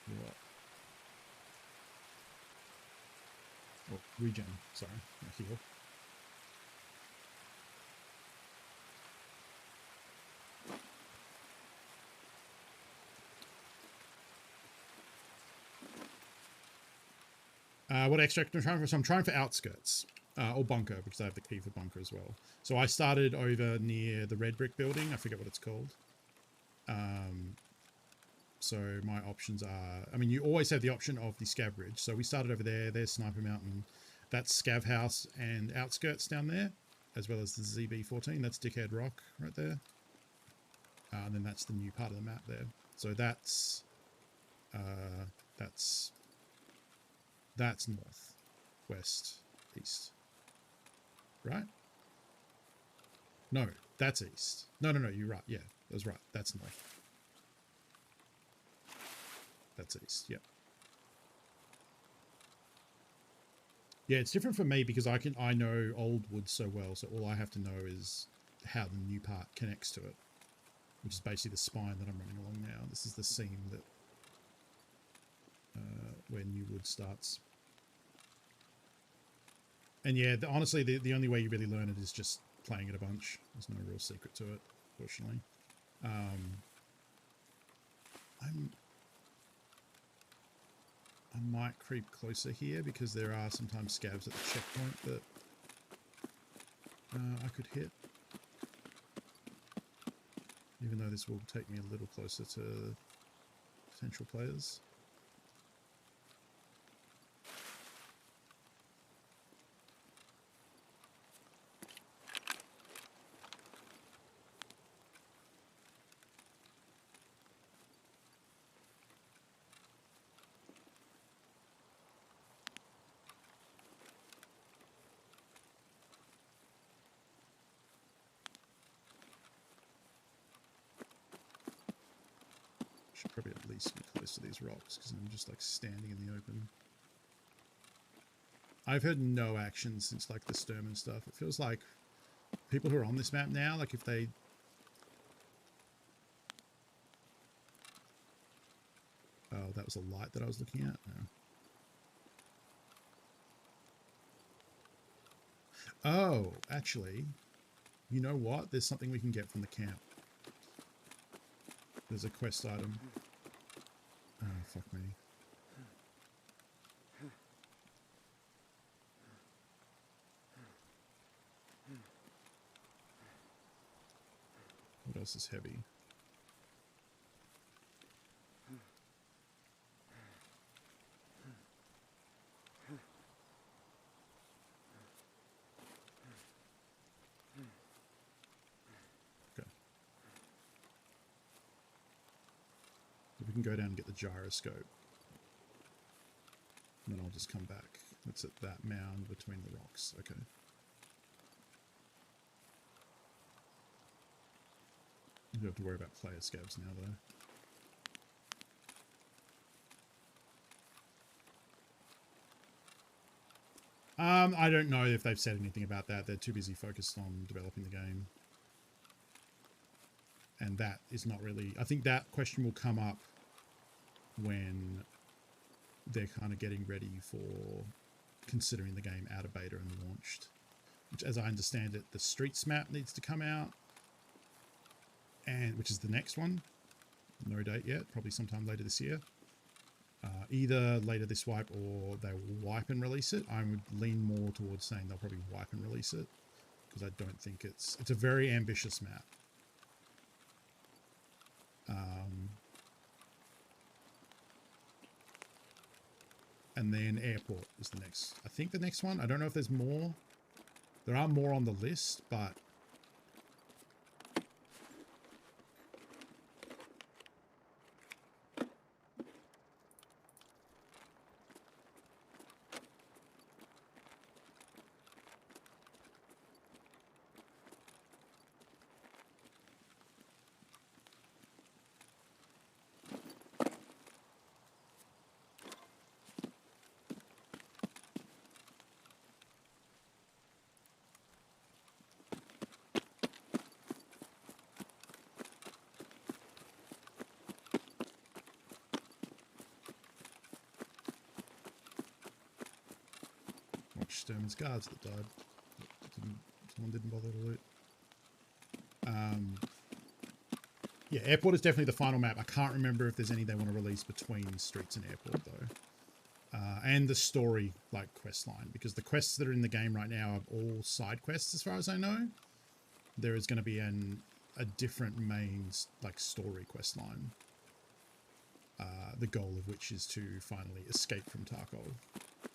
What? Oh, regen, sorry, not heal. What extract I'm trying for? So I'm trying for outskirts, or bunker, because I have the key for bunker as well. So I started over near the red brick building. I forget what it's called. So my options are, I mean, you always have the option of the scav bridge. So we started over there. There's Sniper Mountain. That's scav house and outskirts down there. as well as the ZB14. That's Dickhead Rock right there. And then that's the new part of the map there. So that's north, west, east, right? No, that's east. No, you're right. Yeah, that's right. That's north. That's east. Yep. Yeah, it's different for me because I know Old Wood so well, so all I have to know is how the new part connects to it, which is basically the spine that I'm running along now. This is the seam that where New Wood starts. And yeah, honestly, the only way you really learn it is just playing it a bunch. There's no real secret to it, fortunately. I might creep closer here because there are sometimes scabs at the checkpoint that I could hit. Even though this will take me a little closer to potential players. Should probably at least be close to these rocks because I'm just like standing in the open. I've heard no action since like the Sturm and stuff. It feels like people who are on this map now, like if they... Oh, that was a light that I was looking at? No. Oh, actually, you know what? There's something we can get from the camp. There's a quest item. Oh, fuck me. What else is heavy? Okay. We can go down and get the gyroscope. And then I'll just come back. It's at that mound between the rocks. Okay. You don't have to worry about player scabs now, though. I don't know if they've said anything about that. They're too busy focused on developing the game. And that is not really... I think that question will come up when they're kind of getting ready for considering the game out of beta and launched. Which, as I understand it, the Streets map needs to come out. And which is the next one. No date yet. Probably sometime later this year. Either later this wipe or they will wipe and release it. I would lean more towards saying they'll probably wipe and release it. Because I don't think it's a very ambitious map. And then Airport is the next. I think the next one. I don't know if there's more. There are more on the list, but... Sturman's guards that died. Someone didn't bother to loot. Yeah, Airport is definitely the final map. I can't remember if there's any they want to release between Streets and Airport though. And the story like quest line, because the quests that are in the game right now are all side quests as far as I know. There is going to be a different main like story quest line. The goal of which is to finally escape from Tarkov.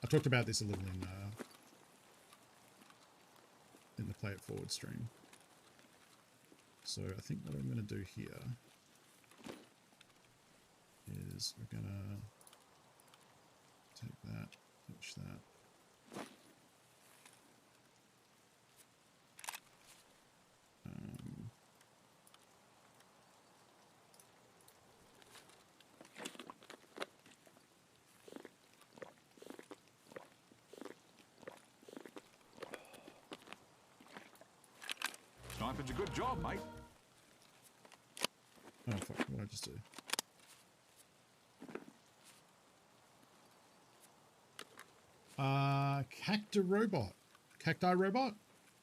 I talked about this a little in the Play It Forward stream. So I think what I'm going to do here is we're going to take that, finish that. Sniping's a good job, mate. Oh fuck, what did I just do? Cacti Robot,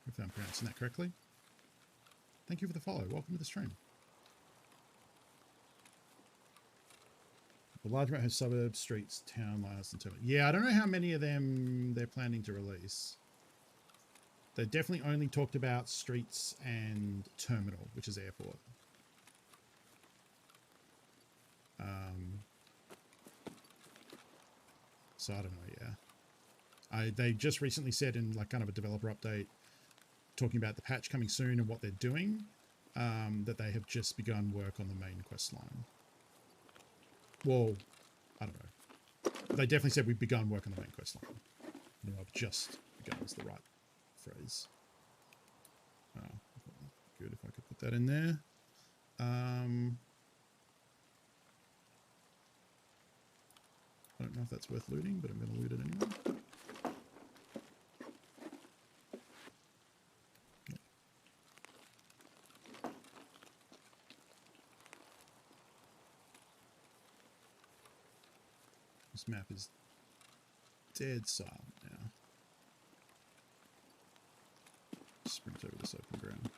if I'm pronouncing that correctly. Thank you for the follow. Welcome to the stream. The large amount has suburbs, streets, town, miles, and terminal. Yeah, I don't know how many of them they're planning to release. They definitely only talked about streets and terminal, which is airport. So I don't know, yeah. They just recently said in like kind of a developer update, talking about the patch coming soon and what they're doing, that they have just begun work on the main quest line. Well, I don't know. They definitely said we've begun work on the main quest line. I don't know if just begun is the right phrase. Oh, good if I could put that in there. I don't know if that's worth looting, but I'm going to loot it anyway. This map is dead silent now. Sprint over this open ground.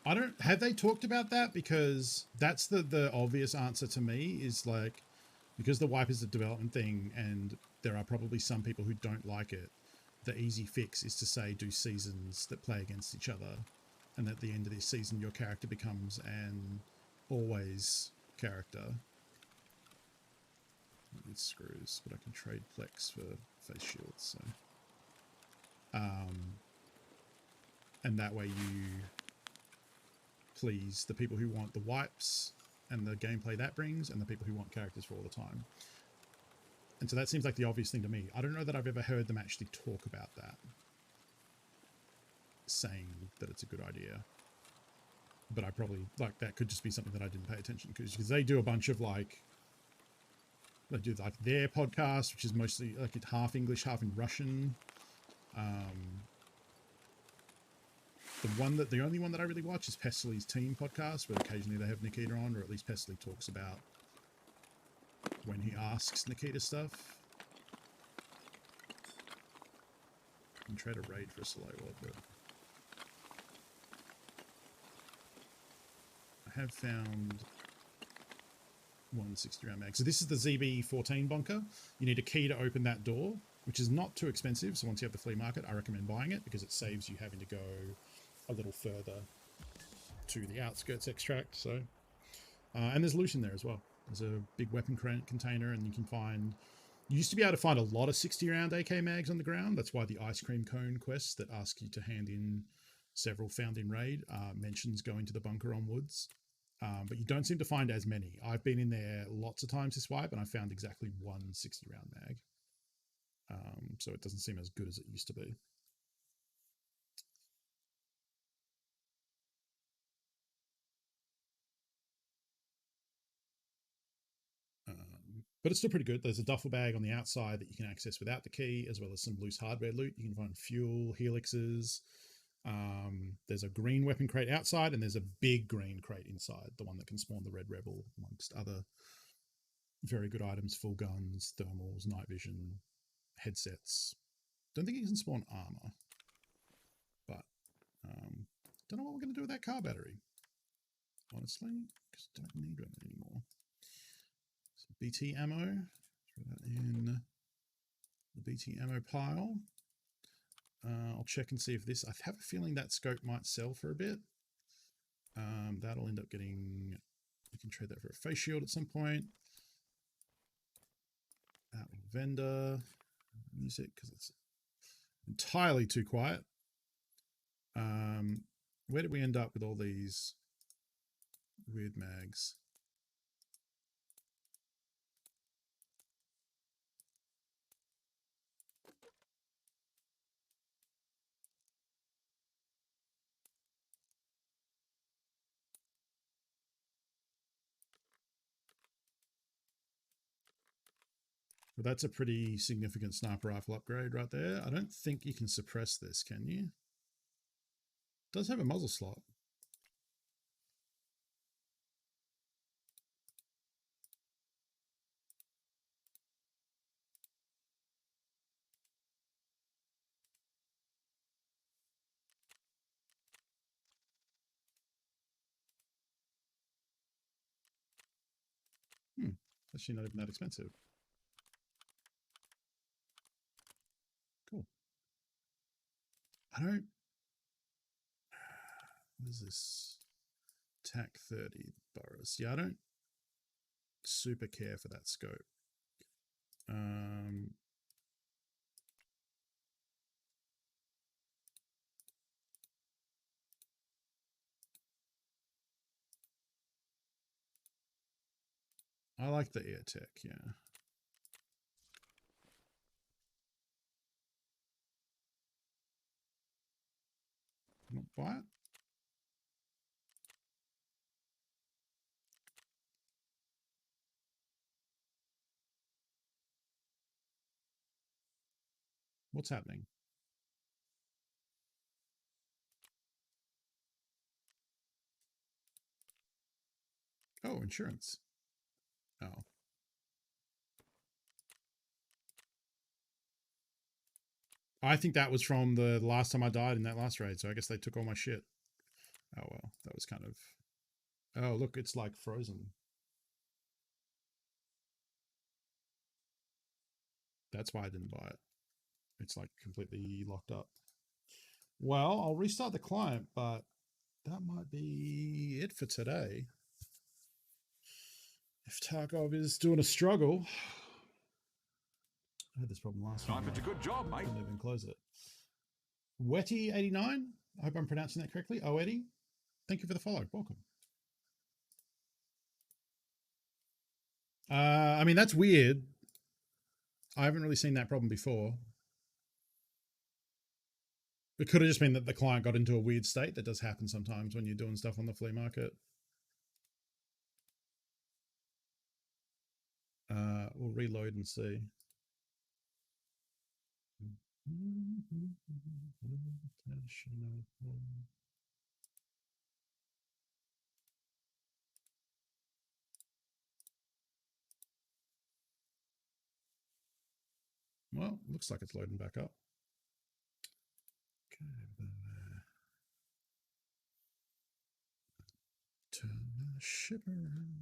I don't... Have they talked about that? Because that's the obvious answer to me is like, because the wipe is a development thing and there are probably some people who don't like it, the easy fix is to say do seasons that play against each other, and at the end of this season your character becomes an always character. It screws, but I can trade Plex for face shields, so and that way you please the people who want the wipes and the gameplay that brings, and the people who want characters for all the time. And so that seems like the obvious thing to me. I don't know that I've ever heard them actually talk about that, saying that it's a good idea. But I probably, like, that could just be something that I didn't pay attention to, because they do a bunch of like, they do like their podcast, which is mostly like it's half English, half in Russian. The only one that I really watch is Pestely's team podcast, where occasionally they have Nikita on, or at least Pestely talks about when he asks Nikita stuff. I can trade a raid for a Soleil World, but I have found 160 round mag. So this is the ZB14 bunker. You need a key to open that door, which is not too expensive. So once you have the flea market, I recommend buying it because it saves you having to go a little further to the outskirts extract. So, and there's loot in there as well. There's a big weapon container, and you can find. You used to be able to find a lot of 60 round AK mags on the ground. That's why the ice cream cone quests that ask you to hand in several found in raid mentions going to the bunker on woods. But you don't seem to find as many. I've been in there lots of times this wipe, and I found exactly one 60 round mag. So it doesn't seem as good as it used to be. But it's still pretty good. There's a duffel bag on the outside that you can access without the key, as well as some loose hardware loot. You can find fuel, helixes. There's a green weapon crate outside, and there's a big green crate inside, the one that can spawn the Red Rebel, amongst other very good items, full guns, thermals, night vision, headsets. Don't think it can spawn armor, but don't know what we're going to do with that car battery, honestly, because I don't need one anymore. Some BT ammo, throw that in the BT ammo pile. I'll check and see if this, I have a feeling that scope might sell for a bit. That'll end up getting, we can trade that for a face shield at some point. Out with vendor. music because it's entirely too quiet. Where did we end up with all these weird mags? Well, that's a pretty significant sniper rifle upgrade right there. I don't think you can suppress this, can you? It does have a muzzle slot. Actually not even that expensive. Cool. I don't... What is this? TAC 30 boroughs. Yeah, I don't super care for that scope. I like the air tech, yeah. Not buy it. What's happening? Oh, insurance. Oh. I think that was from the last time I died in that last raid, so I guess they took all my shit. Oh well, that was kind of... Oh, look, it's like frozen. That's why I didn't buy it. It's like completely locked up. Well, I'll restart the client, but that might be it for today. If Tarkov is doing a struggle... I had this problem last time. Sniper's a good job, mate. Couldn't even close it. Wetty89? I hope I'm pronouncing that correctly. Oh, Eddie, thank you for the follow. Welcome. I mean, that's weird. I haven't really seen that problem before. It could have just been that the client got into a weird state. That does happen sometimes when you're doing stuff on the flea market. We'll reload and see. Well, looks like it's loading back up. Okay. Turn the ship around.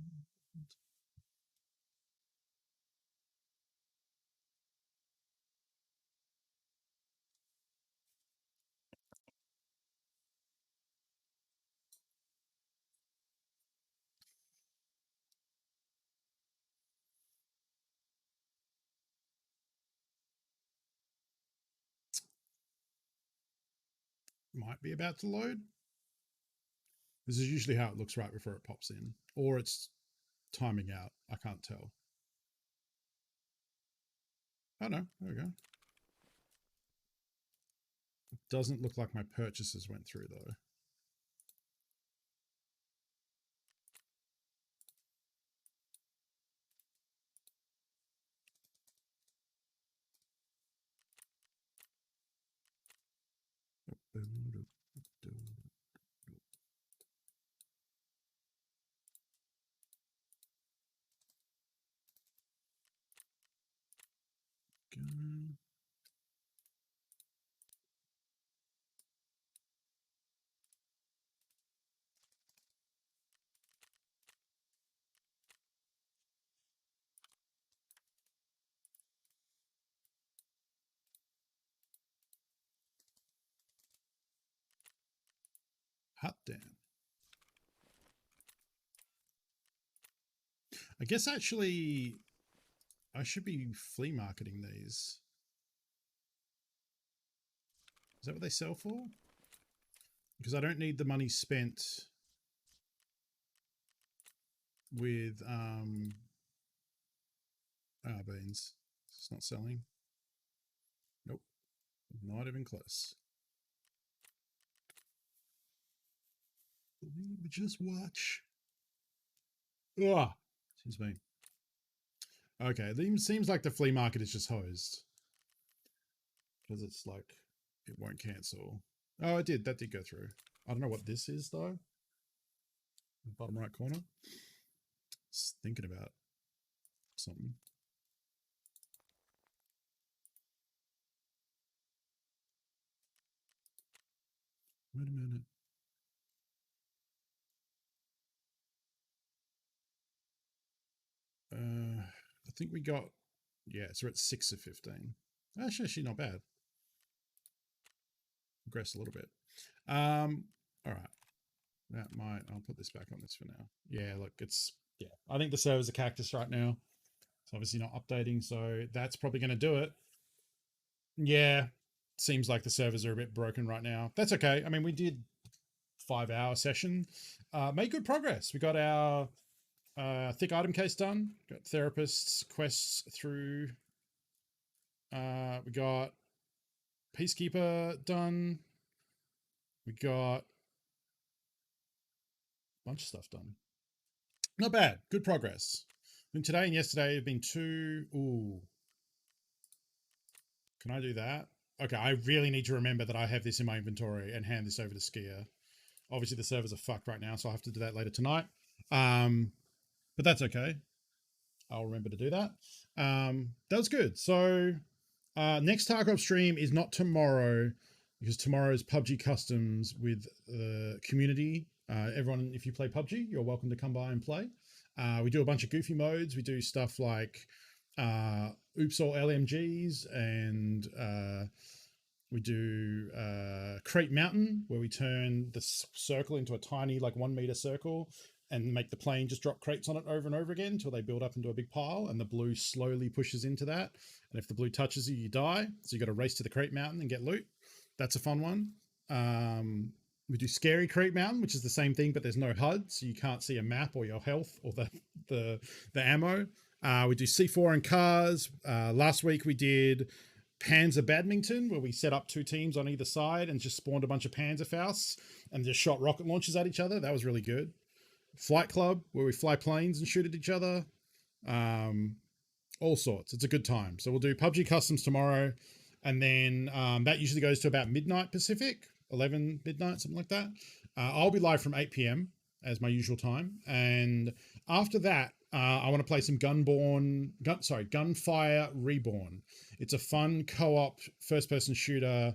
Might be about to load. This is usually how it looks right before it pops in, or it's timing out. I can't tell. Oh no, there we go. It doesn't look like my purchases went through though. Hot damn. I guess actually I should be flea marketing these. that what they sell for? Because I don't need the money spent with beans. It's not selling. Nope. Not even close. Just watch. Ah, excuse me. Okay, it seems like the flea market is just hosed. Because it's like, it won't cancel. Oh, it did. That did go through. I don't know what this is, though. Bottom right corner. Just thinking about something. Wait a minute. I think we got, yeah, so we're at 6 of 15. Actually not bad. Progressed a little bit. All right. That might, I'll put this back on this for now. Yeah, look, it's, yeah, I think the server's a cactus right now. It's obviously not updating, so that's probably going to do it. Yeah, seems like the servers are a bit broken right now. That's okay. I mean, we did 5-hour session. Made good progress. We got our thick item case done. Got therapists quests through. We got peacekeeper done. We got a bunch of stuff done. Not bad. Good progress. And today and yesterday have been 2. Ooh. Can I do that? Okay, I really need to remember that I have this in my inventory and hand this over to Skier. Obviously, the servers are fucked right now, so I'll have to do that later tonight. But that's okay. I'll remember to do that. That was good. So next Tarkov stream is not tomorrow, because tomorrow is PUBG Customs with the community. Everyone, if you play PUBG, you're welcome to come by and play. We do a bunch of goofy modes. We do stuff like Oops All LMGs, and we do Crate Mountain, where we turn the circle into a tiny, like 1 meter circle, and make the plane just drop crates on it over and over again until they build up into a big pile, and the blue slowly pushes into that. And if the blue touches you, you die. So you got to race to the Crate Mountain and get loot. That's a fun one. We do Scary Crate Mountain, which is the same thing, but there's no HUD, so you can't see a map or your health or the ammo. We do C4 and cars. Last week we did Panzer Badminton, where we set up 2 teams on either side and just spawned a bunch of Panzerfausts and just shot rocket launchers at each other. That was really good. Flight Club, where we fly planes and shoot at each other. All sorts. It's a good time. So we'll do PUBG Customs tomorrow, and then that usually goes to about midnight Pacific, 11 midnight, something like that. I'll be live from 8 p.m. as my usual time, and after that, I want to play some Gunfire Reborn. It's a fun co-op first-person shooter,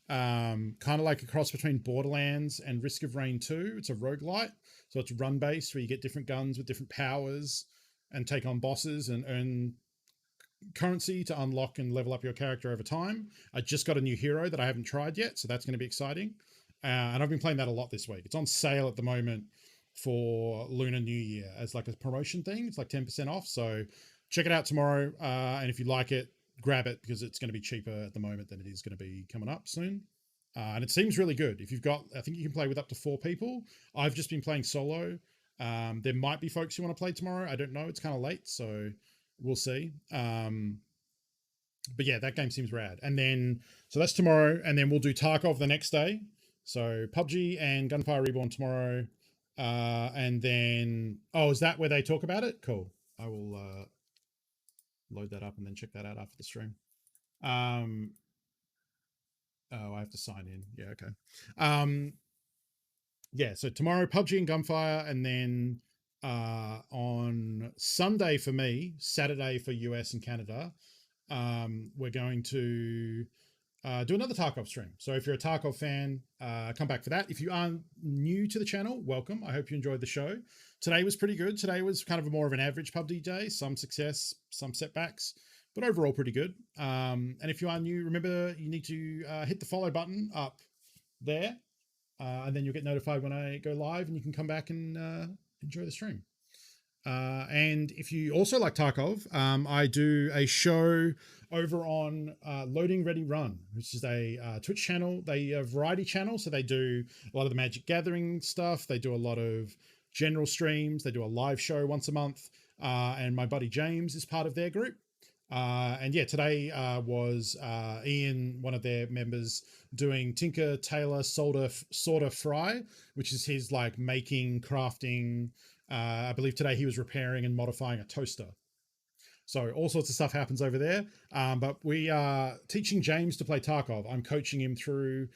kind of like a cross between Borderlands and Risk of Rain 2. It's a roguelite, so it's run-based, where you get different guns with different powers and take on bosses and earn currency to unlock and level up your character over time. I just got a new hero that I haven't tried yet, so that's going to be exciting. And I've been playing that a lot this week. It's on sale at the moment for Lunar New Year as like a promotion thing. It's like 10% off. So check it out tomorrow. And if you like it, grab it, because it's going to be cheaper at the moment than it is going to be coming up soon. And it seems really good. If you've got, I think you can play with up to 4 people. I've just been playing solo. There might be folks who want to play tomorrow. I don't know. It's kind of late, so we'll see. But yeah, that game seems rad. And then, so that's tomorrow. And then we'll do Tarkov the next day. So PUBG and Gunfire Reborn tomorrow. And then, oh, is that where they talk about it? Cool. I will load that up and then check that out after the stream. Oh, I have to sign in. Yeah, okay. Yeah, so tomorrow PUBG and Gunfire, and then on Sunday for me, Saturday for US and Canada, we're going to do another Tarkov stream. So if you're a Tarkov fan, come back for that. If you are new to the channel, welcome. I hope you enjoyed the show. Today was pretty good. Today was kind of more of an average PUBG day. Some success, some setbacks, but overall pretty good. And if you are new, remember you need to hit the follow button up there, and then you'll get notified when I go live, and you can come back and enjoy the stream. And if you also like Tarkov, I do a show over on Loading Ready Run, which is a Twitch channel. They a variety channel, so they do a lot of the Magic Gathering stuff. They do a lot of general streams. They do a live show once a month, and my buddy James is part of their group. And yeah, today was Ian, one of their members, doing Tinker Tailor Sorter Fry, which is his like making, crafting. I believe today he was repairing and modifying a toaster. So all sorts of stuff happens over there. But we are teaching James to play Tarkov. I'm coaching him through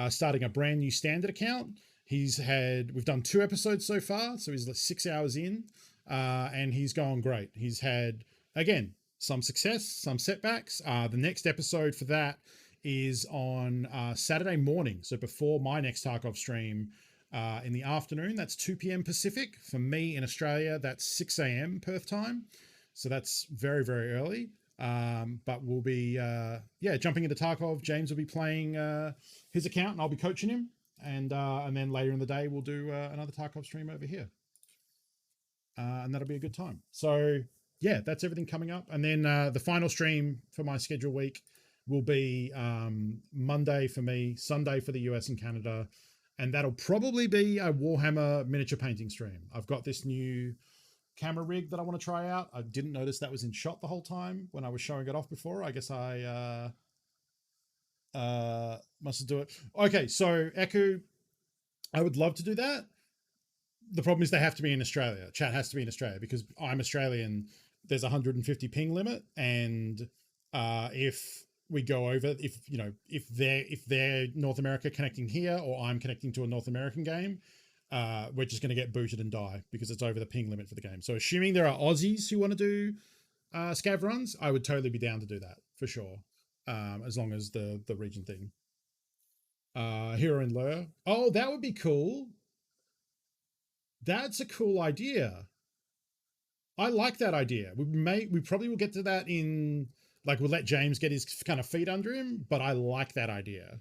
starting a brand new standard account. We've done 2 episodes so far, so he's like 6 hours in, and he's going great. He's had, again, some success, some setbacks. The next episode for that is on Saturday morning. So before my next Tarkov stream in the afternoon, that's 2 p.m. Pacific. For me in Australia, that's 6 a.m. Perth time. So that's very, very early. But we'll be, jumping into Tarkov. James will be playing his account and I'll be coaching him. And then later in the day, we'll do another Tarkov stream over here. And that'll be a good time. So yeah, that's everything coming up. And then the final stream for my schedule week will be Monday for me, Sunday for the US and Canada. And that'll probably be a Warhammer miniature painting stream. I've got this new camera rig that I want to try out. I didn't notice that was in shot the whole time when I was showing it off before. I guess I must do it. Okay, so Eku, I would love to do that. The problem is they have to be in Australia. Chat has to be in Australia because I'm Australian. There's a 150 ping limit, and if we go over, if they're North America connecting here or I'm connecting to a North American game, we're just going to get booted and die because it's over the ping limit for the game. So assuming there are Aussies who want to do scav runs, I would totally be down to do that for sure, as long as the region thing. Hero and Lure. Oh, that would be cool. That's a cool idea. I like that idea. We probably will get to that in, like, we'll let James get his kind of feet under him, but I like that idea.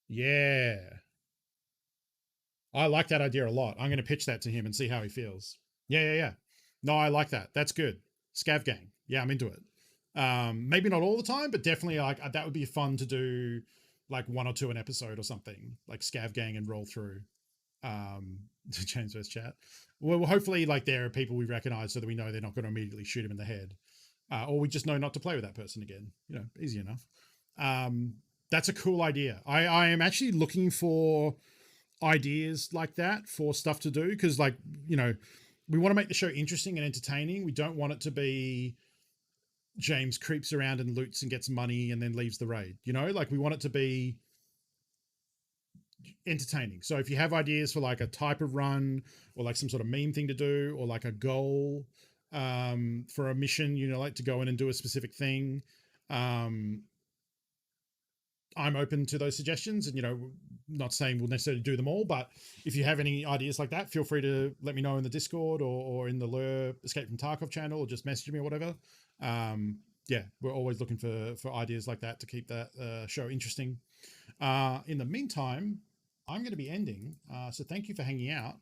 Yeah. I like that idea a lot. I'm going to pitch that to him and see how he feels. Yeah. No, I like that. That's good. Scav gang. Yeah, I'm into it. Maybe not all the time, but definitely like that would be fun to do, like 1 or 2 an episode or something, like Scav gang and roll through. To James vs chat. Well, hopefully, like, there are people we recognize so that we know they're not going to immediately shoot him in the head, or we just know not to play with that person again. Easy enough. That's a cool idea. I am actually looking for ideas like that for stuff to do because, like, we want to make the show interesting and entertaining. We don't want it to be James creeps around and loots and gets money and then leaves the raid. Like, we want it to be entertaining. So if you have ideas for like a type of run or like some sort of meme thing to do or like a goal for a mission, like to go in and do a specific thing, I'm open to those suggestions. And not saying we'll necessarily do them all, but if you have any ideas like that, feel free to let me know in the Discord or in the Lure Escape from Tarkov channel, or just message me or whatever. We're always looking for ideas like that to keep that show interesting. In the meantime, I'm going to be ending. So thank you for hanging out.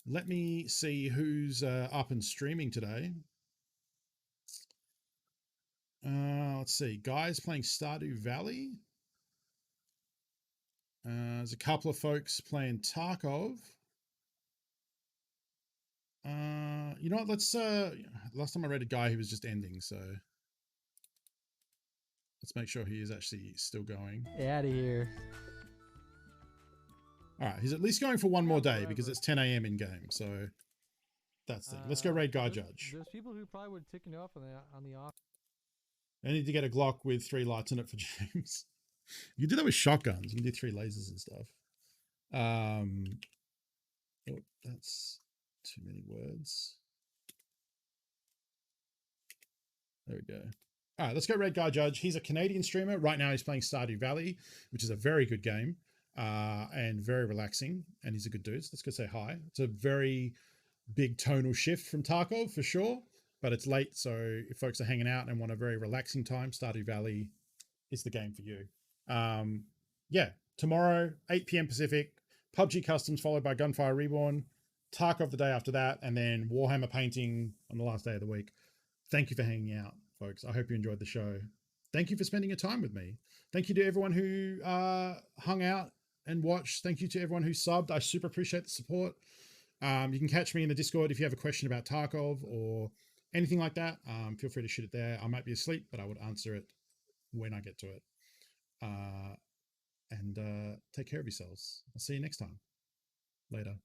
Let me see who's up and streaming today. Let's see. Guys playing Stardew Valley. There's a couple of folks playing Tarkov. You know what? Let's last time I read a guy who was just ending, so let's make sure he is actually still going. Get out of here. All right, he's at least going for one more day because it's 10 a.m. in game, so that's the thing. Let's go raid Guy Judge. There's people who probably would tick you off on the off. I need to get a Glock with 3 lights in it for James. You can do that with shotguns. You can do 3 lasers and stuff. Oh, that's too many words. There we go. All right, let's go raid Guy Judge. He's a Canadian streamer. Right now he's playing Stardew Valley, which is a very good game. And very relaxing, and he's a good dude. So let's go say hi. It's a very big tonal shift from Tarkov for sure, but it's late, so if folks are hanging out and want a very relaxing time, Stardew Valley is the game for you. Tomorrow 8 p.m. Pacific, PUBG Customs followed by Gunfire Reborn, Tarkov the day after that, and then Warhammer painting on the last day of the week. Thank you for hanging out, folks. I hope you enjoyed the show. Thank you for spending your time with me. Thank you to everyone who hung out and watched. Thank you to everyone who subbed. I super appreciate the support. You can catch me in the Discord if you have a question about Tarkov or anything like that. Feel free to shoot it there. I might be asleep, but I would answer it when I get to it. And take care of yourselves. I'll see you next time. Later.